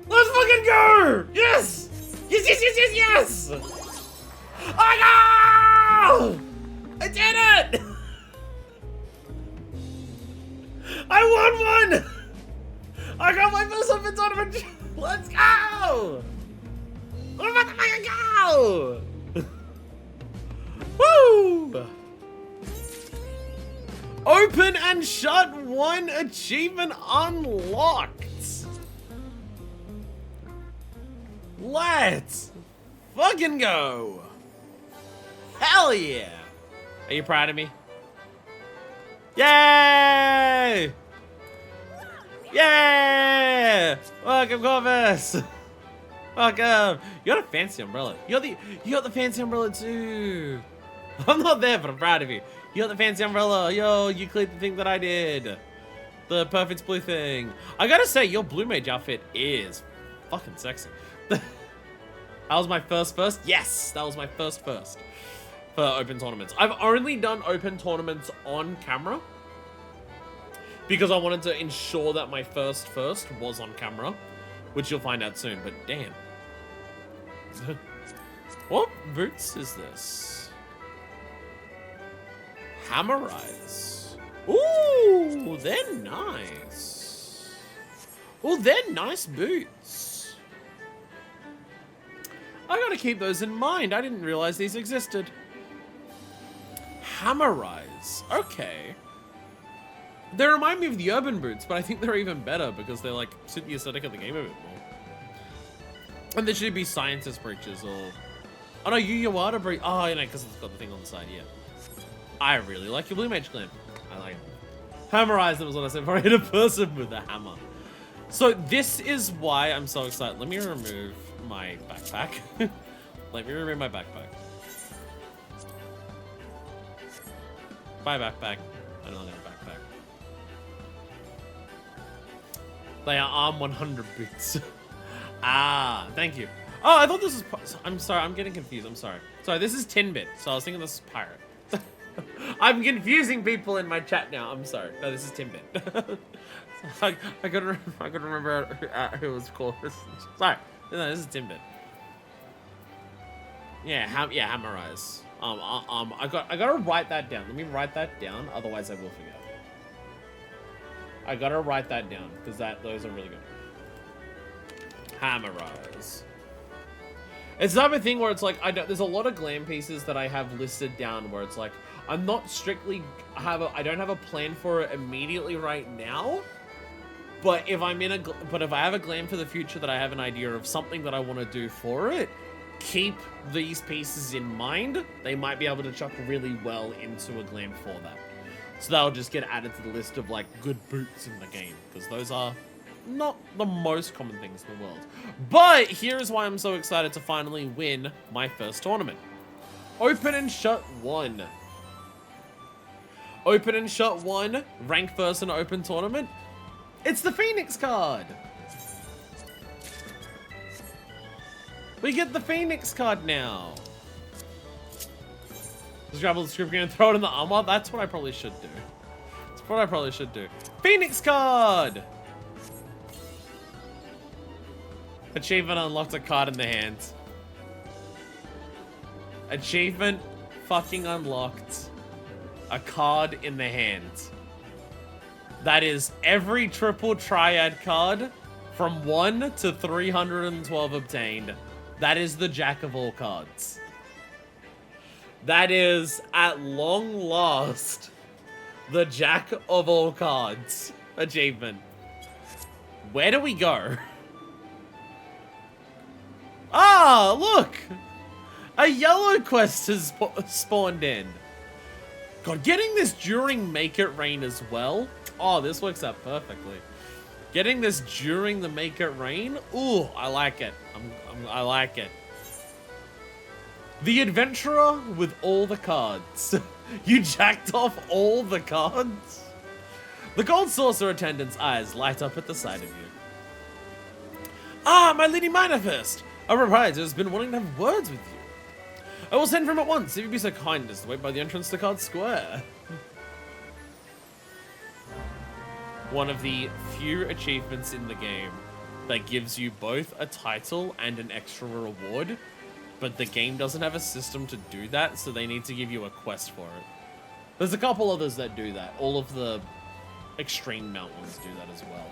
Let's fucking go! Yes! Yes, yes, yes, yes, yes! I know! I did it! I won one! I got my first open tournament! Let's go! We're about to fucking go! Woo! Open and shut 1 achievement unlocked! Let's fucking go! Hell yeah! Are you proud of me? Yay! Yay! Welcome, Corvus! Welcome! You got a fancy umbrella. You got the fancy umbrella too. I'm not there, but I'm proud of you. You got the fancy umbrella. Yo, you cleared the thing that I did. The perfect blue thing. I gotta say, your blue mage outfit is fucking sexy. That was my first. Yes, that was my first for open tournaments. I've only done open tournaments on camera because I wanted to ensure that my first was on camera, which you'll find out soon, but damn. What boots is this? Hammerize. Ooh, they're nice. Ooh, they're nice boots. I gotta keep those in mind. I didn't realize these existed. Hammerize. Okay. They remind me of the urban boots, but I think they're even better because they like suit the aesthetic of the game a bit more. And there should be scientist breeches or... Oh no, Yawada breach. Oh, you know, because it's got the thing on the side, yeah. I really like your blue mage clan. I like it. Hammerize them is what I said. I hit a person with a hammer. So this is why I'm so excited. Let me remove my backpack. Let me remove my backpack. Bye, backpack. I don't have a backpack. They are arm 100 boots. Ah, thank you. Oh, I thought this was... I'm sorry, I'm getting confused. I'm sorry. Sorry, this is 10-bit, so I was thinking this is pirate. I'm confusing people in my chat now. I'm sorry. No, this is 10-bit. I couldn't remember who it was called. Sorry. No, this is 10-bit. Yeah, Hammer Eyes. I gotta write that down. Let me write that down, otherwise I will forget. I gotta write that down, because those are really good. Hammer Eyes. It's the type of thing where it's like, there's a lot of glam pieces that I have listed down where it's like, I'm not strictly, I don't have a plan for it immediately right now, but if if I have a glam for the future that I have an idea of something that I want to do for it, keep these pieces in mind. They might be able to chuck really well into a glam for that. So that'll just get added to the list of like good boots in the game, because those are not the most common things in the world. But here's why I'm so excited to finally win my first tournament. Open and Shut 1. Open and Shut 1, rank first in open tournament. It's the Phoenix card. We get the Phoenix card now. Just grab all the script and throw it in the armor. That's what I probably should do. That's what I probably should do. Phoenix card! Achievement unlocked, a card in the hand. Achievement fucking unlocked, a card in the hand. That is every triple triad card from 1 to 312 obtained. That is the Jack of all cards. That is, at long last, the Jack of all cards achievement. Where do we go? Ah, look! A yellow quest has spawned in. God, getting this during Make It Rain as well. Oh, this works out perfectly. Getting this during the Make It Rain. Ooh, I like it. I like it. The Adventurer with all the cards. You jacked off all the cards? The Gold Saucer attendant's eyes light up at the sight of you. Ah, my Lady Manifest! A proprietor has been wanting to have words with you. I will send for him at once, if you'd be so kind as to wait by the entrance to Card Square. One of the few achievements in the game that gives you both a title and an extra reward, but the game doesn't have a system to do that, so they need to give you a quest for it. There's a couple others that do that. All of the Extreme Mount ones do that as well.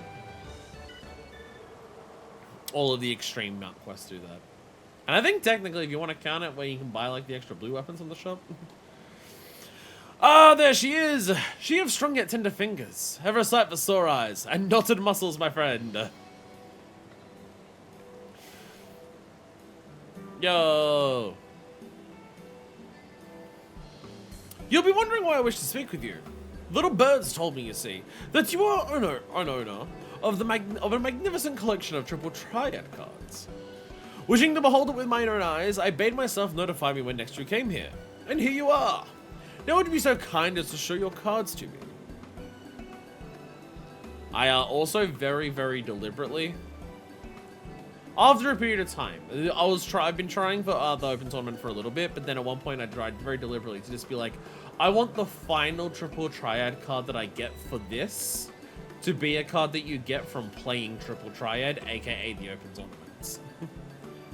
All of the Extreme Mount quests do that. And I think technically if you want to count it where you can buy like the extra blue weapons on the shop. Ah, there she is! She of strong yet tender fingers, ever a sight for sore eyes, and knotted muscles, my friend. Yo! You'll be wondering why I wish to speak with you. Little birds told me, you see, that you are an owner of a magnificent collection of triple triad cards. Wishing to behold it with mine own eyes, I bade myself notify me when next you came here. And here you are. Now would you be so kind as to show your cards to me? I also very, very deliberately, after a period of time, I've been trying for the open tournament for a little bit, but then at one point I tried very deliberately to just be like, I want the final triple triad card that I get for this to be a card that you get from playing triple triad, aka the open tournaments.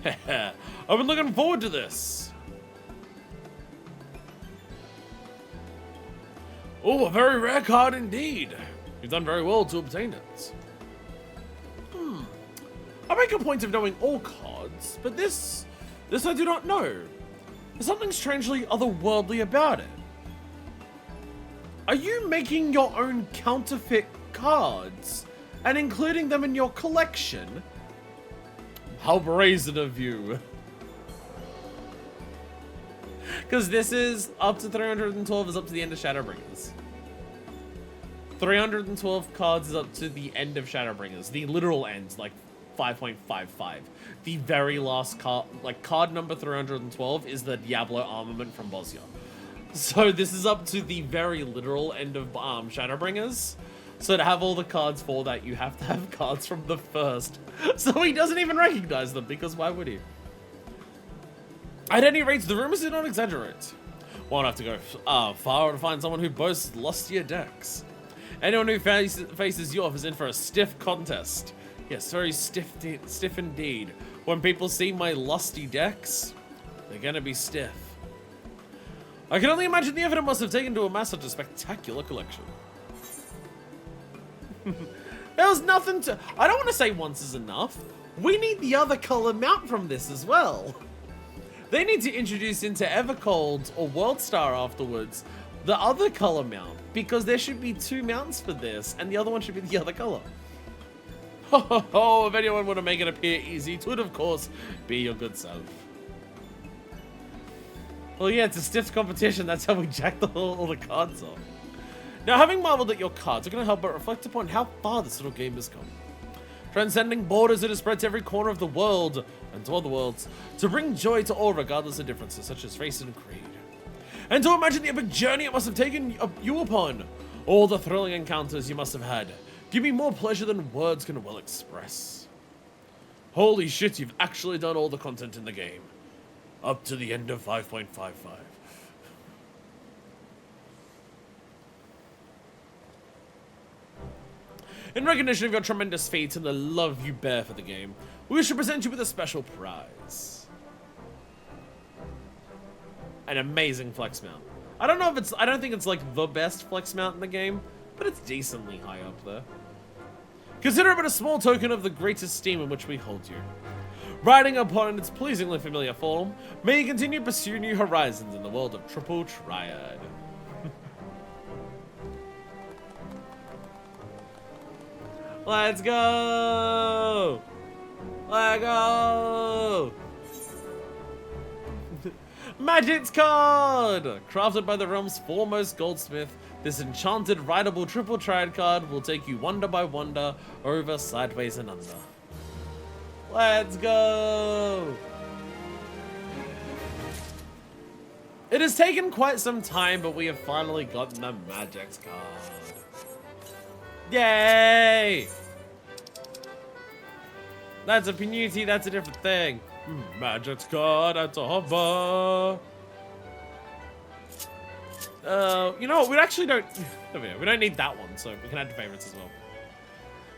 I've been looking forward to this. Oh, a very rare card indeed. You've done very well to obtain it. I make a point of knowing all cards, but this I do not know. There's something strangely otherworldly about it. Are you making your own counterfeit cards and including them in your collection? How brazen of you. Because this is up to 312 is up to the end of Shadowbringers. 312 cards is up to the end of Shadowbringers. The literal end, like 5.55. The very last card, like card number 312 is the Diablo armament from Bosnia. So this is up to the very literal end of Shadowbringers. So to have all the cards for that, you have to have cards from the first. So he doesn't even recognize them, because why would he? At any rate, the rumors do not exaggerate. Won't have to go far to find someone who boasts lustier decks. Anyone who faces you off is in for a stiff contest. Yes, very stiff indeed. When people see my lusty decks, They're gonna be stiff. I can only imagine the effort it must have taken to amass such a spectacular collection. There was nothing to... I don't want to say once is enough. We need the other color mount from this as well. They need to introduce into Evercold or Worldstar afterwards the other color mount, because there should be 2 mounts for this, and the other one should be the other color. Ho ho ho, if anyone were to make it appear easy, it would of course be your good self. Well, yeah, it's a stiff competition. That's how we jack all the cards off. Now, having marveled at your cards, I cannot help but reflect upon how far this little game has come. Transcending borders, it has spread to every corner of the world and to other worlds to bring joy to all, regardless of differences such as race and creed. And to imagine the epic journey it must have taken you upon, all the thrilling encounters you must have had, give me more pleasure than words can well express. Holy shit, you've actually done all the content in the game. Up to the end of 5.55. In recognition of your tremendous feat and the love you bear for the game, we should present you with a special prize. An amazing flex mount. I don't think it's like the best flex mount in the game, but it's decently high up there. Consider it but a small token of the great esteem in which we hold you. Riding upon its pleasingly familiar form, may you continue to pursue new horizons in the world of Triple Triad. Let's go! Let's go! Magic's card! Crafted by the realm's foremost goldsmith, this enchanted rideable triple triad card will take you wonder by wonder, over, sideways, and under. Let's go! It has taken quite some time, but we have finally gotten the Magic's card. Yay! That's a Penuti, that's a different thing. Magic's card, that's a hover. You know what, we actually don't... We don't need that one, so we can add to favorites as well.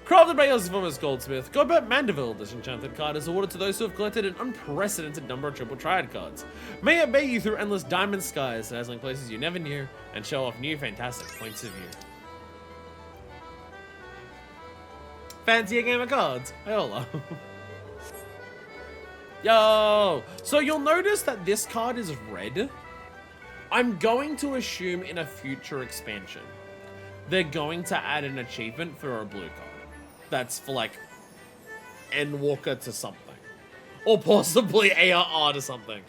Crafted by Yosemite's Goldsmith, Gobert Mandeville, this enchanted card is awarded to those who have collected an unprecedented number of Triple Triad cards. May it bear you through endless diamond skies, dazzling places you never knew, and show off new fantastic points of view. Fancy a game of cards? Ayola. Yo! So you'll notice that this card is red. I'm going to assume in a future expansion, they're going to add an achievement for a blue card. That's for like Endwalker to something. Or possibly ARR to something.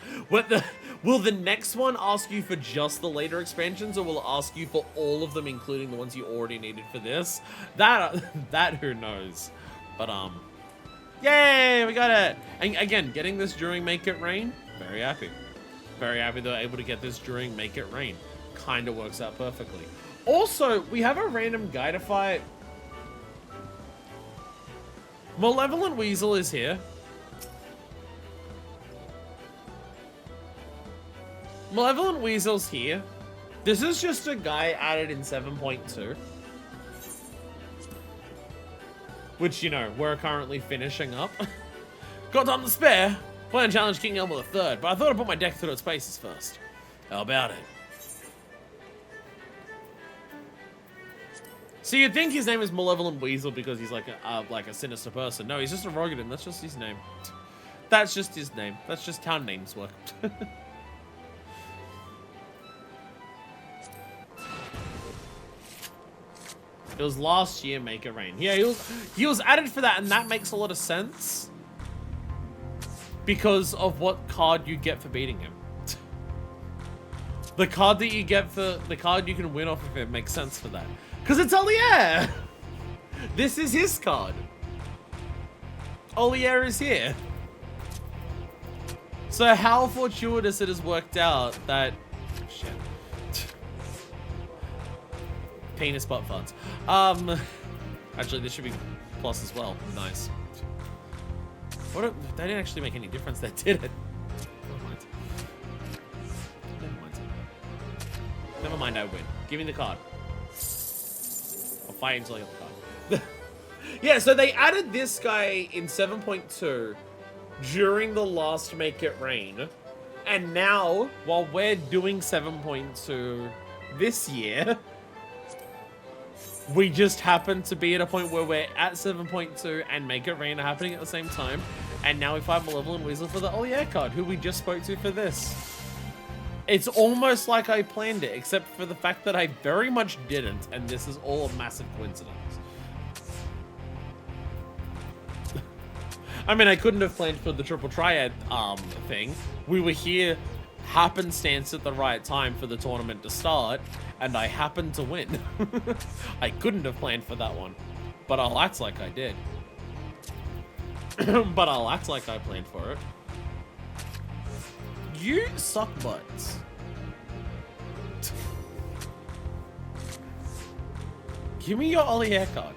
Will the next one ask you for just the later expansions, or will it ask you for all of them, including the ones you already needed for this? That who knows. But yay, we got it. And again, getting this during Make It Rain, very happy. Very happy they're able to get this during Make It Rain. Kinda works out perfectly. Also, we have a random guy to fight. Malevolent Weasel is here. Malevolent Weasel's here. This is just a guy added in 7.2. Which, you know, we're currently finishing up. Got time to spare? Plan to challenge King Elmo III, but I thought I'd put my deck through its paces first. How about it? So you'd think his name is Malevolent Weasel because he's like a sinister person. No, he's just a Rogadin. That's just his name. That's just his name. That's just how names work. It was last year, Make It Rain. Yeah, he was added for that, and that makes a lot of sense because of what card you get for beating him. The card that you get for the card you can win off of him makes sense for that. Because it's Olier! This is his card. Olier is here. So how fortuitous it has worked out that... Shit. Penis butt farts. Actually, this should be plus as well. Nice. They didn't actually make any difference there, did it? Never mind. Never mind. Never mind, I win. Give me the card. I'll fight until I get the card. Yeah, so they added this guy in 7.2 during the last Make It Rain. And now, while we're doing 7.2 this year, we just happen to be at a point where we're at 7.2 and Make It Rain are happening at the same time. And now we find Malevolent Weasel for the Oh Yeah card, who we just spoke to for this. It's almost like I planned it, except for the fact that I very much didn't, and this is all a massive coincidence. I mean, I couldn't have planned for the triple triad thing. We were here happenstance at the right time for the tournament to start, and I happened to win. I couldn't have planned for that one, but I'll act like I did. But I'll act like I planned for it. You suck butts. Give me your Ollier card.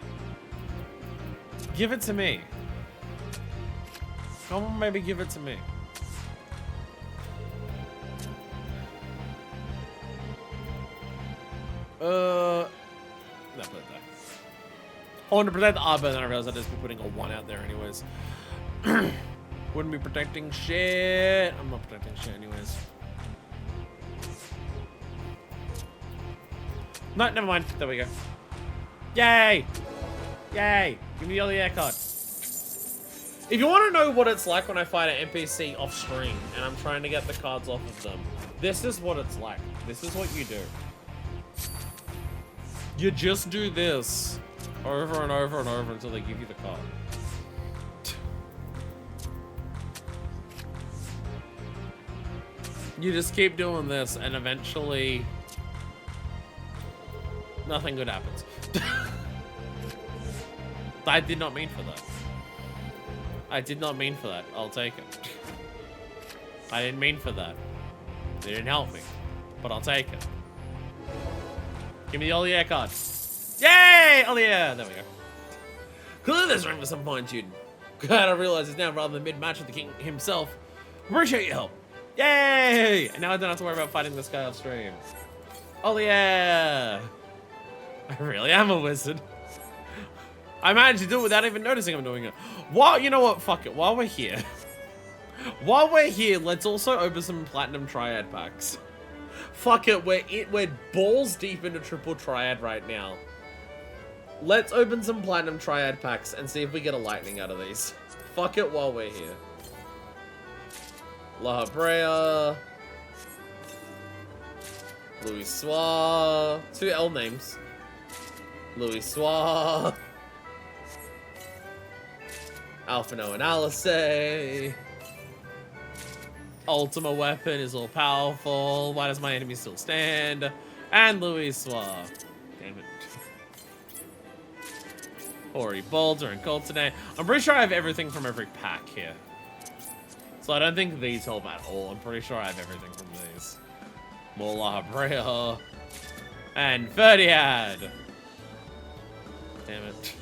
Give it to me. Come on, maybe give it to me. No, put it there. I want to protect the but then I realized I'd just be putting a 1 out there anyways. Wouldn't be protecting shit. I'm not protecting shit anyways. No, never mind. There we go. Yay! Yay! Give me the Ollier card. If you want to know what it's like when I fight an NPC off screen and I'm trying to get the cards off of them, this is what it's like. This is what you do. You just do this over and over and over until they give you the card. You just keep doing this and eventually nothing good happens. I did not mean for that. I did not mean for that. I'll take it. I didn't mean for that. They didn't help me, but I'll take it. Give me the Ollier card. Yay! Ollier! There we go. Clear this ring for some fine-tuning. Glad I realize it's now rather than mid-match with the king himself. Appreciate your help. Yay! And now I don't have to worry about fighting this guy off stream. Ollier! I really am a wizard. I managed to do it without even noticing I'm doing it. Well, you know what? Fuck it. While we're here, let's also open some Platinum Triad packs. Fuck it. We're balls deep into triple triad right now. Let's open some Platinum Triad packs and see if we get a lightning out of these. Fuck it while we're here. La Brea. Louis Soir. 2 L names. Louis Soir. Alphino and Alice. Ultima weapon is all powerful. Why does my enemy still stand? And Louis Soir. Damn it. Ori Boulder and Cold today. I'm pretty sure I have everything from every pack here. So I don't think these help at all. I'm pretty sure I have everything from these. More La Brea. And Ferdiad. Damn it.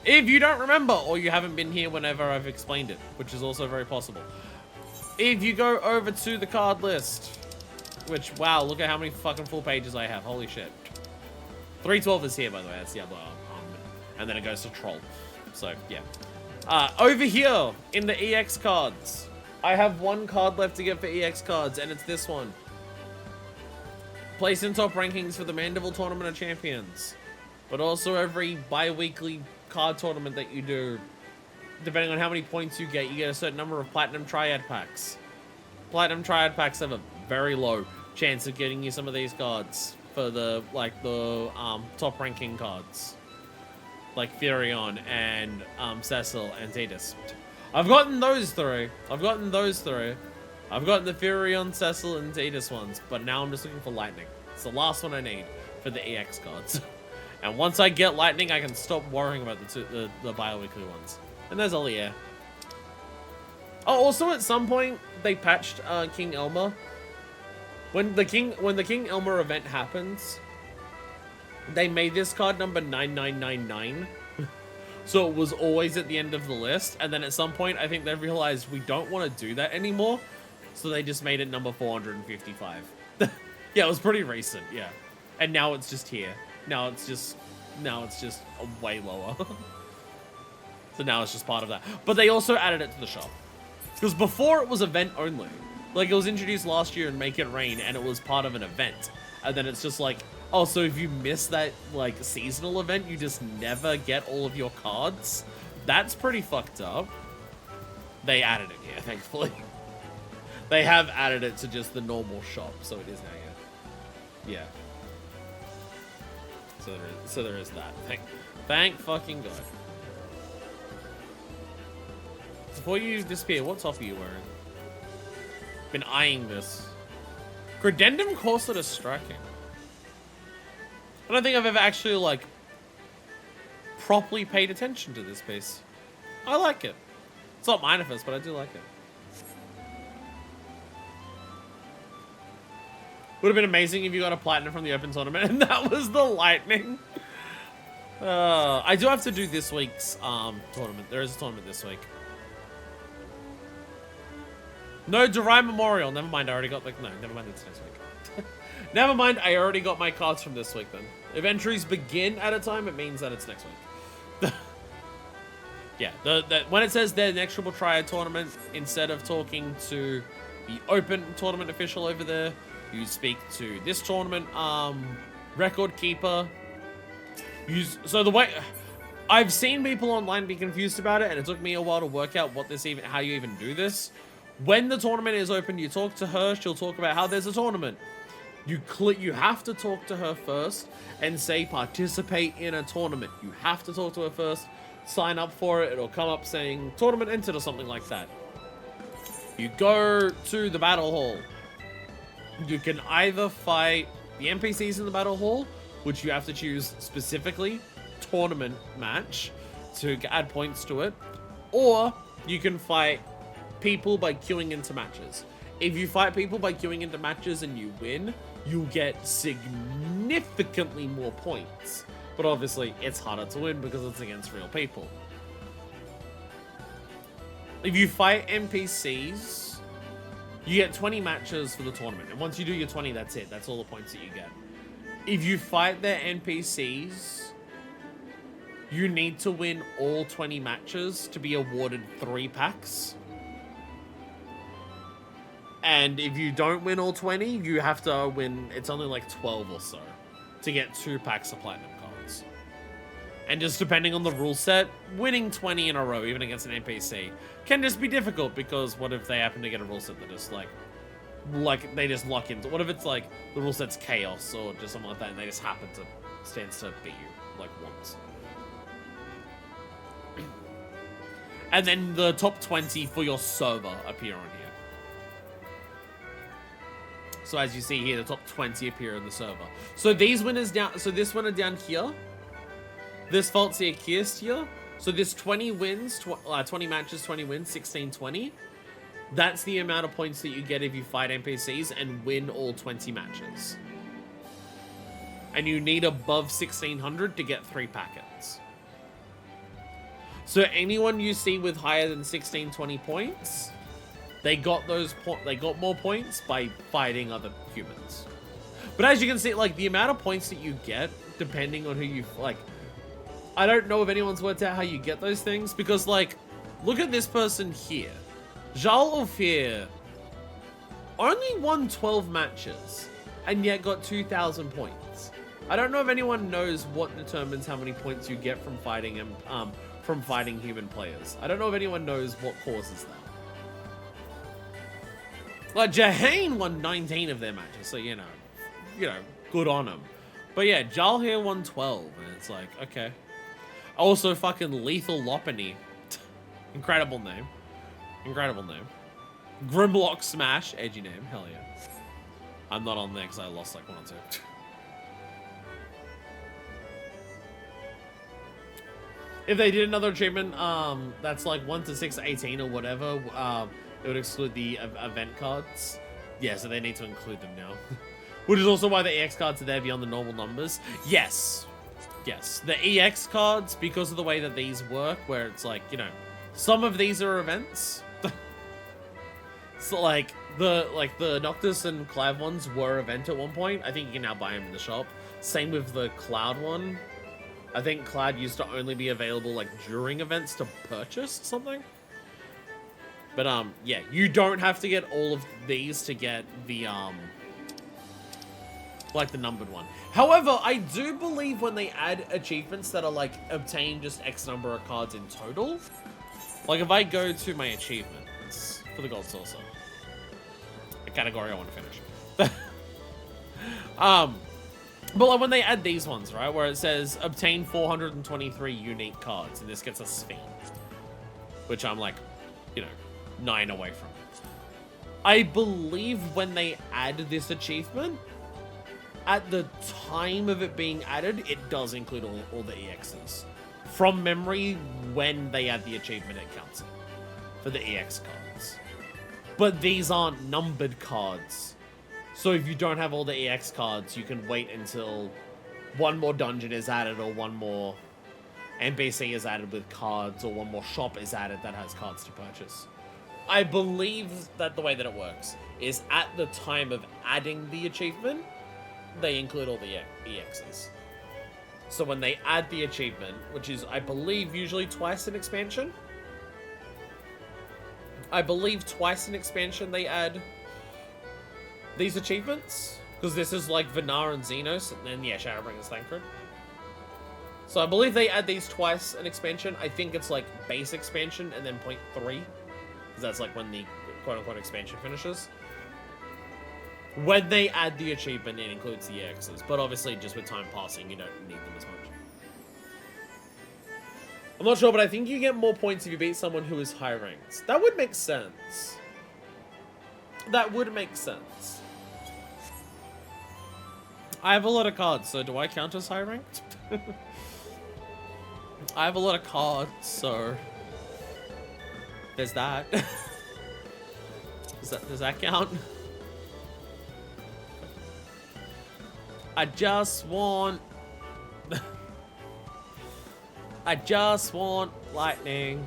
If you don't remember, or you haven't been here whenever I've explained it, which is also very possible. If you go over to the card list, which, wow, look at how many fucking full pages I have. Holy shit. 312 is here, by the way. That's the other and then it goes to Troll. So, yeah. Over here, in the EX cards, I have 1 card left to get for EX cards, and it's this one. Place in top rankings for the Mandeville Tournament of Champions. But also every bi-weekly card tournament that you do, depending on how many points you get a certain number of Platinum Triad packs. Platinum Triad packs have a very low chance of getting you some of these cards for the, top ranking cards. Like Furion and, Cecil and Titus. I've gotten those 3. I've gotten the Furion, Cecil, and Titus ones, but now I'm just looking for Lightning. It's the last one I need for the EX cards. And once I get Lightning, I can stop worrying about the bi-weekly ones. And there's Ollier. Oh, also at some point they patched King Elmer. When the King Elmer event happens, they made this card number 9999. So it was always at the end of the list, and then at some point I think they realized we don't want to do that anymore, so they just made it number 455. Yeah, it was pretty recent, yeah. And now it's just here. Now it's just way lower. So now it's just part of that. But they also added it to the shop. Because before it was event only. Like, it was introduced last year in Make It Rain, and it was part of an event. And then it's just like, oh, so if you miss that, like, seasonal event, you just never get all of your cards? That's pretty fucked up. They added it here, thankfully. They have added it to just the normal shop, so it is now here. Yeah. So there is that. Thank fucking God. Before you disappear, what top are you wearing? Been eyeing this. Credendum Corset is striking. I don't think I've ever actually, like, properly paid attention to this piece. I like it. It's not Manifest, but I do like it. Would have been amazing if you got a platinum from the open tournament and that was the lightning. I do have to do this week's tournament. There is a tournament this week. No, Durai Memorial. Never mind, I already got no, never mind, it's next week. Never mind, I already got my cards from this week then. If entries begin at a time, it means that it's next week. Yeah, when it says the next Triple Triad tournament, instead of talking to the open tournament official over there, you speak to this tournament record keeper. So the way I've seen people online be confused about it, and it took me a while to work out how you even do this. When the tournament is open, you talk to her. She'll talk about how there's a tournament. You have to talk to her first and say participate in a tournament. You have to talk to her first. Sign up for it. It'll come up saying tournament entered or something like that. You go to the battle hall. You can either fight the NPCs in the battle hall, which you have to choose specifically tournament match to add points to it, or you can fight people by queuing into matches. If you fight people by queuing into matches and you win, you'll get significantly more points. But obviously, it's harder to win because it's against real people. If you fight NPCs, you get 20 matches for the tournament. And once you do your 20, that's it. That's all the points that you get. If you fight their NPCs, you need to win all 20 matches to be awarded 3 packs. And if you don't win all 20, you have to win, it's only like 12 or so, to get 2 packs of platinum cards. And just depending on the rule set, winning 20 in a row, even against an NPC, can just be difficult, because what if they happen to get a rule set that just like they just lock into, what if it's like the rule set's chaos or just something like that and they just happen to stand to beat you like once. And then the top 20 for your server appear on here. So as you see here, the top 20 appear on the server. So these winners down, so this winner down here, this Falsier Kierst here, so this 20 wins, 20 matches, 20 wins, 16-20. That's the amount of points that you get if you fight NPCs and win all 20 matches. And you need above 1600 to get 3 packets. So anyone you see with higher than 1620 points, they got more points by fighting other humans. But as you can see, like, the amount of points that you get, depending on who you, like, I don't know if anyone's worked out how you get those things, because, like, look at this person here. Jarl Ophir only won 12 matches, and yet got 2,000 points. I don't know if anyone knows what determines how many points you get from fighting human players. I don't know if anyone knows what causes that. Like, Jahane won 19 of their matches, so, you know, good on him. But yeah, Jarl here won 12, and it's like, okay. Also, fucking Lethal Lopunny. Incredible name. Incredible name. Grimlock Smash, edgy name, hell yeah. I'm not on there because I lost like 1 or 2. If they did another achievement, that's like 1 to 6, 18 or whatever, it would exclude the event cards. Yeah, so they need to include them now. Which is also why the EX cards are there beyond the normal numbers. Yes. Yes. The EX cards, because of the way that these work, where it's like, you know, some of these are events. So like the Noctis and Clive ones were event at one point. I think you can now buy them in the shop. Same with the Cloud one. I think Cloud used to only be available like during events to purchase something. But, yeah, you don't have to get all of these to get the, like the numbered one. However, I do believe when they add achievements that are like obtain just X number of cards in total, like if I go to my achievements for the gold saucer, a category I want to finish. But like when they add these ones, right, where it says obtain 423 unique cards, and this gets us Fiend, which I'm like, you know, 9 away from. I believe when they add this achievement, at the time of it being added, it does include all the EXs. From memory, when they add the achievement, it counts it for the EX cards. But these aren't numbered cards. So if you don't have all the EX cards, you can wait until one more dungeon is added or one more NPC is added with cards or one more shop is added that has cards to purchase. I believe that the way that it works is at the time of adding the achievement, they include all the EXs. So when they add the achievement, which is, I believe, usually twice an expansion. I believe twice an expansion they add these achievements. Because this is like Vinar and Xenos, and then, yeah, Shadowbringers Thancred. So I believe they add these twice an expansion. I think it's like base expansion and then 0.3. Because that's like when the quote-unquote expansion finishes. When they add the achievement, it includes the EXs, but obviously just with time passing, you don't need them as much. I'm not sure, but I think you get more points if you beat someone who is high ranked. That would make sense. That would make sense. I have a lot of cards, so do I count as high ranked? I have a lot of cards, so there's that. Does that count? I just want lightning.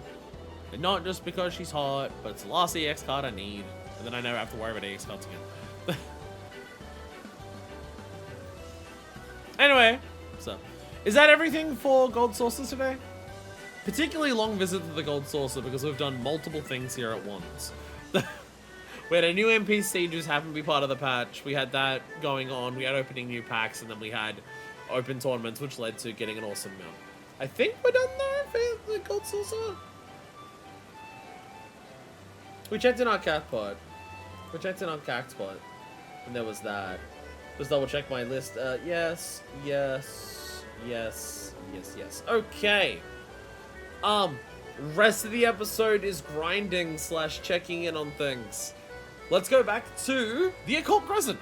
And not just because she's hot, but it's the last EX card I need. And then I never have to worry about EX cards again. Anyway, so is that everything for Gold Saucer today? Particularly long visit to the Gold Saucer because we've done multiple things here at once. We had a new NPC just happened to be part of the patch. We had that going on. We had opening new packs, and then we had open tournaments, which led to getting an awesome mount. I think we're done there for the Gold Saucer. We checked in our cat pod. And there was that. Just double check my list. Yes. Okay. Rest of the episode is grinding / checking in on things. Let's go back to the Occult Crescent.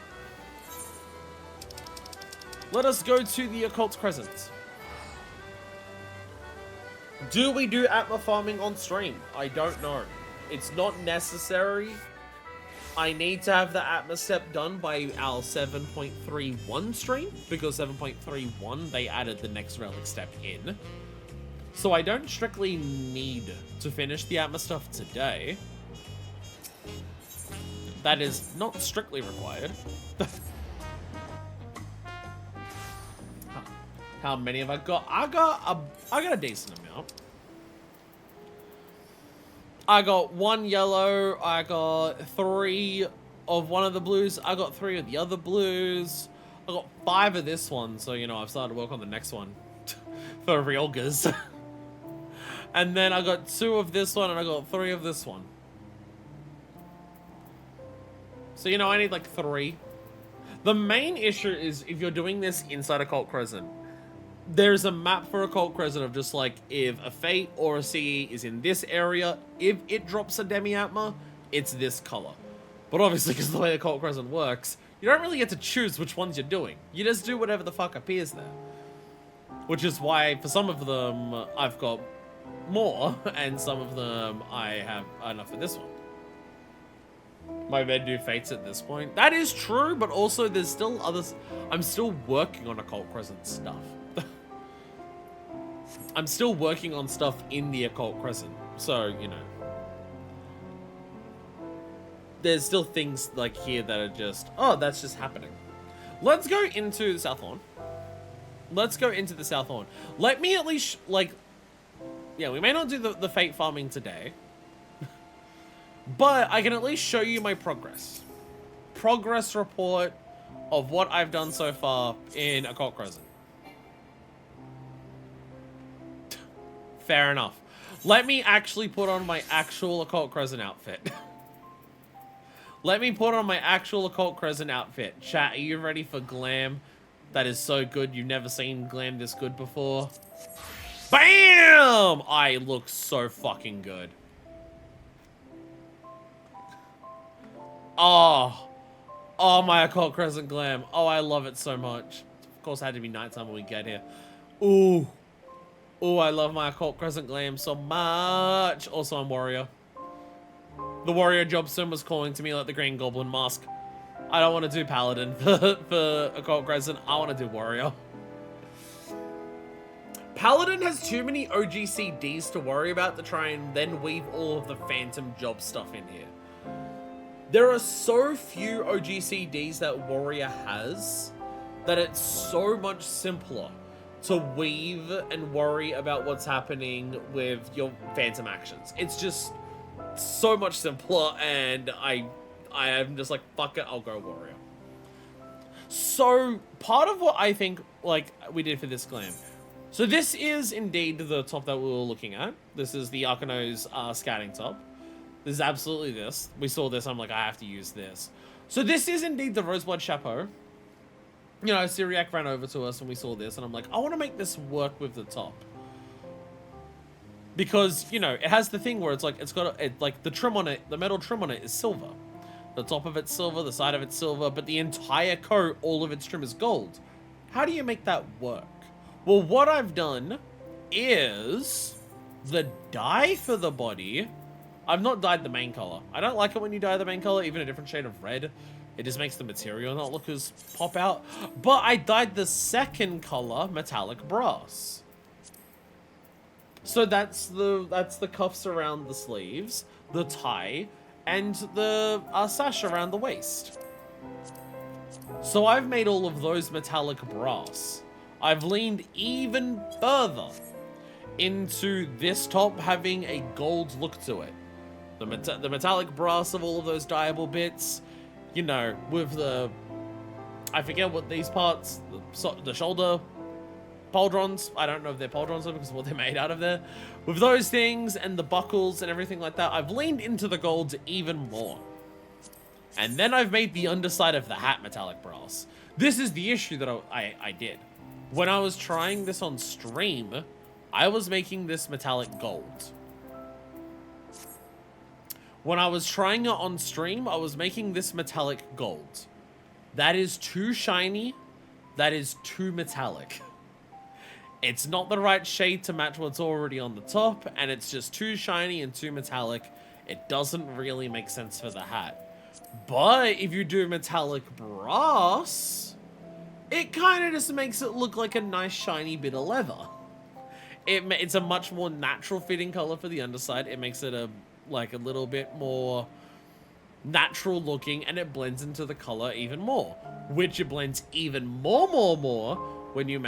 Let us go to the Occult Crescent. Do we do Atma farming on stream? I don't know. It's not necessary. I need to have the Atma step done by our 7.31 stream, because 7.31 they added the next relic step in. So I don't strictly need to finish the Atma stuff today. That is not strictly required. How many have I got? I got a decent amount. I got 1 yellow. I got 3 of one of the blues. I got 3 of the other blues. I got 5 of this one. So, you know, I've started to work on the next one for Realgers. And then I got 2 of this one and I got 3 of this one. So, you know, I need like 3. The main issue is if you're doing this inside Occult Crescent, there's a map for Occult Crescent of just like, if a Fate or a CE is in this area, if it drops a Demi-Atma, it's this color. But obviously, because of the way Occult Crescent works, you don't really get to choose which ones you're doing. You just do whatever the fuck appears there. Which is why, for some of them, I've got more, and some of them I have enough for this one. My men do Fates at this point. That is true, but also there's still others. I'm still working on Occult Crescent stuff. I'm still working on stuff in the Occult Crescent, so, you know. There's still things like here that are just, oh, that's just happening. Let's go into the Southhorn. Let me at least, like, yeah, we may not do the Fate farming today. But I can at least show you my progress. Progress report of what I've done so far in Occult Crescent. Fair enough. Let me actually put on my actual Occult Crescent outfit. Let me put on my actual Occult Crescent outfit. Chat, are you ready for glam? That is so good. You've never seen glam this good before. BAM! I look so fucking good. Oh. Oh, my Occult Crescent glam. Oh, I love it so much. Of course, it had to be nighttime when we get here. Ooh. Ooh, I love my Occult Crescent glam so much. Also, I'm warrior. The warrior job sim was calling to me like the Green Goblin mask. I don't want to do paladin for Occult Crescent. I want to do warrior. Paladin has too many OGCDs to worry about to try and then weave all of the phantom job stuff in here. There are so few OGCDs that warrior has that it's so much simpler to weave and worry about what's happening with your phantom actions. It's just so much simpler, and I am just like, fuck it, I'll go warrior. So part of what I think like we did for this glam. So this is indeed the top that we were looking at. This is the Arcano's scouting top. This is absolutely this. We saw this, I'm like, I have to use this. So this is indeed the Roseblood Chapeau. You know, Syriac ran over to us and we saw this, and I'm like, I want to make this work with the top. Because, you know, it has the thing where it's like, it's got, like, the trim on it, the metal trim on it is silver. The top of it's silver, the side of it's silver, but the entire coat, all of its trim is gold. How do you make that work? Well, what I've done is the dye for the body. I've not dyed the main color. I don't like it when you dye the main color, even a different shade of red. It just makes the material not look as pop out. But I dyed the second color metallic brass. So that's the cuffs around the sleeves, the tie, and the sash around the waist. So I've made all of those metallic brass. I've leaned even further into this top having a gold look to it. The metallic brass of all of those dyeable bits, you know, with the, I forget what these parts, the shoulder pauldrons, I don't know if they're pauldrons because of what they're made out of there. With those things and the buckles and everything like that, I've leaned into the gold even more. And then I've made the underside of the hat metallic brass. This is the issue that I did. When I was trying this on stream, I was making this metallic gold. When I was trying it on stream, I was making this metallic gold. That is too shiny. That is too metallic. It's not the right shade to match what's already on the top, and it's just too shiny and too metallic. It doesn't really make sense for the hat. But if you do metallic brass, it kind of just makes it look like a nice shiny bit of leather. It's a much more natural fitting color for the underside. It makes it a little bit more natural looking, and it blends into the color even more, which it blends even more when you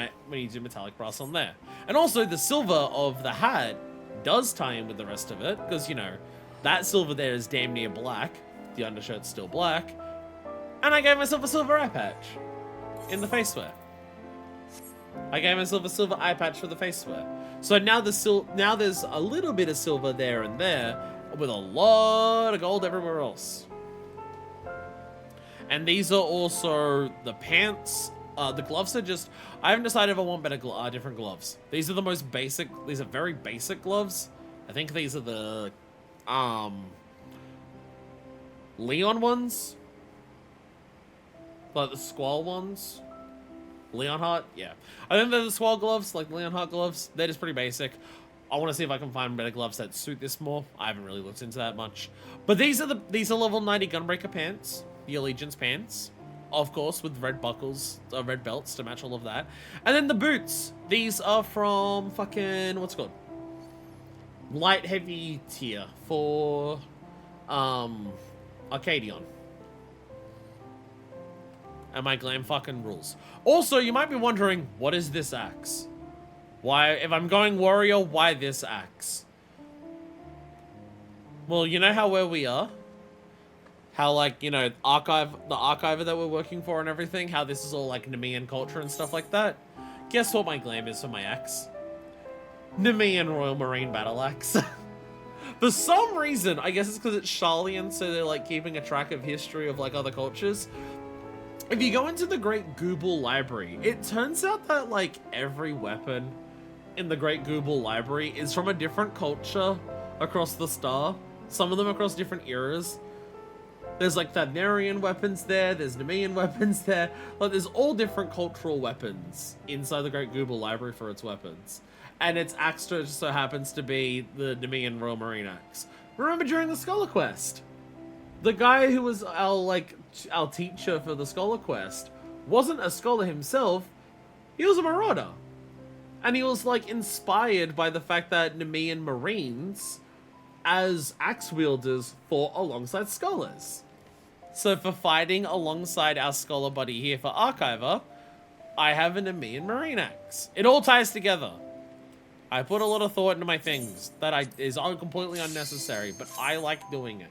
do metallic brass on there. And also the silver of the hat does tie in with the rest of it, because, you know, that silver there is damn near black. The undershirt's still black. And I gave myself a silver eye patch in the face wear. I gave myself a silver eye patch for the face wear. So now there's a little bit of silver there and there, with a lot of gold everywhere else. And these are also the pants. The gloves are just, I haven't decided if I want better different gloves. These are the most basic, these are very basic gloves. I think these are the Leon ones, like the Squall ones. Leonhardt, yeah. I think they're the Squall gloves, like Leonhardt gloves. They're just pretty basic. I want to see if I can find better gloves that suit this more. I haven't really looked into that much. But these are level 90 Gunbreaker pants, the Allegiance pants, of course, with red buckles, red belts to match all of that. And then the boots. These are from fucking, what's it called? Light heavy tier for Arcadion. And my glam fucking rules. Also, you might be wondering, what is this axe? Why, if I'm going warrior, why this axe? Well, you know how where we are? How, like, you know, the archiver that we're working for and everything, how this is all, like, Nemean culture and stuff like that? Guess what my glam is for my axe? Nemean Royal Marine Battle Axe. For some reason, I guess it's because it's Sharlayan, so they're, like, keeping a track of history of, like, other cultures. If you go into the Great Google Library, it turns out that, like, every weapon in the Great Google Library is from a different culture across the star. Some of them across different eras. There's, like, Thanarian weapons there, there's Nemean weapons there. Like, there's all different cultural weapons inside the Great Google Library for its weapons. And its axe just so happens to be the Nemean Royal Marine Axe. Remember during the Scholar Quest? The guy who was our teacher for the Scholar Quest wasn't a scholar himself, he was a marauder. And he was, like, inspired by the fact that Nemean Marines as axe wielders fought alongside scholars. So for fighting alongside our scholar buddy here for Archiver, I have a Nemean Marine Axe. It all ties together. I put a lot of thought into my things that is completely unnecessary, but I like doing it.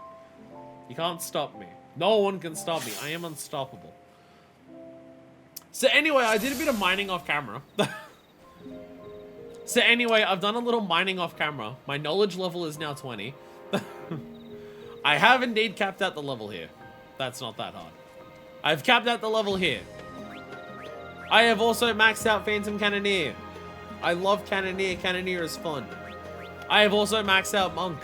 You can't stop me. No one can stop me. I am unstoppable. So anyway, I did a bit of mining off camera. So anyway, I've done a little mining off camera. My knowledge level is now 20. I have indeed capped out the level here. That's not that hard. I've capped out the level here. I have also maxed out Phantom Cannoneer. I love Cannoneer. Cannoneer is fun. I have also maxed out Monk.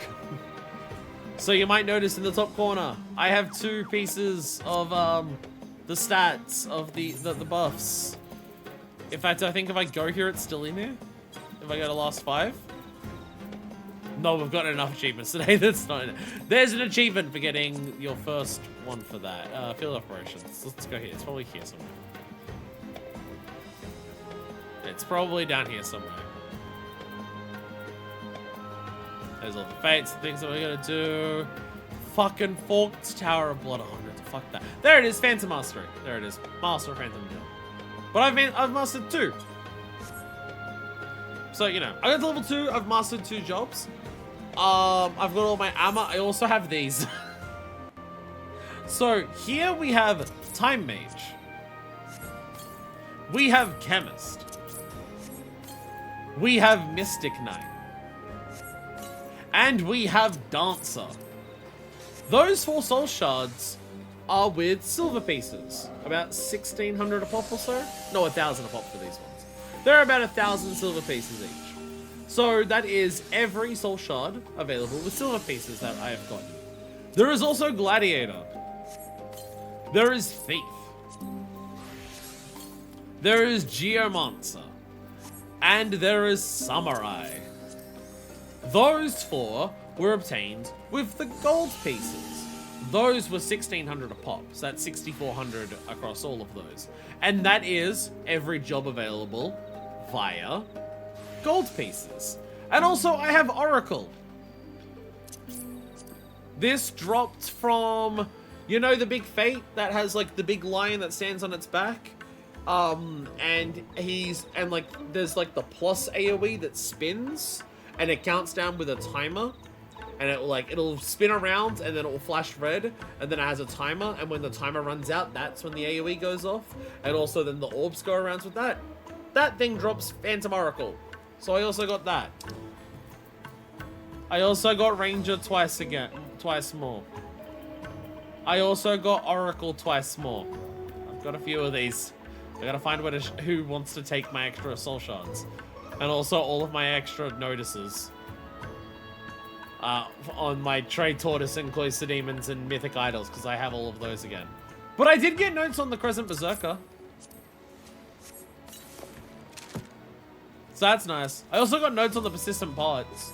So you might notice in the top corner, I have 2 pieces of the stats of the buffs. In fact, I think if I go here, it's still in here. If I go to last 5. No, we've got enough achievements today. That's not it. There's an achievement for getting your first one for that. Field operations. Let's go here. It's probably here somewhere. It's probably down here somewhere. There's all the fates and things that we gotta do. Fucking Forked Tower of Blood 100. Fuck that. There it is. Phantom Mastery. There it is. Master of Phantom Deal. But I've mastered 2. So, you know, I got to level 2. I've mastered 2 jobs. I've got all my armor. I also have these. So, here we have Time Mage. We have Chemist. We have Mystic Knight. And we have Dancer. Those 4 soul shards are with silver pieces. About 1,600 a pop or so? No, 1,000 a pop for these ones. They're about 1,000 silver pieces each. So that is every soul shard available with silver pieces that I have gotten. There is also Gladiator. There is Thief. There is Geomancer. And there is Samurai. Those 4 were obtained with the gold pieces. Those were 1,600 a pop, so that's 6,400 across all of those. And that is every job available via gold pieces. And also I have Oracle. This dropped from, you know, the big fate that has like the big lion that stands on its back? And there's like the plus AoE that spins and it counts down with a timer. And it'll spin around and then it will flash red and then it has a timer, and when the timer runs out, that's when the AoE goes off. And also then the orbs go around with that. That thing drops Phantom Oracle. So I also got that. I also got Ranger twice more. I also got Oracle twice more. I've got a few of these. I gotta find who wants to take my extra soul shards. And also all of my extra notices. On my Trade Tortoise and Cloister Demons and Mythic Idols, because I have all of those again. But I did get notes on the Crescent Berserker. So that's nice. I also got notes on the Persistent Parts.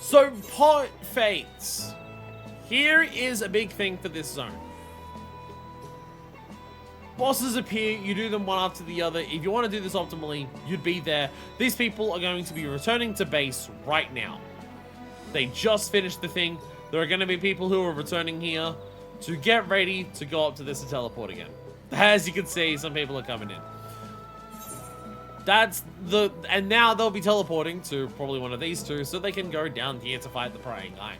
So, Pot Fates. Here is a big thing for this zone. Bosses appear, you do them one after the other. If you want to do this optimally, you'd be there. These people are going to be returning to base right now. They just finished the thing. There are going to be people who are returning here to get ready to go up to this and teleport again. As you can see, some people are coming in. And now they'll be teleporting to probably one of these two so they can go down here to fight the praying guy.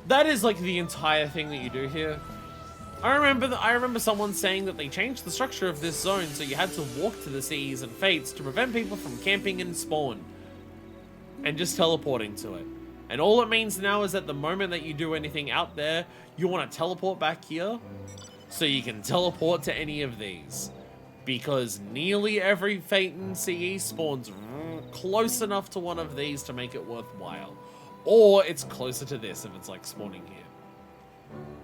That is like the entire thing that you do here. I remember someone saying that they changed the structure of this zone so you had to walk to the seas and fates to prevent people from camping in spawn and just teleporting to it. And all it means now is that the moment that you do anything out there, you want to teleport back here so you can teleport to any of these. Because nearly every fate in CE spawns close enough to one of these to make it worthwhile. Or it's closer to this if it's like spawning here.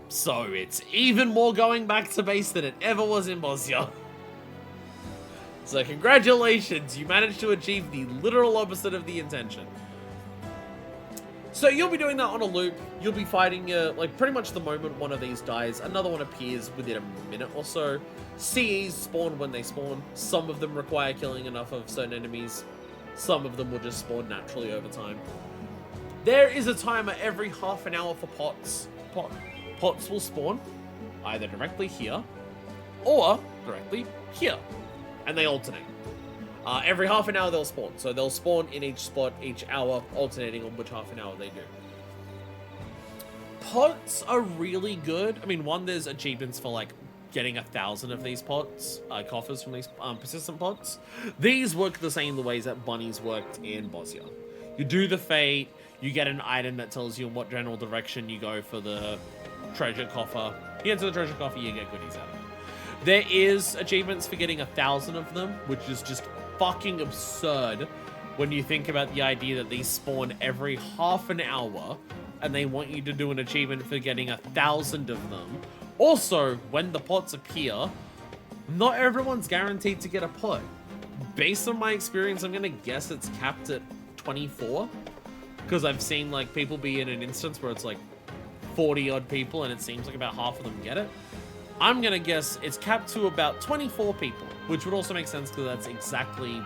So it's even more going back to base than it ever was in Bosnia. So congratulations, you managed to achieve the literal opposite of the intention. So you'll be doing that on a loop. You'll be fighting, like pretty much the moment one of these dies, another one appears within a minute or so. CEs spawn when they spawn. Some of them require killing enough of certain enemies. Some of them will just spawn naturally over time. There is a timer every half an hour for pots. Pots will spawn either directly here or directly here, and they alternate. Every half an hour they'll spawn, so they'll spawn in each spot each hour, alternating on which half an hour they do. Pots are really good. I mean, one, there's achievements for like getting 1,000 of these pots, coffers from these persistent pots. These work the same the ways that bunnies worked in Bosnia. You do the fate, you get an item that tells you in what general direction you go for the treasure coffer. You get to the treasure coffer, you get goodies out of it. There is achievements for getting 1,000 of them, which is just fucking absurd when you think about the idea that these spawn every half an hour and they want you to do an achievement for getting 1,000 of them. Also, when the pots appear, not everyone's guaranteed to get a pot. Based on my experience, I'm gonna guess it's capped at 24, because I've seen like people be in an instance where it's like 40 odd people and it seems like about half of them get it. I'm gonna guess it's capped to about 24 people, which would also make sense because that's exactly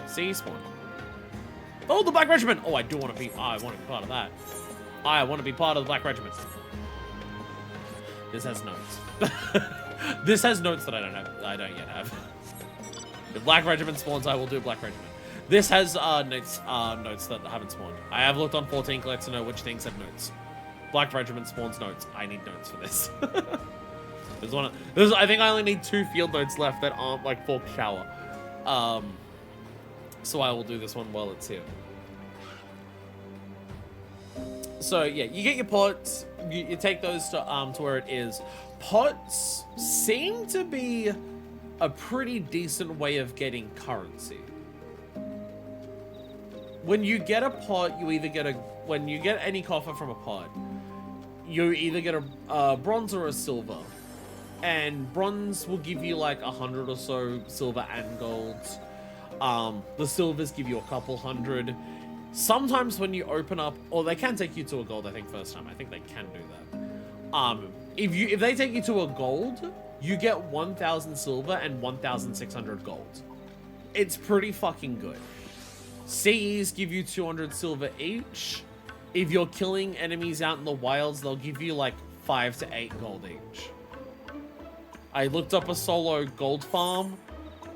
CE spawn. Oh, the Black Regiment! Oh, I do want to be. I want to be part of that. I want to be part of the Black Regiment. This has notes. This has notes that I don't yet have. If Black Regiment spawns, I will do Black Regiment. This has notes that haven't spawned. I have looked on 14 Collect to know which things have notes. Black Regiment spawns notes. I need notes for this. I think I only need 2 field notes left that aren't like Forked Shower. So I will do this one while it's here. So yeah, you get your pots, you take those to where it is. Pots seem to be a pretty decent way of getting currency. When you get a pot, you either get when you get any coffer from a pot, you either get a bronze or a silver. And bronze will give you like 100 or so silver and golds. The silvers give you a couple hundred. Sometimes when you open up, or they can take you to a gold, I think first time. I think they can do that. If they take you to a gold, you get 1,000 silver and 1,600 gold. It's pretty fucking good. CEs give you 200 silver each. If you're killing enemies out in the wilds, they'll give you like 5 to 8 gold each. I looked up a solo gold farm,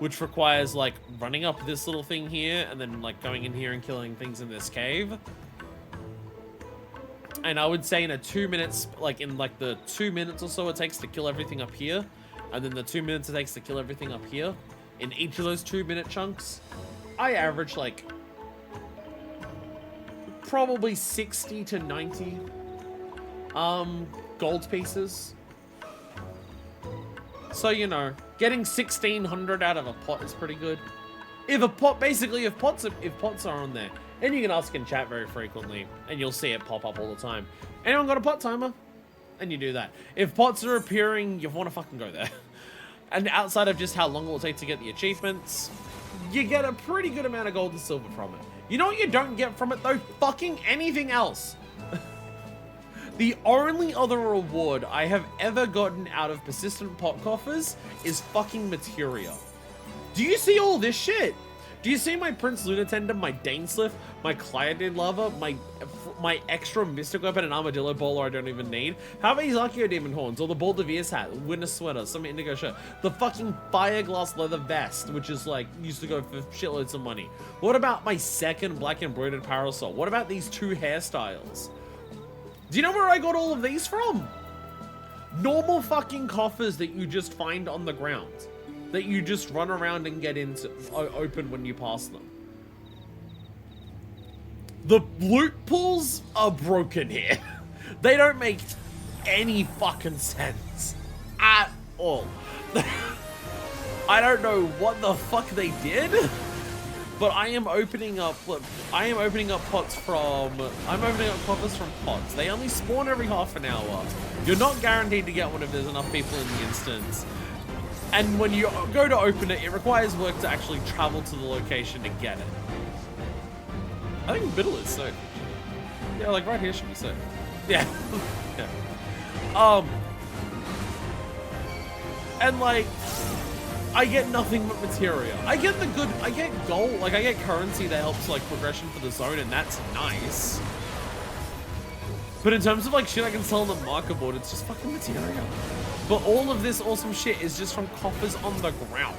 which requires like running up this little thing here and then like going in here and killing things in this cave. And I would say in a 2 minutes, like in like the 2 minutes or so it takes to kill everything up here, and then the 2 minutes it takes to kill everything up here, in each of those 2 minute chunks, I average like probably 60 to 90 gold pieces. So, you know, getting 1,600 out of a pot is pretty good. If pots are on there, and you can ask in chat very frequently, and you'll see it pop up all the time. Anyone got a pot timer? And you do that. If pots are appearing, you want to fucking go there. And outside of just how long it will take to get the achievements, you get a pretty good amount of gold and silver from it. You know what you don't get from it though? Fucking anything else. The only other reward I have ever gotten out of persistent pot coffers is fucking materia. Do you see all this shit? Do you see my Prince Lunatender, my Danesliff, my Clyodid Lava, my extra Mystic Weapon and Armadillo Bowler I don't even need? How about his Archeo Demon Horns, or the Baldevir's hat, Winter Sweater, some Indigo shirt, the fucking Fireglass Leather Vest, which is like, used to go for shitloads of money. What about my second Black Embroidered Parasol? What about these 2 hairstyles? Do you know where I got all of these from? Normal fucking coffers that you just find on the ground. That you just run around and get into, open when you pass them. The loot pools are broken here. They don't make any fucking sense at all. I don't know what the fuck they did, but I am opening up. Look, I'm opening up coffers from pots. They only spawn every half an hour. You're not guaranteed to get one if there's enough people in the instance. And when you go to open it, it requires work to actually travel to the location to get it. I think middle is safe. Yeah, like right here should be safe. Yeah. Yeah. And like, I get nothing but materia. I get gold, like I get currency that helps like progression for the zone, and that's nice. But in terms of like shit I can sell on the market board, it's just fucking materia. But all of this awesome shit is just from coffers on the ground.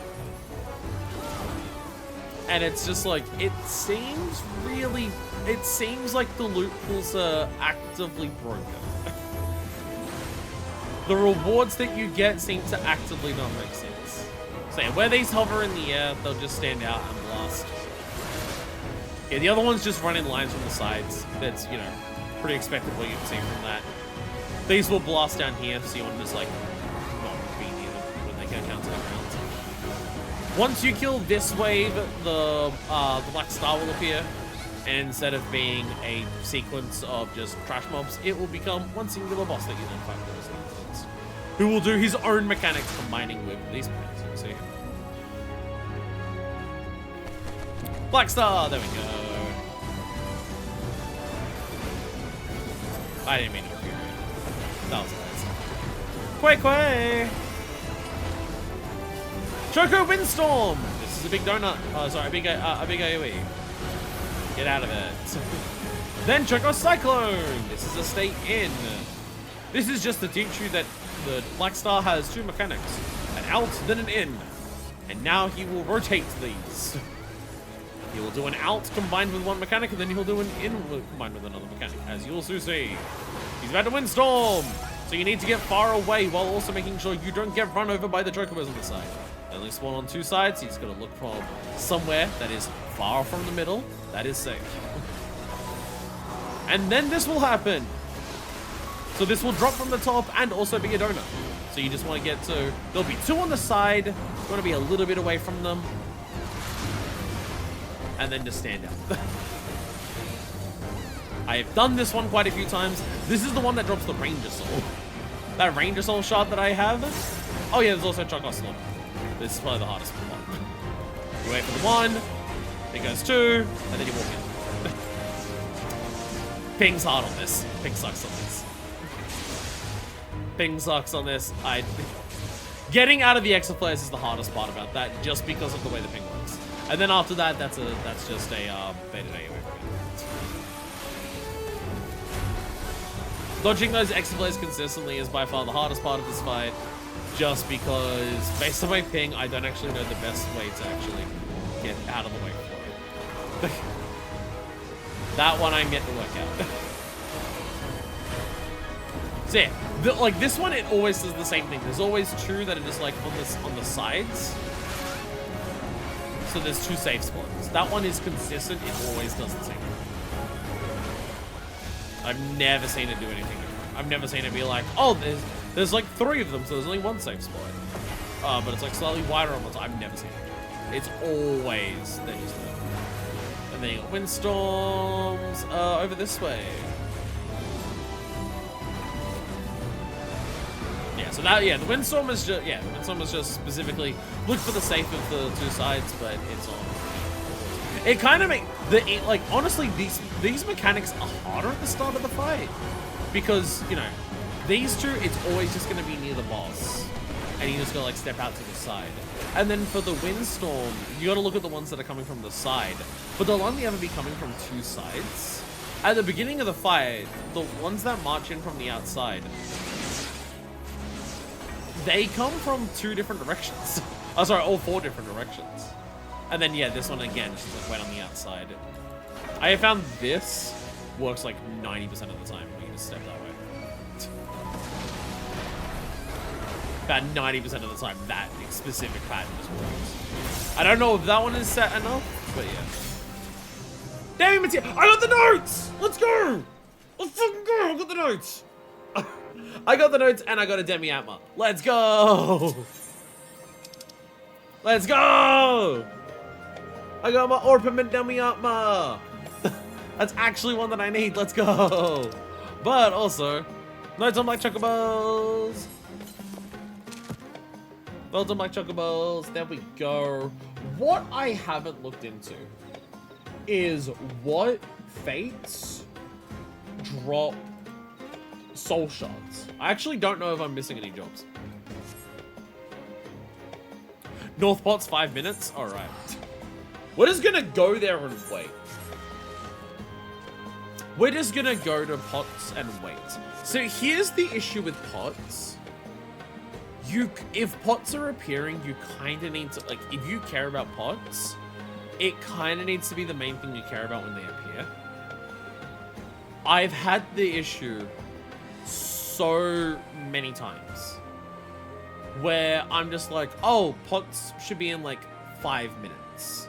And it's just like, it seems like the loot pools are actively broken. The rewards that you get seem to actively not make sense. So yeah, where these hover in the air, they'll just stand out and blast. Yeah, the other ones just run in lines from the sides. That's, you know, pretty expected what you've seen from that. These will blast down here, so you want to just like, once you kill this wave, the Black Star will appear, and instead of being a sequence of just trash mobs, it will become one singular boss that you then fight with, who will do his own mechanics combining with these mechanics. You see, Black Star. There we go. I didn't mean to appear. That was nice. Quay Quay. Choco Windstorm! This is a big donut. Oh, sorry, a big AoE. Get out of it. Then Choco Cyclone! This is a stay in. This is just to teach you that the Black Star has 2 mechanics. An out, then an in. And now he will rotate these. He will do an out combined with one mechanic, and then he'll do an in combined with another mechanic, as you'll soon see. He's about to Windstorm! So you need to get far away while also making sure you don't get run over by the Chocobos on the side. They only spawn on 2 sides, so he's got to look from somewhere that is far from the middle. That is safe. And then this will happen. So this will drop from the top and also be a donut. So you just want to get to... There'll be 2 on the side. You want to be a little bit away from them. And then just stand out. I have done this one quite a few times. This is the one that drops the Ranger Soul. That Ranger Soul shard that I have. Oh yeah, there's also Choco Slaughter. This is probably the hardest one. You wait for the 1, it goes 2, and then you walk in. Ping's hard on this. Ping sucks on this. Ping sucks on this. Getting out of the Exaflares is the hardest part about that, just because of the way the ping works. And then after that, that's just a beta AoE. Dodging those Exaflares consistently is by far the hardest part of this fight. Just because, based on my ping, I don't actually know the best way to actually get out of the way for it. That one I'm yet to work out. So yeah, like this one, it always does the same thing. There's always 2 that are just like on the sides. So there's 2 safe spawns. That one is consistent. It always does the same thing. I've never seen it do anything different. I've never seen it be like, oh, there's like 3 of them, so there's only 1 safe spot. But it's like slightly wider on one side. I've never seen it. It's always there. And then you got Windstorms over this way. Yeah, so that, yeah, the Windstorm is just specifically look for the safe of the 2 sides, but it's on. It kind of like honestly, these mechanics are harder at the start of the fight because, you know, these 2, it's always just going to be near the boss. and you just gotta like step out to the side. And then for the windstorm, you gotta look at the ones that are coming from the side, but they'll only ever be coming from two sides. At the beginning of the fight, the ones that march in from the outside, they come from two different directions. Oh, sorry, all four different directions. And then, yeah, this one again is just like right on the outside. I have found this works like 90% of the time when you just step that way. About 90% of the time, that specific pattern just works. I don't know if that one is set enough, but yeah. Damn it! I got the notes! Let's go! Let's fucking go! I got the notes! I got the notes and I got a demi-atma. Let's go! Let's go! I got my orpiment demi-atma! That's actually one that I need. Let's go! But also, notes on black chocobos! Well done, my chocobos. There we go. What I haven't looked into is what fates drop soul shards. I actually don't know if I'm missing any jobs. North Pot's 5 minutes? Alright. We're just gonna go there and wait. We're just gonna go to Pots and wait. So here's the issue with Pots. If Pots are appearing, you kind of need to, like, if you care about Pots, it kind of needs to be the main thing you care about when they appear. I've had the issue so many times where I'm just like, oh, Pots should be in like 5 minutes.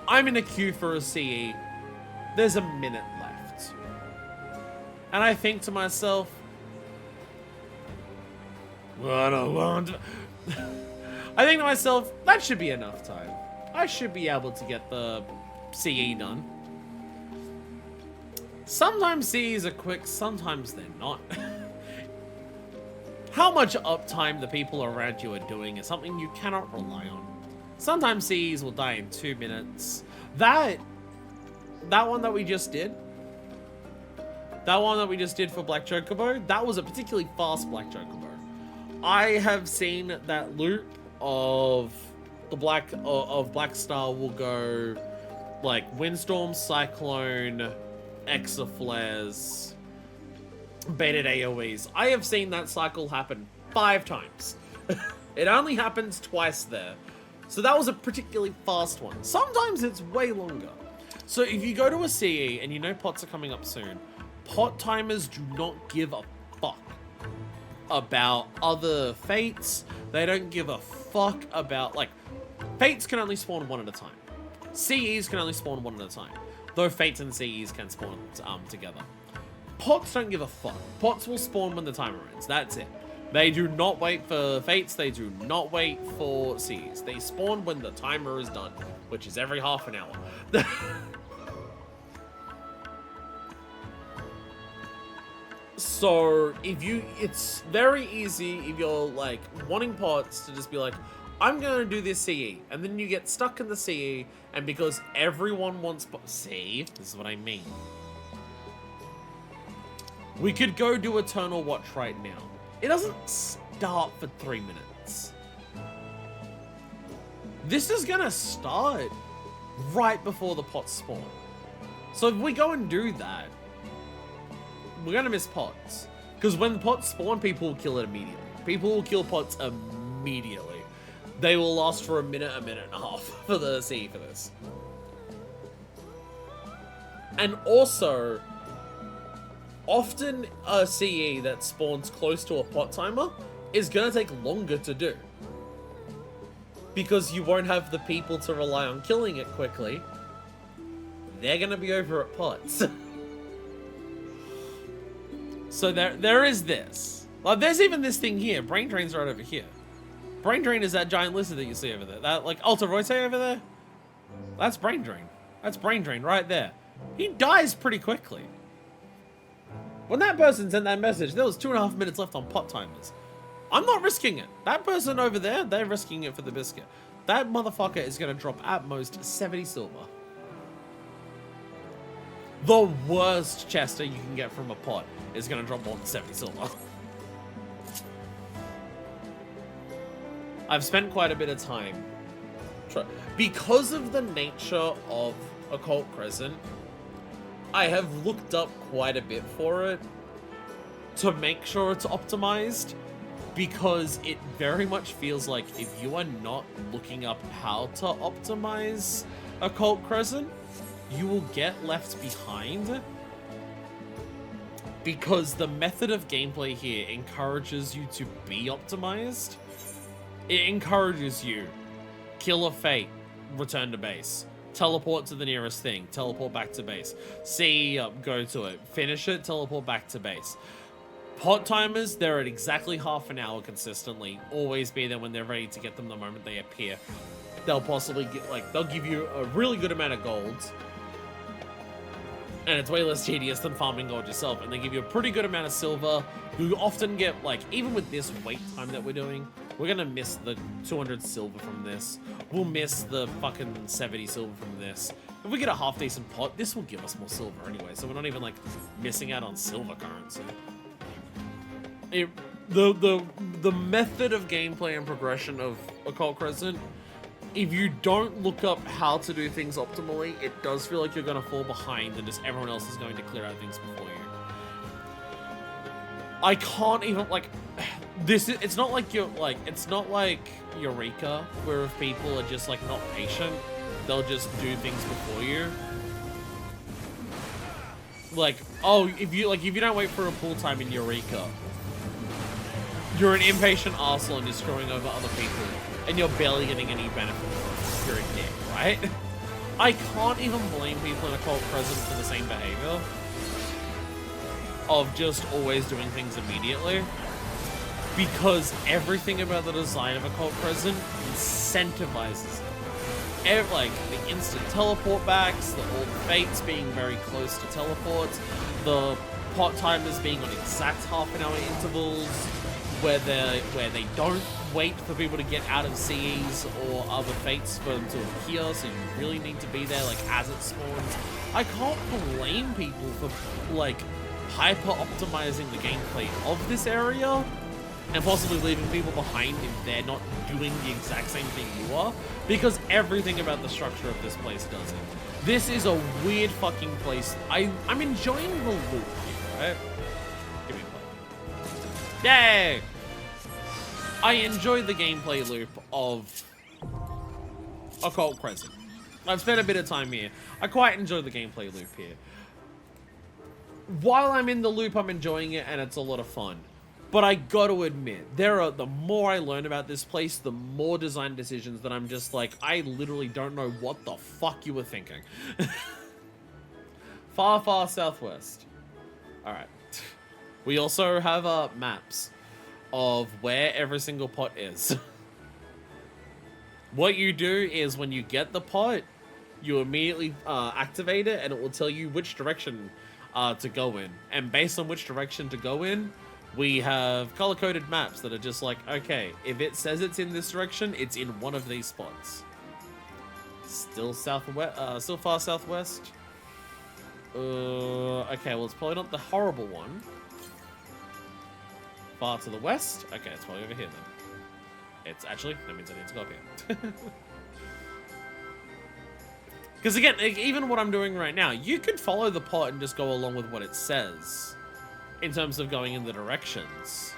I'm in a queue for a CE. There's a minute left. And I think to myself, I don't want to... I think to myself, that should be enough time. I should be able to get the CE done. Sometimes CEs are quick, sometimes they're not. How much uptime the people around you are doing is something you cannot rely on. Sometimes CEs will die in 2 minutes. That one that we just did, for Black Chocobo, that was a particularly fast Black Chocobo. I have seen that loop of the Black Star will go like Windstorm, Cyclone, Exaflares, baited AoEs. I have seen that cycle happen 5 times. It only happens twice there. So that was a particularly fast one. Sometimes it's way longer. So if you go to a CE and you know Pots are coming up soon, Pot timers do not give a fuck about other fates. They don't give a fuck about, like, fates can only spawn one at a time. CEs can only spawn one at a time. Though fates and CEs can spawn together. Pots don't give a fuck. Pots will spawn when the timer ends. That's it. They do not wait for fates. They do not wait for CEs. They spawn when the timer is done, which is every half an hour. So it's very easy if you're like wanting Pots to just be like, I'm gonna do this CE, and then you get stuck in the CE, and because everyone wants see, this is what I mean. We could go do Eternal Watch right now. It doesn't start for 3 minutes. This is gonna start right before the Pots spawn. So if we go and do that, we're gonna miss Pots. Because when Pots spawn, people will kill it immediately. People will kill Pots immediately. They will last for a minute and a half for the CE for this. And also, often a CE that spawns close to a Pot timer is gonna take longer to do. Because you won't have the people to rely on killing it quickly. They're gonna be over at Pots. So there is this. Like, there's even this thing here. Brain Drain's right over here. Brain Drain is that giant lizard that you see over there. That, like, Alta Roite over there? That's Brain Drain. That's Brain Drain right there. He dies pretty quickly. When that person sent that message, there was 2.5 minutes left on Pot timers. I'm not risking it. That person over there, they're risking it for the biscuit. That motherfucker is going to drop at most 70 silver. The worst Chester you can get from a Pot is going to drop more than 70 silver. I've spent quite a bit of time. Because of the nature of Occult Crescent, I have looked up quite a bit for it to make sure it's optimized, because it very much feels like if you are not looking up how to optimize Occult Crescent, you will get left behind, because the method of gameplay here encourages you to be optimized. It encourages you, kill a fate, return to base. Teleport to the nearest thing, teleport back to base. See up, go to it. Finish it, teleport back to base. Pot timers, they're at exactly half an hour consistently. Always be there when they're ready to get them the moment they appear. They'll possibly get, like, they'll give you a really good amount of golds. And it's way less tedious than farming gold yourself. And they give you a pretty good amount of silver. You often get, like, even with this wait time that we're doing, we're gonna miss the 200 silver from this. We'll miss the fucking 70 silver from this. If we get a half decent pot, this will give us more silver anyway. So we're not even, like, missing out on silver currency. The method of gameplay and progression of Occult Crescent, if you don't look up how to do things optimally, it does feel like you're going to fall behind and just everyone else is going to clear out things before you. I can't even, like, it's not like it's not like Eureka, where if people are just, like, not patient, they'll just do things before you. Like, oh, if you don't wait for a pull time in Eureka, you're an impatient arsehole and you're screwing over other people, and you're barely getting any benefit from it. You're a dick, right? I can't even blame people in Occult Crescent for the same behavior of just always doing things immediately, because everything about the design of Occult Crescent incentivizes it. Like, the instant teleport backs, all the fates being very close to teleports, the pot timers being on exact half-an-hour intervals, where they don't wait for people to get out of CEs or other fates for them to appear, so you really need to be there, like, as it spawns. I can't blame people for, like, hyper-optimizing the gameplay of this area, and possibly leaving people behind if they're not doing the exact same thing you are, because everything about the structure of this place does it. This is a weird fucking place. I'm enjoying the loop here, right? Give me a play. Yay! I enjoy the gameplay loop of Occult Crescent. I've spent a bit of time here. I quite enjoy the gameplay loop here. While I'm in the loop, I'm enjoying it, and it's a lot of fun. But I gotta admit, the more I learn about this place, the more design decisions that I'm just like, I literally don't know what the fuck you were thinking. Far, far southwest. Alright. We also have maps of where every single pot is. What you do is when you get the pot, you immediately activate it, and it will tell you which direction to go in. And based on which direction to go in, we have color-coded maps that are just like, okay, if it says it's in this direction, it's in one of these spots. Still southwest, still far southwest. Okay, well, it's probably not the horrible one. Far to the west? Okay, it's probably over here then. It's actually, that means I need to go up here. Because again, even what I'm doing right now, you could follow the pot and just go along with what it says in terms of going in the directions.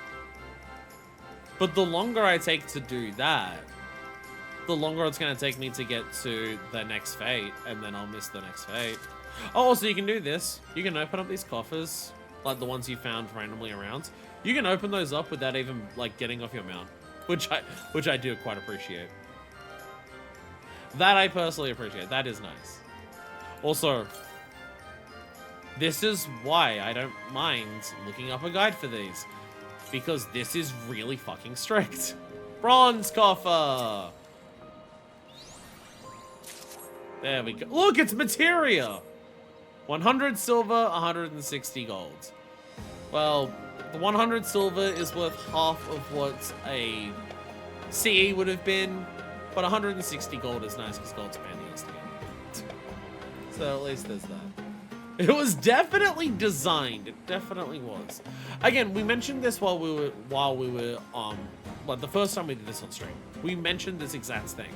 But the longer I take to do that, the longer it's going to take me to get to the next fate, and then I'll miss the next fate. Oh, also you can do this. You can open up these coffers, like the ones you found randomly around. You can open those up without even, like, getting off your mount, which I do quite appreciate. That I personally appreciate. That is nice. Also, this is why I don't mind looking up a guide for these, because this is really fucking strict. Bronze coffer! There we go. Look, it's materia! 100 silver, 160 gold. Well, the 100 silver is worth half of what a CE would have been, but 160 gold is nice because gold's pantheons together. So at least there's that. It was definitely designed. It definitely was. Again, we mentioned this while we were like the first time we did this on stream, we mentioned this exact thing.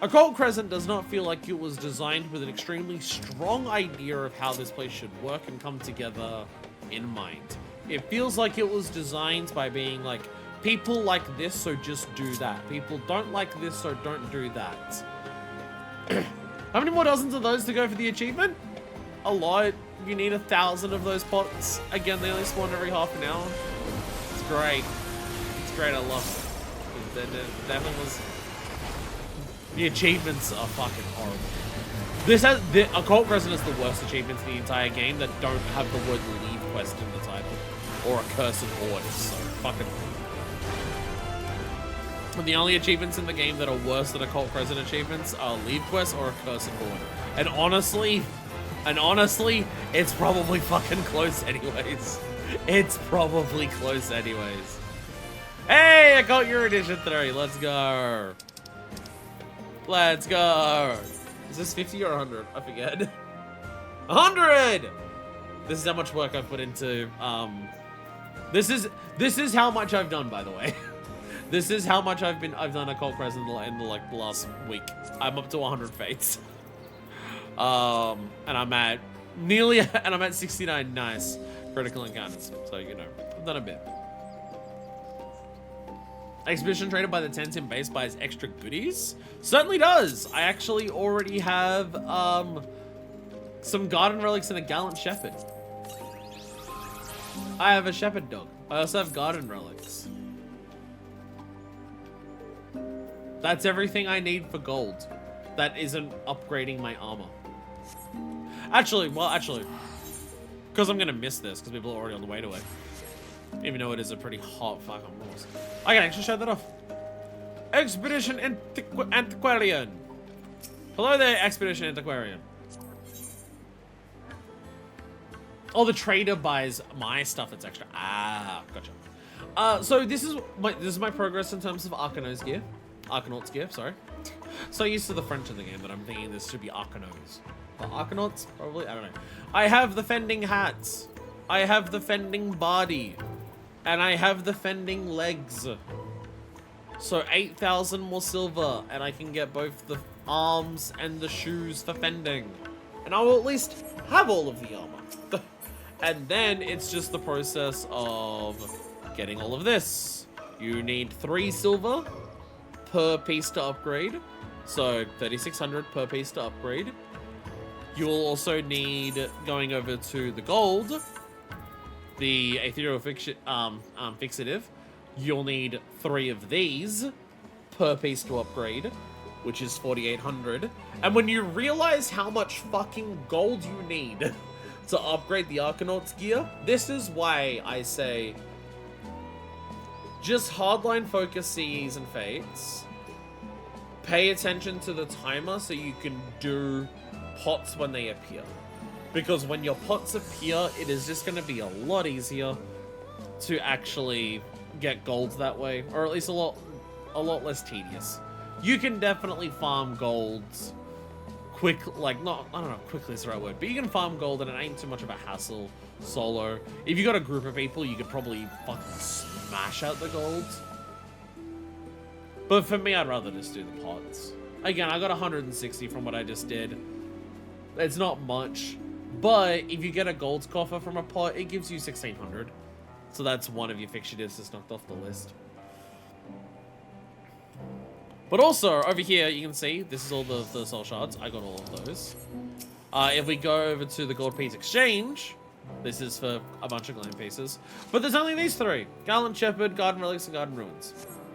Occult Crescent does not feel like it was designed with an extremely strong idea of how this place should work and come together in mind. It feels like it was designed by being like, people like this, so just do that. People don't like this, so don't do that. How many more dozens of those to go for the achievement? A lot. You need 1,000 of those pots. Again, they only spawn every half an hour. It's great. It's great, I love it. That one was... The achievements are fucking horrible. The Occult Crescent is the worst achievements in the entire game that don't have the word leave quest in the title. Or a cursed horde, so fucking... And the only achievements in the game that are worse than Occult Crescent achievements are leave quest or a cursed horde. And honestly, it's probably fucking close anyways. It's probably close anyways. Hey, I got your edition 3. Let's go. Let's go. Is this 50 or 100? I forget. 100! This is how much work I've put into, this is how much I've done, by the way. This is how much I've done Occult Crescent in the last week. I'm up to 100 fates. And I'm at 69 nice critical encounters. So, you know, I've done a bit. Expedition traded by the 10-10 base buys extra goodies? Certainly does! I actually already have, some garden relics and a gallant shepherd. I have a shepherd dog. I also have garden relics. That's everything I need for gold. That isn't upgrading my armor. Actually, because I'm gonna miss this, because people are already on the way to it. Even though it is a pretty hot fucking horse. I can actually show that off. Expedition Antiquarian. Hello there, Expedition Antiquarian. Oh, the trader buys my stuff that's extra. Ah, gotcha. So this is my progress in terms of Arcanauts gear, sorry. So used to the French in the game that I'm thinking this should be Arcanauts. But Arcanauts? Probably? I don't know. I have the fending hats. I have the fending body. And I have the fending legs. So 8,000 more silver, and I can get both the arms and the shoes for fending. And I will at least have all of the armor. And then it's just the process of getting all of this. You need 3 silver per piece to upgrade. So 3,600 per piece to upgrade. You'll also need, going over to the gold, the ethereal fixative, you'll need 3 of these per piece to upgrade, which is 4,800. And when you realize how much fucking gold you need to upgrade the Arcanauts gear, this is why I say just hardline focus CEs and fates. Pay attention to the timer so you can do pots when they appear. Because when your pots appear, it is just going to be a lot easier to actually get gold that way, or at least a lot less tedious. You can definitely farm golds quick, like, not, I don't know, quickly is the right word, but you can farm gold and it ain't too much of a hassle solo. If you got a group of people, you could probably fucking smash out the gold. But for me, I'd rather just do the pots. Again, I got 160 from what I just did. It's not much, but if you get a gold coffer from a pot, it gives you 1,600. So that's one of your fixatives that's knocked off the list. But also, over here, you can see, this is all the soul shards. I got all of those. If we go over to the gold piece exchange, this is for a bunch of glam pieces. But there's only these 3. Gallant Shepherd, Garden Relics, and Garden Ruins.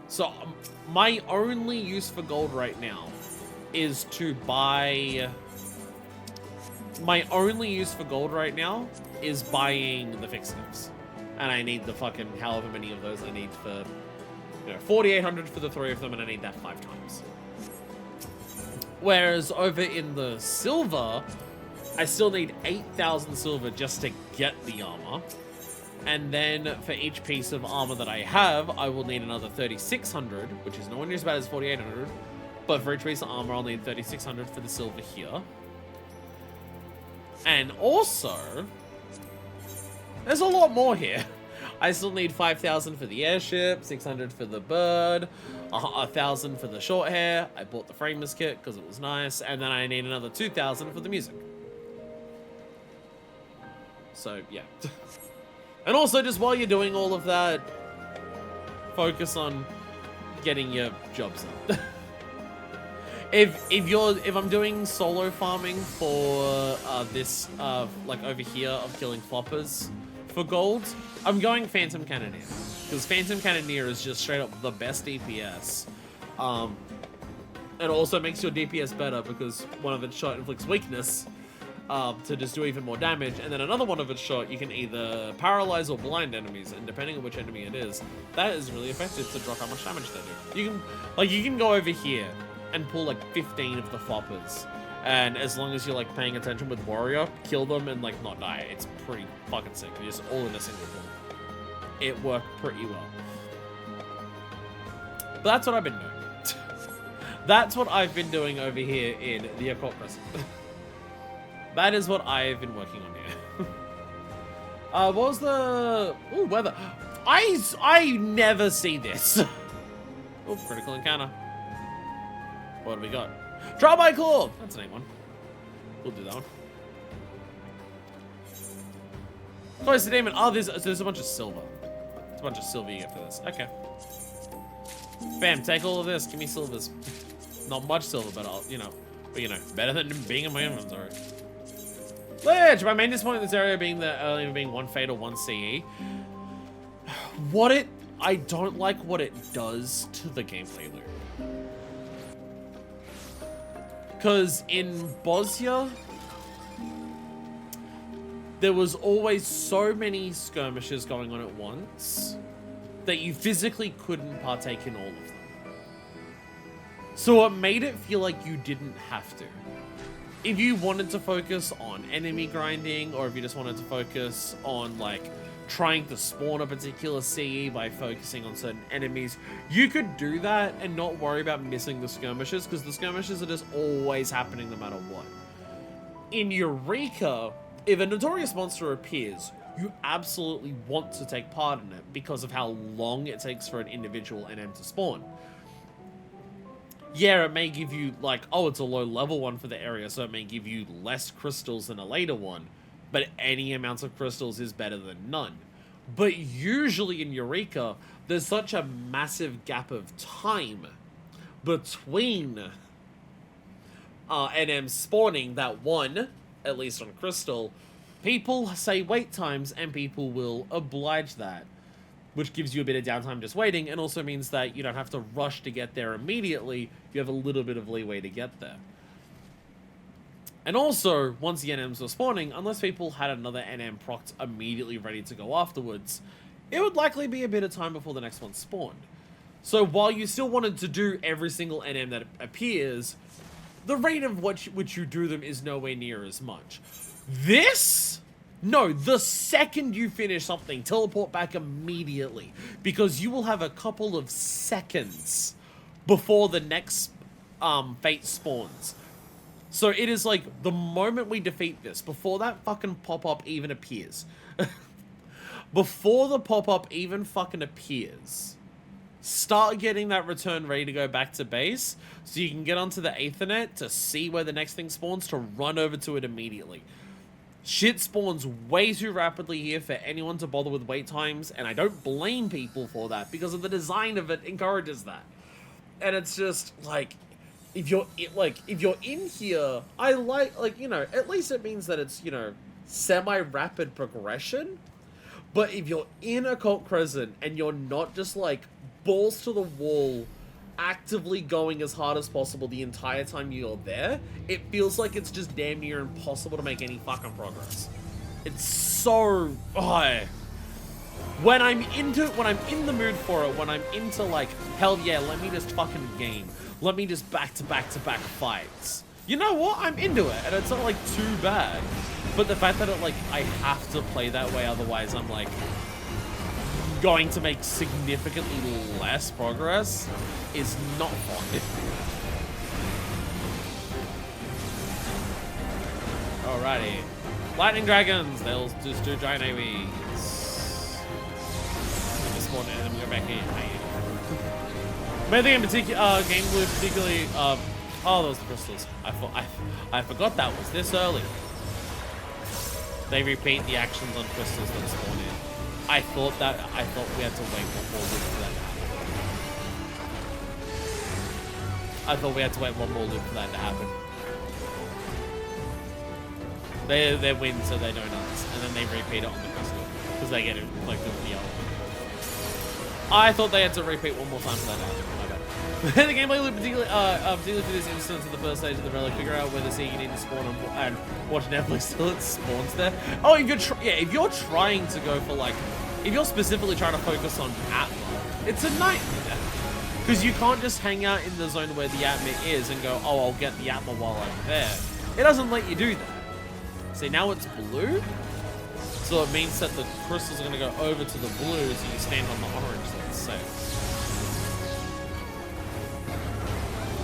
So, my only use for gold right now is to buy... My only use for gold right now is buying the fixatives. And I need the fucking however many of those I need for... You know, 4,800 for the 3 of them, and I need that 5 times. Whereas over in the silver, I still need 8,000 silver just to get the armor. And then for each piece of armor that I have, I will need another 3,600, which is nowhere near as bad as 4,800. But for each piece of armor, I'll need 3,600 for the silver here. And also, there's a lot more here. I still need 5,000 for the airship, 600 for the bird, 1,000 for the short hair. I bought the framers kit because it was nice, and then I need another 2,000 for the music. So yeah. And also, just while you're doing all of that, focus on getting your jobs up. If I'm doing solo farming for this like over here of killing floppers for gold, I'm going Phantom Cannoneer, because Phantom Cannoneer is just straight up the best DPS. It also makes your DPS better because one of its shot inflicts weakness to just do even more damage, and then another one of its shot you can either paralyze or blind enemies, and depending on which enemy it is, that is really effective to drop how much damage they do. You can go over here and pull like 15 of the floppers, and as long as you're like paying attention with warrior, kill them and like not die. It's pretty fucking sick. You're just all in a single pull. It worked pretty well. But that's what I've been doing. That's what I've been doing over here in the Occult Crescent. That is what I've been working on here. What was the... Ooh, weather. I never see this. Oh, critical encounter. What do we got? Trial by Claw! That's a neat one. We'll do that one. Close to demon. Oh, there's a bunch of silver. There's a bunch of silver you get for this. Okay. Bam, take all of this. Give me silvers. Not much silver, but I'll, you know, better than being in my inventory. Ledge! My main disappointment in this area being the only being 1 Fatal, 1 CE. I don't like what it does to the gameplay loop. Because in Bosnia, there was always so many skirmishes going on at once that you physically couldn't partake in all of them. So it made it feel like you didn't have to. If you wanted to focus on enemy grinding, or if you just wanted to focus on like trying to spawn a particular CE by focusing on certain enemies, you could do that and not worry about missing the skirmishes, because the skirmishes are just always happening no matter what. In Eureka, if a notorious monster appears, you absolutely want to take part in it because of how long it takes for an individual NM to spawn. Yeah, it may give you, like, oh, it's a low level one for the area, so it may give you less crystals than a later one, but any amount of crystals is better than none. But usually in Eureka, there's such a massive gap of time between NM spawning that one, at least on Crystal, people say wait times and people will oblige that, which gives you a bit of downtime just waiting, and also means that you don't have to rush to get there immediately. You have a little bit of leeway to get there. And also, once the NMs were spawning, unless people had another NM procced immediately ready to go afterwards, it would likely be a bit of time before the next one spawned. So while you still wanted to do every single NM that appears, the rate of which you do them is nowhere near as much. This? No, the second you finish something, teleport back immediately, because you will have a couple of seconds before the next fate spawns. So it is like, the moment we defeat this, before that fucking pop-up even appears, before the pop-up even fucking appears, start getting that return ready to go back to base, so you can get onto the Aethernet to see where the next thing spawns, to run over to it immediately. Shit spawns way too rapidly here for anyone to bother with wait times, and I don't blame people for that, because of the design of it encourages that. And it's just, like, if you're in here, I like, you know, at least it means that it's, you know, semi-rapid progression. But if you're in Occult Crescent and you're not just, like, balls to the wall, actively going as hard as possible the entire time you're there, it feels like it's just damn near impossible to make any fucking progress. It's so... When I'm in the mood for it, when I'm into, like, hell yeah, let me just fucking game. Let me just back-to-back-to-back fights. You know what? I'm into it, and it's not, like, too bad. But the fact that it, like, I have to play that way, otherwise I'm, like, going to make significantly less progress is not fun. Alrighty. Lightning dragons, they'll just do giant AoEs. spawn, and then we go back in. Main thing in particular, game loop particularly, oh, those crystals. I forgot that was this early. They repeat the actions on crystals that spawn in. I thought we had to wait one more loop for that to happen. I thought we had to wait one more loop for that to happen. They win, so they donuts, and then they repeat it on the crystal because they get it like the yellow. I thought they had to repeat one more time for that to happen. My bad. The gameplay loop, particularly for this instance of the first stage of the relic, figure out where the sea you need to spawn and watch Netflix till it spawns there. Oh, if you're trying to go for like, if you're specifically trying to focus on Atma, it's a nightmare. Because you can't just hang out in the zone where the Atma is and go, oh, I'll get the Atma while I'm there. It doesn't let you do that. See, now it's blue. So it means that the crystals are going to go over to the blue, so you stand on the orange, so it's safe.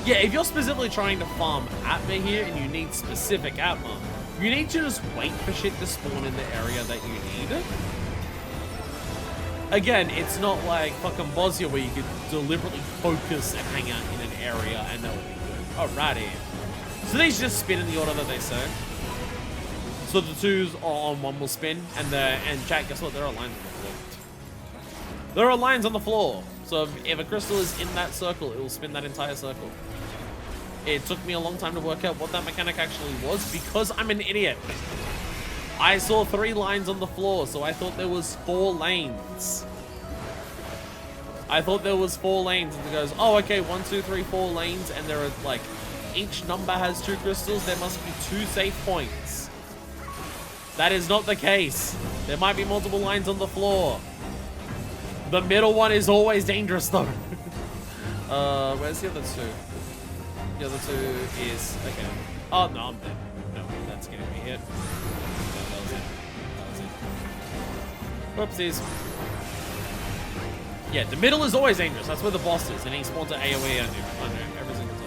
Yeah, if you're specifically trying to farm Atma here and you need specific Atma, you need to just wait for shit to spawn in the area that you need. Again, it's not like fucking Bosnia where you could deliberately focus and hang out in an area and that would be good. Alrighty. So these just spin in the order that they say. So the twos on one will spin, and chat, guess what? There are lines on the floor. There are lines on the floor. So if a crystal is in that circle, it will spin that entire circle. It took me a long time to work out what that mechanic actually was because I'm an idiot. I saw 3 lines on the floor, so I thought there was 4 lanes. I thought there was 4 lanes, and it goes, oh, okay, 1, 2, 3, 4 lanes, and there are like, each number has 2 crystals. There must be 2 safe points. That is not the case. There might be multiple lines on the floor. The middle one is always dangerous, though. Where's the other 2? The other 2 is okay. Oh no, I'm dead. No, that's getting me hit. Whoopsies. Yeah, the middle is always dangerous. That's where the boss is, and he spawns an AoE on you every single time.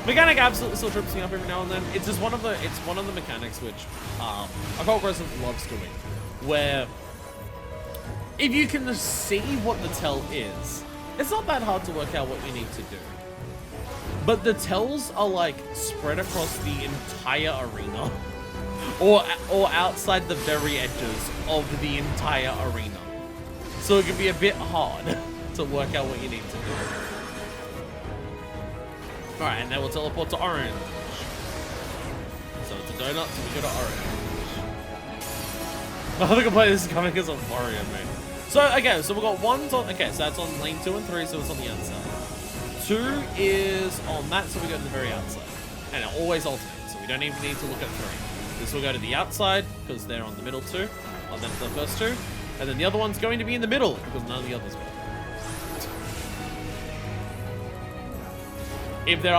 Mechanic absolutely still trips me up every now and then. It's just one of the mechanics which Occult Crescent loves doing, where if you can see what the tell is, it's not that hard to work out what you need to do. But the tells are like spread across the entire arena. Or outside the very edges of the entire arena. So it can be a bit hard to work out what you need to do. Alright, and then we'll teleport to orange. So it's a donut, so we go to orange. I think this is coming as a warrior, man. So, okay, so we've got 1's on, okay, so that's on lane 2 and 3, so it's on the outside. 2 is on that, so we go to the very outside. And it always alternates, so we don't even need to look at 3. This will go to the outside, because they're on the middle 2, and then the first 2. And then the other one's going to be in the middle, because none of the others will. If there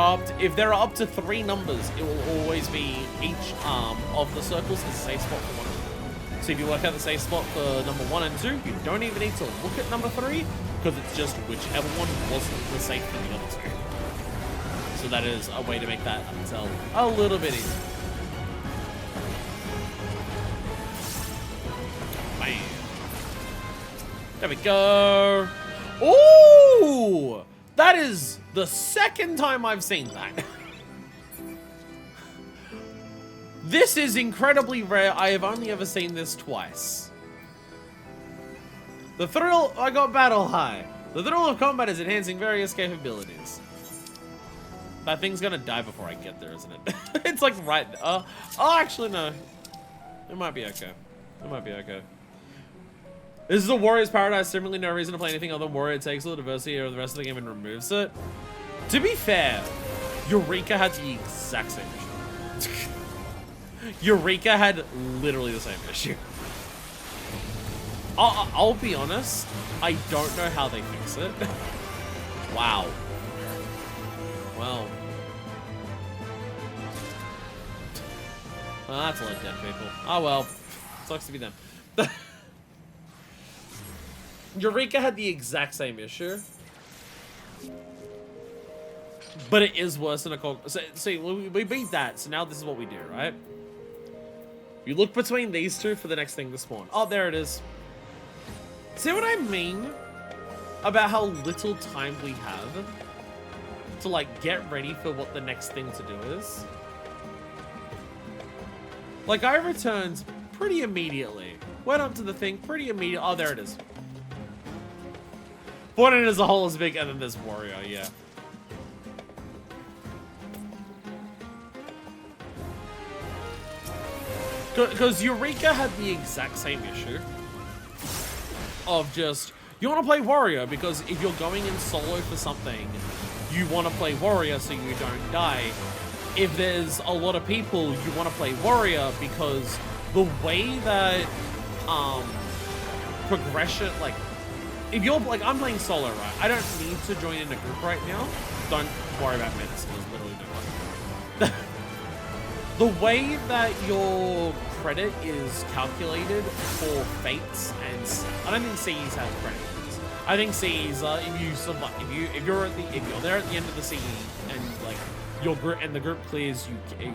are up to 3 numbers, it will always be each of the circles is a safe spot for one of them. So if you work out the safe spot for number 1 and 2, you don't even need to look at number 3, because it's just whichever one wasn't the safe for the other 2. So that is a way to make that tell a little bit easier. Bam. There we go. Ooh! That is the second time I've seen that. This is incredibly rare. I have only ever seen this twice. The thrill, I got battle high. The thrill of combat is enhancing various capabilities. That thing's gonna die before I get there, isn't it? It's like right, oh, actually no. It might be okay. It might be okay. This is a warrior's paradise. Similarly, no reason to play anything other than warrior. It takes all the diversity of the rest of the game and removes it. To be fair, Eureka had the exact same issue. Eureka had literally the same issue. I'll be honest, I don't know how they fix it. Wow. Well. Well, that's a letdown, people. Oh well. Sucks to be them. Eureka had the exact same issue. But it is worse than Occult. So, see, we beat that, so now this is what we do, right? You look between these 2 for the next thing to spawn. Oh, there it is. See what I mean about how little time we have to like get ready for what the next thing to do is? Like I returned pretty immediately. Went up to the thing pretty immediately. Oh, there it is. Fortnite as a whole is big, and then there's Warrior, yeah. Because Eureka had the exact same issue of just, you want to play Warrior because if you're going in solo for something, you want to play Warrior so you don't die. If there's a lot of people, you want to play Warrior because the way that progression, like, if you're, like, I'm playing solo, right? I don't need to join in a group right now. Don't worry about minutes, there's literally no one. The way that your credit is calculated for fates, and I don't think CEs have credit for this. I think CEs, if you survive, if you're there at the end of the CE and like your group and the group clears, you win,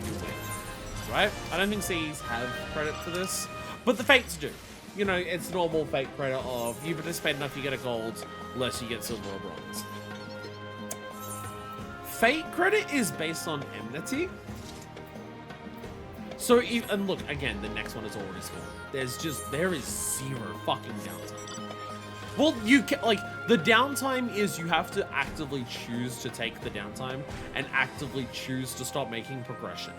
right? I don't think CEs have credit for this, but the fates do. You know, it's normal fate credit of you participate enough, you get a gold, less you get silver or bronze. Fate credit is based on enmity. So, and look, again, the next one is already small. There is zero fucking downtime. Well, you can, like, the downtime is you have to actively choose to take the downtime and actively choose to stop making progression.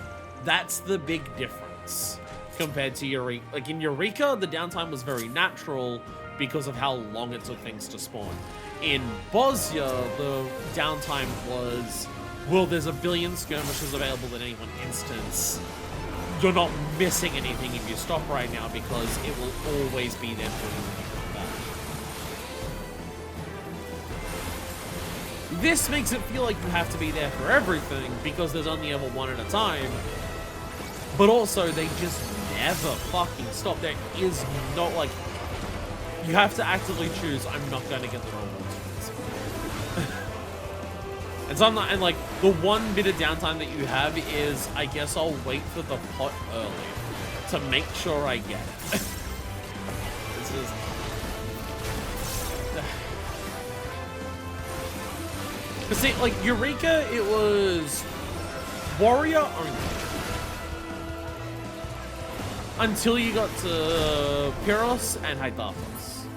That's the big difference compared to Eureka. Like, in Eureka, the downtime was very natural because of how long it took things to spawn. In Bosnia, the downtime was, well, there's a billion skirmishes available at any one instance. You're not missing anything if you stop right now because it will always be there for you when you come back. This makes it feel like you have to be there for everything because there's only ever one at a time. But also, they just never fucking stop. There is not, like, you have to actively choose, I'm not going to get the rewards for this. And so I'm not, and like, the one bit of downtime that you have is, I guess I'll wait for the pot early to make sure I get it. This is... But see, like, Eureka, it was Warrior only. Until you got to Pyros and Hydarthos.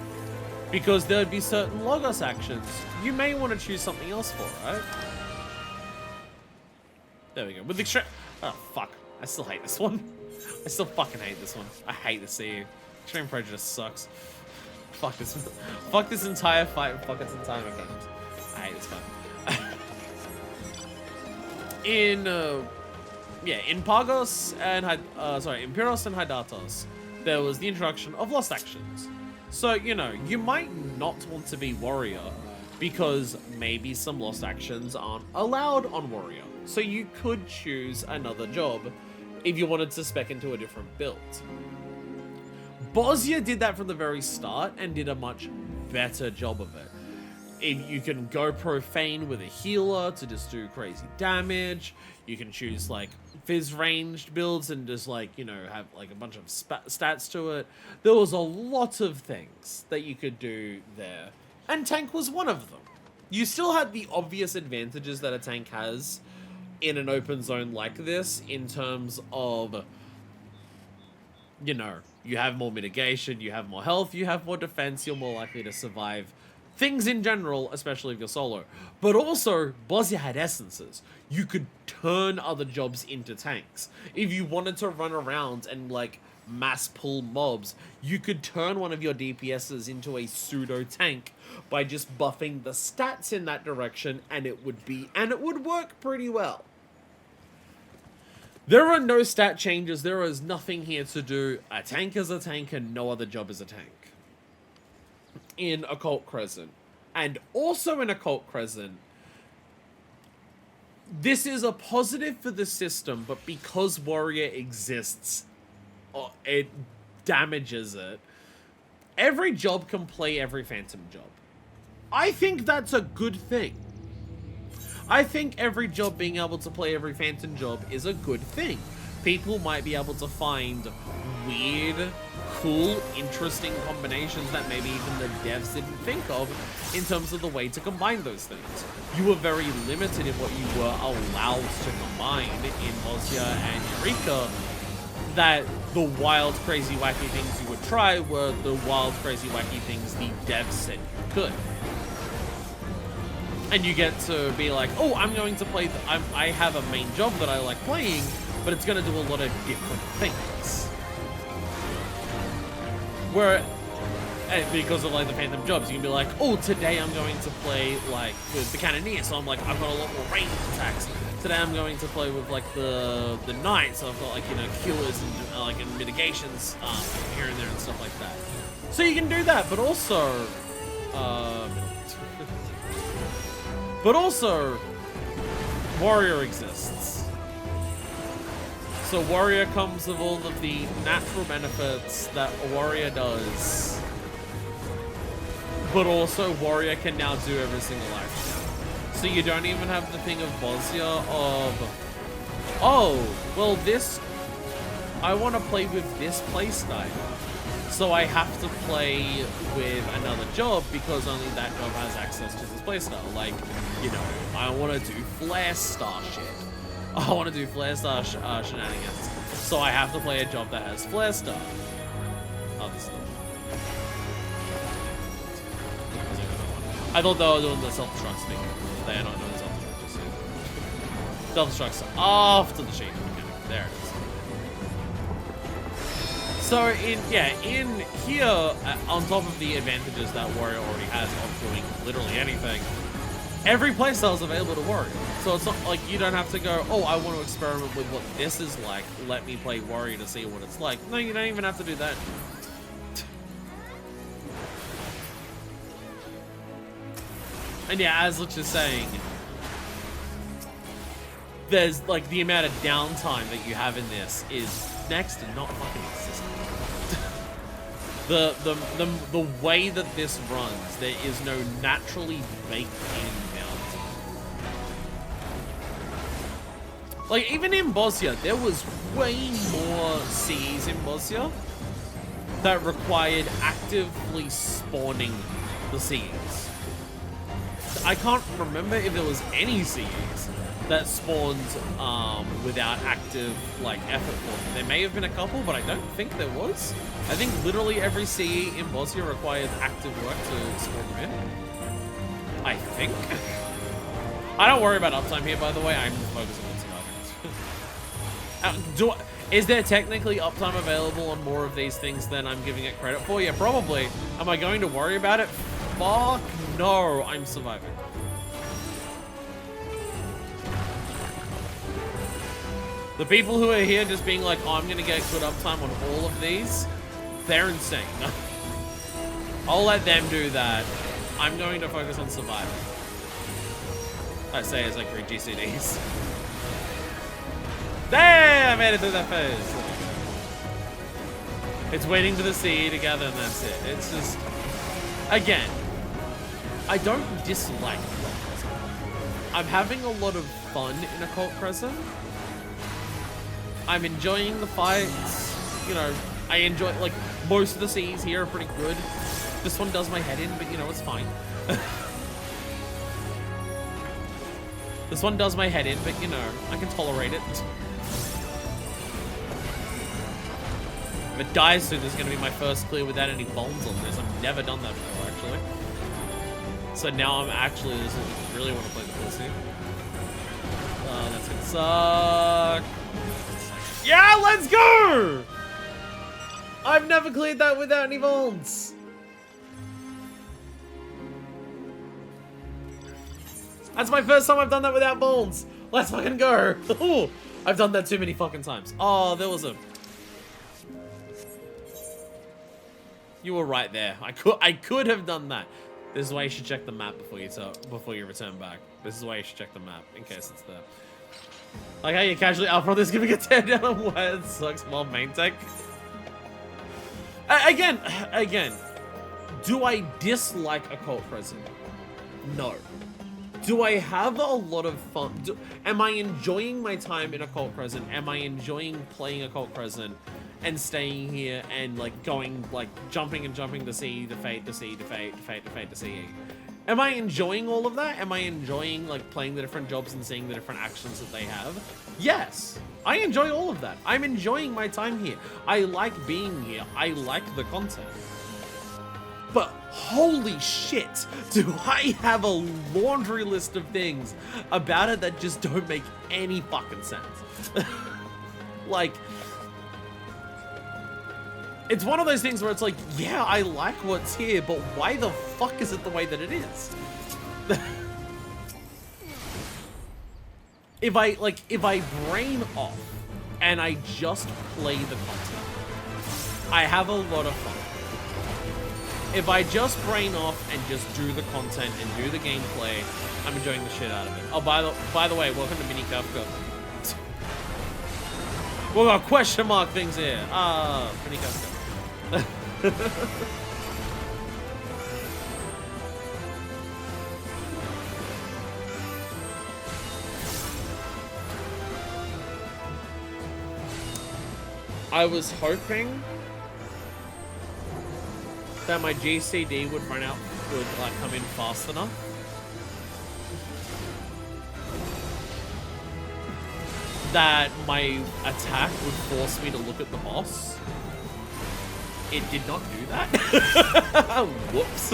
Because there would be certain Logos actions you may want to choose something else for, right? There we go. With extreme... Oh, fuck. I still hate this one. I still fucking hate this one. I hate the CE. Extreme Prejudice sucks. Fuck this. Fuck this entire fight. Fuck its entire mechanics. I hate this fight. In Pagos and in Pyros and Hydarthos, there was the introduction of Lost Actions. So, you know, you might not want to be Warrior because maybe some Lost Actions aren't allowed on Warrior. So you could choose another job if you wanted to spec into a different build. Bosnia did that from the very start and did a much better job of it. If you can go profane with a healer to just do crazy damage, you can choose like fizz ranged builds and just like, you know, have like a bunch of stats to it. There was a lot of things that you could do there, and tank was one of them. You still had the obvious advantages that a tank has in an open zone like this in terms of, you know, you have more mitigation, you have more health, you have more defense, you're more likely to survive things in general, especially if you're solo. But also, Bosnia had essences. You could turn other jobs into tanks. If you wanted to run around and, like, mass pull mobs, you could turn one of your DPSs into a pseudo tank by just buffing the stats in that direction, and it would work pretty well. There are no stat changes. There is nothing here to do. A tank is a tank and no other job is a tank. In Occult Crescent. And also in Occult Crescent, this is a positive for the system, but because Warrior exists, it damages it. Every job can play every Phantom job. I think that's a good thing. I think every job being able to play every Phantom job is a good thing. people might be able to find weird, cool, interesting combinations that maybe even the devs didn't think of in terms of the way to combine those things. You were very limited in what you were allowed to combine in Bosnia and Eureka, that the wild, crazy, wacky things you would try were the wild, crazy, wacky things the devs said you could. And you get to be like, oh, I'm going to play, I have a main job that I like playing, but it's going to do a lot of different things. Where, because of like the Phantom jobs, you can be like, oh, today I'm going to play like with the Cannoneer, so I'm like, I've got a lot more range attacks. Today I'm going to play with like the Knight, so I've got like, you know, cures and like and mitigations here and there and stuff like that. So you can do that, but also, Warrior exists. So Warrior comes with all of the natural benefits that a Warrior does. But also Warrior can now do every single action. So you don't even have the thing of Bosnia of, oh, well this, I want to play with this playstyle. So I have to play with another job because only that job has access to this playstyle. Like, you know, I want to do Flare Star shit. I want to do Flare Star shenanigans. So I have to play a job that has Flare Star. Other stuff. I thought they were doing the self-destruct thing. They are not doing self-destruct just yet. Self-destruct's after the shape mechanic. There it is. So in here, on top of the advantages that Warrior already has of doing literally anything, every playstyle is available to Warrior. So it's not like you don't have to go, oh, I want to experiment with what this is like. Let me play Warrior to see what it's like. No, you don't even have to do that. And yeah, as Lich is saying, there's like the amount of downtime that you have in this is next to not fucking existent. The way that this runs, there is no naturally baked in downtime. Like even in Bosnia, there was way more CEs in Bosnia that required actively spawning the CEs. I can't remember if there was any CEs that spawned without active like effort for them. There may have been a couple, but I don't think there was. I think literally every CE in Bosnia required active work to spawn them in. I think. I don't worry about uptime here, by the way. I'm focusing on surviving. Is there technically uptime available on more of these things than I'm giving it credit for? Yeah, probably. Am I going to worry about it? Fuck no, I'm surviving. The people who are here just being like, oh, I'm gonna get good uptime on all of these, they're insane. I'll let them do that. I'm going to focus on surviving. I say as I read GCDs. There, I made it through that phase. It's waiting for the CE to gather and that's it. It's just, again, I don't dislike Occult Crescent. I'm having a lot of fun in Occult Crescent. I'm enjoying the fights. You know, I enjoy, like, most of the CEs here are pretty good. This one does my head in, but you know, it's fine. This one does my head in, but you know, I can tolerate it. If it dies soon, this is going to be my first clear without any bones on this. I've never done that before, actually. So now I'm actually, this is really want to play the pussy. That's gonna suck. Yeah, let's go! I've never cleared that without any bones. That's my first time I've done that without bones. Let's fucking go. Ooh, I've done that too many fucking times. Oh, there was a... You were right there. I could have done that. This is why you should check the map before you return back. This is why you should check the map in case it's there. Like how you casually up on this giving a tear down on why it sucks while main tech. Again, do I dislike Occult Crescent? No. Do I have a lot of fun? Am I enjoying my time in Occult Crescent? Am I enjoying playing Occult Crescent and staying here and like going, like jumping and jumping to see the fate, to see the fate, to fate, to fate, to see? Am I enjoying all of that? Am I enjoying like playing the different jobs and seeing the different actions that they have? Yes, I enjoy all of that. I'm enjoying my time here. I like being here. I like the content. But holy shit, do I have a laundry list of things about it that just don't make any fucking sense. Like, it's one of those things where it's like, yeah, I like what's here, but why the fuck is it the way that it is? If I brain off and I just play the content, I have a lot of fun. If I just brain off and just do the content and do the gameplay, I'm enjoying the shit out of it. Oh, by the way, welcome to Mini Kafka. We got question mark things here. Mini Kafka. I was hoping that my GCD would like come in fast enough. That my attack would force me to look at the boss. It did not do that. Whoops.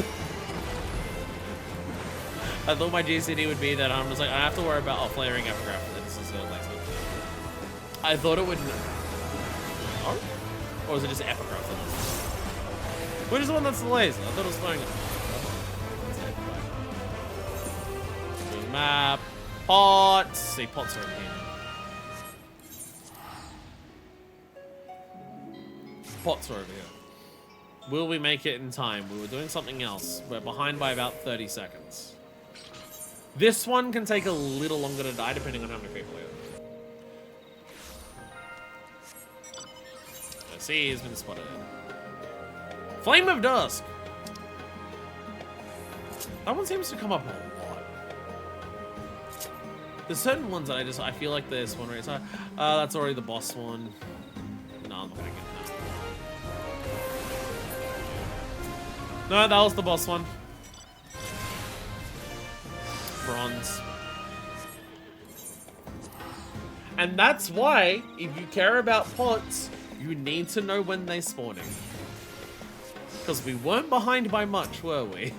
I thought my GCD would be that I'm just like, I have to worry about flaring FFXIV. This is like something. I thought it would. Oh? Or is it just FFXIV? Which is the one that's the laser? I thought it was flying up. Map. Pots. See, pots are in here. Pots are over here. Will we make it in time? We were doing something else. We're behind by about 30 seconds. This one can take a little longer to die depending on how many people are. I see he's been spotted. Flame of Dusk! That one seems to come up a lot. There's certain ones that I feel like there's one where it's like, that's already the boss one. No, I'm not gonna get that. No, that was the boss one. Bronze. And that's why, if you care about pots, you need to know when they're spawning. Because we weren't behind by much, were we?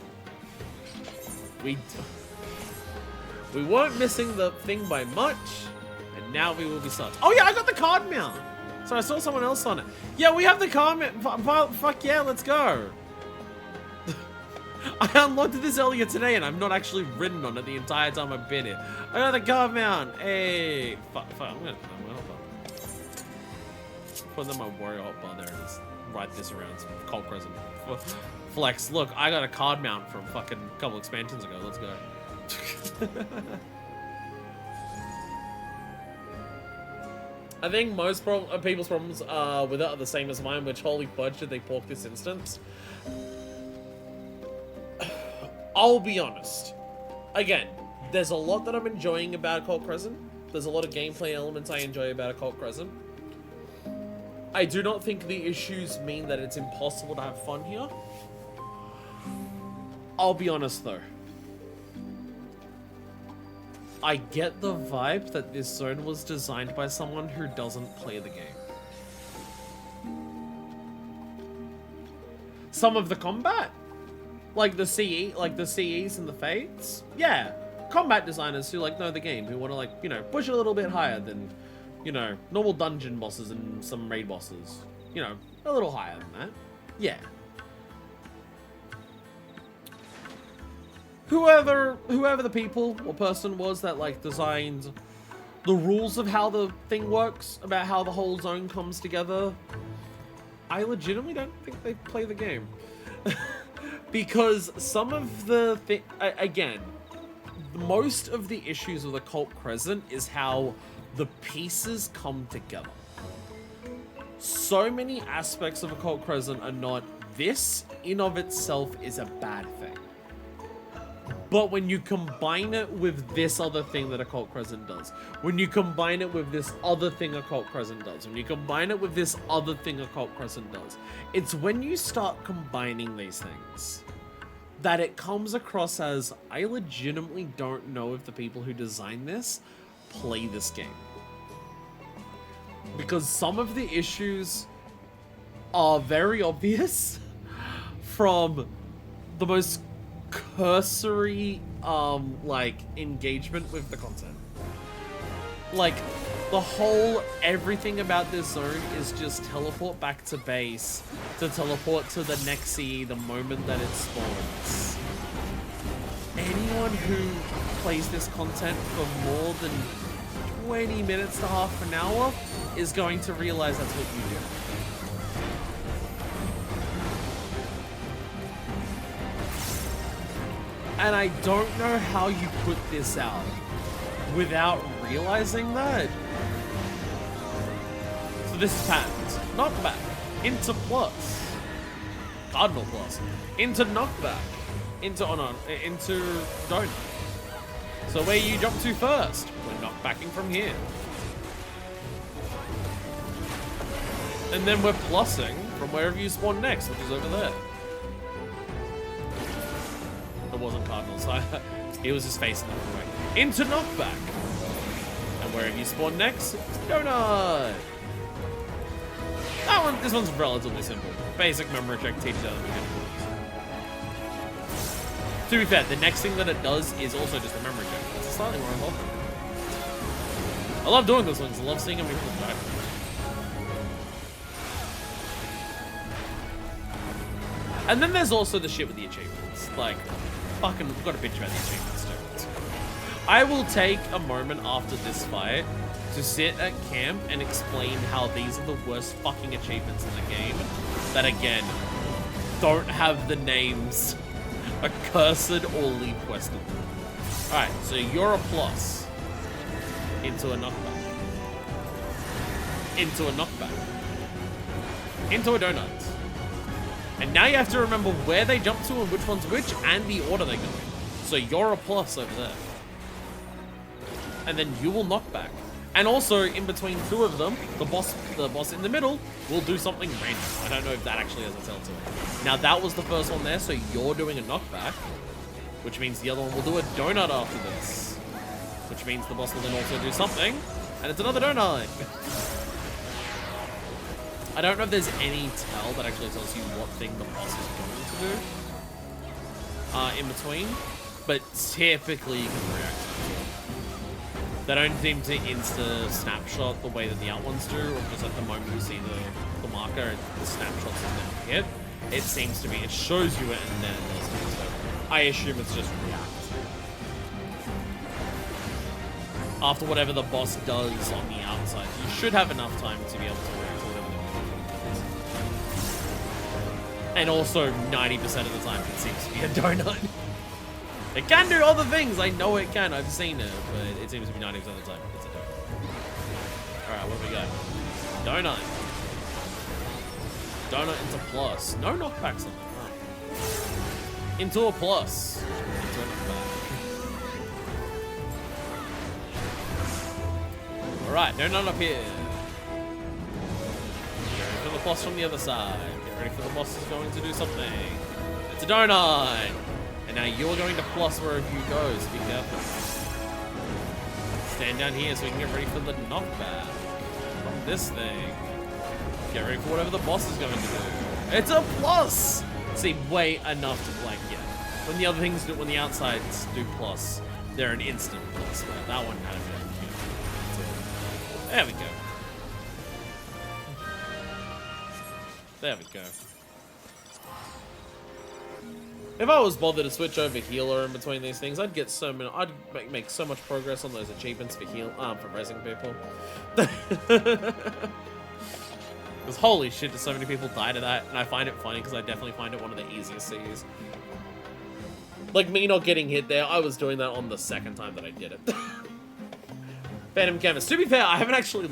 We weren't missing the thing by much, and now we will be such. Oh yeah, I got the card mount! So I saw someone else on it. Yeah, we have the card mount. Fuck yeah, let's go. I unlocked this earlier today, and I've not actually ridden on it the entire time I've been here. I got the card mount. Hey, fuck, I'm gonna put them on my warrior hotbar there and just ride this around some Occult Crescent. Flex, look, I got a card mount from fucking a couple expansions ago. Let's go. I think most people's problems with it are the same as mine, which holy fudge did they pork this instance. I'll be honest. Again, there's a lot that I'm enjoying about Occult Crescent. There's a lot of gameplay elements I enjoy about Occult Crescent. I do not think the issues mean that it's impossible to have fun here. I'll be honest though. I get the vibe that this zone was designed by someone who doesn't play the game. Some of the combat, like the CEs and the Fates, yeah, combat designers who like know the game, who want to like, you know, push it a little bit higher than, you know, normal dungeon bosses and some raid bosses. You know, a little higher than that. Yeah. Whoever the people or person was that like designed the rules of how the thing works, about how the whole zone comes together, I legitimately don't think they play the game. Because some of the again, most of the issues with Occult Crescent is how the pieces come together. So many aspects of Occult Crescent are not, this in of itself is a bad thing. But when you combine it with this other thing that Occult Crescent does, when you combine it with this other thing Occult Crescent does, when you combine it with this other thing Occult Crescent does, it's when you start combining these things that it comes across as, I legitimately don't know if the people who designed this play this game. Because some of the issues are very obvious from the most cursory like engagement with the content. Like the whole everything about this zone is just teleport back to base to teleport to the next CE the moment that it spawns. Anyone who plays this content for more than 20 minutes to half an hour is going to realize that's what you do. And I don't know how you put this out without realizing that. So this is patterned. Knockback. Into plus. Cardinal plus. Into knockback. Into into donut. So where you jump to first? We're knockbacking from here. And then we're plussing from wherever you spawn next, which is over there. It wasn't Cardinal, so it was just facing the other way. Into knockback. And wherever you spawn next, donut. This one's relatively simple. Basic memory check teaches other mechanical. To be fair, the next thing that it does is also just a memory check. It's slightly more involved. I love doing those ones. I love seeing how many people die. And then there's also the shit with the achievements. Like, fucking, we've got a bitch about the achievements too. I will take a moment after this fight to sit at camp and explain how these are the worst fucking achievements in the game that, again, don't have the names Accursed or Leap West in them. Alright, so you're a plus. Into a knockback. Into a knockback. Into a donut. And now you have to remember where they jump to and which one's which and the order they go in. So you're a plus over there. And then you will knock back. And also, in between two of them, the boss in the middle will do something random. I don't know if that actually has a tell to it. Now, that was the first one there, so you're doing a knockback, which means the other one will do a donut after this, which means the boss will then also do something, and it's another donut. I don't know if there's any tell that actually tells you what thing the boss is going to do in between, but typically you can react to it. They don't seem to insta-snapshot the way that the out ones do, or just at the moment you see the marker, the snapshots is then hit. It seems to be, it shows you it and then it does it. So I assume it's just react. After whatever the boss does on the outside, you should have enough time to be able to react to whatever the boss does. And also, 90% of the time, it seems to be a donut. It can do other things, I know it can, I've seen it, but it seems to be 90% of the time it's a donut. Alright, what do we got? Donut. Donut into plus. No knockbacks on that. Oh. Into a plus. Into a knockback. Alright, donut up here. Get ready for the plus from the other side. Get ready for the boss is going to do something. It's a donut! And now you're going to plus wherever you go, so be careful. Stand down here so we can get ready for the knockback from this thing. Get ready for whatever the boss is going to do. It's a plus! See, wait enough to, like, yeah. When the other things do, when the outsides do plus, they're an instant plus. But that one had a bit of, there we go. There we go. If I was bothered to switch over healer in between these things, I'd get so many. I'd make so much progress on those achievements for for resing people. Because holy shit, so many people die to that, and I find it funny because I definitely find it one of the easiest Cs. Like me not getting hit there, I was doing that on the second time that I did it. Phantom Canvas. To be fair, I haven't actually...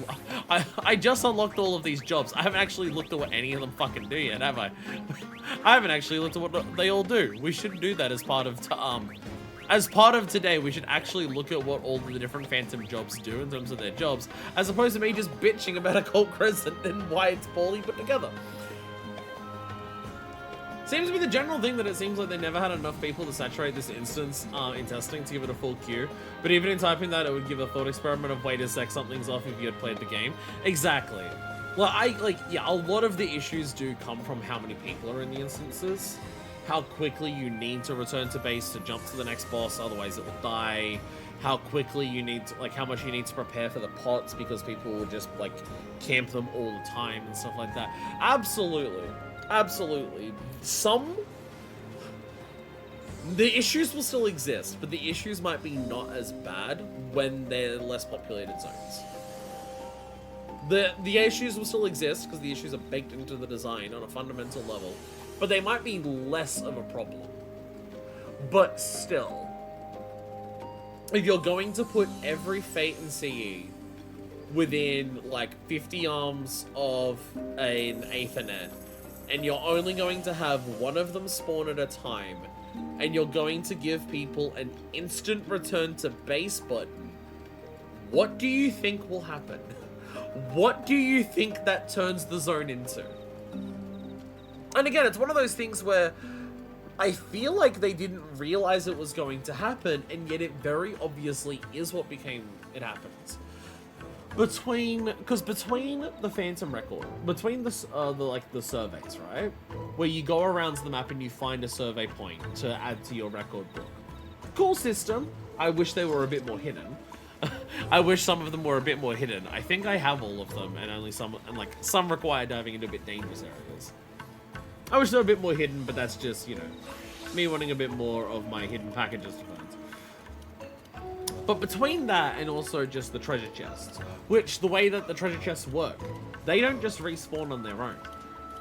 I just unlocked all of these jobs. I haven't actually looked at what any of them fucking do yet, have I? I haven't actually looked at what they all do. We should do that as part of As part of today, we should actually look at what all the different Phantom jobs do in terms of their jobs, as opposed to me just bitching about Occult Crescent and why it's poorly put together. Seems to be the general thing that it seems like they never had enough people to saturate this instance in testing to give it a full queue. But even in typing that, it would give a thought experiment of, wait a sec, something's off if you had played the game. Exactly. Well, yeah, a lot of the issues do come from how many people are in the instances. How quickly you need to return to base to jump to the next boss, otherwise it will die. How quickly you need to, like, how much you need to prepare for the pots because people will just, like, camp them all the time and stuff like that. Absolutely. Absolutely. The issues will still exist, but the issues might be not as bad when they're less populated zones. The issues will still exist because the issues are baked into the design on a fundamental level, but they might be less of a problem. But still, if you're going to put every Fate and CE within like 50 arms of an Aethernet, and you're only going to have one of them spawn at a time, and you're going to give people an instant return to base button, what do you think will happen? What do you think that turns the zone into? And again, it's one of those things where I feel like they didn't realize it was going to happen, and yet it very obviously is what it happens. Between the Phantom record, between the surveys, right? Where you go around the map and you find a survey point to add to your record book. Cool system. I wish they were a bit more hidden. I wish some of them were a bit more hidden. I think I have all of them, and only some, and like some require diving into a bit dangerous areas. I wish they were a bit more hidden, but that's just, you know, me wanting a bit more of my hidden packages to find. But between that and also just the treasure chests, which the way that the treasure chests work, they don't just respawn on their own.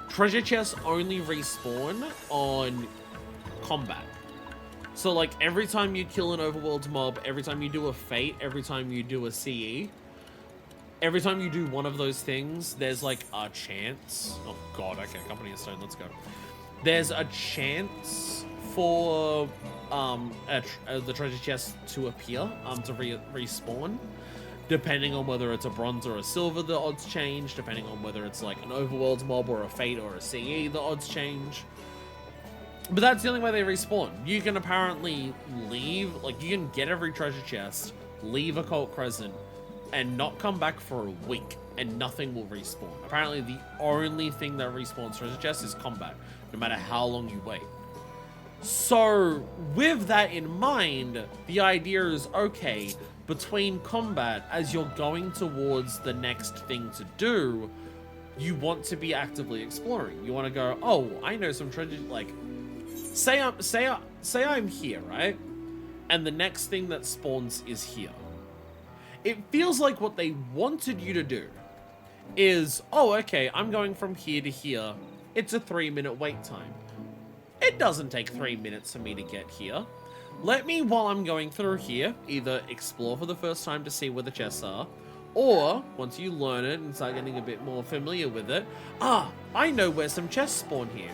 Treasure chests only respawn on combat. So like every time you kill an overworld mob, every time you do a Fate, every time you do a CE, every time you do one of those things, there's like a chance. Oh god, okay, Company of Stone, let's go. There's a chance for the treasure chest to appear, to respawn. Depending on whether it's a bronze or a silver, the odds change. Depending on whether it's like an overworld mob or a Fate or a CE, the odds change. But that's the only way they respawn. You can apparently leave, like you can get every treasure chest, leave Occult Crescent, and not come back for a week, and nothing will respawn. Apparently the only thing that respawns treasure chests is combat, no matter how long you wait. So, with that in mind, the idea is, okay, between combat, as you're going towards the next thing to do, you want to be actively exploring. You want to go, oh, I know some treasure, like, say I'm here, right? And the next thing that spawns is here. It feels like what they wanted you to do is, oh, okay, I'm going from here to here. It's a 3-minute wait time. It doesn't take 3 minutes for me to get here. Let me, while I'm going through here, either explore for the first time to see where the chests are, or, once you learn it and start getting a bit more familiar with it, I know where some chests spawn here.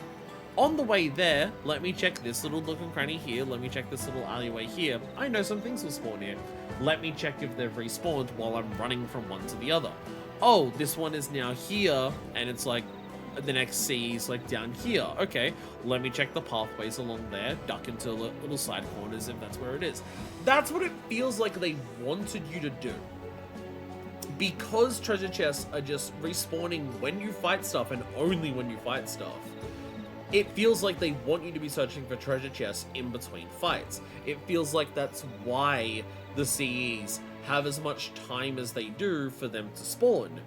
On the way there, let me check this little nook and cranny here, let me check this little alleyway here. I know some things will spawn here. Let me check if they've respawned while I'm running from one to the other. Oh, this one is now here, and it's like, the next C is like down here. Okay, let me check the pathways along there, duck into little side corners if that's where it is. That's what it feels like they wanted you to do. Because treasure chests are just respawning when you fight stuff and only when you fight stuff, it feels like they want you to be searching for treasure chests in between fights. It feels like that's why the CEs have as much time as they do for them to spawn.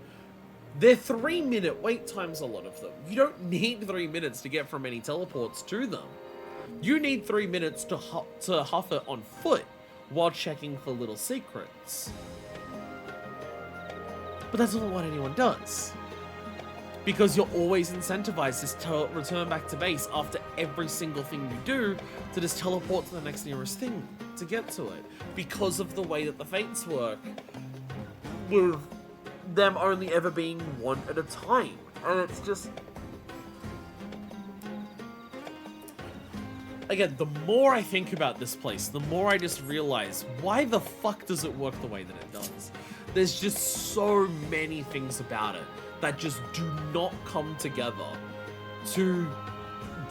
They're 3-minute wait times, a lot of them. You don't need 3 minutes to get from any teleports to them. You need 3 minutes to huff it on foot while checking for little secrets. But that's not what anyone does. Because you're always incentivized to return back to base after every single thing you do to just teleport to the next nearest thing to get to it. Because of the way that the Fates work, with them only ever being one at a time. And it's just... again, the more I think about this place, the more I just realize, why the fuck does it work the way that it does? There's just so many things about it that just do not come together to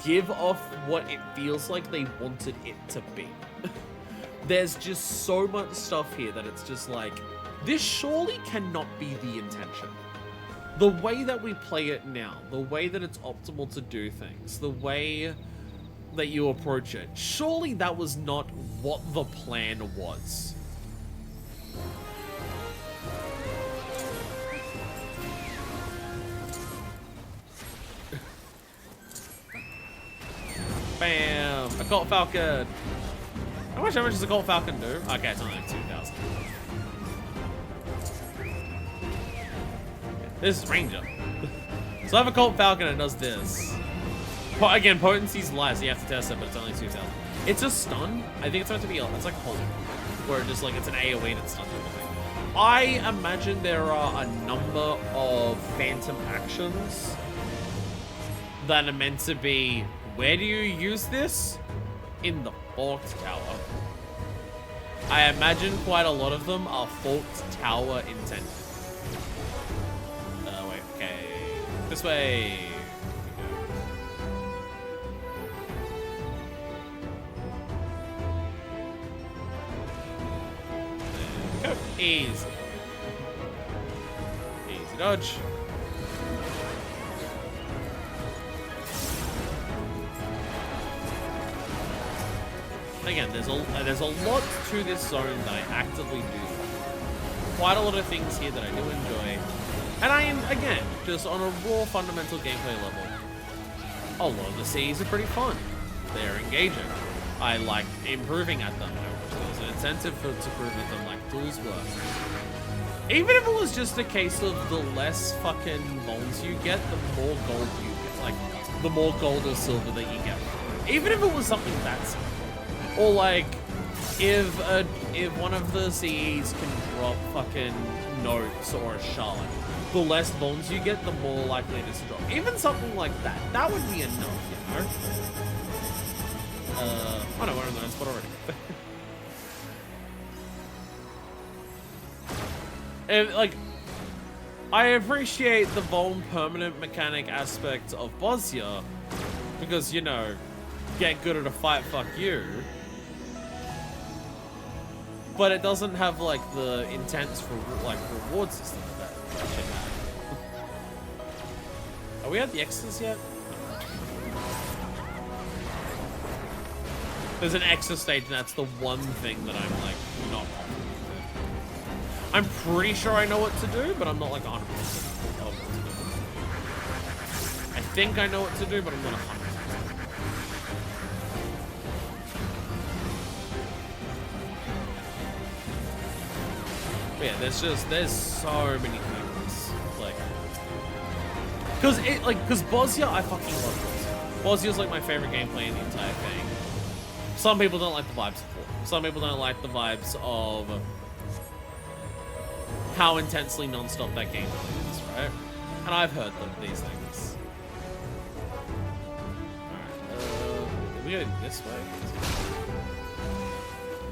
give off what it feels like they wanted it to be. There's just so much stuff here that it's just like, this surely cannot be the intention. The way that we play it now, the way that it's optimal to do things, the way that you approach it, surely that was not what the plan was. Bam! Occult Falcon! How much damage does Occult Falcon do? Okay, it's only like 2,000. This is Ranger. So I have Occult Falcon and it does this. Again, potency's lies, so you have to test it, but it's only 2,000. It's a stun. I think it's meant to be, it's like holy, where it just like, it's an AoE that stuns everything. I imagine there are a number of phantom actions that are meant to be, where do you use this? In the Forked Tower. I imagine quite a lot of them are Forked Tower intended. Wait, okay. This way. There we go. Easy. Easy dodge. Again, there's a lot to this zone that I actively do. Quite a lot of things here that I do enjoy. And I am, again, just on a raw fundamental gameplay level, a lot of the Cs are pretty fun. They're engaging. I like improving at them. There's an incentive to prove at them like tools work. Even if it was just a case of the less fucking bones you get, the more gold you get. Like, the more gold or silver that you get. Even if it was something that simple. Or like, if one of the CEs can drop fucking notes or a shard, the less bones you get, the more likely it is to drop. Even something like that, that would be enough, you know? Oh no, we're in the spot already. Like, I appreciate the Vuln permanent mechanic aspect of Bosnia, because, you know, get good at a fight, fuck you. But it doesn't have, like, the intense, like, reward system that shit had. Are we at the X's yet? There's an Extra stage, and that's the one thing that I'm, like, not confident with. I'm pretty sure I know what to do, but I'm not, like, 100% of what to do. I think I know what to do, but I'm not 100%. But yeah, there's so many things, like, cause Bosnia, I fucking love Bosnia. Bosnia's like my favorite gameplay in the entire thing. Some people don't like the vibes of war. Some people don't like the vibes of how intensely non-stop that gameplay is, right? And I've heard these things. Alright, we go this way?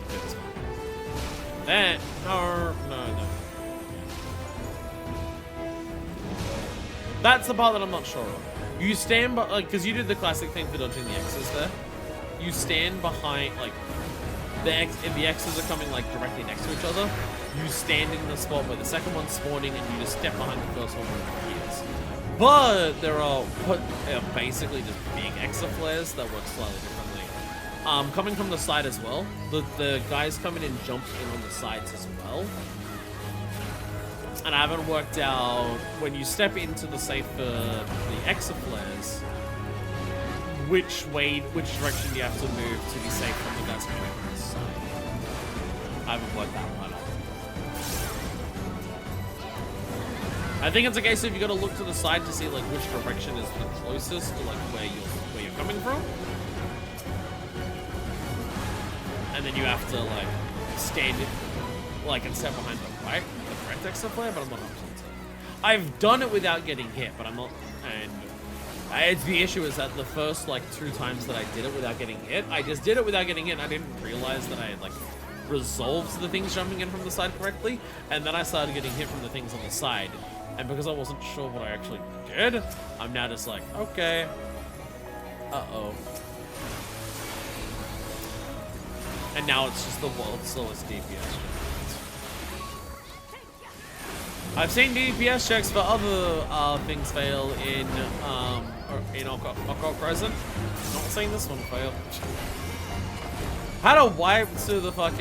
This way. That, no. That's the part that I'm not sure of. You stand by, like, because you did the classic thing for dodging the X's there. You stand behind, like, if the X's are coming, like, directly next to each other, you stand in the spot where the second one's spawning and you just step behind the first one when it appears. But there are basically just big Exa flares that work slightly differently. Coming from the side as well. The guys come in and jump in on the sides as well. And I haven't worked out when you step into the safe for the Exa flares, which direction you have to move to be safe from the guys coming from the side. I haven't worked that one out. I think it's a case of you gotta look to the side to see like which direction is the closest to like where you're coming from. And then you have to like stand like and step behind the right, the correct Exa flare, but I'm not 100%. I've done it without getting hit, but I'm not, and It's the issue is that the first like 2 times that I did it without getting hit, I just did it without getting hit. And I didn't realize that I had like resolved the things jumping in from the side correctly, and then I started getting hit from the things on the side. And because I wasn't sure what I actually did, I'm now just like, okay. Uh-oh. And now it's just the world's slowest DPS. I've seen DPS checks for other things fail in Occult Crescent. Not seeing this one fail. Had a wipe to the fucking,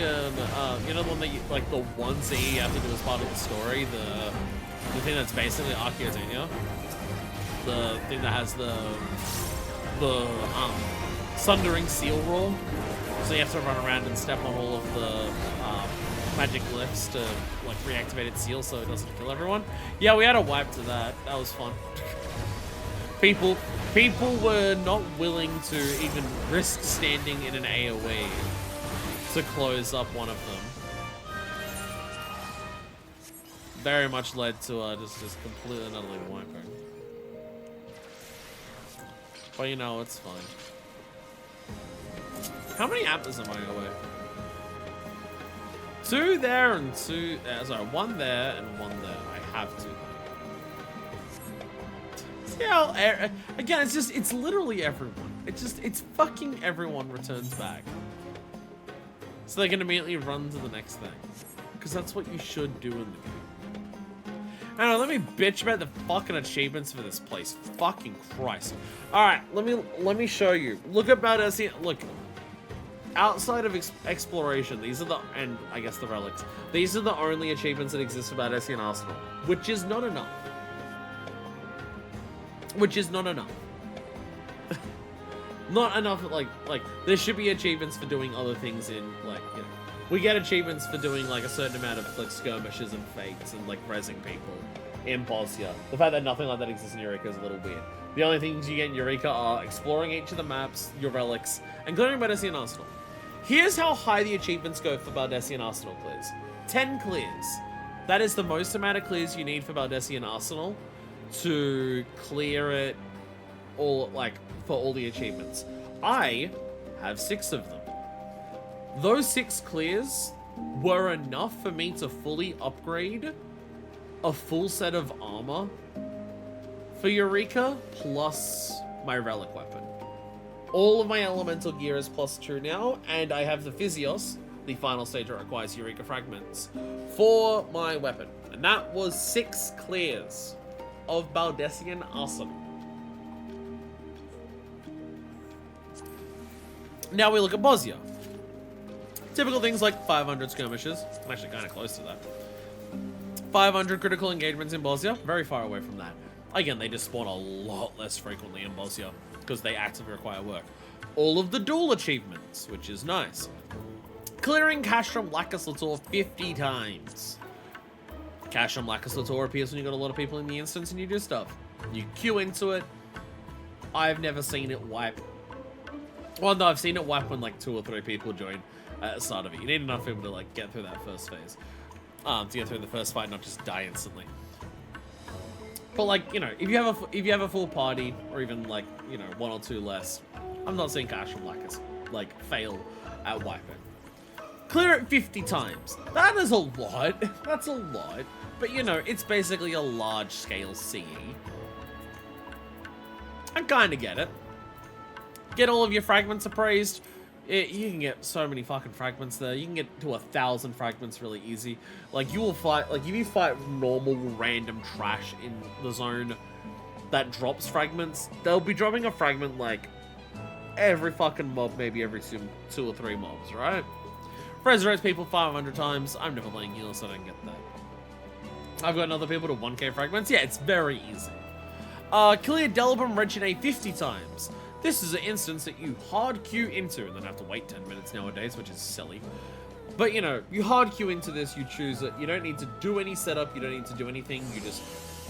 you know the one that you, like the onesie you have to do as part of the story, the thing that's basically Archaeotania. The thing that has the Sundering Seal rule. So you have to run around and step on all of the magic glyphs to like reactivate its seal so it doesn't kill everyone. Yeah, we had a wipe to that. That was fun. People were not willing to even risk standing in an AoE to close up one of them. Very much led to just completely and utterly wiping. But you know, it's fine. How many apples am I away? 2 there and 2 there. Sorry, 1 there and 1 there. I have to. Yeah, again, it's literally everyone. It's fucking everyone returns back. So they can immediately run to the next thing. Because that's what you should do in the game. I don't know, let me bitch about the fucking achievements for this place. Fucking Christ. Alright, let me show you. Look about us here. Look. Outside of exploration, these are the, and I guess the relics, these are the only achievements that exist about Essien Arsenal, which is not enough. Which is not enough. Not enough, like, there should be achievements for doing other things in, like, you know, we get achievements for doing, like, a certain amount of, like, skirmishes and fakes and, like, rezzing people in Bosnia. The fact that nothing like that exists in Eureka is a little weird. The only things you get in Eureka are exploring each of the maps, your relics, and clearing Baldessian Arsenal. Here's how high the achievements go for Baldessian Arsenal clears. 10 clears. That is the most amount of clears you need for Baldessian Arsenal to clear it all, like, for all the achievements. I have 6 of them. Those 6 clears were enough for me to fully upgrade a full set of armor for Eureka, plus my relic weapon. All of my elemental gear is +2 now, and I have the Physios, the final stage that requires Eureka fragments, for my weapon. And that was 6 clears of Baldessian Arsenal. Now we look at Bosnia. Typical things like 500 skirmishes. I'm actually kind of close to that. 500 critical engagements in Bosnia. Very far away from that. Again, they just spawn a lot less frequently in Bosnia because they actively require work. All of the duel achievements, which is nice. Clearing Castrum Lacus Latour 50 times. Castrum Lacus Latour appears when you got a lot of people in the instance and you do stuff. You queue into it. I've never seen it wipe. Well, no, I've seen it wipe when like 2 or 3 people join at the start of it. You need enough people to like get through that first phase. To get through the first fight, not just die instantly. But like, you know, if you have a full party, or even like, you know, 1 or 2 less, I'm not seeing Castrum Lacus like fail at wiping. Clear it 50 times. That is a lot. That's a lot. But you know, it's basically a large scale CE. I kinda get it. Get all of your fragments appraised. You can get so many fucking fragments there. You can get to 1,000 fragments really easy. Like, you will fight, like, if you fight normal random trash in the zone that drops fragments, they'll be dropping a fragment, like, every fucking mob, maybe every 2 or 3 mobs, right? Resurrect people 500 times. I'm never playing healer, so I don't get that. I've gotten other people to 1k fragments. Yeah, it's very easy. Clear Delibum Regine 50 times. This is an instance that you hard queue into and then have to wait 10 minutes nowadays, which is silly. But, you know, you hard queue into this, you choose it. You don't need to do any setup. You don't need to do anything. You just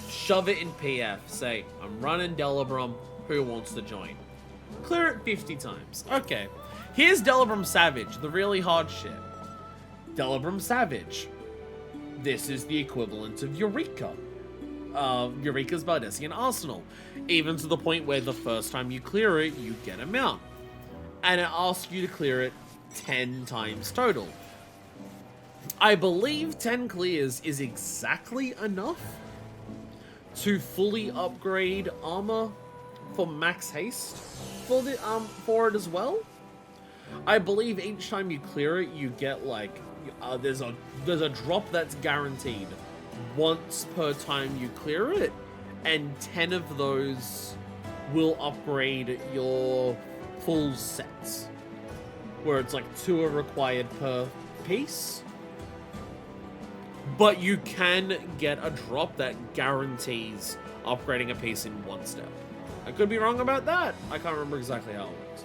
shove it in PF. Say, I'm running Delibrum. Who wants to join? Clear it 50 times. Okay. Here's Delibrum Savage, the really hard shit. Delibrum Savage. This is the equivalent of Eureka. Eureka's Bardessian Arsenal, even to the point where the first time you clear it, you get a mount. And it asks you to clear it 10 times total. I believe 10 clears is exactly enough to fully upgrade armor for max haste for it as well. I believe each time you clear it, you get like there's a drop that's guaranteed once per time you clear it, and 10 of those will upgrade your full sets, where it's like 2 are required per piece. But you can get a drop that guarantees upgrading a piece in 1 step. I could be wrong about that. I can't remember exactly how it works.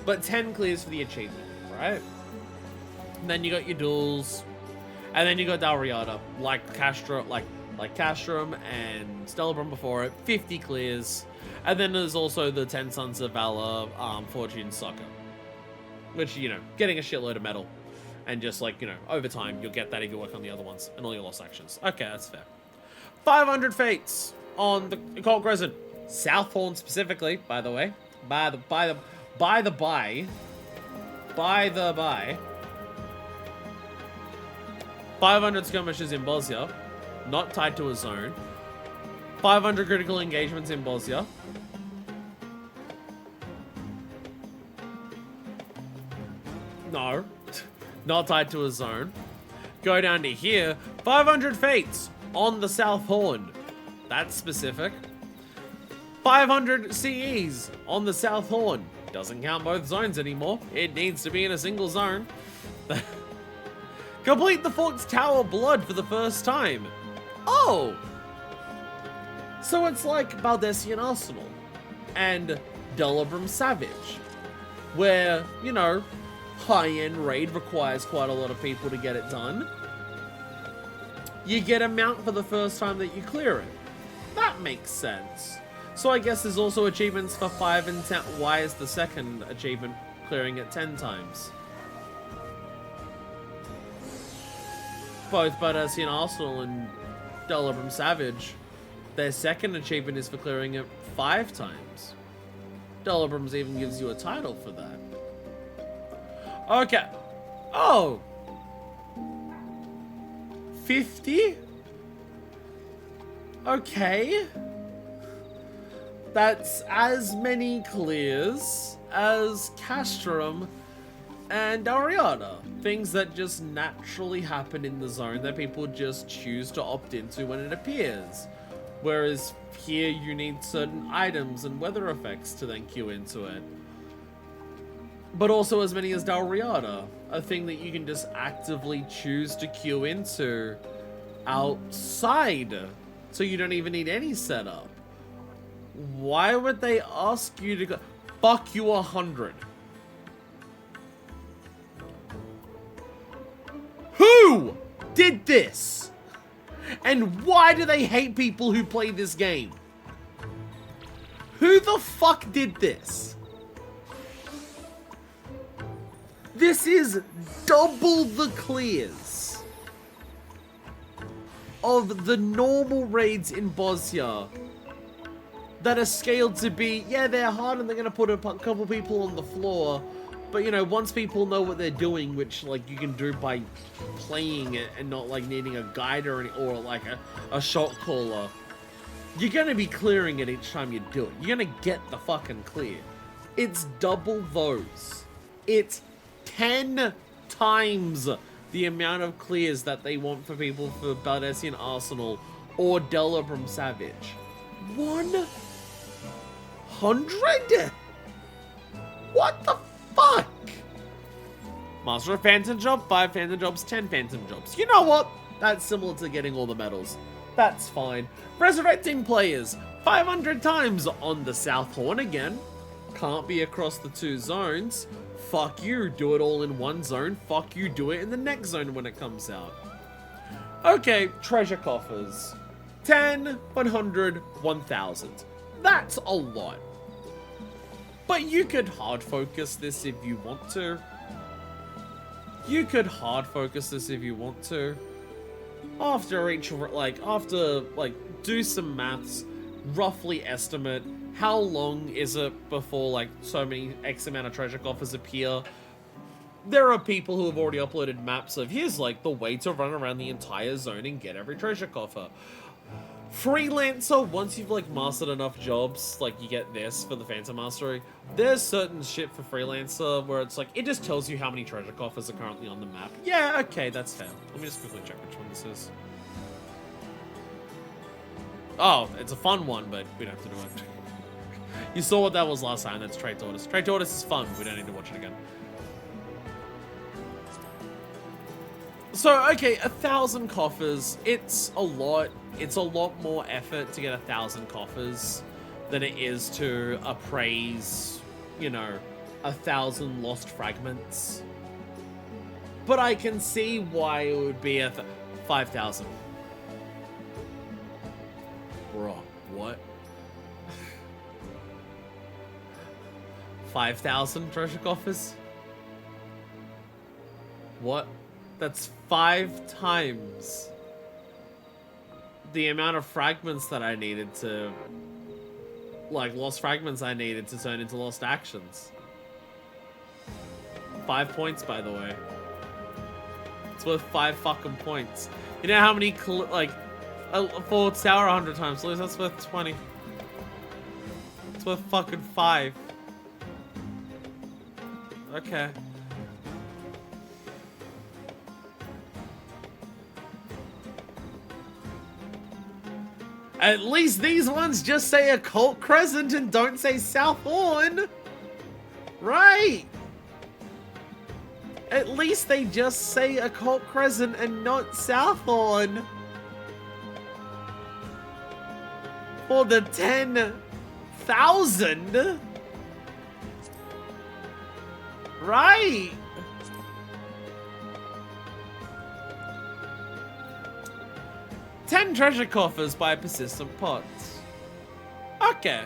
But 10 clears for the achievement, right? And then you got your duels. And then you got Dalriada, like Castrum and Hildibrand before it, 50 clears. And then there's also the 10 Sons of Valor, Fortune Soccer. Which, you know, getting a shitload of metal. And just like, you know, over time, you'll get that if you work on the other ones and all your lost actions. Okay, that's fair. 500 fates on the Occult Crescent. Southhorn specifically, by the way. By the by. 500 skirmishes in Bosnia, not tied to a zone. 500 critical engagements in Bosnia. No, not tied to a zone. Go down to here, 500 fates on the South Horn. That's specific. 500 CEs on the South Horn. Doesn't count both zones anymore. It needs to be in a single zone. Complete the Fork's Tower Blood for the first time. Oh! So it's like Bardessian Arsenal and Hildibrand Savage, where, you know, high-end raid requires quite a lot of people to get it done. You get a mount for the first time that you clear it. That makes sense. So I guess there's also achievements for 5 and 10. Why is the second achievement clearing it 10 times? Both Bardessian Arsenal and Hildibrand Savage, their second achievement is for clearing it 5 times. Hildibrand's even gives you a title for that. Okay. Oh! 50? Okay. That's as many clears as Castrum and Dalriada. Things that just naturally happen in the zone that people just choose to opt into when it appears. Whereas here you need certain items and weather effects to then queue into it. But also as many as Dalriada, a thing that you can just actively choose to queue into outside. So you don't even need any setup. Why would they ask you to go? Fuck you 100. Who did this? And why do they hate people who play this game? Who the fuck did this? This is double the clears of the normal raids in Bosnia that are scaled to be, yeah, they're hard and they're going to put a couple people on the floor, but, you know, once people know what they're doing, which, like, you can do by playing it and not, like, needing a guide or like, a shot caller, you're going to be clearing it each time you do it. You're going to get the fucking clear. It's double those. It's 10 times the amount of clears that they want for people for Bardessian Arsenal or Hildibrand Savage. 100? What the fuck? Master of Phantom Job, 5 Phantom Jobs, 10 Phantom Jobs. You know what? That's similar to getting all the medals. That's fine. Resurrecting players, 500 times on the South Horn again. Can't be across the 2 zones. Fuck you, do it all in 1 zone. Fuck you, do it in the next zone when it comes out. Okay, treasure coffers. 10, 100, 1000. That's a lot. But you could hard focus this if you want to. after do some maths, roughly estimate how long is it before like so many X amount of treasure coffers appear. There are people who have already uploaded maps of here's like the way to run around the entire zone and get every treasure coffer. Freelancer, once you've like mastered enough jobs, like you get this for the Phantom Mastery, there's certain shit for Freelancer where it's like, it just tells you how many treasure coffers are currently on the map. Yeah, okay, that's fair. Let me just quickly check which one this is. Oh, it's a fun one, but we don't have to do it. You saw what that was last time, that's Trade Tortoise. Trade Tortoise is fun, we don't need to watch it again. So, okay, 1,000 coffers, it's a lot. It's a lot more effort to get 1,000 coffers than it is to appraise, you know, 1,000 lost fragments. But I can see why it would be 5,000. Bro, what? 5,000 treasure coffers? What? That's 5 times the amount of fragments that I needed to, like, lost fragments I needed to turn into lost actions. 5 points, by the way. It's worth 5 fucking points. You know how many, like, for tower 100 times, Lose, that's worth 20. It's worth fucking 5. Okay. At least these ones just say Occult Crescent and don't say South Horn. Right. At least they just say Occult Crescent and not South Horn. For the 10,000. Right. Ten treasure coffers by persistent pots. Okay.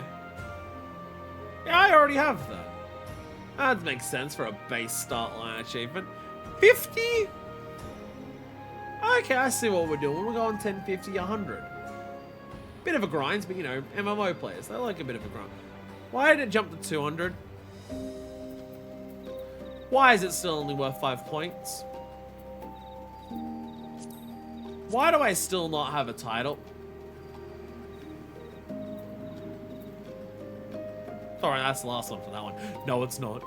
Yeah, I already have that. That makes sense for a base start line achievement. 50? Okay, I see what we're doing. We're going 10, 50, 100. Bit of a grind, but you know, MMO players, they like a bit of a grind. Why did it jump to 200? Why is it still only worth 5 points? Why do I still not have a title? Alright, that's the last one for that one. No, it's not.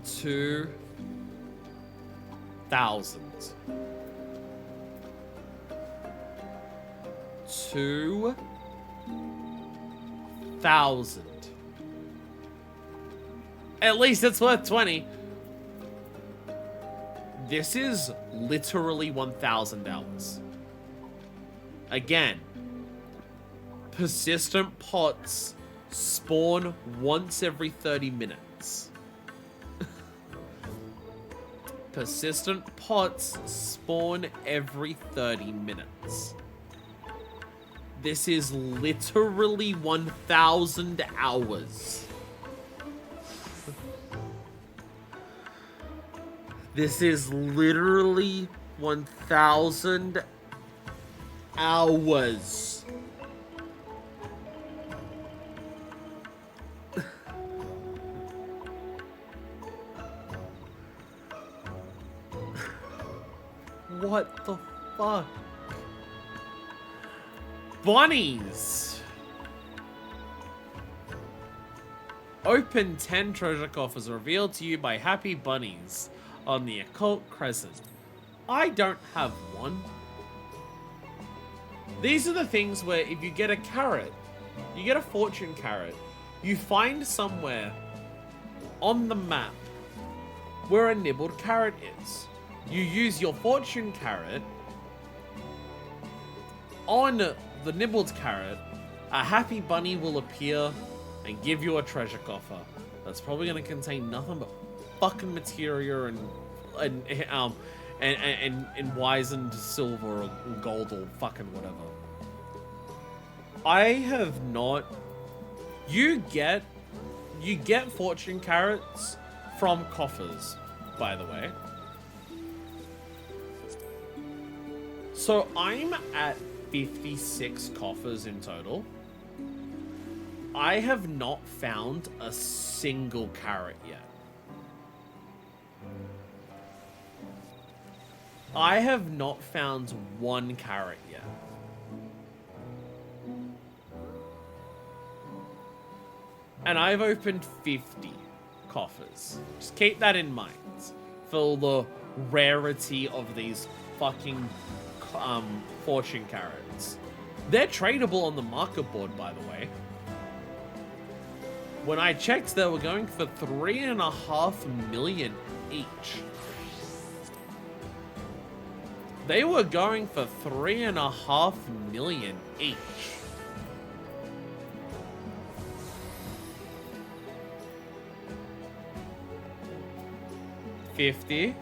2,000. 2,000. At least it's worth 20. This is literally 1,000 hours. Again, persistent pots spawn once every 30 minutes. Persistent pots spawn every 30 minutes. This is literally 1,000 hours. This is literally 1,000 hours. What the fuck? Bunnies! Open 10 treasure coffers revealed to you by happy bunnies on the Occult Crescent. I don't have one. These are the things where if you get a carrot, you get a fortune carrot, you find somewhere on the map where a nibbled carrot is. You use your fortune carrot on the nibbled carrot, a happy bunny will appear and give you a treasure coffer. That's probably going to contain nothing but fucking materia and wizened silver or gold or fucking whatever. I have not. You get fortune carrots from coffers, by the way. So I'm at 56 coffers in total. I have not found a single carrot yet. I have not found one carrot yet. And I've opened 50 coffers. Just keep that in mind for the rarity of these fucking fortune carrots. They're tradable on the market board, by the way. When I checked, they were going for 3.5 million each. They were going for 3.5 million each. $50,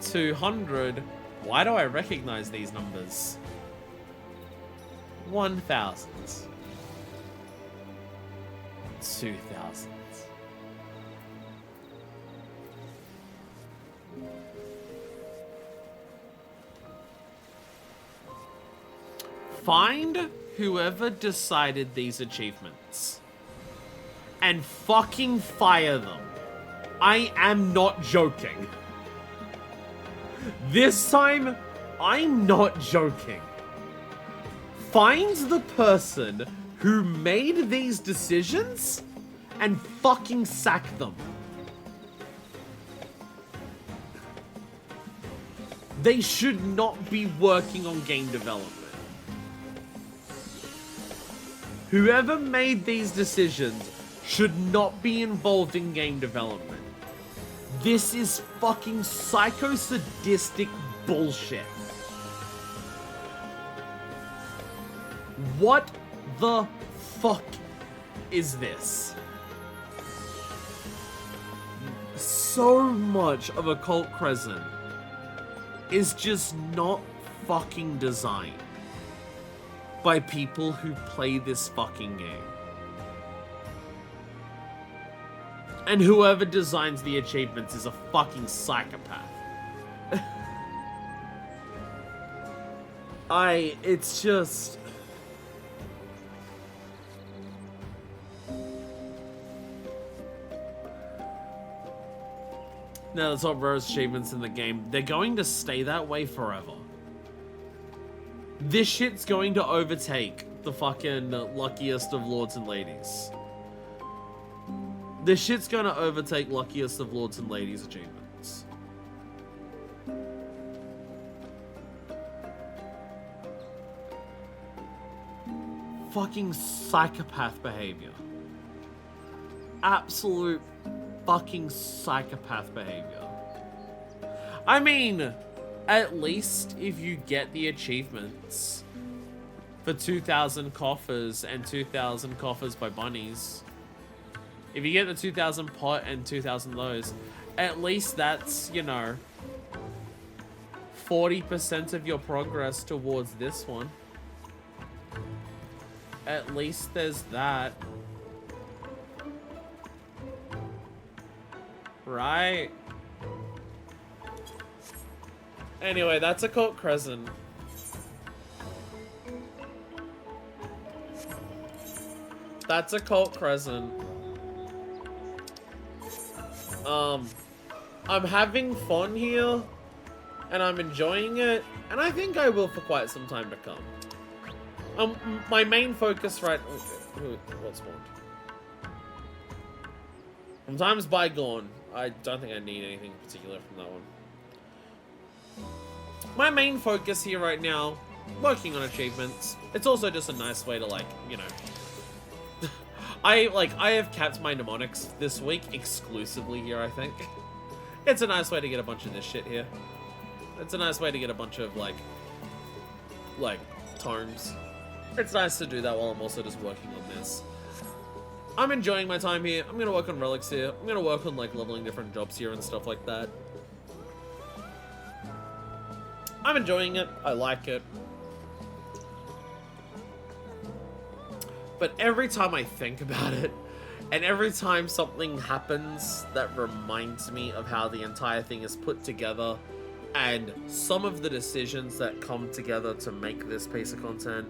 $200. Why do I recognize these numbers? 1,000. 2,000. Find whoever decided these achievements and fucking fire them. I am not joking. This time, I'm not joking. Find the person who made these decisions and fucking sack them. They should not be working on game development. Whoever made these decisions should not be involved in game development. This is fucking psycho-sadistic bullshit. What the fuck is this? So much of Occult Crescent is just not fucking designed by people who play this fucking game. And whoever designs the achievements is a fucking psychopath. It's just... Now, the top rarest achievements in the game, they're going to stay that way forever. This shit's going to overtake the fucking luckiest of lords and ladies. This shit's gonna overtake luckiest of lords and ladies achievements. Fucking psychopath behavior. Absolute fucking psychopath behavior. I mean, at least if you get the achievements for 2,000 coffers and 2,000 coffers by bunnies, if you get the 2,000 pot and 2,000 those, at least that's, you know, 40% of your progress towards this one. At least there's that. Right? Anyway, that's Occult Crescent. That's Occult Crescent. I'm having fun here, and I'm enjoying it, and I think I will for quite some time to come. My main focus right... What's spawned? From times bygone, I don't think I need anything particular from that one. My main focus here right now, working on achievements. It's also just a nice way to, like, you know... I have capped my mnemonics this week exclusively here, I think. It's a nice way to get a bunch of this shit here. It's a nice way to get a bunch of, like, tomes. It's nice to do that while I'm also just working on this. I'm enjoying my time here. I'm gonna work on relics here. I'm gonna work on, like, leveling different jobs here and stuff like that. I'm enjoying it. I like it. But every time I think about it, and every time something happens that reminds me of how the entire thing is put together, And some of the decisions that come together to make this piece of content,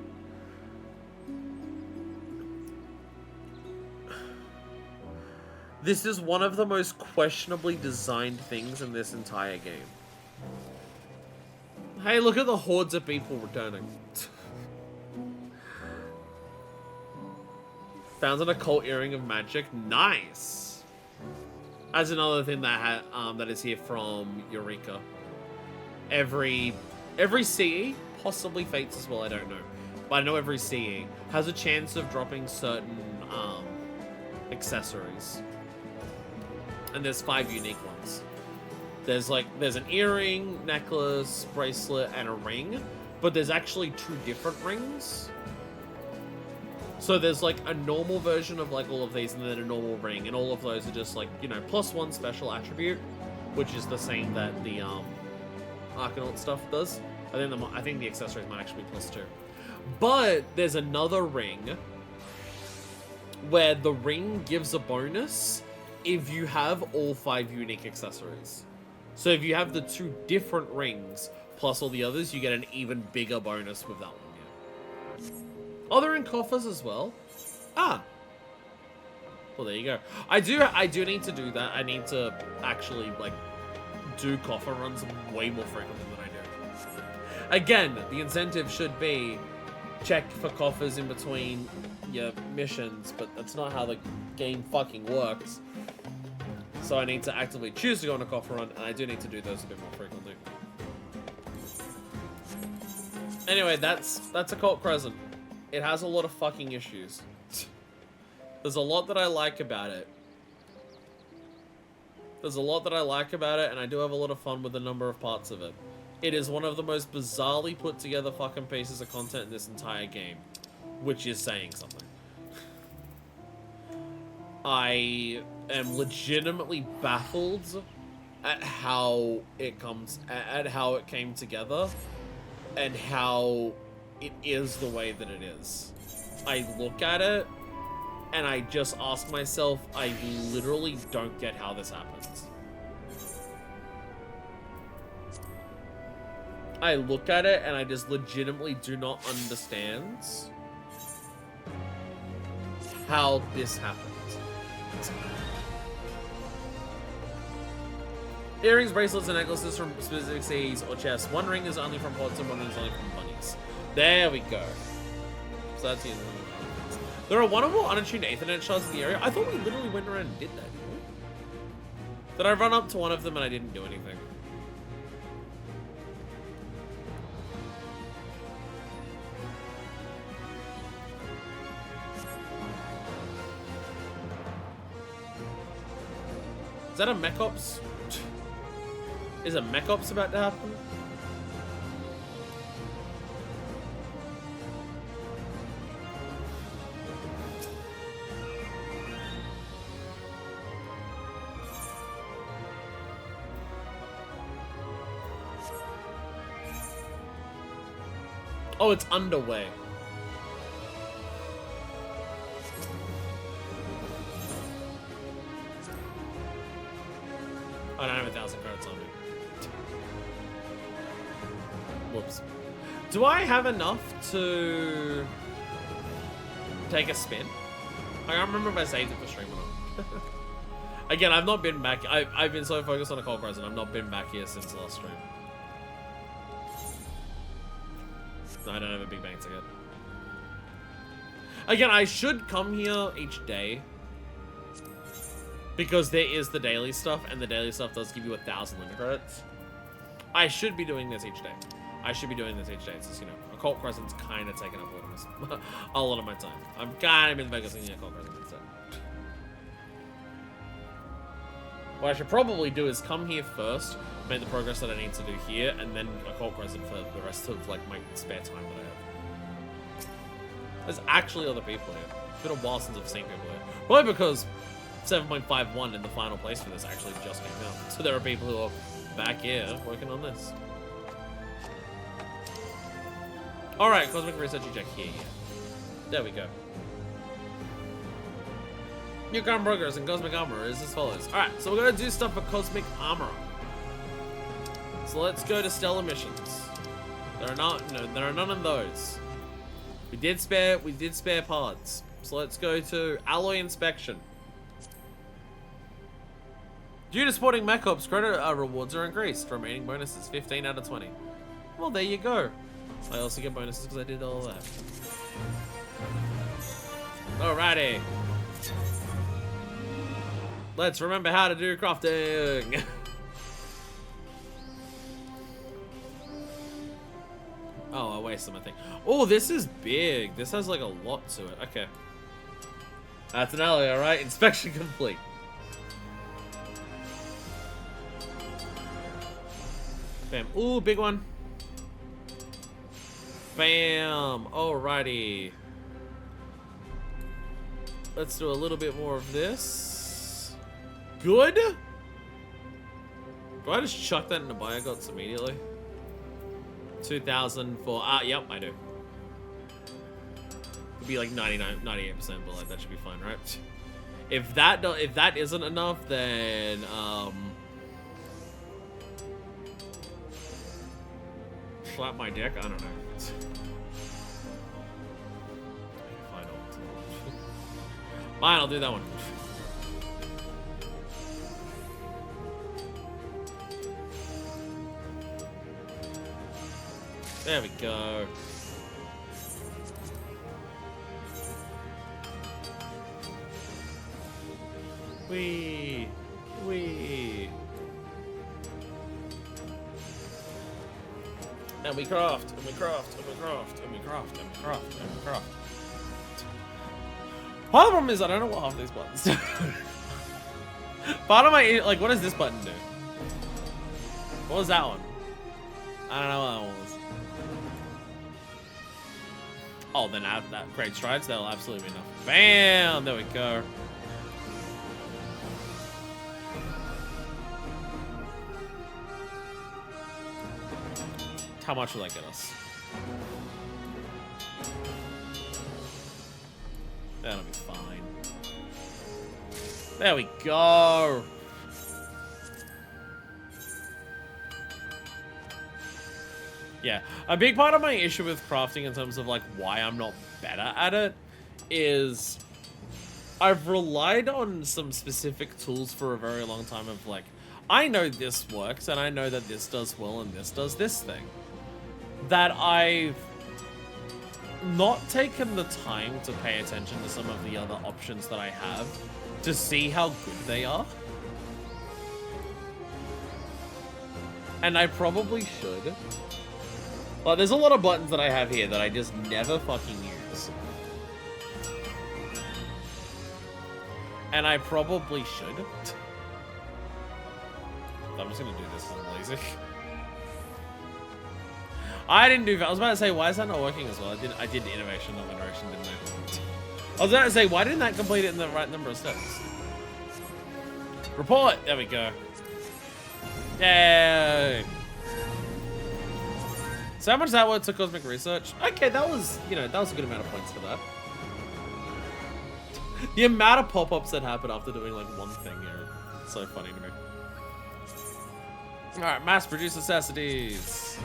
this is one of the most questionably designed things in this entire game. Hey, look at the hordes of people returning. Found an occult earring of magic. Nice. That's another thing that that is here from Eureka. Every CE, possibly Fates as well, I don't know. But I know every CE has a chance of dropping certain accessories. And there's 5 unique ones. There's an earring, necklace, bracelet, and a ring. But there's actually 2 different rings. So there's like a normal version of like all of these and then a normal ring. And all of those are just like, you know, +1 special attribute. Which is the same that the Arcanaut stuff does. I think the accessories might actually be +2. But there's another ring where the ring gives a bonus if you have all 5 unique accessories. So if you have the 2 different rings plus all the others, you get an even bigger bonus with that one. Yeah. Oh, they're in coffers as well. Ah. Well, there you go. I do need to do that. I need to actually like do coffer runs way more frequently than I do. Again, the incentive should be check for coffers in between your missions, but that's not how the game fucking works. So I need to actively choose to go on a coffer run, and I do need to do those a bit more frequently. Anyway, that's Occult Crescent. It has a lot of fucking issues. There's a lot that I like about it. And I do have a lot of fun with a number of parts of it. It is one of the most bizarrely put together fucking pieces of content in this entire game, which is saying something. I am legitimately baffled at how it came together, and how it is the way that it is. I look at it, and I just ask myself, I literally don't get how this happens. I look at it, and I just legitimately do not understand how this happened. Earrings, bracelets, and necklaces from specific CEs or chests. One ring is only from pots and one ring is only from bunnies. There we go. So that's the end. There are one or more unattuned Aethernet shards in the area. I thought we literally went around and did that, didn't we? Did I run up to one of them and I didn't do anything? Is that a mech ops? Is a mech ops about to happen? Oh, it's underway. I don't have 1,000 credits on me. Whoops. Do I have enough to take a spin? I can't remember if I saved it for stream or not. Again, I've not been back. I've been so focused on Occult Crescent, I've not been back here since the last stream. No, I don't have a big bang ticket. Again, I should come here each day, because there is the daily stuff, and the daily stuff does give you 1,000 limit credits. I should be doing this each day. It's just, you know, Occult Crescent's kind of taking up a lot of my time. I'm kind of been focusing on Occult Crescent instead. What I should probably do is come here first, make the progress that I need to do here, and then Occult Crescent for the rest of, like, my spare time that I have. There's actually other people here. It's been a while since I've seen people here. Probably because 7.51 in the final place for this actually just came out. So there are people who are back here working on this. Alright, Cosmic Research check here, yeah. There we go. New gun progress in Cosmic Armor is as follows. Alright, so we're gonna do stuff for Cosmic Armor. So let's go to stellar missions. There are none of those. We did spare parts. So let's go to alloy inspection. Due to supporting Mech Ops, credit rewards are increased. Remaining bonuses 15 out of 20. Well, there you go. I also get bonuses because I did all that. Alrighty. Let's remember how to do crafting. Oh, I wasted my thing. Oh, this is big. This has like a lot to it. Okay. That's an alley, alright? Inspection complete. Bam. Ooh, big one. Bam. Alrighty. Let's do a little bit more of this. Good? Do I just chuck that into Biogots immediately? 2,000 for... yep, I do. It'd be like 99, 98%, but like that should be fine, right? If that isn't enough, then slap my dick. I don't know. Fine, I'll do that one. There we go. Wee. And we craft, and we craft, and we craft, and we craft, and we craft, and we craft. Part of the problem is I don't know what half of these buttons do. Part of my, like, what does this button do? What was that one? I don't know what that one was. Oh, then add that great strides, that'll absolutely be enough. Bam! There we go. How much will that get us? That'll be fine. There we go. Yeah, a big part of my issue with crafting in terms of like why I'm not better at it is I've relied on some specific tools for a very long time of like, I know this works and I know that this does well and this does this thing. That I've not taken the time to pay attention to some of the other options that I have to see how good they are. And I probably should. Like, there's a lot of buttons that I have here that I just never fucking use. And I probably should. I'm just gonna do this as I'm lazy. I didn't do. I was about to say, why is that not working as well? I did innovation, not direction, didn't I? I was about to say, why didn't that complete it in the right number of steps? Report. There we go. Yay. So how much is that worth to cosmic research? Okay, that was, you know, that was a good amount of points for that. The amount of pop-ups that happen after doing like one thing here, it's so funny to me. All right, mass-produced necessities.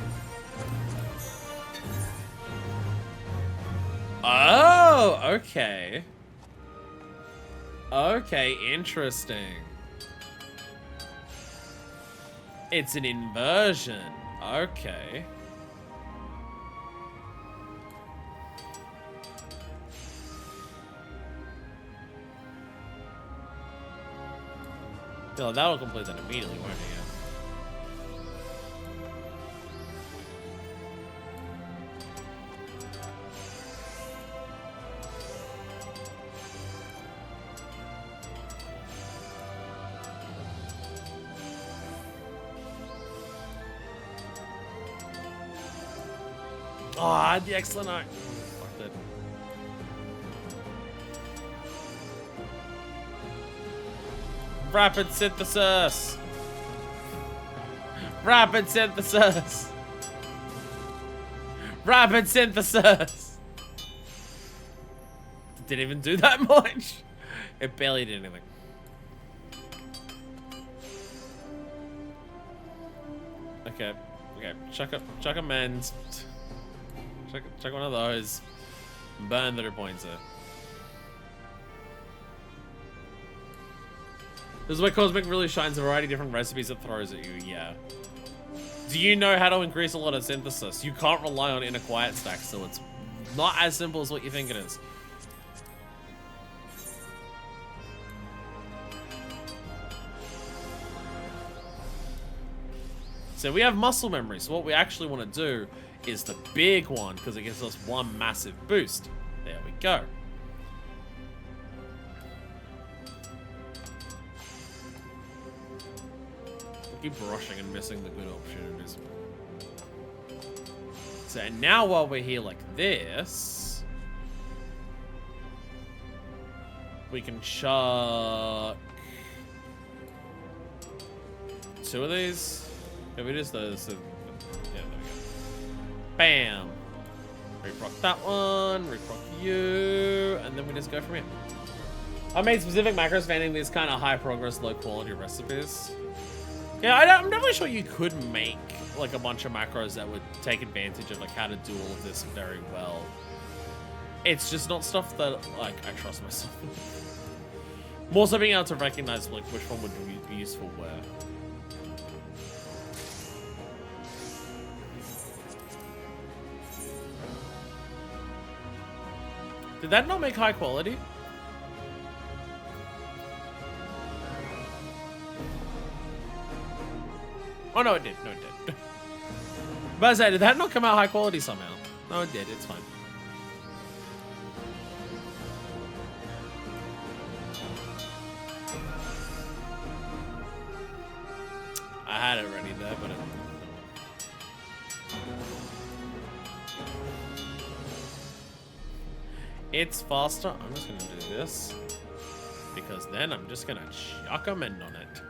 Oh, okay. Okay, interesting. It's an inversion. Okay. No, that'll complete that immediately, won't it? Ah, the excellent art. Fuck that. Rapid synthesis. Rapid synthesis. Rapid synthesis. Didn't even do that much. It barely did anything. Okay. Okay. Chuck a mend. Chuck one of those. Burn the 2 points there. This is where Cosmic really shines, a variety of different recipes it throws at you, yeah. Do you know how to increase a lot of synthesis? You can't rely on inner quiet stacks, so it's not as simple as what you think it is. So we have muscle memory, so what we actually want to do is the big one, because it gives us 1 massive boost. There we go. I keep rushing and missing the good opportunities. So now while we're here like this, we can chuck 2 of these. Can we just those? Yeah, there we go. Bam. Reproc that one. Reproc you, and then we just go from here. I made specific macros fanning these kind of high progress, low quality recipes. Yeah, I'm definitely sure you could make like a bunch of macros that would take advantage of like how to do all of this very well. It's just not stuff that like I trust myself. More so being able to recognize like which one would be useful where. Did that not make high quality? Oh, no, it did. No, it did. But I said, did that not come out high quality somehow? No, it did. It's fine. I had it ready there, but it... It's faster. I'm just going to do this. Because then I'm just going to chuck a mend on it.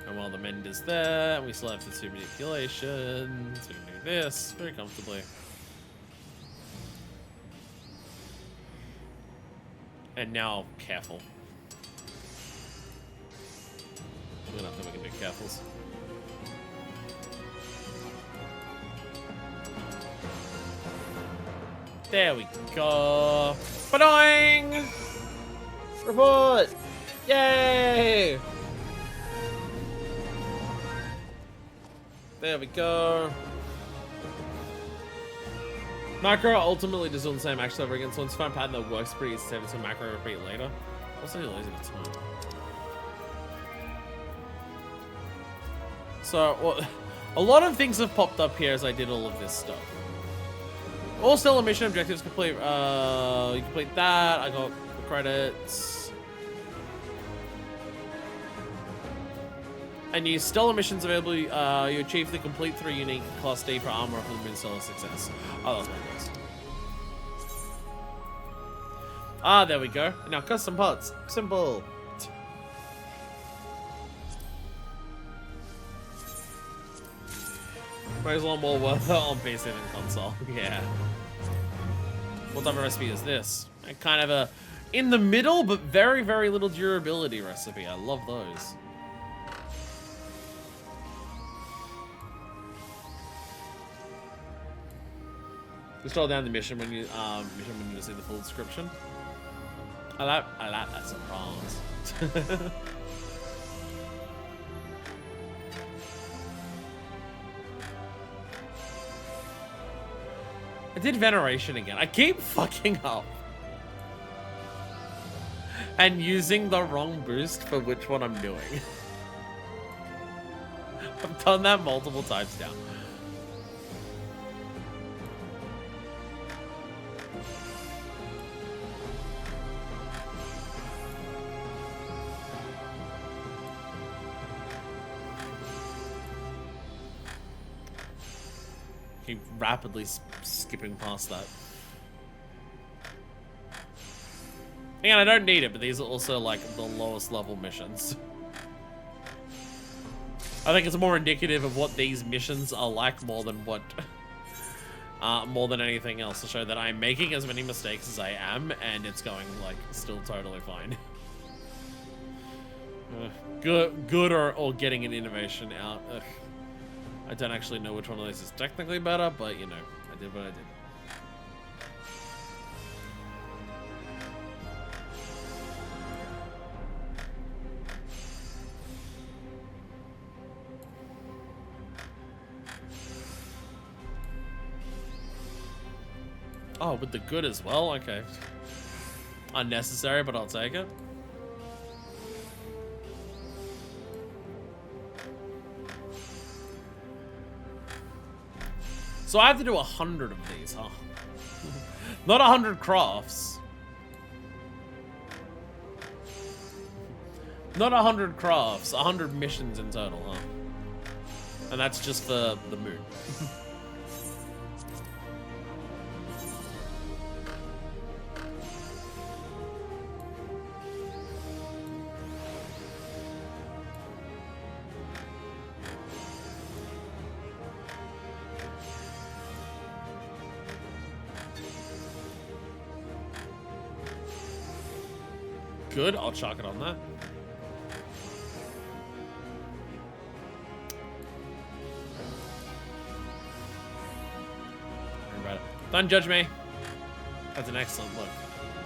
And while the mend is there, we still have the 2 manipulations. We can do this very comfortably. And now, careful. Good enough that we can do carefuls. There we go. Ba-doing! Report! Yay! There we go. Macro ultimately does all the same action over again, so once you find a pattern that works pretty easy to save it to macro repeat later. Also lazy to time. So, well, a lot of things have popped up here as I did all of this stuff. All stellar mission objectives complete. You complete that. I got the credits. And use stellar missions available. You achieve the complete 3 unique class D for armor for the mid-stellar success. Oh, that's my best. Ah, there we go. Now custom parts. Simple. Might as well more worth it on PC than console. Yeah. What type of recipe is this? A kind of a in the middle, but very, very little durability recipe. I love those. Just scroll down the mission when you see the full description. I like that surprise. I did Veneration again. I keep fucking up. And using the wrong boost for which one I'm doing. I've done that multiple times now. Keep rapidly skipping past that. Again, I don't need it, but these are also like the lowest level missions. I think it's more indicative of what these missions are like more than what, more than anything else, to show that I'm making as many mistakes as I am, and it's going like still totally fine. Good or getting an innovation out. Ugh. I don't actually know which one of those is technically better, but you know, I did what I did. Oh, with the good as well? Okay. Unnecessary, but I'll take it. So I have to do 100 of these, huh? Not 100 crafts. Not 100 crafts, 100 missions in total, huh? And that's just for the moon. Good, I'll chalk it on that. Don't judge me. That's an excellent look.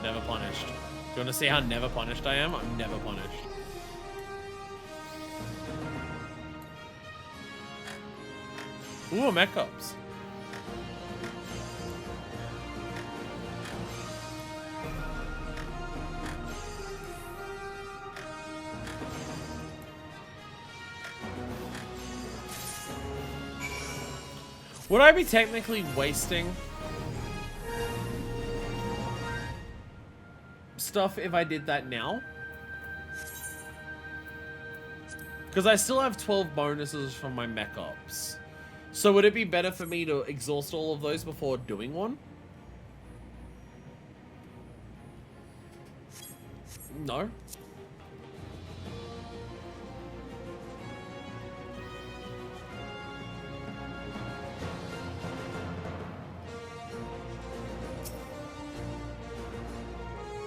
Never punished. Do you want to see how never punished I am? I'm never punished. Ooh, mech ups. Would I be technically wasting stuff if I did that now? Because I still have 12 bonuses from my mech ops. So would it be better for me to exhaust all of those before doing one? No.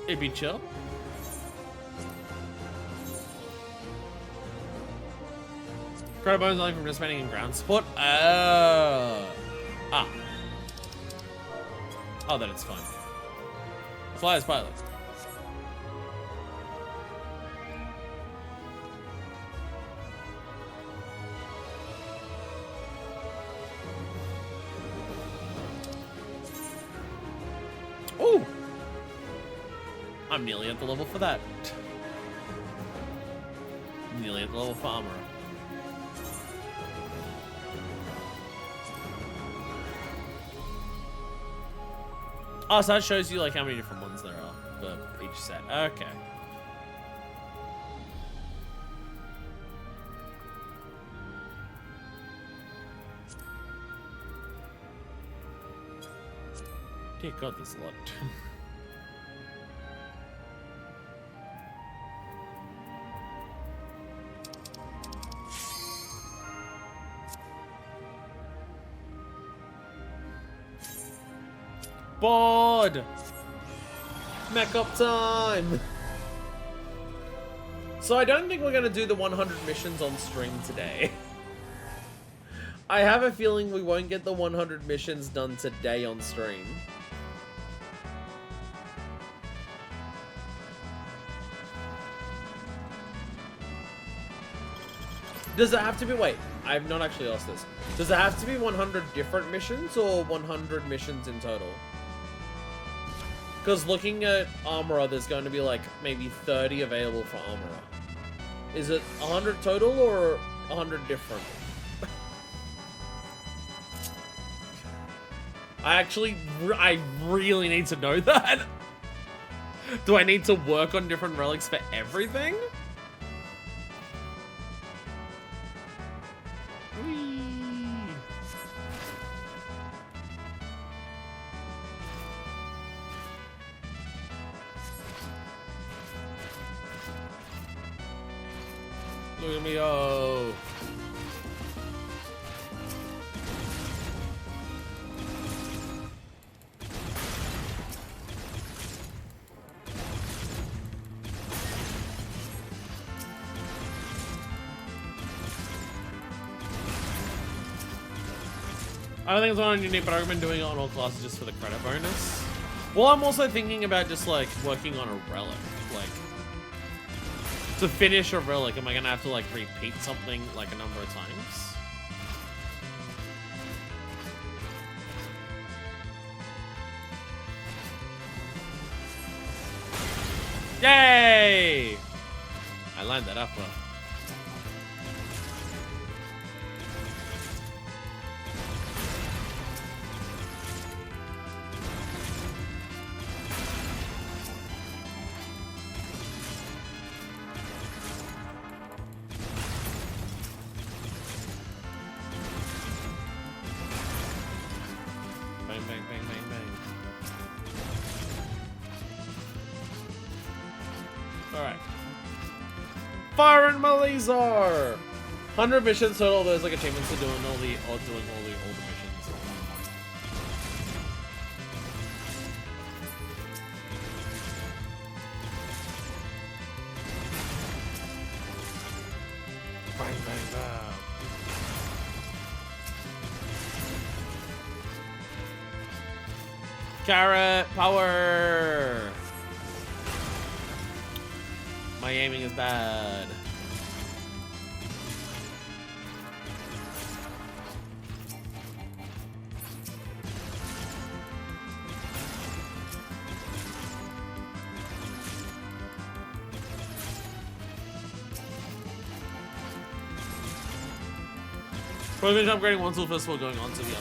It'd be chill. Credit bonus only from participating in ground support. Oh, then it's fine. Fly as pilot. Ooh. I'm nearly at the level for that. Nearly at the level for armor. Oh, so that shows you like how many different ones there are for each set. Okay. Dear God, there's a lot. Bored! Mech up time! So I don't think we're gonna do the 100 missions on stream today. I have a feeling we won't get the 100 missions done today on stream. Does it have to be, wait, I've not actually asked this. Does it have to be 100 different missions or 100 missions in total? Because looking at Armorer, there's going to be like maybe 30 available for Armorer. Is it 100 total or 100 different? I really need to know that. Do I need to work on different relics for everything? Look at me go. I don't think it's one unique, but I recommend doing it on all classes just for the credit bonus. Well, I'm also thinking about just like working on a relic. Like, to finish a relic, am I gonna have to like repeat something like a number of times? Yay! I lined that up well. Bang, bang, bang, bang, bang. Alright. Firing my laser! 100 missions total, there's like achievements for doing all the older missions. Bang, bang, bang. Carrot power! My aiming is bad. Probably finish upgrading one tool first before going on to the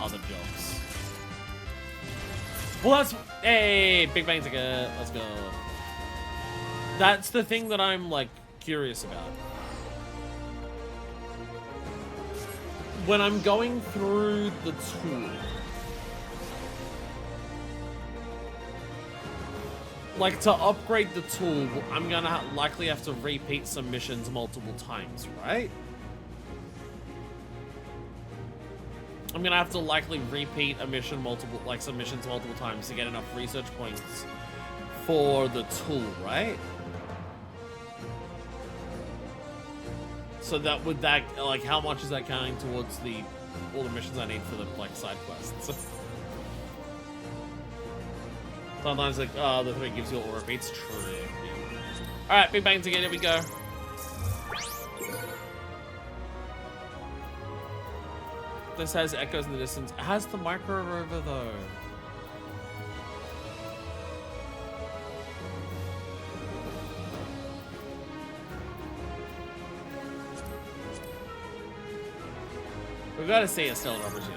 other jobs. Well, that's... Hey! Big bang ticket. Let's go. That's the thing that I'm, like, curious about. When I'm going through the tool, like, to upgrade the tool, I'm gonna likely have to repeat some missions multiple times, right? I'm gonna have to likely repeat a mission some missions multiple times to get enough research points for the tool, right? So that would like, how much is that counting towards all the missions I need for the like side quests? Sometimes like the 3 gives you all repeats. True. Yeah. All right, big bang together. Here we go. This has echoes in the distance. It has the micro rover though. We've got to see a stellar opportunity.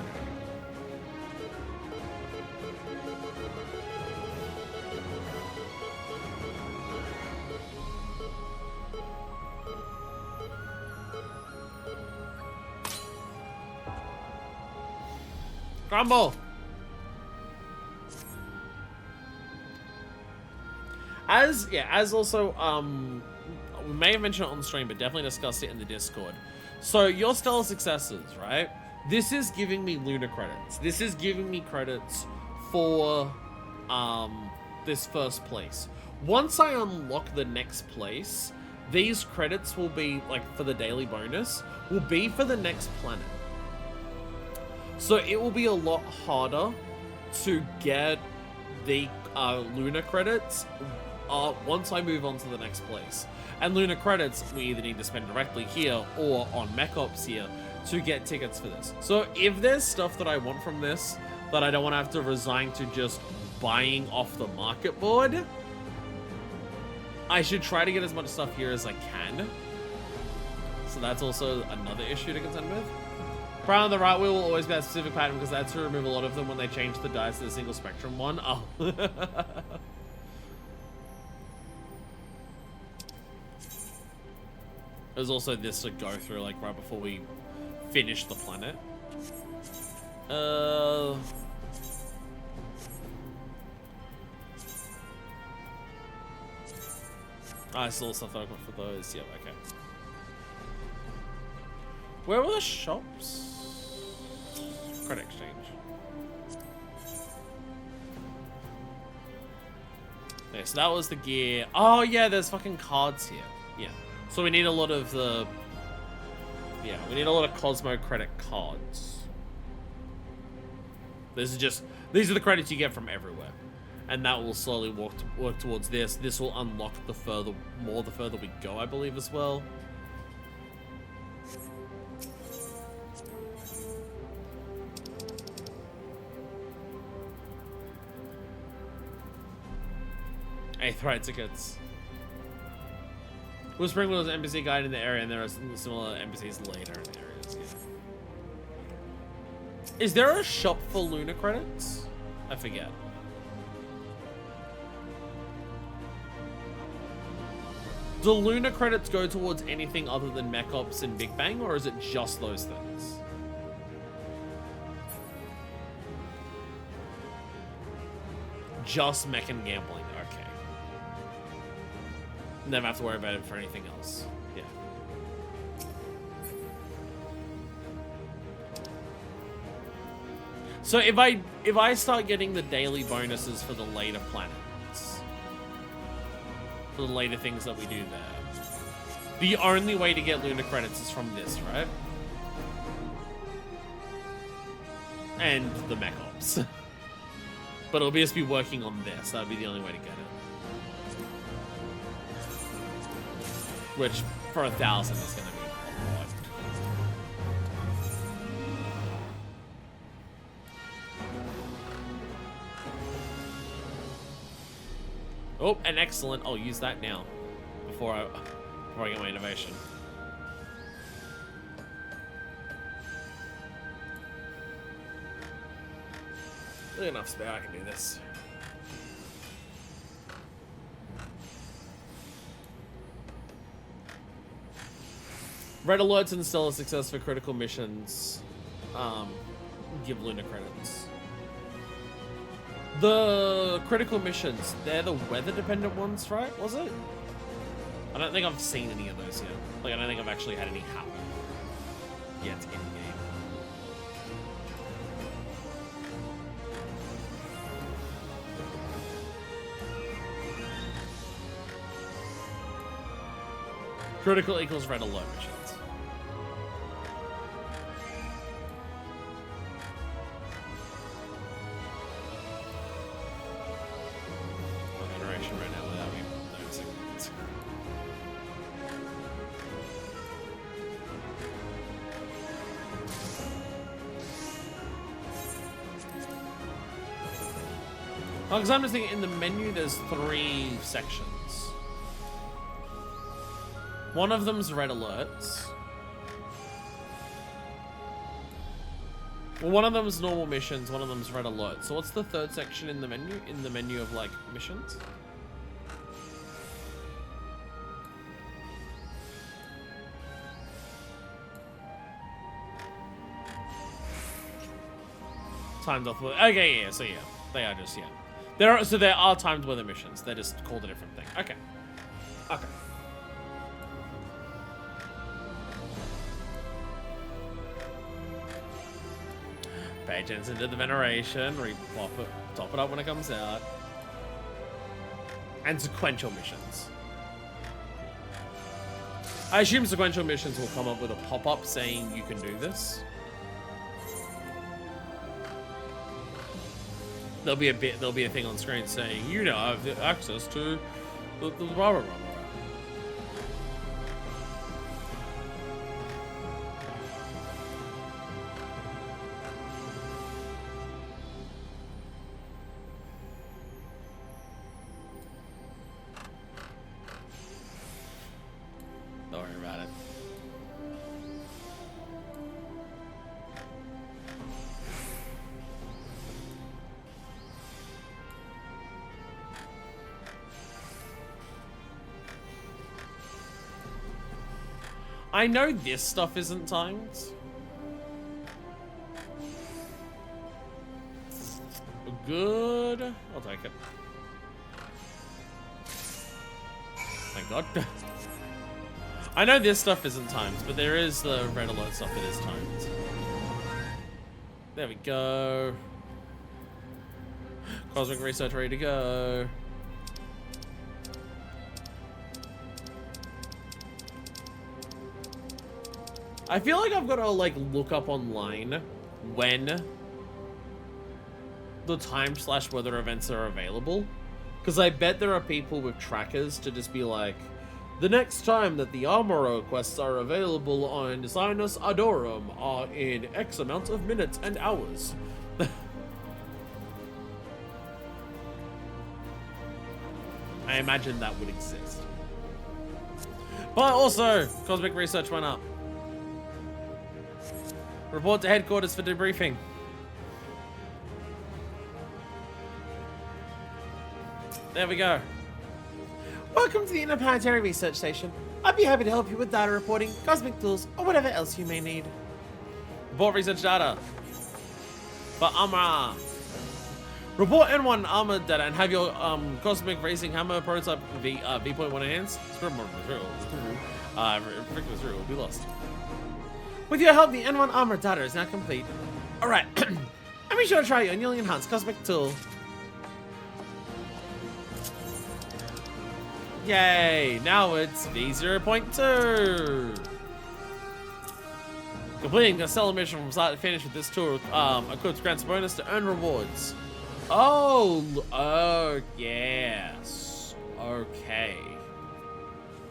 Crumble! As also, we may have mentioned it on stream, but definitely discussed it in the Discord. So, your stellar successes, right? This is giving me lunar credits. This is giving me credits for, this first place. Once I unlock the next place, these credits will be, like, for the daily bonus, will be for the next planet. So it will be a lot harder to get the lunar credits once I move on to the next place. And lunar credits we either need to spend directly here or on Mech Ops here to get tickets for this. So if there's stuff that I want from this that I don't want to have to resign to just buying off the market board, I should try to get as much stuff here as I can. So that's also another issue to contend with. Brown on the right wheel will always be a specific pattern because that's to remove a lot of them when they change the dice to the single spectrum one. Oh. There's also this to go through, like, right before we finish the planet. I saw stuff that I got for those. Yep, okay. Where were the shops? Credit exchange. Okay, so that was the gear. Oh yeah, there's fucking cards here. Yeah. So we need a lot of the... Yeah, we need a lot of Cosmo credit cards. These are the credits you get from everywhere. And that will slowly work towards this. This will unlock the further we go, I believe, as well. Eighth ride tickets. Whispering Willow's NPC guide in the area, and there are similar NPCs later in areas. Yeah. Is there a shop for Luna credits? I forget. Do Luna credits go towards anything other than Mech Ops and Big Bang, or is it just those things? Just mech and gambling. Okay. Never have to worry about it for anything else. Yeah. So if I start getting the daily bonuses for the later planets, for the later things that we do there, the only way to get Luna credits is from this, right? And the Mech Ops. But it'll just be working on this. That would be the only way to get it. Which, for 1,000, is going to be a lot. Oh, and excellent. I'll use that now. Before I get my innovation. Really enough spare, I can do this. Red alerts and stellar success for critical missions give Luna credits. The critical missions, they're the weather dependent ones, right? Was it? I don't think I've seen any of those yet. Like, I don't think I've actually had any happen yet in game. Critical equals red alert missions. Generation right now without me noticing. Oh, because I'm just thinking in the menu there's 3 sections. One of them's red alerts. Well, one of them's normal missions, one of them's red alerts. So what's the third section in the menu? In the menu of, like, missions? Timed off. Okay, yeah, so yeah. They are just, yeah. So there are timed weather missions. They're just called a different thing. Okay. Okay. Pay attention to the veneration, top it up when it comes out. And sequential missions. I assume sequential missions will come up with a pop-up saying you can do this. There'll be a thing on screen saying you now have access to the blah blah blah. Don't worry about it. I know this stuff isn't timed. Good. I'll take it. Thank God. I know this stuff isn't timed, but there is the red alert stuff that is timed. There we go. Cosmic research ready to go. I feel like I've got to, like, look up online when the time/weather events are available. Because I bet there are people with trackers to just be like, the next time that the Armoro quests are available on Sinus Adorum are in X amount of minutes and hours. I imagine that would exist. But also, Cosmic Research went up. Report to headquarters for debriefing. There we go. Welcome to the Interplanetary Research Station. I'd be happy to help you with data reporting, cosmic tools, or whatever else you may need. Report research data. For Amra. Report N1 armor data and have your cosmic racing hammer prototype V.1 enhanced. Will be lost. With your help, the N1 armor data is now complete. Alright. Let me sure to try your newly enhanced cosmic tool. Yay! Now it's V0.2. Completing the stellar mission from start to finish with this tour equips grants bonus to earn rewards. Oh, yes. Okay.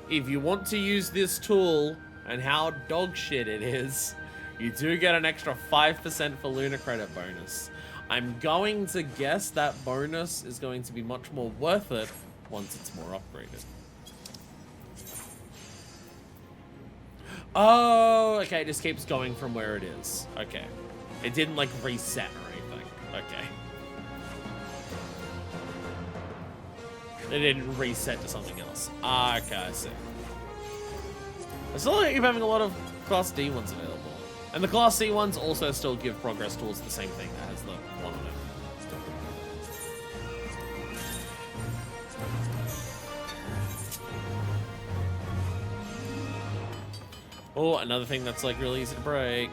If you want to use this tool and how dog shit it is, you do get an extra 5% for lunar credit bonus. I'm going to guess that bonus is going to be much more worth it once it's more upgraded. Oh, okay, it just keeps going from where it is. Okay. It didn't, like, reset or anything. Okay. It didn't reset to something else. Okay, I see. I still like you having a lot of Class D ones available. And the Class C ones also still give progress towards the same thing as the one on it. Oh, another thing that's like really easy to break.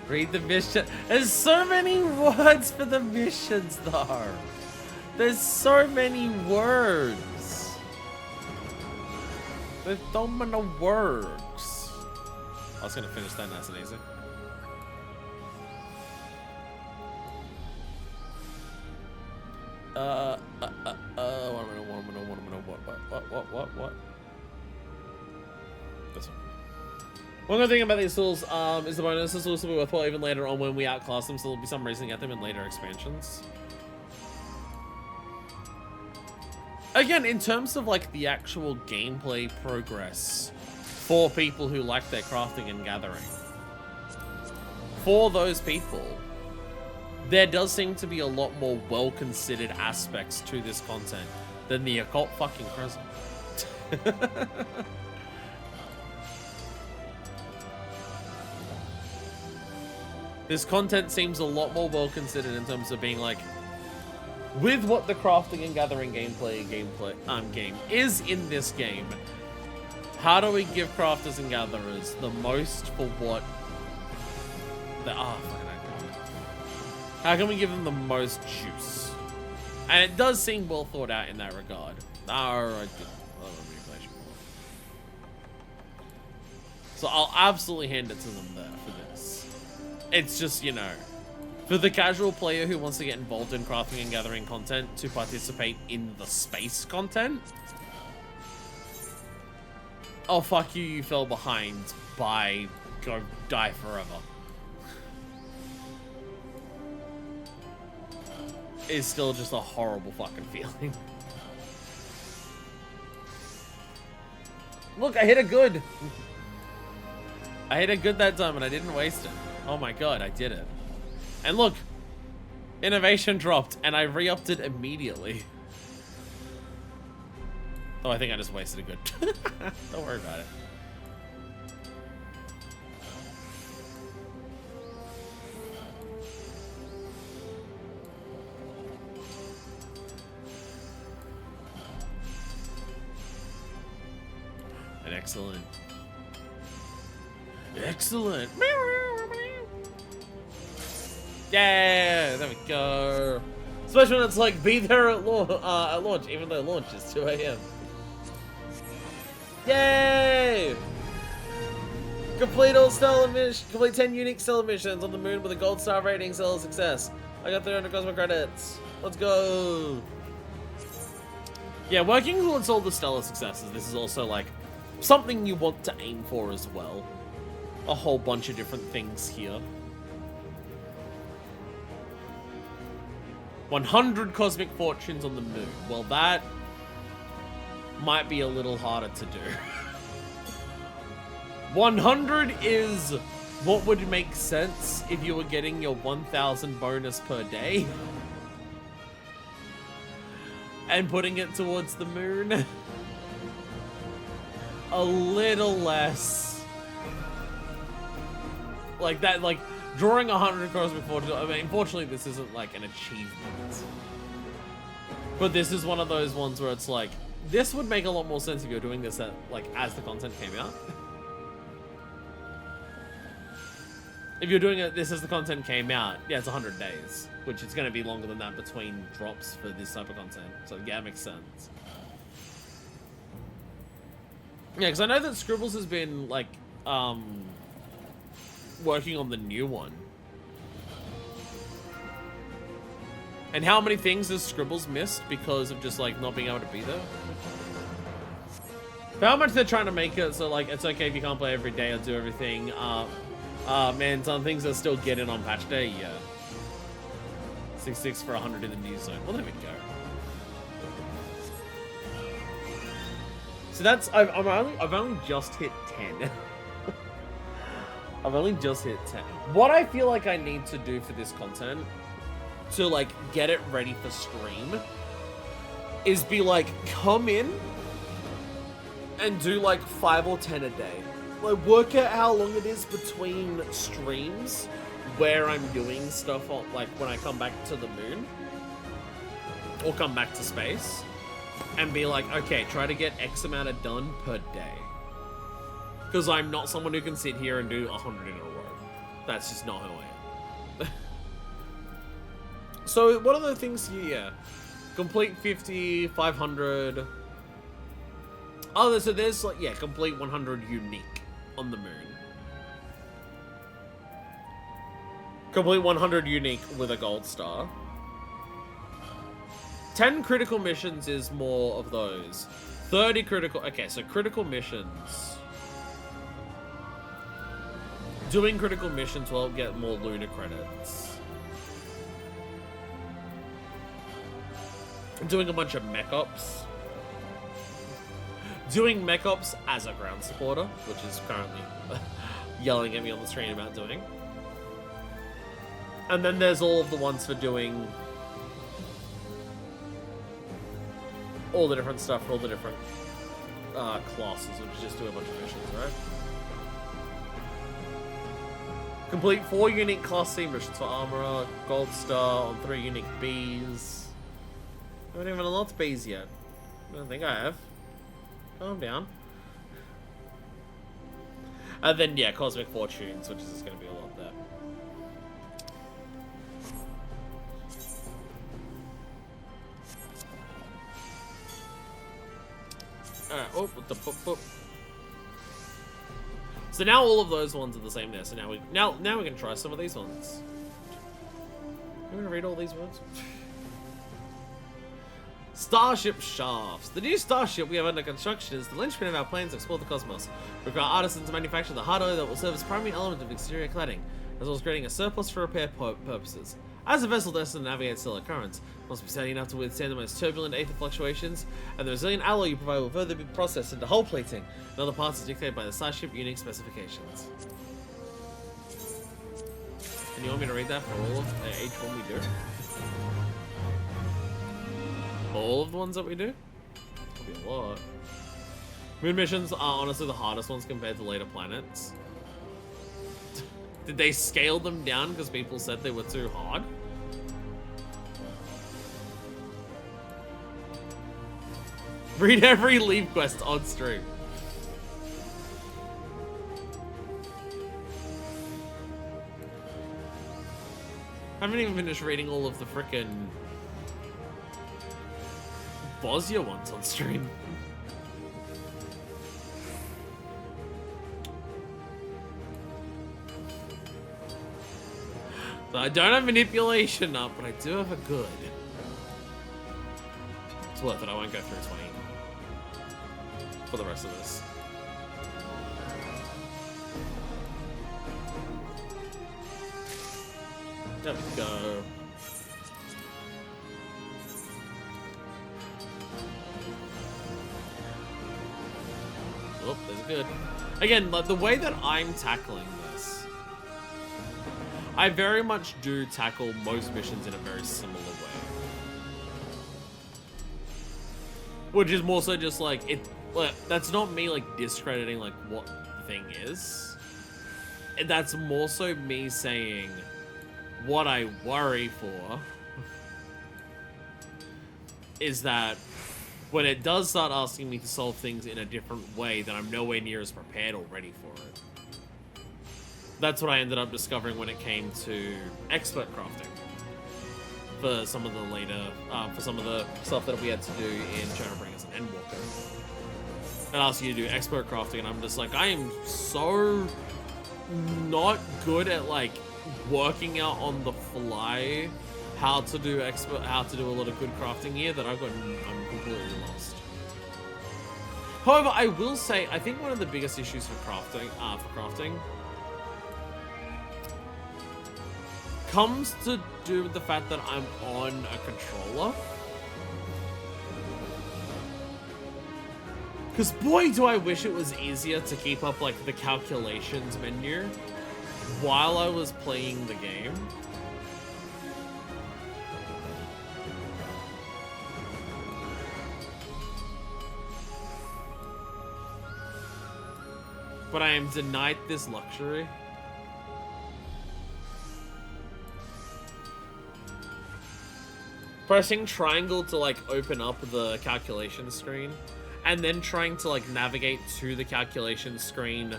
Read the mission. There's so many words for the missions, though. There's so many words. There's so many words. I was gonna finish that nice and easy. What? This one. One good thing about these tools is the bonus. This will also be worthwhile even later on when we outclass them, so there'll be some reason to get them in later expansions. Again, in terms of like the actual gameplay progress for people who like their crafting and gathering, for those people, there does seem to be a lot more well-considered aspects to this content than the Occult fucking Crescent. This content seems a lot more well-considered in terms of being like, with what the crafting and gathering game is in this game, how do we give crafters and gatherers the most for what how can we give them the most juice? And it does seem well thought out in that regard. So I'll absolutely hand it to them there for this. It's just, you know, for the casual player who wants to get involved in crafting and gathering content to participate in the space content. Oh, fuck you, you fell behind. Bye. Go die forever. Is still just a horrible fucking feeling. Look, I hit a good. I hit a good that time and I didn't waste it. Oh my god, I did it. And look, innovation dropped and I re-upped it immediately. Oh, I think I just wasted a good. Don't worry about it. And excellent. Excellent. Yeah, there we go. Especially when it's like, be there at launch, even though launch is 2 AM. Yay! Complete all stellar missions. Complete 10 unique stellar missions on the moon with a gold star rating. Stellar success. I got 300 cosmic credits. Let's go. Yeah, working towards all the stellar successes. This is also like something you want to aim for as well. A whole bunch of different things here. 100 cosmic fortunes on the moon. Well, that might be a little harder to do. 100 is what would make sense if you were getting your 1,000 bonus per day. And putting it towards the moon. A little less. Like that, like, drawing 100 cosmic fortunes. I mean, unfortunately, this isn't like an achievement. But this is one of those ones where it's like, this would make a lot more sense if you're doing this at, like, as the content came out. If you're doing this as the content came out, yeah, it's 100 days, which is going to be longer than that between drops for this type of content. So, yeah, it makes sense. Yeah, because I know that Scribbles has been, like, working on the new one. And how many things has Scribbles missed because of just, like, not being able to be there? For how much they're trying to make it so, like, it's okay if you can't play every day or do everything. Man, some things are still getting on patch day, yeah. 66 for 100 in the news zone. Well, there we go. So that's, I've only just hit 10. I've only just hit 10. What I feel like I need to do for this content to, like, get it ready for stream is be like, come in and do like 5 or 10 a day. Like, work out how long it is between streams where I'm doing stuff on, like, when I come back to the moon or come back to space, and be like, okay, try to get X amount of done per day. Because I'm not someone who can sit here and do 100 in a row. That's just not who I am. So, what are the things here? Yeah. Complete 50, 500. Oh, so there's, like, yeah, complete 100 unique on the moon. Complete 100 unique with a gold star. 10 critical missions is more of those. 30 critical... Okay, so critical missions. Doing critical missions will get more lunar credits. Doing a bunch of mech ops. Doing mech ops as a ground supporter, which is currently yelling at me on the screen about doing. And then there's all of the ones for doing all the different stuff for all the different classes, which is just do a bunch of missions, right? Complete 4 unique class C missions for Armorer, Gold Star on 3 unique Bs. I haven't even unlocked Bs yet. I don't think I have. Calm down. And then, yeah, Cosmic Fortunes, which is just going to be a lot there. Alright, oh, what the boop. So now all of those ones are the same there. So now we can try some of these ones. I'm gonna read all these words. Starship shafts. The new starship we have under construction is the linchpin of our plans to explore the cosmos. We require artisans to manufacture the hardware that will serve as primary element of exterior cladding, as well as creating a surplus for repair purposes. As a vessel destined to navigate stellar currents, it must be steady enough to withstand the most turbulent aether fluctuations, and the resilient alloy you provide will further be processed into hull plating and other parts as dictated by the starship unique specifications. And you want me to read that for all of each one we do? All of the ones that we do? That'll be a lot. Moon missions are honestly the hardest ones compared to later planets. Did they scale them down because people said they were too hard? Read every leave quest on stream. I haven't even finished reading all of the frickin' Bosnia once on stream. So I don't have manipulation up, but I do have a good. It's worth it. I won't go through 20 for the rest of this. There we go. Oh, there's good. Again, like the way that I'm tackling this, I very much do tackle most missions in a very similar way. Which is more so just like, that's not me like discrediting like what the thing is. That's more so me saying what I worry for is that when it does start asking me to solve things in a different way, then I'm nowhere near as prepared or ready for it. That's what I ended up discovering when it came to expert crafting. For some of the later, for some of the stuff that we had to do in Shadowbringers and Endwalker. It asks you to do expert crafting, and I'm just like, I am so not good at like working out on the fly how to do a lot of good crafting here that I'm completely lost. However, I will say, I think one of the biggest issues for crafting comes to do with the fact that I'm on a controller. Because boy, do I wish it was easier to keep up like the calculations menu while I was playing the game. But I am denied this luxury. Pressing triangle to like open up the calculation screen and then trying to like navigate to the calculation screen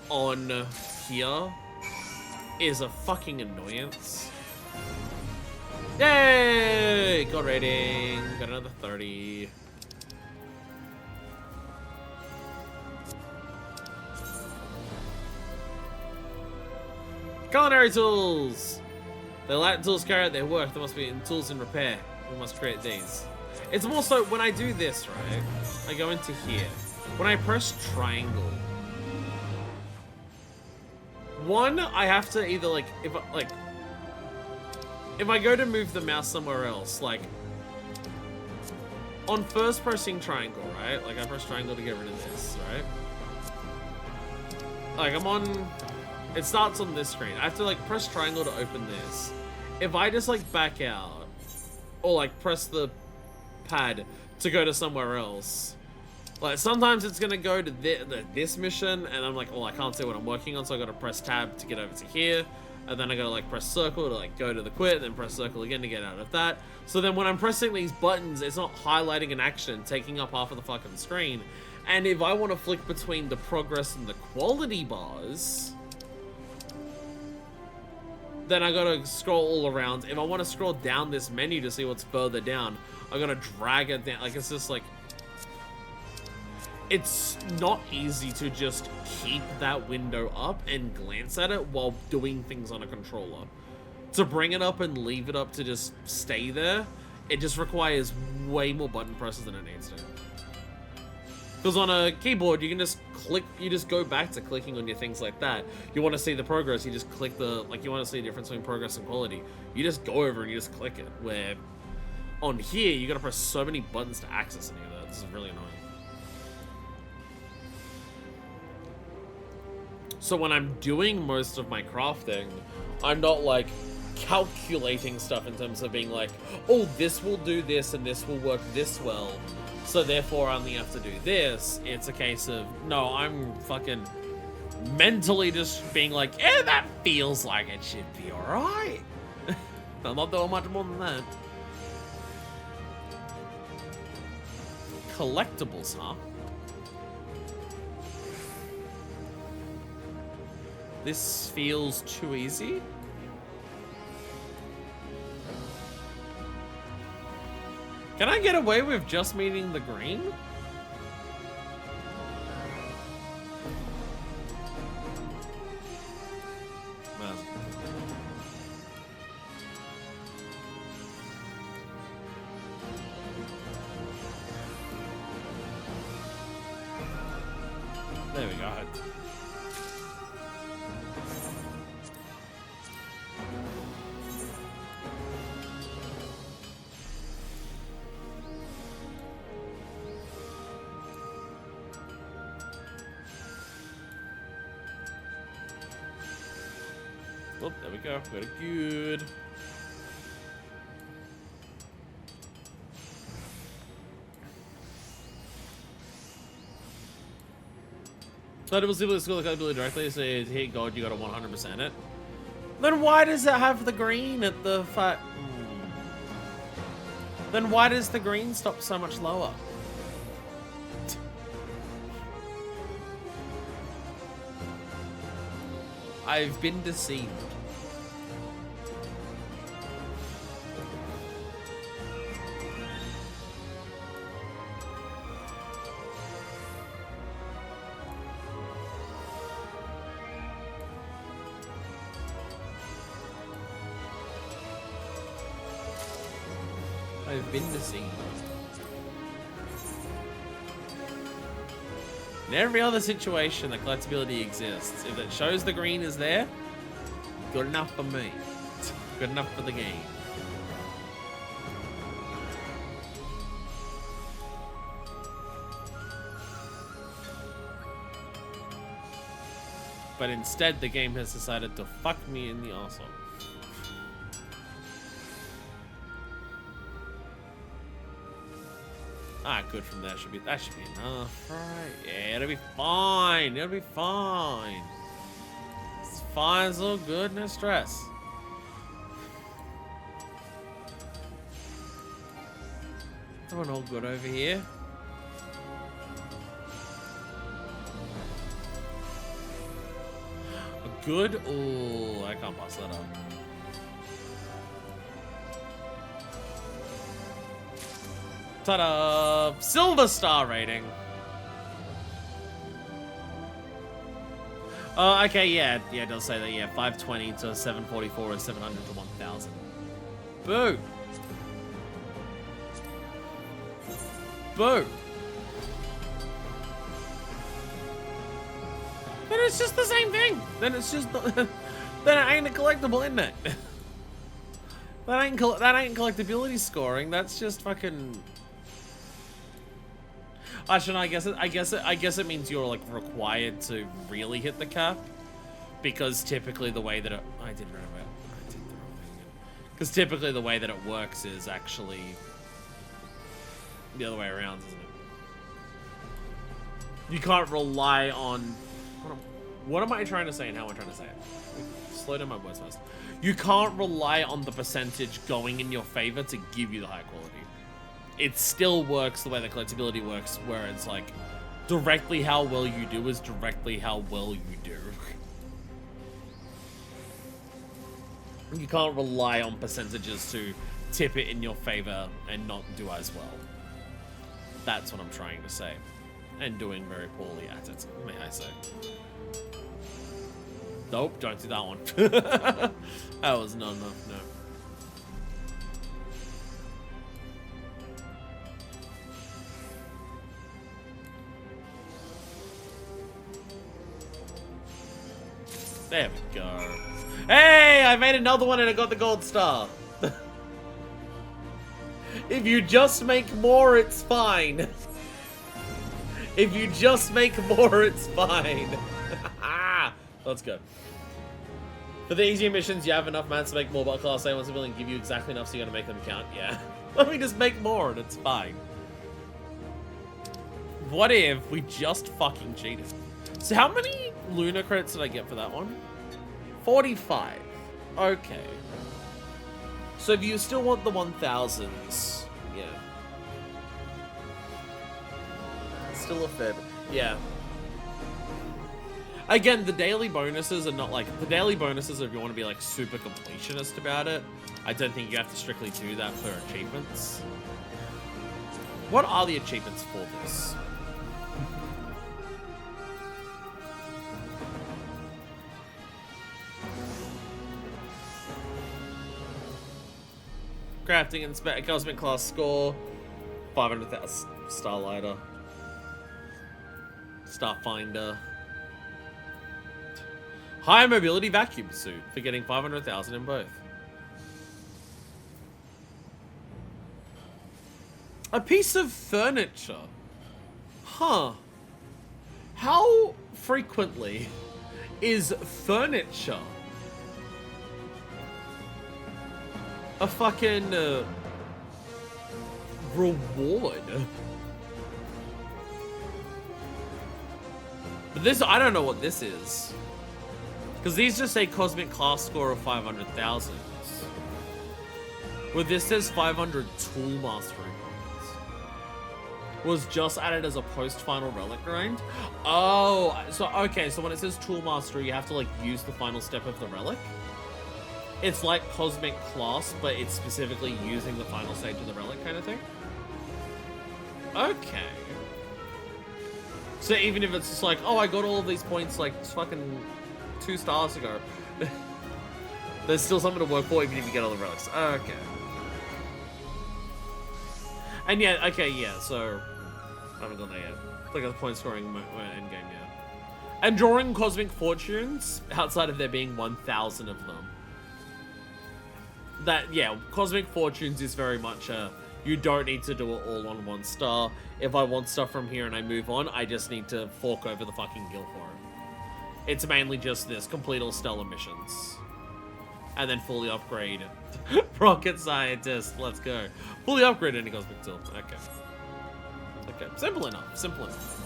on here is a fucking annoyance. Yay! Got rating. Got another 30. Culinary tools! The Latin tools carry out their work. There must be tools in repair. We must create these. It's more so when I do this, right? I go into here. When I press triangle, one, I have to either like if I go to move the mouse somewhere else, like on first pressing triangle, right? Like I press triangle to get rid of this, right? Like I'm on. It starts on this screen. I have to like press triangle to open this. If I just like back out or like press the pad to go to somewhere else, like sometimes it's gonna go to this mission and I'm like, oh, I can't see what I'm working on, so I gotta press tab to get over to here, and then I gotta like press circle to like go to the quit, and then press circle again to get out of that. So then when I'm pressing these buttons, it's not highlighting an action, taking up half of the fucking screen. And if I want to flick between the progress and the quality bars, then I gotta scroll all around. If I want to scroll down this menu to see what's further down, I gotta drag it down. Like, it's just like, it's not easy to just keep that window up and glance at it while doing things on a controller. To bring it up and leave it up to just stay there, it just requires way more button presses than it needs to. Because on a keyboard, you can just click, you just go back to clicking on your things like that. You want to see the progress, you just click the, like, you want to see the difference between progress and quality, you just go over and you just click it. Where on here, you gotta press so many buttons to access any of that. This is really annoying. So when I'm doing most of my crafting, I'm not like calculating stuff in terms of being like, oh, this will do this and this will work this well, so therefore I only have to do this. It's a case of, no, I'm fucking mentally just being like, eh, that feels like it should be alright. I'm not doing much more than that. Collectibles, huh? This feels too easy. Can I get away with just meeting the green? Man. There we go. Oh, there we go. Got it good. So it was able to score the capability directly, so hey God, you got a 100% it. Then why does it have the green at the Then why does the green stop so much lower? I've been deceived. I've been deceived. In every other situation that collectability exists, if it shows the green is there, good enough for me. Good enough for the game. But instead, the game has decided to fuck me in the arsehole. Ah, good from there. That should be enough, right? Yeah, it'll be fine. It'll be fine. It's fine. It's all good. No stress. Doing all good over here. Good. Oh, I can't pass that up. Ta-da! Silver star rating. Oh, okay, yeah, it does say that, yeah, 520 to 744 is 700 to 1000. Boo! Boo! Then it's just the same thing. Then it's just then it ain't a collectible, isn't it? that ain't collectability scoring. That's just fucking. Actually, no, I guess it means you're like required to really hit the cap, because typically the way that I did the wrong thing. Because typically the way that it works is actually the other way around, isn't it? You can't rely on. What am I trying to say and how am I trying to say it? Slow down my words first. You can't rely on the percentage going in your favor to give you the high quality. It still works the way the collectability works, where it's like directly how well you do is directly how well you do. You can't rely on percentages to tip it in your favor and not do as well. That's what I'm trying to say. And doing very poorly at it, may I say. Nope, don't do that one. That was not enough, no. There we go. Hey, I made another one and I got the gold star. If you just make more, it's fine. If you just make more, it's fine. Let's go. For the easier missions, you have enough mats to make more, but Class A wants to and give you exactly enough so you're gonna make them count. Yeah. Let me just make more and it's fine. What if we just fucking cheated? So how many Lunar credits did I get for that one? 45. Okay. So if you still want the 1000s, yeah. Still a fair bit. Yeah. Again, the daily bonuses are not like... The daily bonuses, if you want to be like super completionist about it, I don't think you have to strictly do that for achievements. What are the achievements for this? Crafting and cosmic class score, 500,000. Starlighter, Starfinder, high mobility vacuum suit for getting 500,000 in both. A piece of furniture. Huh. How frequently is furniture a fucking reward? But this, I don't know what this is. Because these just say cosmic class score of 500,000. Well, this says 500 tool mastery points. Was just added as a post-final relic grind? Oh, so, okay, so when it says tool mastery, you have to, like, use the final step of the relic. It's like cosmic class, but it's specifically using the final stage of the relic kind of thing. Okay. So even if it's just like, oh, I got all of these points like fucking 2 stars ago, there's still something to work for even if you get all the relics. Okay. And yeah, okay, yeah, so I haven't done that yet. Look at the point scoring endgame, yeah. And drawing cosmic fortunes, outside of there being 1,000 of them. That, yeah, cosmic fortunes is very much a, you don't need to do it all on 1 star. If I want stuff from here and I move on, I just need to fork over the fucking guild for it. It's mainly just this, complete all stellar missions. And then fully upgrade. Rocket scientist, let's go. Fully upgrade any cosmic tool. Okay. Okay, simple enough, simple enough.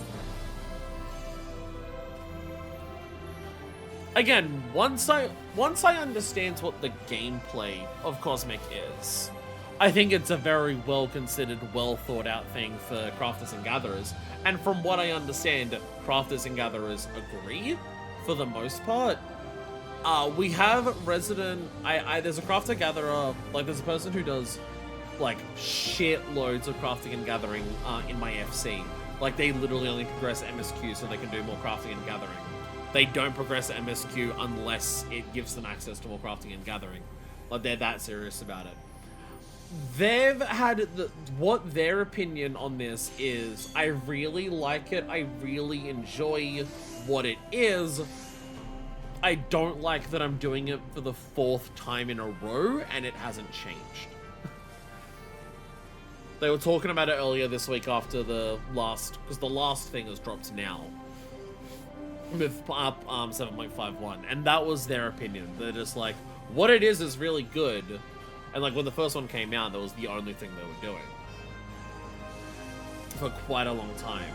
Again, once I understand what the gameplay of Cosmic is, I think it's a very well-considered, well-thought-out thing for crafters and gatherers. And from what I understand, crafters and gatherers agree, for the most part. We have resident... there's a crafter-gatherer, like, there's a person who does, like, shitloads of crafting and gathering in my FC. Like, they literally only progress MSQ so they can do more crafting and gathering. They don't progress MSQ unless it gives them access to more crafting and gathering. Like, they're that serious about it. They've had what their opinion on this is. I really like it. I really enjoy what it is. I don't like that I'm doing it for the 4th time in a row and it hasn't changed. They were talking about it earlier this week after the last, because the last thing has dropped now with 7.51, and that was their opinion. They're just like, what it is really good. And like when the first one came out, that was the only thing they were doing for quite a long time.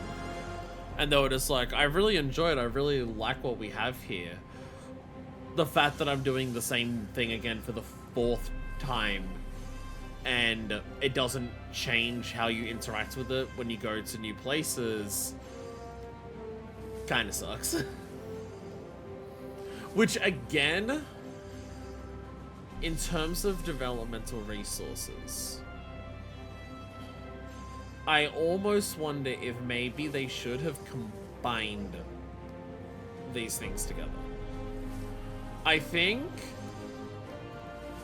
And they were just like, I really enjoy it. I really like what we have here. The fact that I'm doing the same thing again for the 4th time and it doesn't change how you interact with it when you go to new places kind of sucks. Which again, in terms of developmental resources, I almost wonder if maybe they should have combined these things together. I think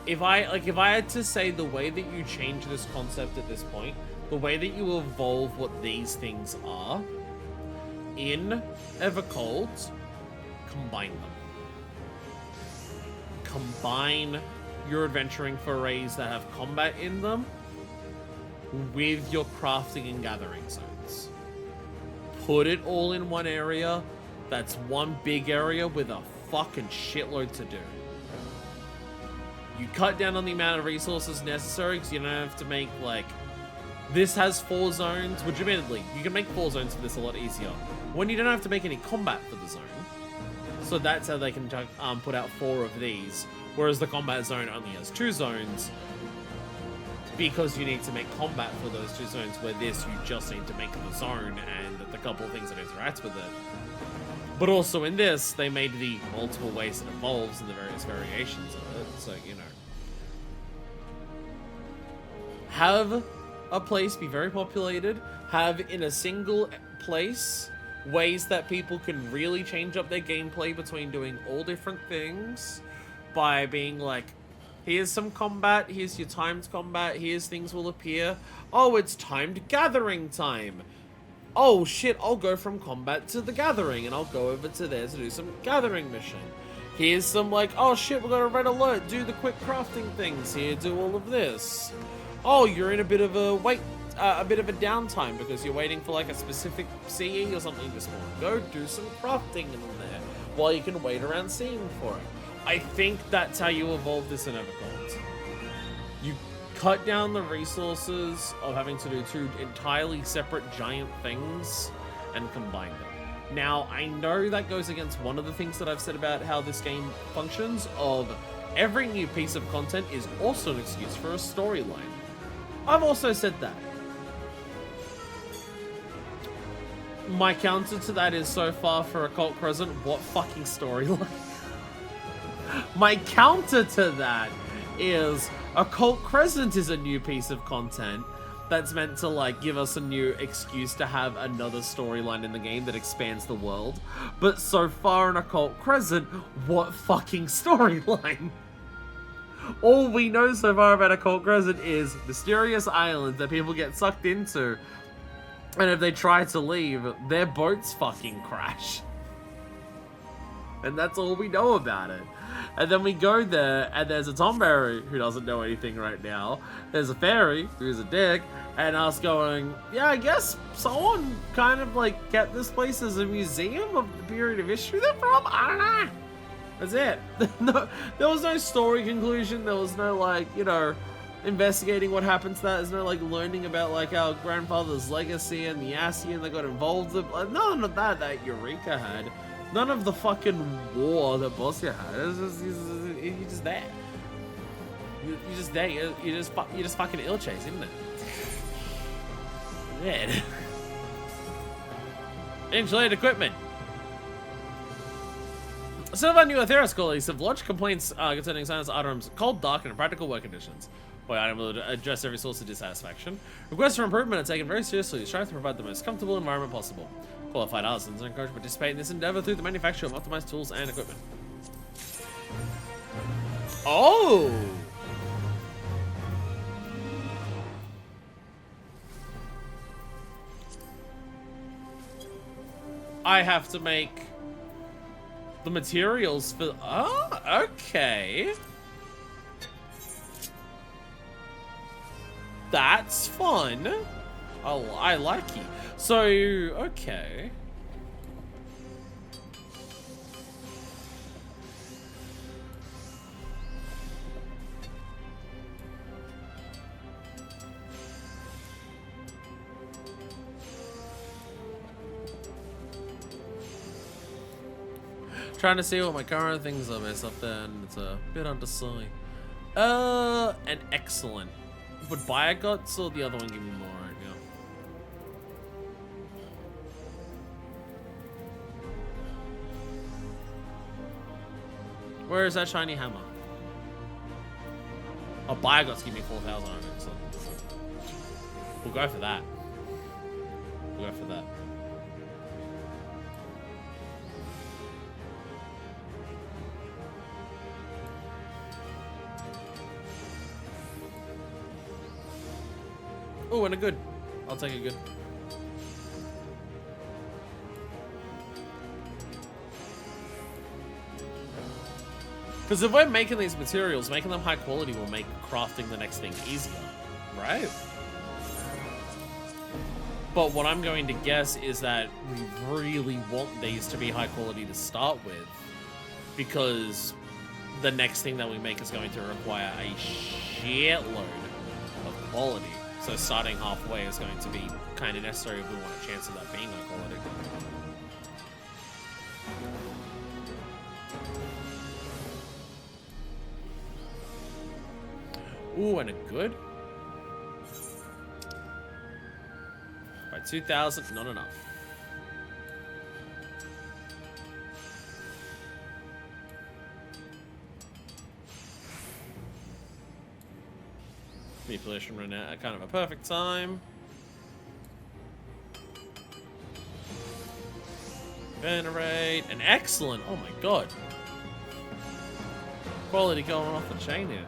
if I had to say the way that you change this concept at this point, the way that you evolve what these things are in Occult, combine them. Combine your adventuring forays that have combat in them with your crafting and gathering zones. Put it all in one area. That's one big area with a fucking shitload to do. You cut down on the amount of resources necessary because you don't have to make, like, this has 4 zones, which admittedly, you can make 4 zones for this a lot easier when you don't have to make any combat for the zone. So that's how they can put out 4 of these, whereas the combat zone only has 2 zones because you need to make combat for those 2 zones, where this, you just need to make the zone and the couple of things that interact with it. But also in this, they made the multiple ways it evolves and the various variations of it, so, you know. Have a place be very populated, have in a single place ways that people can really change up their gameplay between doing all different things by being like, here's some combat, here's your timed combat, here's things will appear. Oh, it's timed gathering time. Oh shit, I'll go from combat to the gathering and I'll go over to there to do some gathering mission. Here's some like, oh shit, we've got a red alert, do the quick crafting things here, do all of this. Oh, you're in a bit of a a bit of a downtime because you're waiting for like a specific CE or something to spawn. Go do some crafting in there while you can wait around seeing for it. I think that's how you evolve this in Occult. You cut down the resources of having to do two entirely separate giant things and combine them. Now, I know that goes against one of the things that I've said about how this game functions, of every new piece of content is also an excuse for a storyline. I've also said that. My counter to that is, so far for Occult Crescent, what fucking storyline? My counter to that is Occult Crescent is a new piece of content that's meant to like give us a new excuse to have another storyline in the game that expands the world. But so far in Occult Crescent, what fucking storyline? All we know so far about Occult Crescent is mysterious islands that people get sucked into, and if they try to leave, their boats fucking crash. And that's all we know about it. And then we go there, and there's a Tomberry who doesn't know anything right now. There's a fairy who's a dick, and us going, yeah, I guess someone kind of like kept this place as a museum of the period of history they're from. I don't know. That's it. No, there was no story conclusion. There was no like, you know, investigating what happened to that. There's no like learning about like our grandfather's legacy and the Asian that got involved with. Like, none of that Eureka had. None of the fucking war that Bosnia had. You're just there. You're just there. You're just fucking ill chase, isn't it? Dead. Insulated equipment. Some of our new Atheros colleagues have lodged complaints concerning Silence items, cold, dark, and impractical work conditions. While item will address every source of dissatisfaction. Requests for improvement are taken very seriously, strive to provide the most comfortable environment possible. Qualified artisans are encouraged to participate in this endeavor through the manufacture of optimized tools and equipment. Oh! I have to make the materials for... Oh, okay. That's fun. I like it. So, okay. Trying to see what my current things are based up there, and it's a bit undersized. And excellent. Would Bioguts or the other one give me more right now? Where is that shiny hammer? Oh, Bioguts give me 4,000 on it, so we'll go for that. We'll go for that. Oh, and a good. I'll take a good. Because if we're making these materials, making them high quality will make crafting the next thing easier, right? But what I'm going to guess is that we really want these to be high quality to start with, because the next thing that we make is going to require a shitload of quality. So starting halfway is going to be kind of necessary if we want a chance of that being high quality. Ooh, and a good. By 2,000, not enough. Manipulation ran out at kind of a perfect time. Venerate. An excellent. Oh my god. Quality going off the chain here.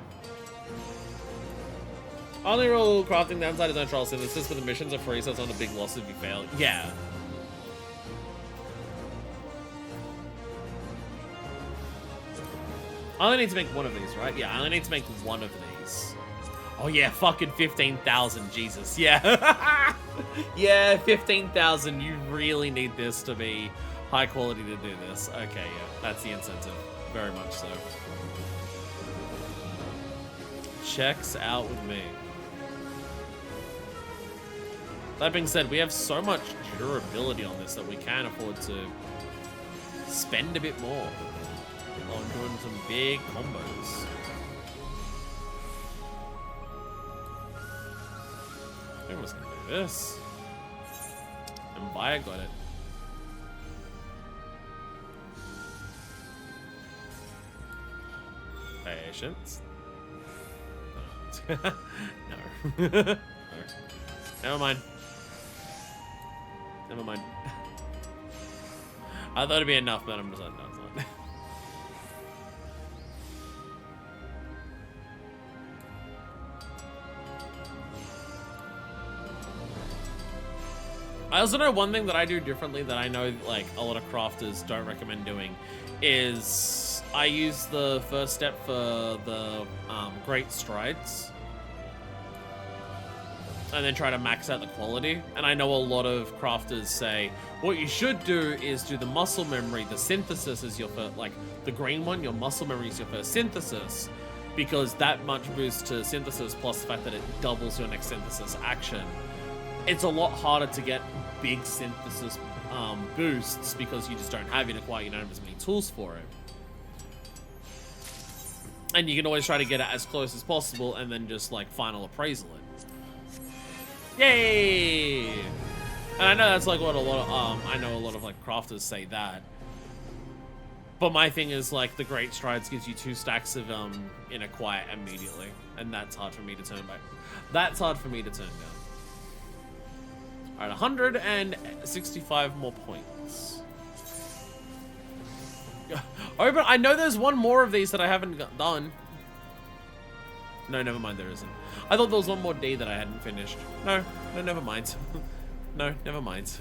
Only real crafting downside is no trial synthesis, but the missions are free, so it's not a big loss if you fail. Yeah. I only need to make one of these, right? Yeah, I only need to make one of these. Oh yeah, fucking 15,000, Jesus. Yeah. Yeah, 15,000. You really need this to be high quality to do this. Okay, yeah, that's the incentive. Very much so. Checks out with me. That being said, we have so much durability on this that we can afford to spend a bit more on doing some big combos. I think I'm just gonna do this. And Via got it. Patience. No. No. Never mind. Never mind. I thought it'd be enough, but I'm just like, no, it's not. I also know one thing that I do differently that I know like a lot of crafters don't recommend doing is I use the first step for the great strides and then try to max out the quality. And I know a lot of crafters say what you should do is do the muscle memory, the synthesis is your first, like the green one, your muscle memory is your first synthesis, because that much boost to synthesis plus the fact that it doubles your next synthesis action. It's a lot harder to get big synthesis boosts because you just don't have it acquired, you don't have as many tools for it. And you can always try to get it as close as possible and then just like final appraisal it. Yay! And I know that's like what a lot of I know a lot of like crafters say that. But my thing is like the great strides gives you 2 stacks of inner quiet immediately, and that's hard for me to turn back. That's hard for me to turn down. All right, 165 more points. Oh, but I know there's one more of these that I haven't done. No, never mind, there isn't. I thought there was one more D that I hadn't finished. No, never mind. No, never mind.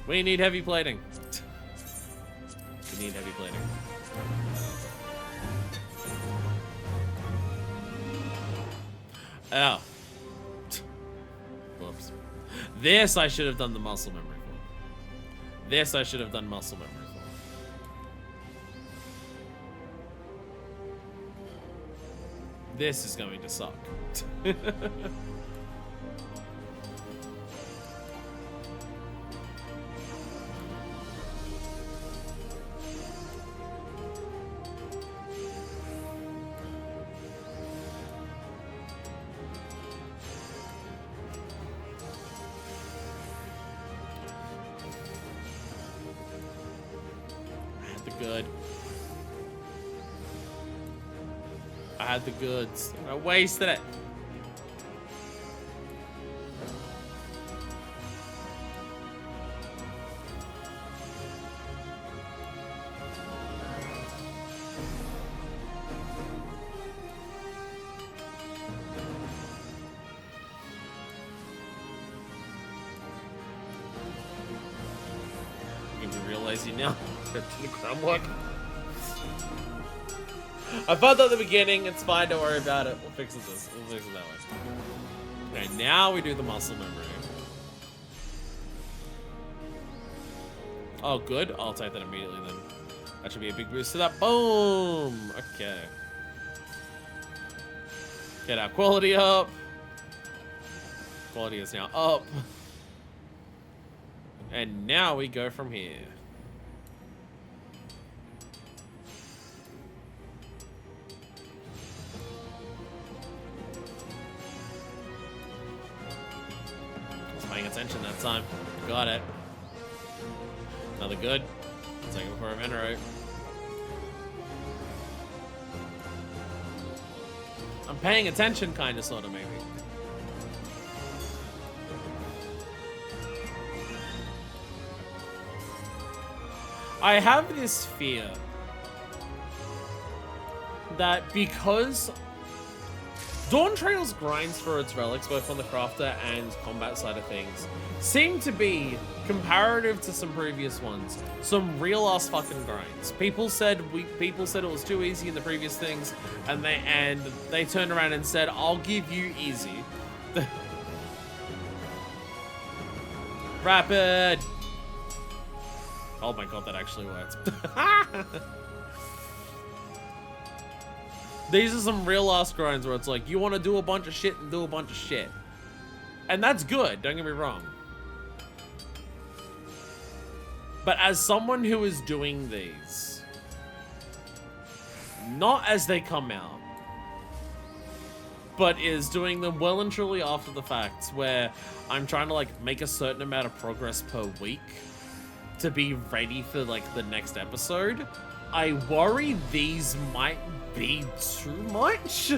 We need heavy plating. We need heavy plating. Oh. Whoops. This I should have done the muscle memory for. This I should have done muscle memory for. This is going to suck. Good. I had the goods. I wasted it. I'm gonna be real lazy now. To the groundwork. I found out at the beginning. It's fine. Don't worry about it. We'll fix it this. We'll fix it that way. Okay, now we do the muscle memory. Oh, good. I'll take that immediately then. That should be a big boost to that. Boom. Okay. Get our quality up. Quality is now up. And now we go from here. Paying attention that time. Got it. Another good. Take it for a venerate. I'm paying attention, kind of, sort of, maybe. I have this fear that because Dawntrail's grinds for its relics, both on the crafter and combat side of things, seem to be, comparative to some previous ones, some real ass fucking grinds. People said it was too easy in the previous things, and they turned around and said, "I'll give you easy." Rapid. Oh my god, that actually worked. These are some real ass grinds where it's like, you want to do a bunch of shit and do a bunch of shit. And that's good, don't get me wrong. But as someone who is doing these, not as they come out, but is doing them well and truly after the fact, where I'm trying to like make a certain amount of progress per week to be ready for like the next episode, I worry these might be too much.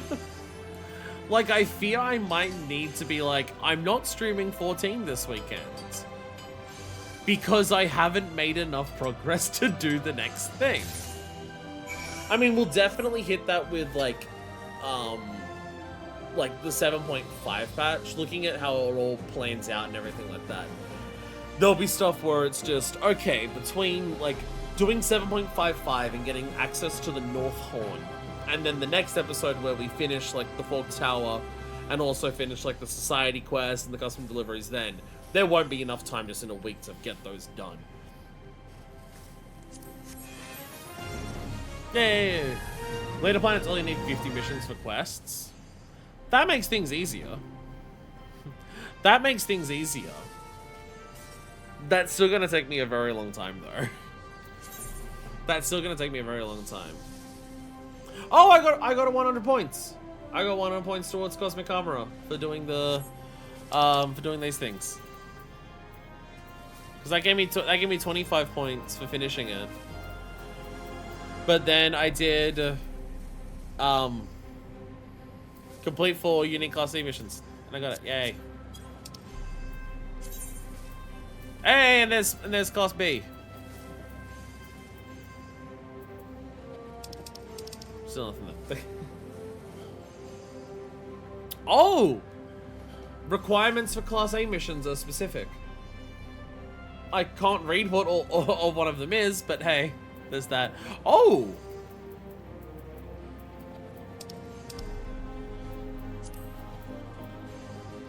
Like, I fear I might need to be like, I'm not streaming 14 this weekend because I haven't made enough progress to do the next thing. I mean, we'll definitely hit that with like the 7.5 patch, looking at how it all plans out and everything like that. There'll be stuff where it's just, okay, between like doing 7.55 and getting access to the North Horn, and then the next episode where we finish like the Fork Tower and also finish like the Society quest and the custom deliveries, then there won't be enough time just in a week to get those done. Yay! Later planets only need 50 missions for quests. That makes things easier. That makes things easier. That's still gonna take me a very long time, though. That's still gonna take me a very long time. Oh, I got 100 points. I got 100 points towards Cosmic Armor for doing the, for doing these things. Because that gave me 25 points for finishing it. But then I did, complete 4 unique Class C missions, and I got it. Yay! Hey, and there's Class B. Still nothing there. Oh! Requirements for Class A missions are specific. I can't read what all one of them is, but hey, there's that. Oh!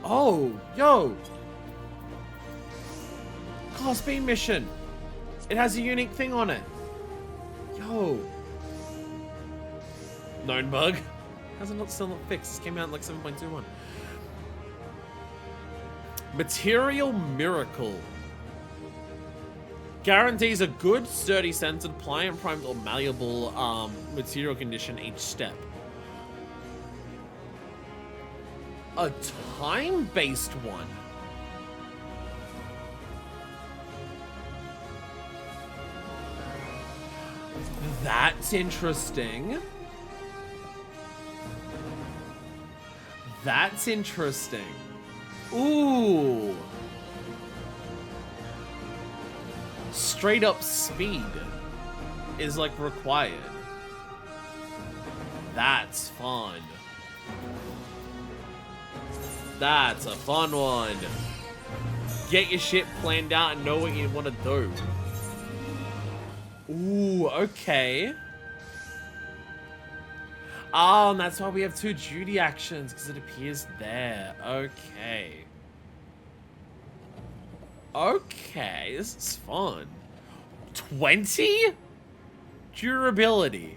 Oh, yo! Class B mission. It has a unique thing on it. Yo. Known bug. How's it still not fixed? This came out in like 7.21. Material Miracle. Guarantees a good, sturdy, centered, pliant, primed, or malleable material condition each step. A time-based one. That's interesting. That's interesting. Ooh. Straight up speed is like required. That's fun. That's a fun one. Get your shit planned out and know what you want to do. Ooh, okay. Oh, and that's why we have 2 duty actions, because it appears there. Okay. Okay, this is fun. 20? Durability.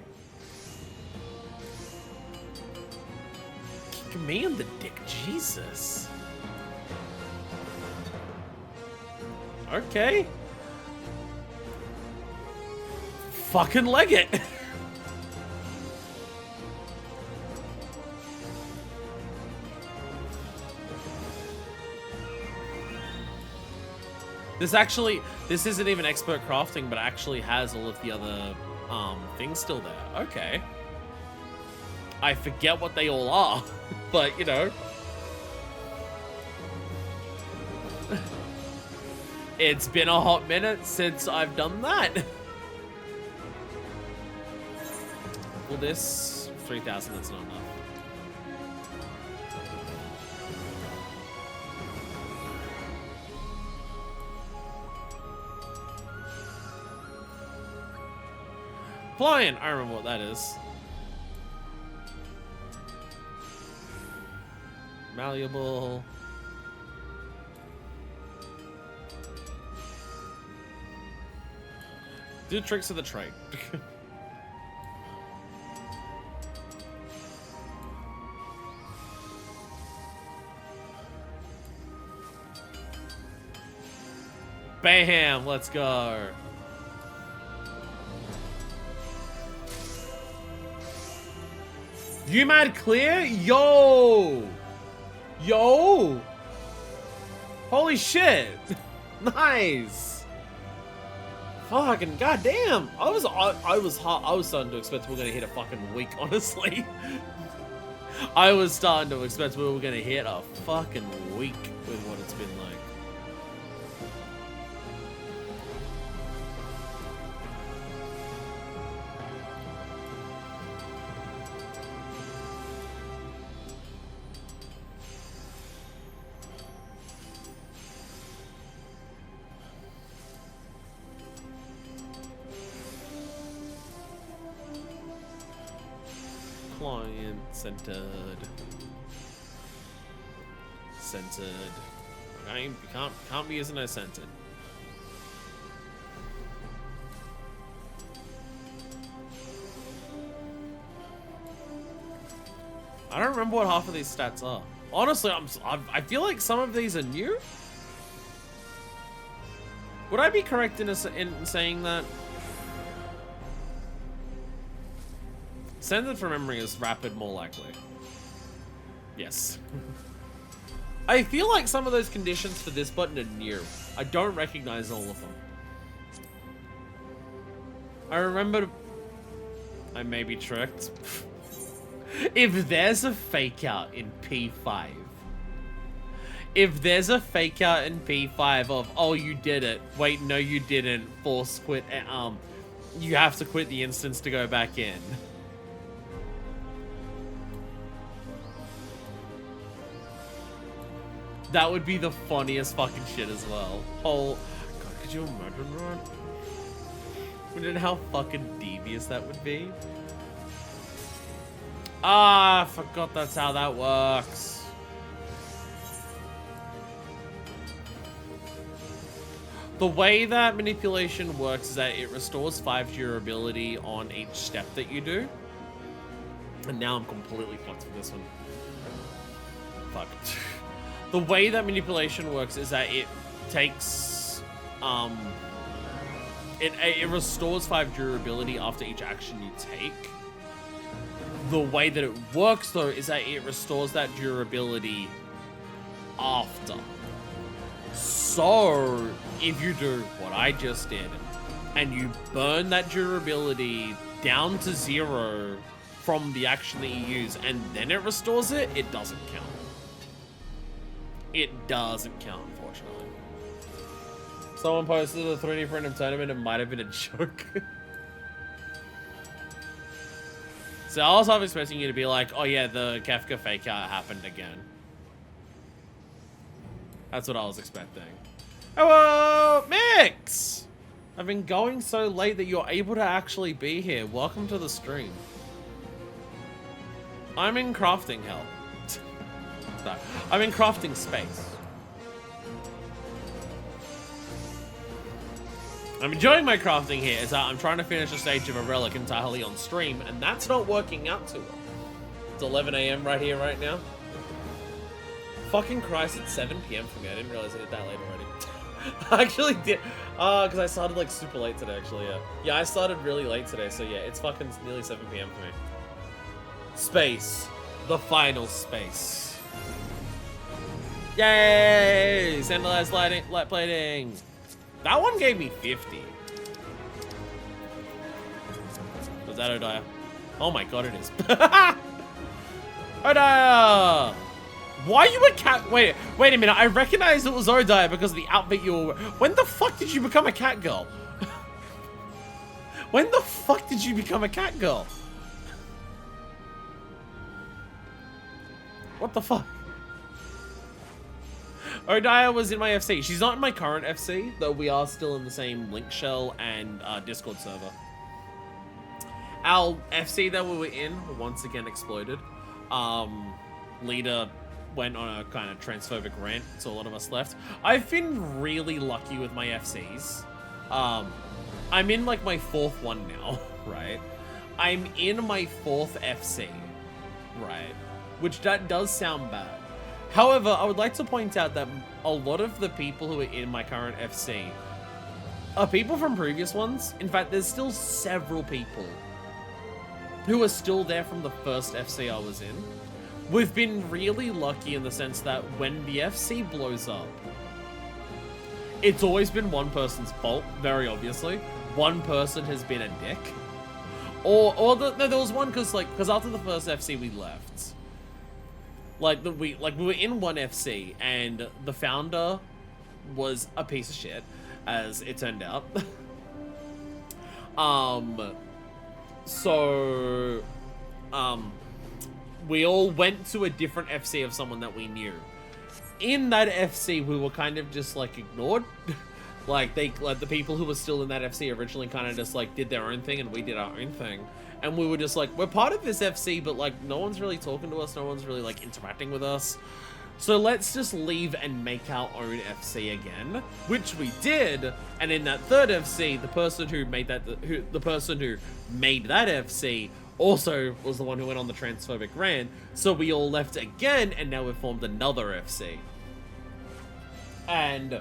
Kicking me in the dick, Jesus. Okay. Fucking leg it. This isn't even expert crafting, but actually has all of the other things still there. Okay. I forget what they all are, but you know. It's been a hot minute since I've done that. Well, this 3,000, that's not enough. Flying, I remember what that is. Malleable. Do tricks of the trade. Bam, let's go. You mad clear? Yo! Yo! Holy shit! Nice! Fucking goddamn! I was starting to expect we were gonna hit a fucking week, honestly. I was starting to expect we were gonna hit a fucking week with what it's been like. Client-centered. Centered. Okay, you can't be using no centered. I don't remember what half of these stats are. Honestly, I feel like some of these are new. Would I be correct in saying that? Centered from memory is rapid, more likely. Yes. I feel like some of those conditions for this button are new. I don't recognize all of them. I remember... I may be tricked. If there's a fake out in P5... If there's a fake out in P5 of, oh, you did it. Wait, no, you didn't. Force quit. You have to quit the instance to go back in. That would be the funniest fucking shit as well. Oh, God, could you imagine that? Imagine how fucking devious that would be. Ah, I forgot that's how that works. The way that manipulation works is that it restores 5 durability on each step that you do. And now I'm completely fucked with this one. Fuck. The way that manipulation works is that it takes, it restores 5 durability after each action you take. The way that it works, though, is that it restores that durability after. So, if you do what I just did, and you burn that durability down to 0 from the action that you use, and then it restores it, it doesn't count. It doesn't count, unfortunately. Someone posted a 3D random tournament. It might have been a joke. So I was half expecting you to be like, oh yeah, the Kefka fake out happened again. That's what I was expecting. Hello, Mix! I've been going so late that you're able to actually be here. Welcome to the stream. I'm in crafting hell. No, I'm in crafting space. I'm enjoying my crafting here, as I'm trying to finish a stage of a relic entirely on stream, and that's not working out too well. It's 11 AM right here, right now. Fucking Christ, it's 7 PM for me. I didn't realize I did that late already. I actually did, because I started like super late today, actually, yeah. Yeah, I started really late today, so yeah, it's fucking nearly 7 PM for me. Space. The final space. Yay! Centralized light plating. That one gave me 50. Was that Odaya? Oh my god, it is. Odaya! Why are you a cat? Wait a minute. I recognize it was Odaya because of the outfit you were. When the fuck did you become a cat girl? When the fuck did you become a cat girl? What the fuck? Odaya was in my FC. She's not in my current FC, though we are still in the same link shell and Discord server. Our FC that we were in once again exploded. Leader went on a kind of transphobic rant, so a lot of us left. I've been really lucky with my FCs. I'm in like my 4th one now, right? I'm in my 4th FC, right? Which that does sound bad. However, I would like to point out that a lot of the people who are in my current FC are people from previous ones. In fact, there's still several people who are still there from the first FC I was in. We've been really lucky in the sense that when the FC blows up, it's always been one person's fault, very obviously. One person has been a dick. No, there was one because after the first FC we left. We were in one FC and the founder was a piece of shit, as it turned out. We all went to a different FC of someone that we knew. In that FC, we were kind of just like ignored. The people who were still in that FC originally kind of just like did their own thing and we did our own thing. And we were just like, we're part of this FC, but like no one's really talking to us, no one's really like interacting with us. So let's just leave and make our own FC again, which we did. And in that 3rd FC, the person who made that FC also was the one who went on the transphobic rant. So we all left again, and now we've formed another FC. And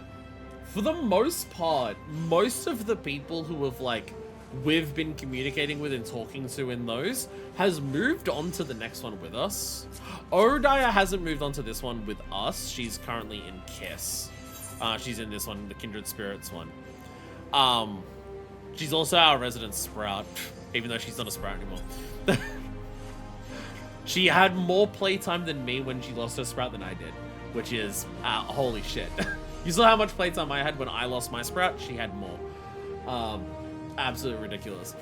for the most part, most of the people who have we've been communicating with and talking to in those has moved on to the next one with us. Odaya hasn't moved on to this one with us. She's currently in Kiss. She's in this one, the Kindred Spirits one. She's also our resident Sprout, even though she's not a Sprout anymore. She had more playtime than me when she lost her Sprout than I did, which is holy shit. You saw how much playtime I had when I lost my Sprout? She had more. Absolutely ridiculous.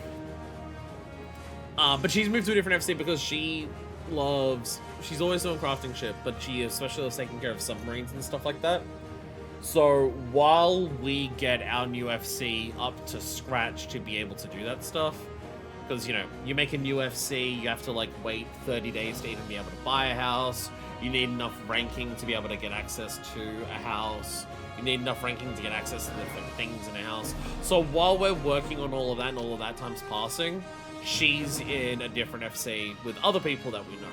But she's moved to a different FC because she's always doing crafting shit, but she especially loves taking care of submarines and stuff like that. So while we get our new FC up to scratch to be able to do that stuff, because, you know, you make a new FC, you have to wait 30 days to even be able to buy a house. You need enough ranking to be able to get access to a house. You need enough ranking to get access to different things in a house. So while we're working on all of that and all of that time's passing, she's in a different FC with other people that we know.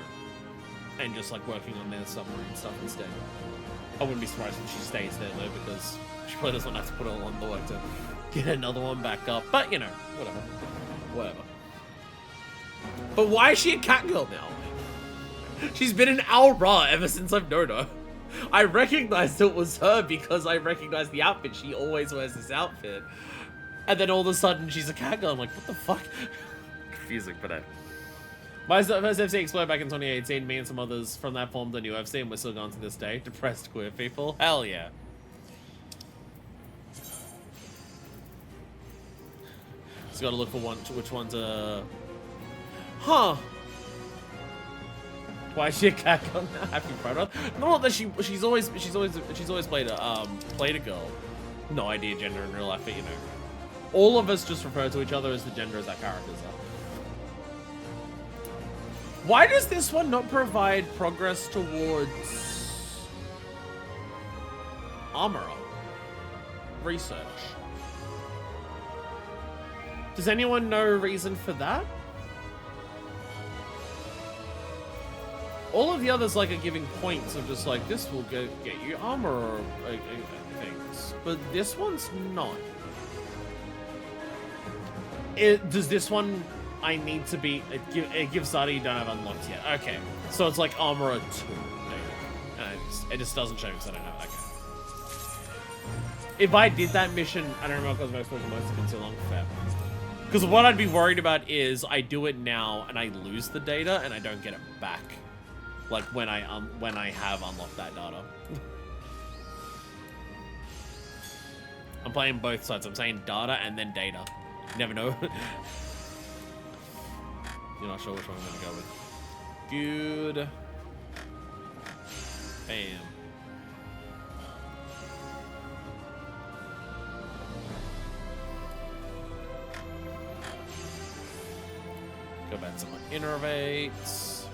And just working on their submarine stuff instead. I wouldn't be surprised if she stays there though, because she probably doesn't have to put all on the work to get another one back up. But, you know, whatever. But why is she a cat girl now? She's been an Aura ever since I've known her. I recognized it was her because I recognized the outfit. She always wears this outfit. And then all of a sudden she's a cat girl. I'm like, what the fuck? Confusing, but hey. My first FC exploded back in 2018. Me and some others from that formed a new FC, and we're still going to this day. Depressed queer people. Hell yeah. Just gotta look for which one's Huh. Why is she a cat girl now? Happy Pride. Not that she's always played a girl. No idea gender in real life, but you know. All of us just refer to each other as the gender as our characters are. Why does this one not provide progress towards armor research? Does anyone know a reason for that? All of the others are giving points of just this will get you armor things, but this one's not. Does this one? I need to be. It gives data you don't have unlocked yet. Okay, so it's armor 2. It just doesn't show me because I don't know. Okay. If I did that mission, I don't remember because most have been too long for that. Because what I'd be worried about is I do it now and I lose the data and I don't get it back. Like when I have unlocked that data. I'm playing both sides. I'm saying data and then data. You never know. You're not sure which one I'm gonna go with. Good. Bam. Go back to my innervates.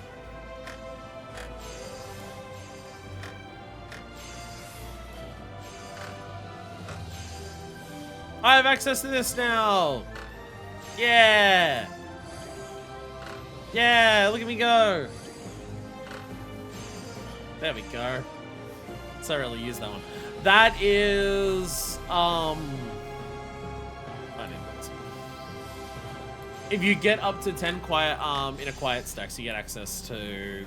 I have access to this now. Yeah. Yeah, look at me go. There we go. So I really use that one. That is I didn't know. If you get up to 10 quiet in a quiet stacks, you get access to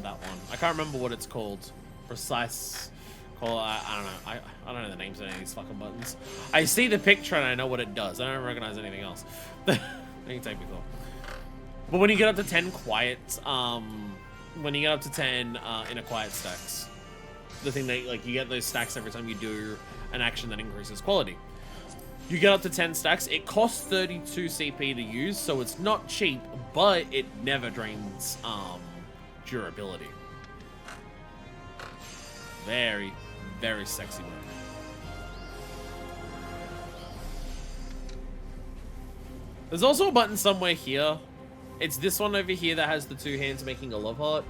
that one. I can't remember what it's called. Precise call. I don't know. I don't know the names of any of these fucking buttons. I see the picture and I know what it does. I don't recognize anything else. You can take me though. But when you get up to 10 quiet, when you get up to 10 in a quiet stacks, the thing that, like, you get those stacks every time you do an action that increases quality. You get up to 10 stacks, it costs 32 CP to use, so it's not cheap, but it never drains durability. Very, very sexy work. There's also a button somewhere here. It's this one over here that has the two hands making a love heart.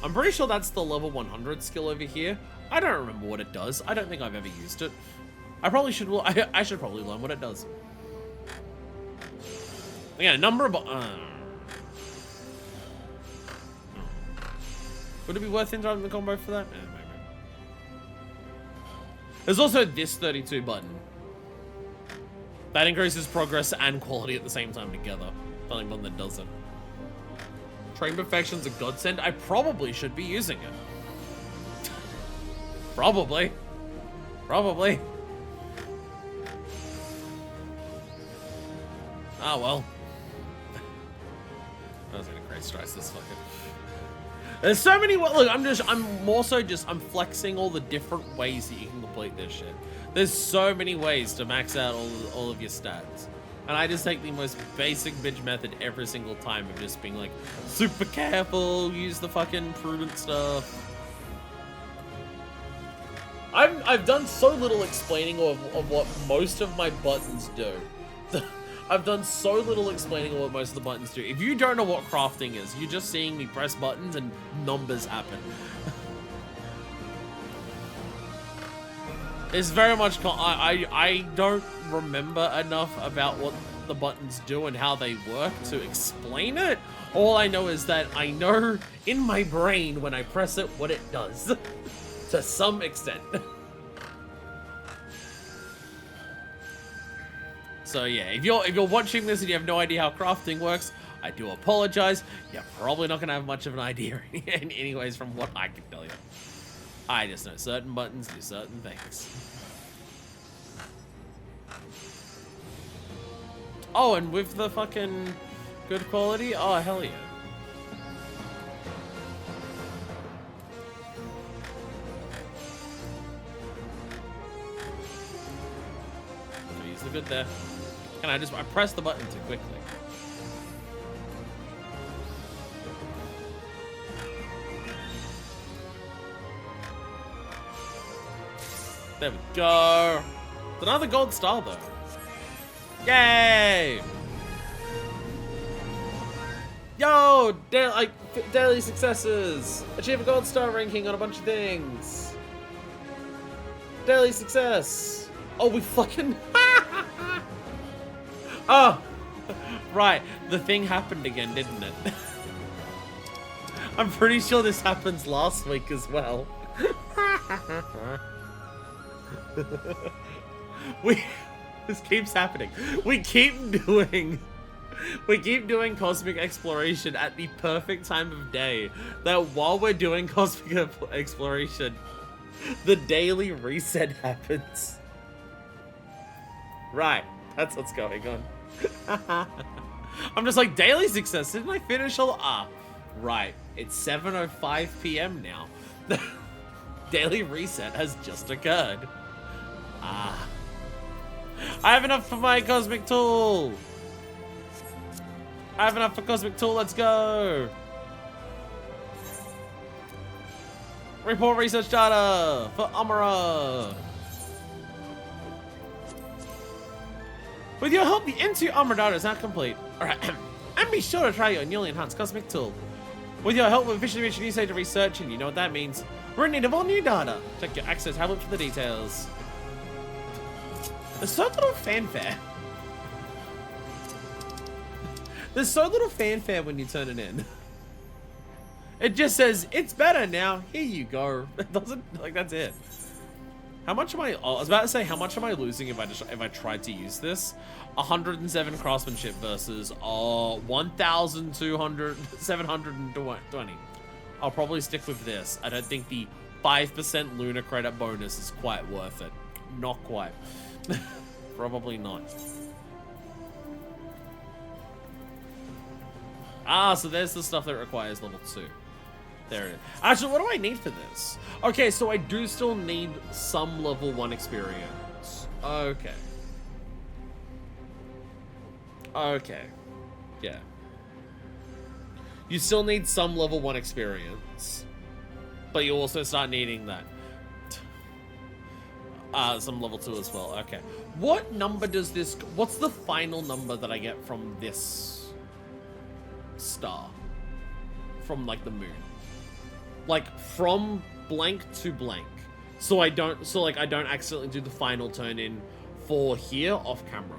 I'm pretty sure that's the level 100 skill over here. I don't remember what it does. I don't think I've ever used it. I probably should. I should probably learn what it does. Yeah, number of. Would it be worth interrupting the combo for that? Maybe. There's also this 32 button. That increases progress and quality at the same time together. The only one that doesn't. Train Perfection's a godsend. I probably should be using it. Probably. Probably. Oh well. I was gonna create stress this fucking. There's so many. Look, I'm flexing all the different ways that you can complete this shit. There's so many ways to max out all of your stats. And I just take the most basic bitch method every single time of just being like, super careful, use the fucking prudent stuff. I've done so little explaining of what most of my buttons do. I've done so little explaining of what most of the buttons do. If you don't know what crafting is, you're just seeing me press buttons and numbers happen. It's very much, I don't remember enough about what the buttons do and how they work to explain it. All I know is that I know in my brain when I press it what it does. To some extent. So yeah, if you're watching this and you have no idea how crafting works, I do apologize. You're probably not gonna have much of an idea anyways from what I can tell you. I just know certain buttons do certain things. Oh, and with the fucking good quality? Oh, hell yeah. Use the good there. And I pressed the button too quickly. There we go. It's another gold star though. Yay! Yo, daily successes. Achieve a gold star ranking on a bunch of things. Daily success. Oh, we fucking. Oh, right. The thing happened again, didn't it? I'm pretty sure this happens last week as well. This keeps happening. We keep doing cosmic exploration at the perfect time of day. That while we're doing cosmic exploration, the daily reset happens. Right, that's what's going on. I'm just like, daily success. Didn't I finish all? Right, it's 7:05 p.m. now. Daily reset has just occurred. Ah. I have enough for my cosmic tool. I have enough for cosmic tool, let's go. Report research data for Amara. With your help, the N2 Amara data is now complete. Alright, and be sure to try your newly enhanced cosmic tool. With your help, we've officially reached a new stage of research, and you know what that means. We're in need of all new data. Check your access tablet for the details. There's so little fanfare. There's so little fanfare when you turn it in. It just says, it's better now, here you go. It doesn't, like, that's it. How much am I was about to say, how much am I losing if I tried to use this? 107 craftsmanship versus 720. I'll probably stick with this. I don't think the 5% lunar credit bonus is quite worth it. Not quite. Probably not. Ah, so there's the stuff that requires level 2. There it is. Actually, what do I need for this? Okay, so I do still need some level 1 experience. Okay. Okay. Yeah. You still need some level 1 experience. But you also start needing that. Some level 2 as well. Okay. What number does this... What's the final number that I get from this star? From, like, the moon. Like, from blank to blank. So I don't... So, like, I don't accidentally do the final turn in for here off camera.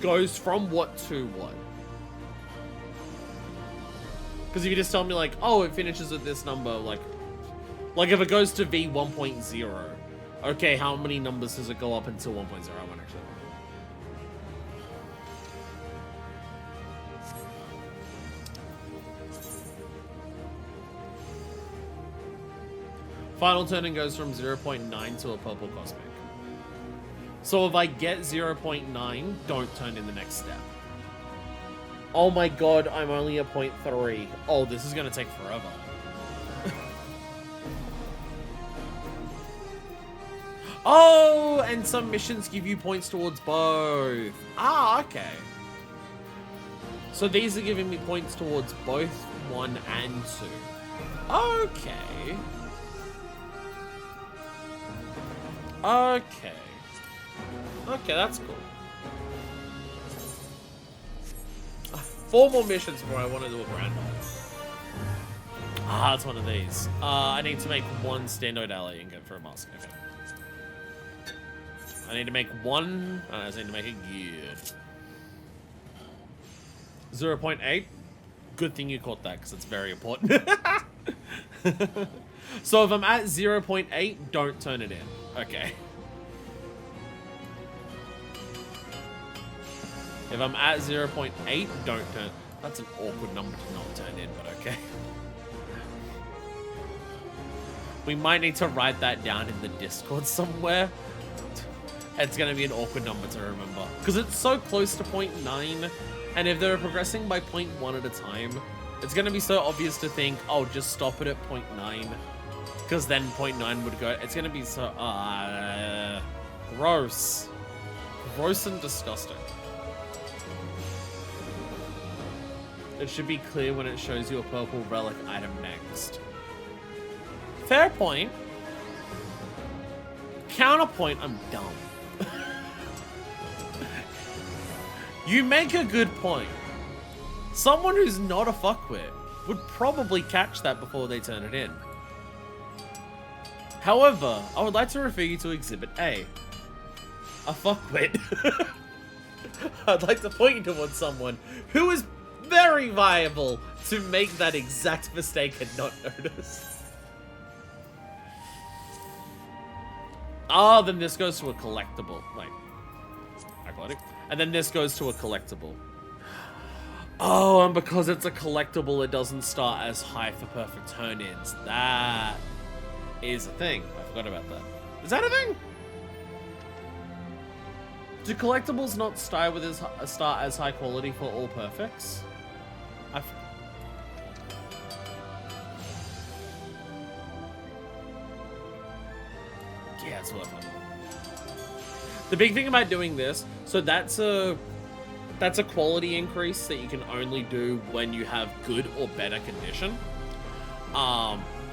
Goes from what to what? Because if you just tell me, like, oh, it finishes at this number, like if it goes to V 1.0, okay, how many numbers does it go up until 1.0? I won't actually. Final turning goes from 0.9 to a purple cosmic. So if I get 0.9, don't turn in the next step. Oh my god, I'm only at 0.3. Oh, this is gonna take forever. Oh, and some missions give you points towards both. Ah, okay. So these are giving me points towards both 1 and 2. Okay. Okay. Okay, that's cool. 4 more missions before I want to do a grand old. Ah, it's one of these. I need to make 1 standout ally and go for a mask. Okay. I need to make 1. I just need to make it good. 0.8. Good thing you caught that because it's very important. So if I'm at 0.8, don't turn it in. Okay. If I'm at 0.8, don't turn. That's an awkward number to not turn in, but okay. We might need to write that down in the Discord somewhere. It's going to be an awkward number to remember. Because it's so close to 0.9. And if they're progressing by 0.1 at a time, it's going to be so obvious to think, oh, just stop it at 0.9. Because then 0.9 would go. It's going to be so... gross. Gross and disgusting. It should be clear when it shows you a purple relic item next. Fair point. Counterpoint, I'm dumb. You make a good point. Someone who's not a fuckwit would probably catch that before they turn it in. However, I would like to refer you to Exhibit A. A fuckwit. I'd like to point you towards someone who is very viable to make that exact mistake and not notice. Ah, then this goes to a collectible. Wait. I got it. And then this goes to a collectible. Oh, and because it's a collectible, it doesn't start as high for perfect turn-ins. That is a thing. I forgot about that. Is that a thing? Do collectibles not start as high quality for all perfects? Yeah, it's worth it. The big thing about doing this, so that's a quality increase that you can only do when you have good or better condition.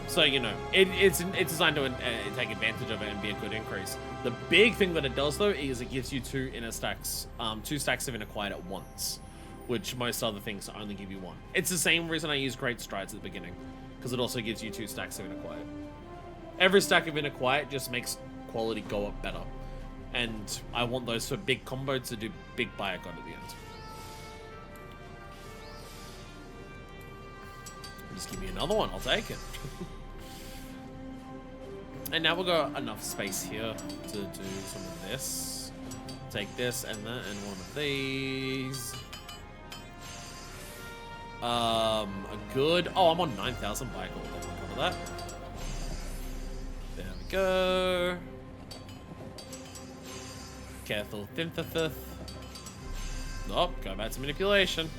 So you know, it's designed to take advantage of it and be a good increase. The big thing that it does though is it gives you two stacks of inner quiet at once, which most other things only give you one. It's the same reason I use Great Strides at the beginning, because it also gives you 2 stacks of inner quiet. Every stack of inner quiet just makes quality go up better, and I want those for big combos to do big Biacon at the end. Just give me another one, I'll take it. And now we've got enough space here to do some of this. Take this and that and one of these. A good... Oh, I'm on 9,000 Biacon. Let's cover that. There we go. Careful synthesis. Nope, go back to manipulation.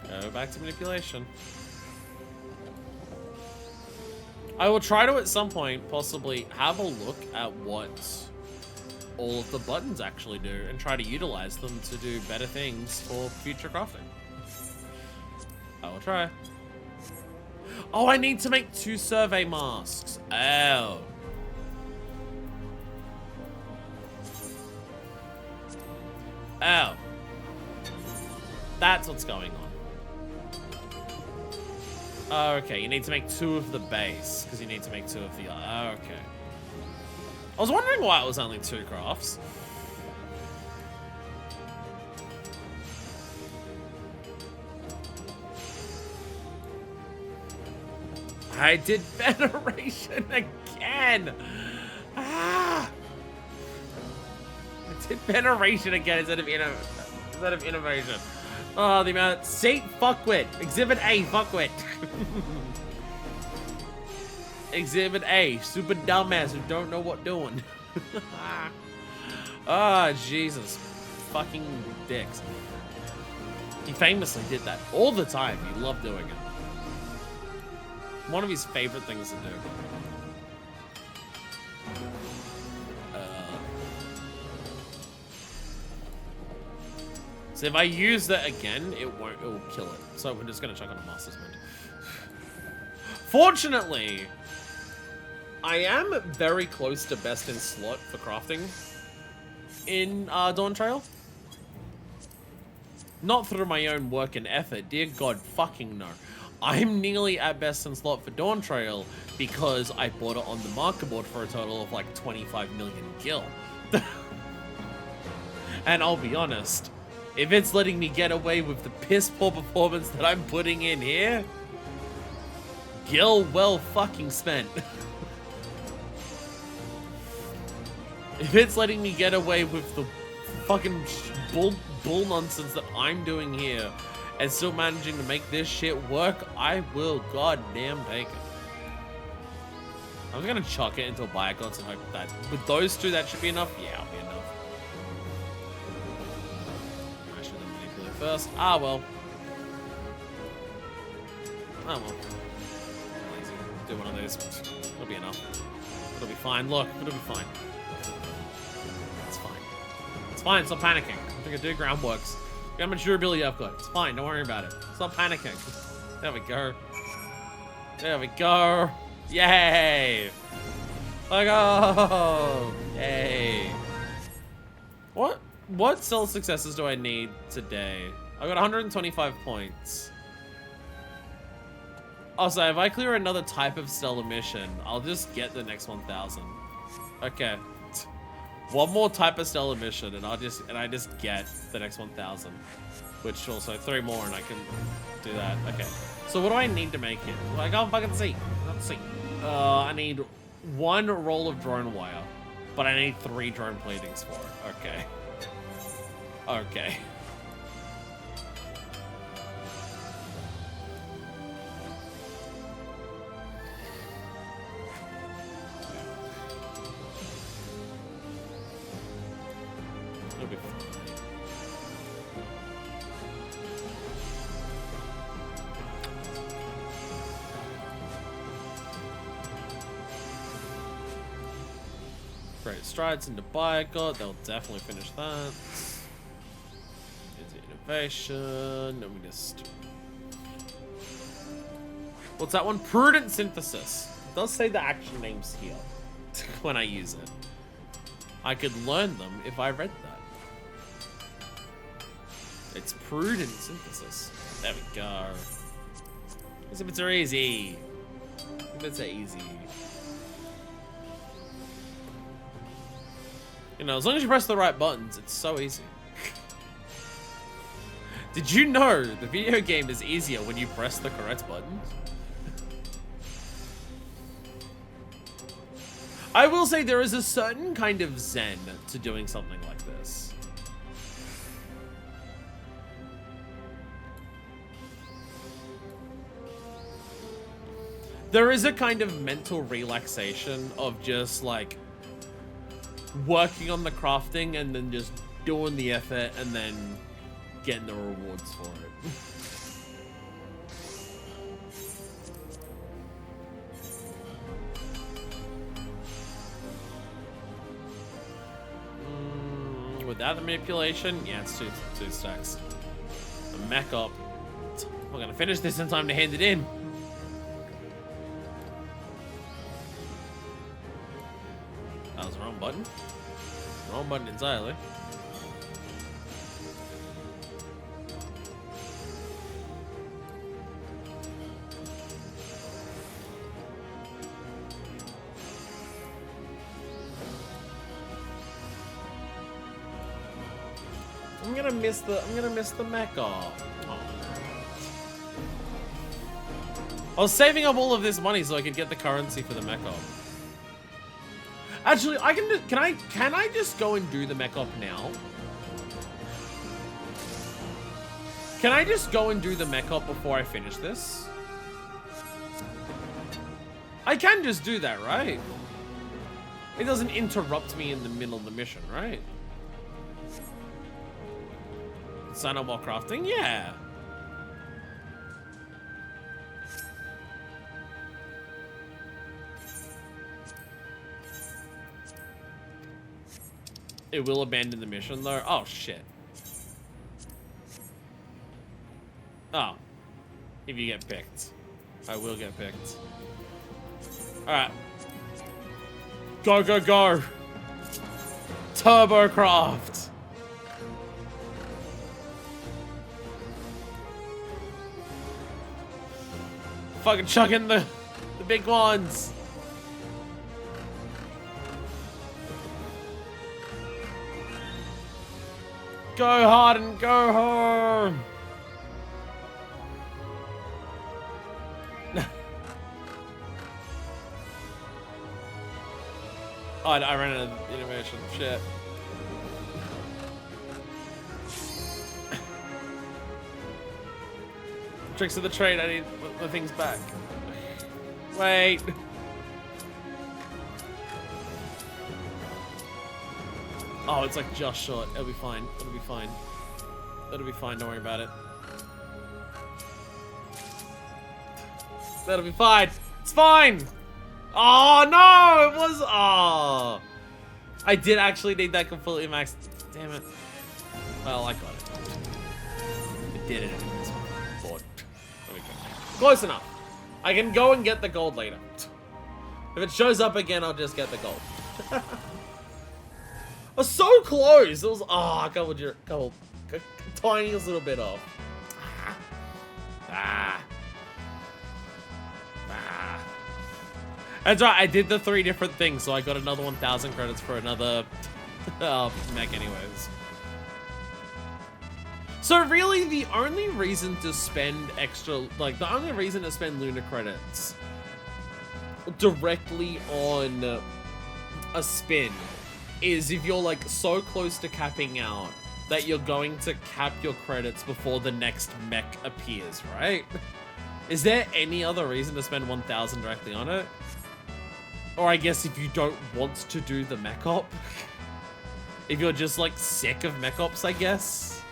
Go back to manipulation. I will try to, at some point, possibly have a look at what all of the buttons actually do and try to utilize them to do better things for future crafting. I will try. Oh, I need to make 2 survey masks. Oh. Oh. That's what's going on. Oh, okay, you need to make 2 of the base, because you need to make 2 of the... Oh, okay. I was wondering why it was only 2 crafts. I did veneration again! Ah! I did veneration again instead of innovation. Oh, the amount. Sate fuckwit. Exhibit A, fuckwit. Exhibit A, super dumbass who don't know what doing. Ah, Jesus. Fucking dicks. He famously did that all the time. He loved doing it. One of his favorite things to do. So if I use that again, it will kill it. So we're just gonna chuck on a Master's Mend. Fortunately, I am very close to best in slot for crafting in Dawntrail. Not through my own work and effort, dear God fucking no. I'm nearly at best in slot for Dawntrail because I bought it on the marker board for a total of like 25 million gil. And I'll be honest, if it's letting me get away with the piss poor performance that I'm putting in here, gil well fucking spent. If it's letting me get away with the fucking bull nonsense that I'm doing here and still managing to make this shit work, I will goddamn take it. I'm just gonna chuck it into a Biacons and hope that with those 2 that should be enough. Yeah, I'll be enough. I should have manipulated first. Ah well. Ah well. Lazy. Do one of those. It'll be enough. It'll be fine. Look, it'll be fine. It's fine. It's fine. Stop panicking. I think I do groundworks. Look how much durability I've got. It's fine. Don't worry about it. Stop panicking. There we go. There we go. Yay! Let go! Yay! What stealth successes do I need today? I got 125 points. Also, if I clear another type of stellar mission, I'll just get the next 1,000. Okay. One more type of stellar mission, and I just get the next 1,000. Which also 3 more, and I can do that. Okay. So what do I need to make it? I can't fucking see. I can't see. I need 1 roll of drone wire, but I need 3 drone platings for it. Okay. Okay. It'll be fine. Great strides into Biogod. They'll definitely finish that. Into innovation. Let me just. What's that one? Prudent synthesis. It does say the actual names here when I use it. I could learn them if I read that. It's prudent synthesis. There we go. These bits are easy. These bits are easy. You know, as long as you press the right buttons, it's so easy. Did you know the video game is easier when you press the correct buttons? I will say there is a certain kind of zen to doing something like this. There is a kind of mental relaxation of just like working on the crafting and then just doing the effort and then getting the rewards for it. Without the manipulation, yeah, it's two stacks. A mech up. We're gonna finish this in time to hand it in. That was the wrong button. Wrong button entirely. I'm gonna miss the mech off. Oh. I was saving up all of this money so I could get the currency for the mech off. Actually, I can. Can I just go and do the mech op now? Can I just go and do the mech op before I finish this? I can just do that, right? It doesn't interrupt me in the middle of the mission, right? Sign up while crafting? Yeah. It will abandon the mission though. Oh shit. Oh. If you get picked. I will get picked. Alright. Go, go, go. Turbocraft. Fucking chuck in the big ones. Go hard and go home. Oh, I ran out of innovation. Shit. Tricks of the trade. I need the things back. Wait. Oh, it's like just short. It'll be fine. It'll be fine. It'll be fine. Don't worry about it. That'll be fine. It's fine. Oh no! It was. Oh, I did actually need that completely maxed. Damn it. Well, I got it. I did it anyways. Bored. There we go. Close enough. I can go and get the gold later. If it shows up again, I'll just get the gold. I was so close. It was a couple tiniest little bit off. That's right. I did the 3 different things, so I got another 1,000 credits for another mech, anyways. So really, the only reason to spend the only reason to spend Lunar credits directly on a spin is if you're like so close to capping out that you're going to cap your credits before the next mech appears, right? Is there any other reason to spend 1,000 directly on it? Or I guess if you don't want to do the mech op. If you're just like sick of mech ops, I guess.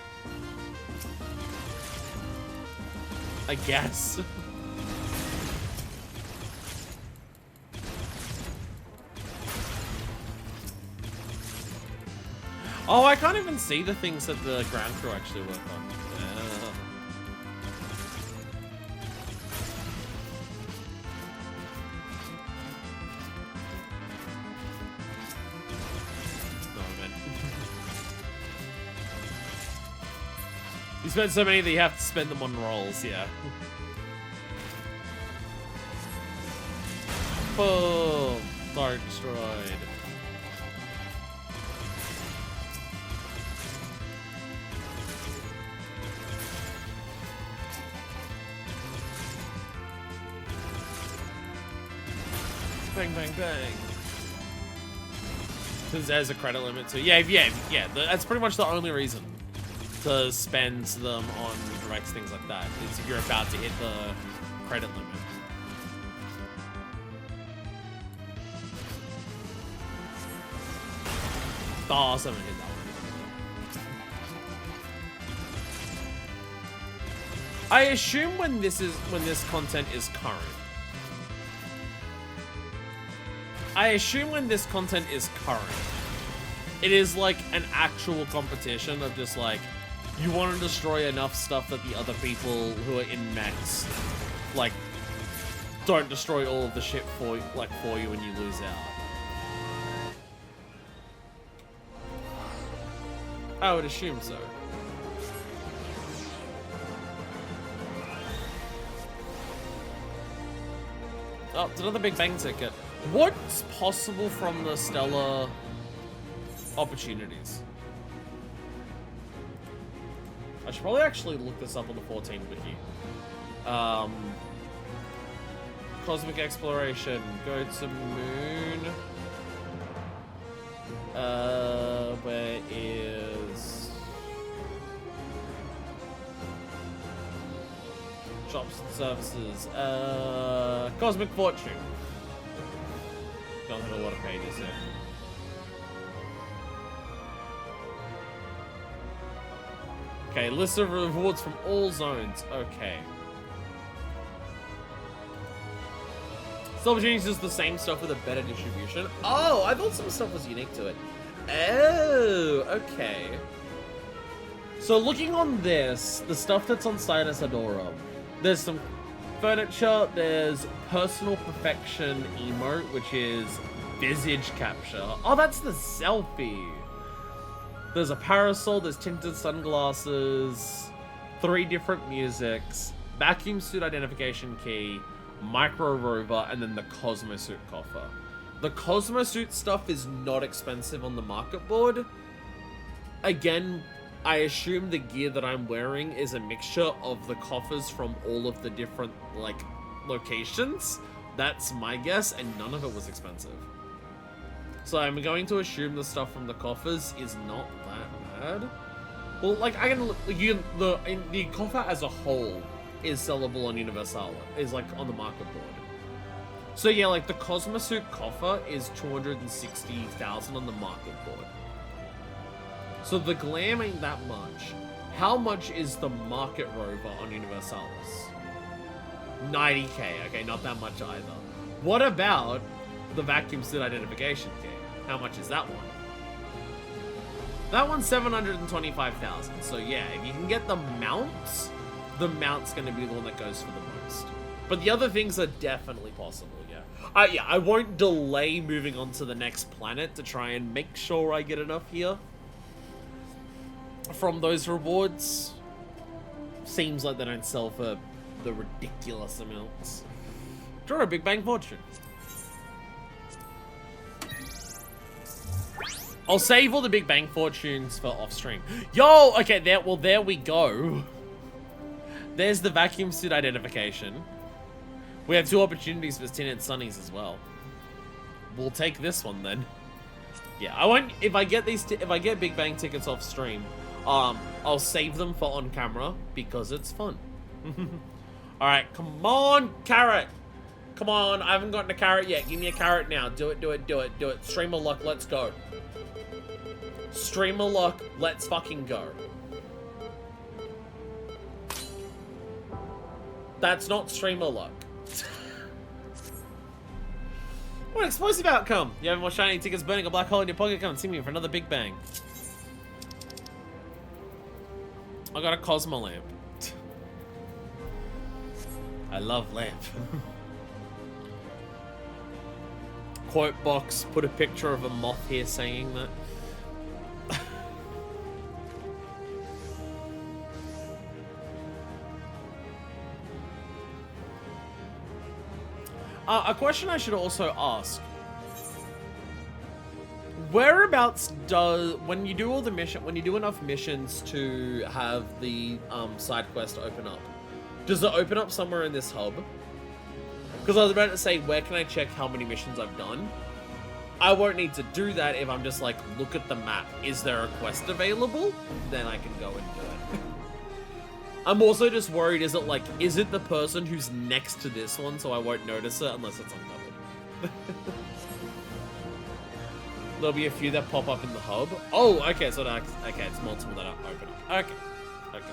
Oh, I can't even see the things that the ground crew actually work on. Oh, man. You spend so many that you have to spend them on rolls, yeah. Boom! Turret destroyed. Bang, bang, bang. Because there's a credit limit too. Yeah. That's pretty much the only reason to spend them on directs, things like that. Is if you're about to hit the credit limit. Oh, someone hit that one. I assume when this content is current. It is like an actual competition of just like, you want to destroy enough stuff that the other people who are in mechs, like, don't destroy all of the shit for you and you lose out. I would assume so. Oh, it's another Big Bang ticket. What's possible from the Stellar opportunities? I should probably actually look this up on the 14 wiki. Cosmic exploration. Go to moon. Where is shops and services? Cosmic fortune. Don't have a lot of pages here. Okay, list of rewards from all zones. Okay. So opportunities is the same stuff with a better distribution. Oh, I thought some stuff was unique to it. Oh, okay. So looking on this, the stuff that's on Sinus Adora, there's some furniture, there's personal perfection emote, which is visage capture. Oh, that's the selfie. There's a parasol, there's tinted sunglasses, 3 different musics, vacuum suit identification key, micro rover, and then the Cosmosuit coffer. The Cosmosuit stuff is not expensive on the market board. Again, I assume the gear that I'm wearing is a mixture of the coffers from all of the different, like, locations. That's my guess, and none of it was expensive. So I'm going to assume the stuff from the coffers is not that bad. Well, like, I can the coffer as a whole is sellable on Universal, is like on the market board. So yeah, like the Cosmosuit coffer is 260,000 on the market board. So the glam ain't that much. How much is the market rover on Universalis? 90k. Okay, not that much either. What about the vacuum suit identification key? How much is that one? That one's 725,000. So yeah, if you can get the mount's going to be the one that goes for the most. But the other things are definitely possible, yeah. I won't delay moving on to the next planet to try and make sure I get enough here from those rewards. Seems like they don't sell for the ridiculous amounts. Draw a Big Bang Fortune. I'll save all the Big Bang Fortunes for off-stream. Yo, okay, there we go. There's the vacuum suit identification. We have 2 opportunities for tinted sunnies as well. We'll take this one then. Yeah, I won't. If I get Big Bang tickets off stream, I'll save them for on camera because it's fun. All right, come on, Carrot. Come on, I haven't gotten a carrot yet. Give me a carrot now. Do it, do it, do it, do it. Streamer luck, let's go. Streamer luck, let's fucking go. That's not streamer luck. What an explosive outcome! You have more shiny tickets burning a black hole in your pocket. Come and see me for another big bang. I got a Cosmo lamp. I love lamp. Quote box, put a picture of a moth here saying that. A question I should also ask. Whereabouts does, when you do all the when you do enough missions to have the side quest open up, does it open up somewhere in this hub? Because I was about to say, where can I check how many missions I've done? I won't need to do that if I'm just like, look at the map. Is there a quest available? Then I can go and do it. I'm also just worried, is it the person who's next to this one, so I won't notice it unless it's uncovered. There'll be a few that pop up in the hub. Oh, okay, so that's, okay, it's multiple that open up. Okay, okay.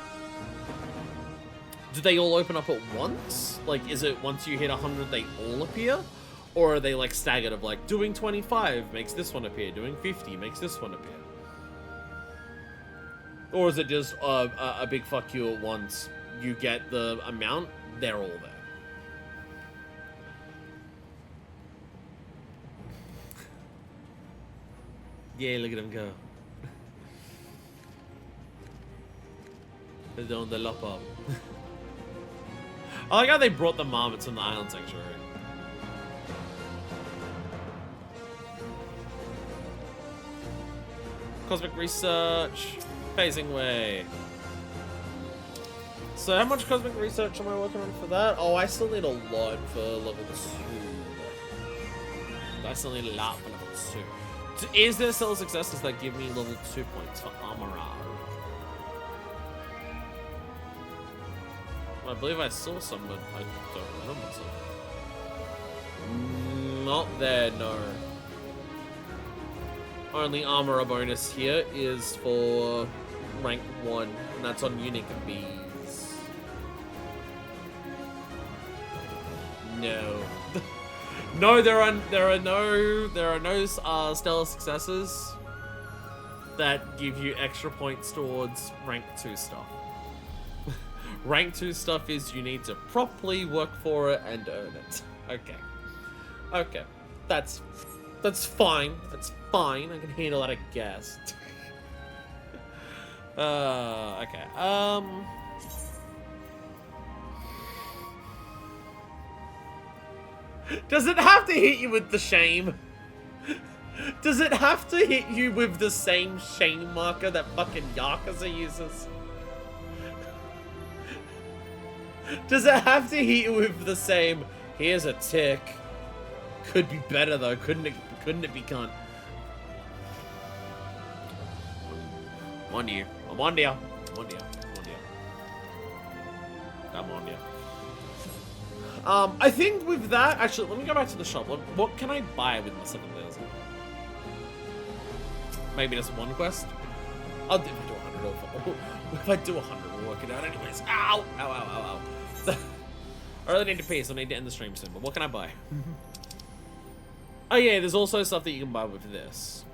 Do they all open up at once? Like, is it once you hit 100, they all appear? Or are they, like, staggered of, like, doing 25 makes this one appear, doing 50 makes this one appear? Or is it just a big fuck you at once? You get the amount, they're all there. Yeah, look at them go. They're doing the lop up. I like how they brought the marmots from the island sanctuary. Cosmic research. Phasing way. So how much cosmic research am I working on for that? Oh, I still need a lot for level 2. I still need a lot for level 2. Is there still successes that give me level 2 points for Armorer? I believe I saw some, but I don't remember some. Not there, no. Only Armorer bonus here is for rank 1, and that's on unique bees. No. No, there are no stellar successes that give you extra points towards rank 2 stuff. Rank 2 stuff is you need to properly work for it and earn it. Okay. Okay. That's fine. That's fine. I can handle that, I guess. Okay. Does it have to hit you with the shame? Does it have to hit you with the same shame marker that fucking Yakuza uses? Does it have to hit you with the same, here's a tick? Could be better though, couldn't it be gone? I'm on you. I'm on you. I'm on you. I'm on you. I'm on you. I think with that, actually, let me go back to the shop. What can I buy with my 7,000? Maybe just one quest? I'll do, if I do 100, we'll work it out anyways. Ow! Ow, ow, ow, ow. I really need to pee, so I need to end the stream soon, but what can I buy? Oh yeah, there's also stuff that you can buy with this.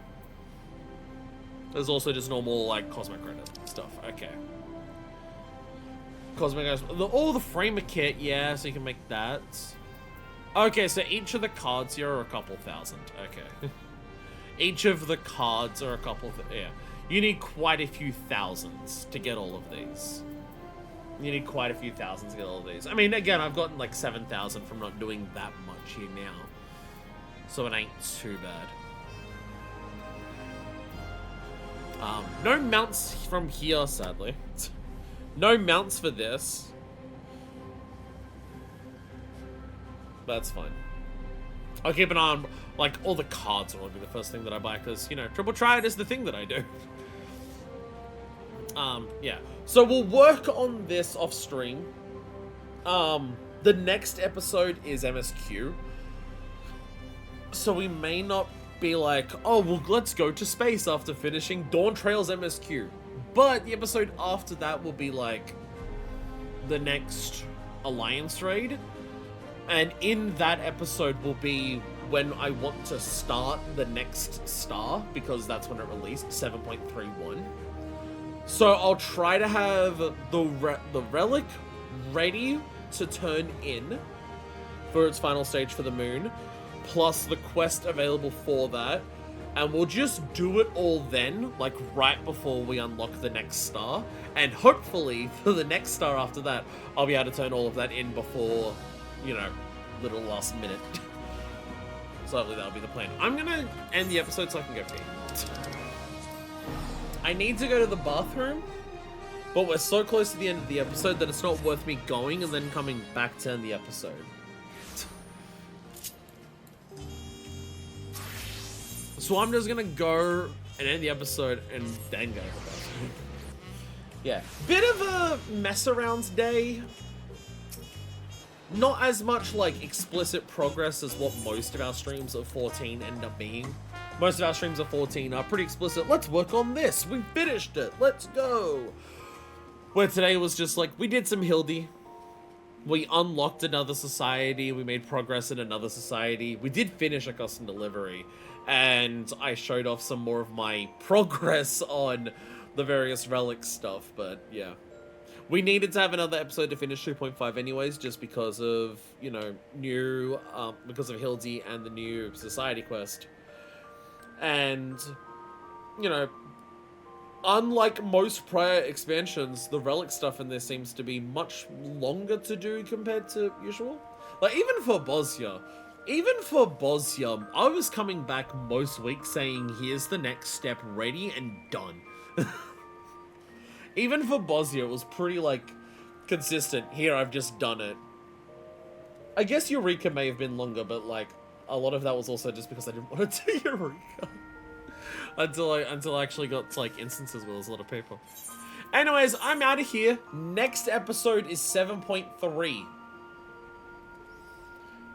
There's also just normal, like, cosmic credit stuff. Okay. Cosmic, all the framer kit, yeah, so you can make that. Okay, so each of the cards here are a couple thousand. Okay. Each of the cards are a couple, yeah. You need quite a few thousands to get all of these. You need quite a few thousands to get all of these. I mean, again, I've gotten like 7,000 from not doing that much here now. So it ain't too bad. No mounts from here, sadly. No mounts for this. That's fine. I'll keep an eye on, like, all the cards will be the first thing that I buy, because, you know, Triple Triad is the thing that I do. Yeah. So we'll work on this off stream. The next episode is MSQ. So we may not be like, oh, well, let's go to space after finishing Dawntrail's MSQ. But the episode after that will be like the next Alliance raid. And in that episode will be when I want to start the next star, because that's when it released, 7.31. So I'll try to have the relic ready to turn in for its final stage for the moon, plus the quest available for that, and we'll just do it all then, like right before we unlock the next star, and hopefully for the next star after that, I'll be able to turn all of that in before, you know, little last minute. So hopefully that'll be the plan. I'm gonna end the episode so I can go pee. I need to go to the bathroom, but we're so close to the end of the episode that it's not worth me going and then coming back to end the episode. So I'm just gonna go and end the episode and then go to the bathroom. Yeah, bit of a mess around day. Not as much like explicit progress as what most of our streams of 14 end up being. Most of our streams of 14 are pretty explicit. Let's work on this. We finished it. Let's go. Where today was just like, we did some Hildy. We unlocked another society. We made progress in another society. We did finish a custom delivery. And I showed off some more of my progress on the various relic stuff. But yeah. We needed to have another episode to finish 2.5 anyways, just because of, you know, because of Hildy and the new society quest. And, you know, unlike most prior expansions, the relic stuff in there seems to be much longer to do compared to usual. Like, even for Bosnia, I was coming back most weeks saying, here's the next step ready and done. Even for Bosnia, it was pretty, like, consistent. Here, I've just done it. I guess Eureka may have been longer, but, like, a lot of that was also just because I didn't want to do Eureka. until I actually got to, like, instances where there's a lot of people. Anyways, I'm out of here. Next episode is 7.3.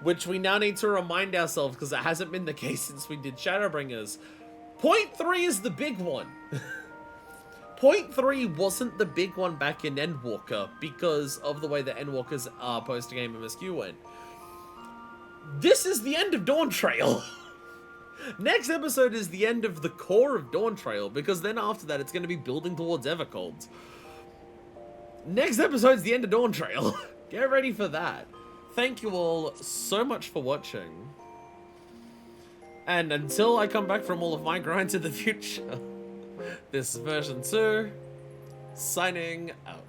Which we now need to remind ourselves, because it hasn't been the case since we did Shadowbringers. Point 3 is the big one. Point 3 wasn't the big one back in Endwalker because of the way the Endwalker's post-game MSQ went. This is the end of Dawntrail. Next episode is the end of the core of Dawntrail, because then after that it's going to be building towards Evercold. Next episode's the end of Dawntrail. Get ready for that. Thank you all so much for watching. And until I come back from all of my grinds in the future, this is version 2, signing out.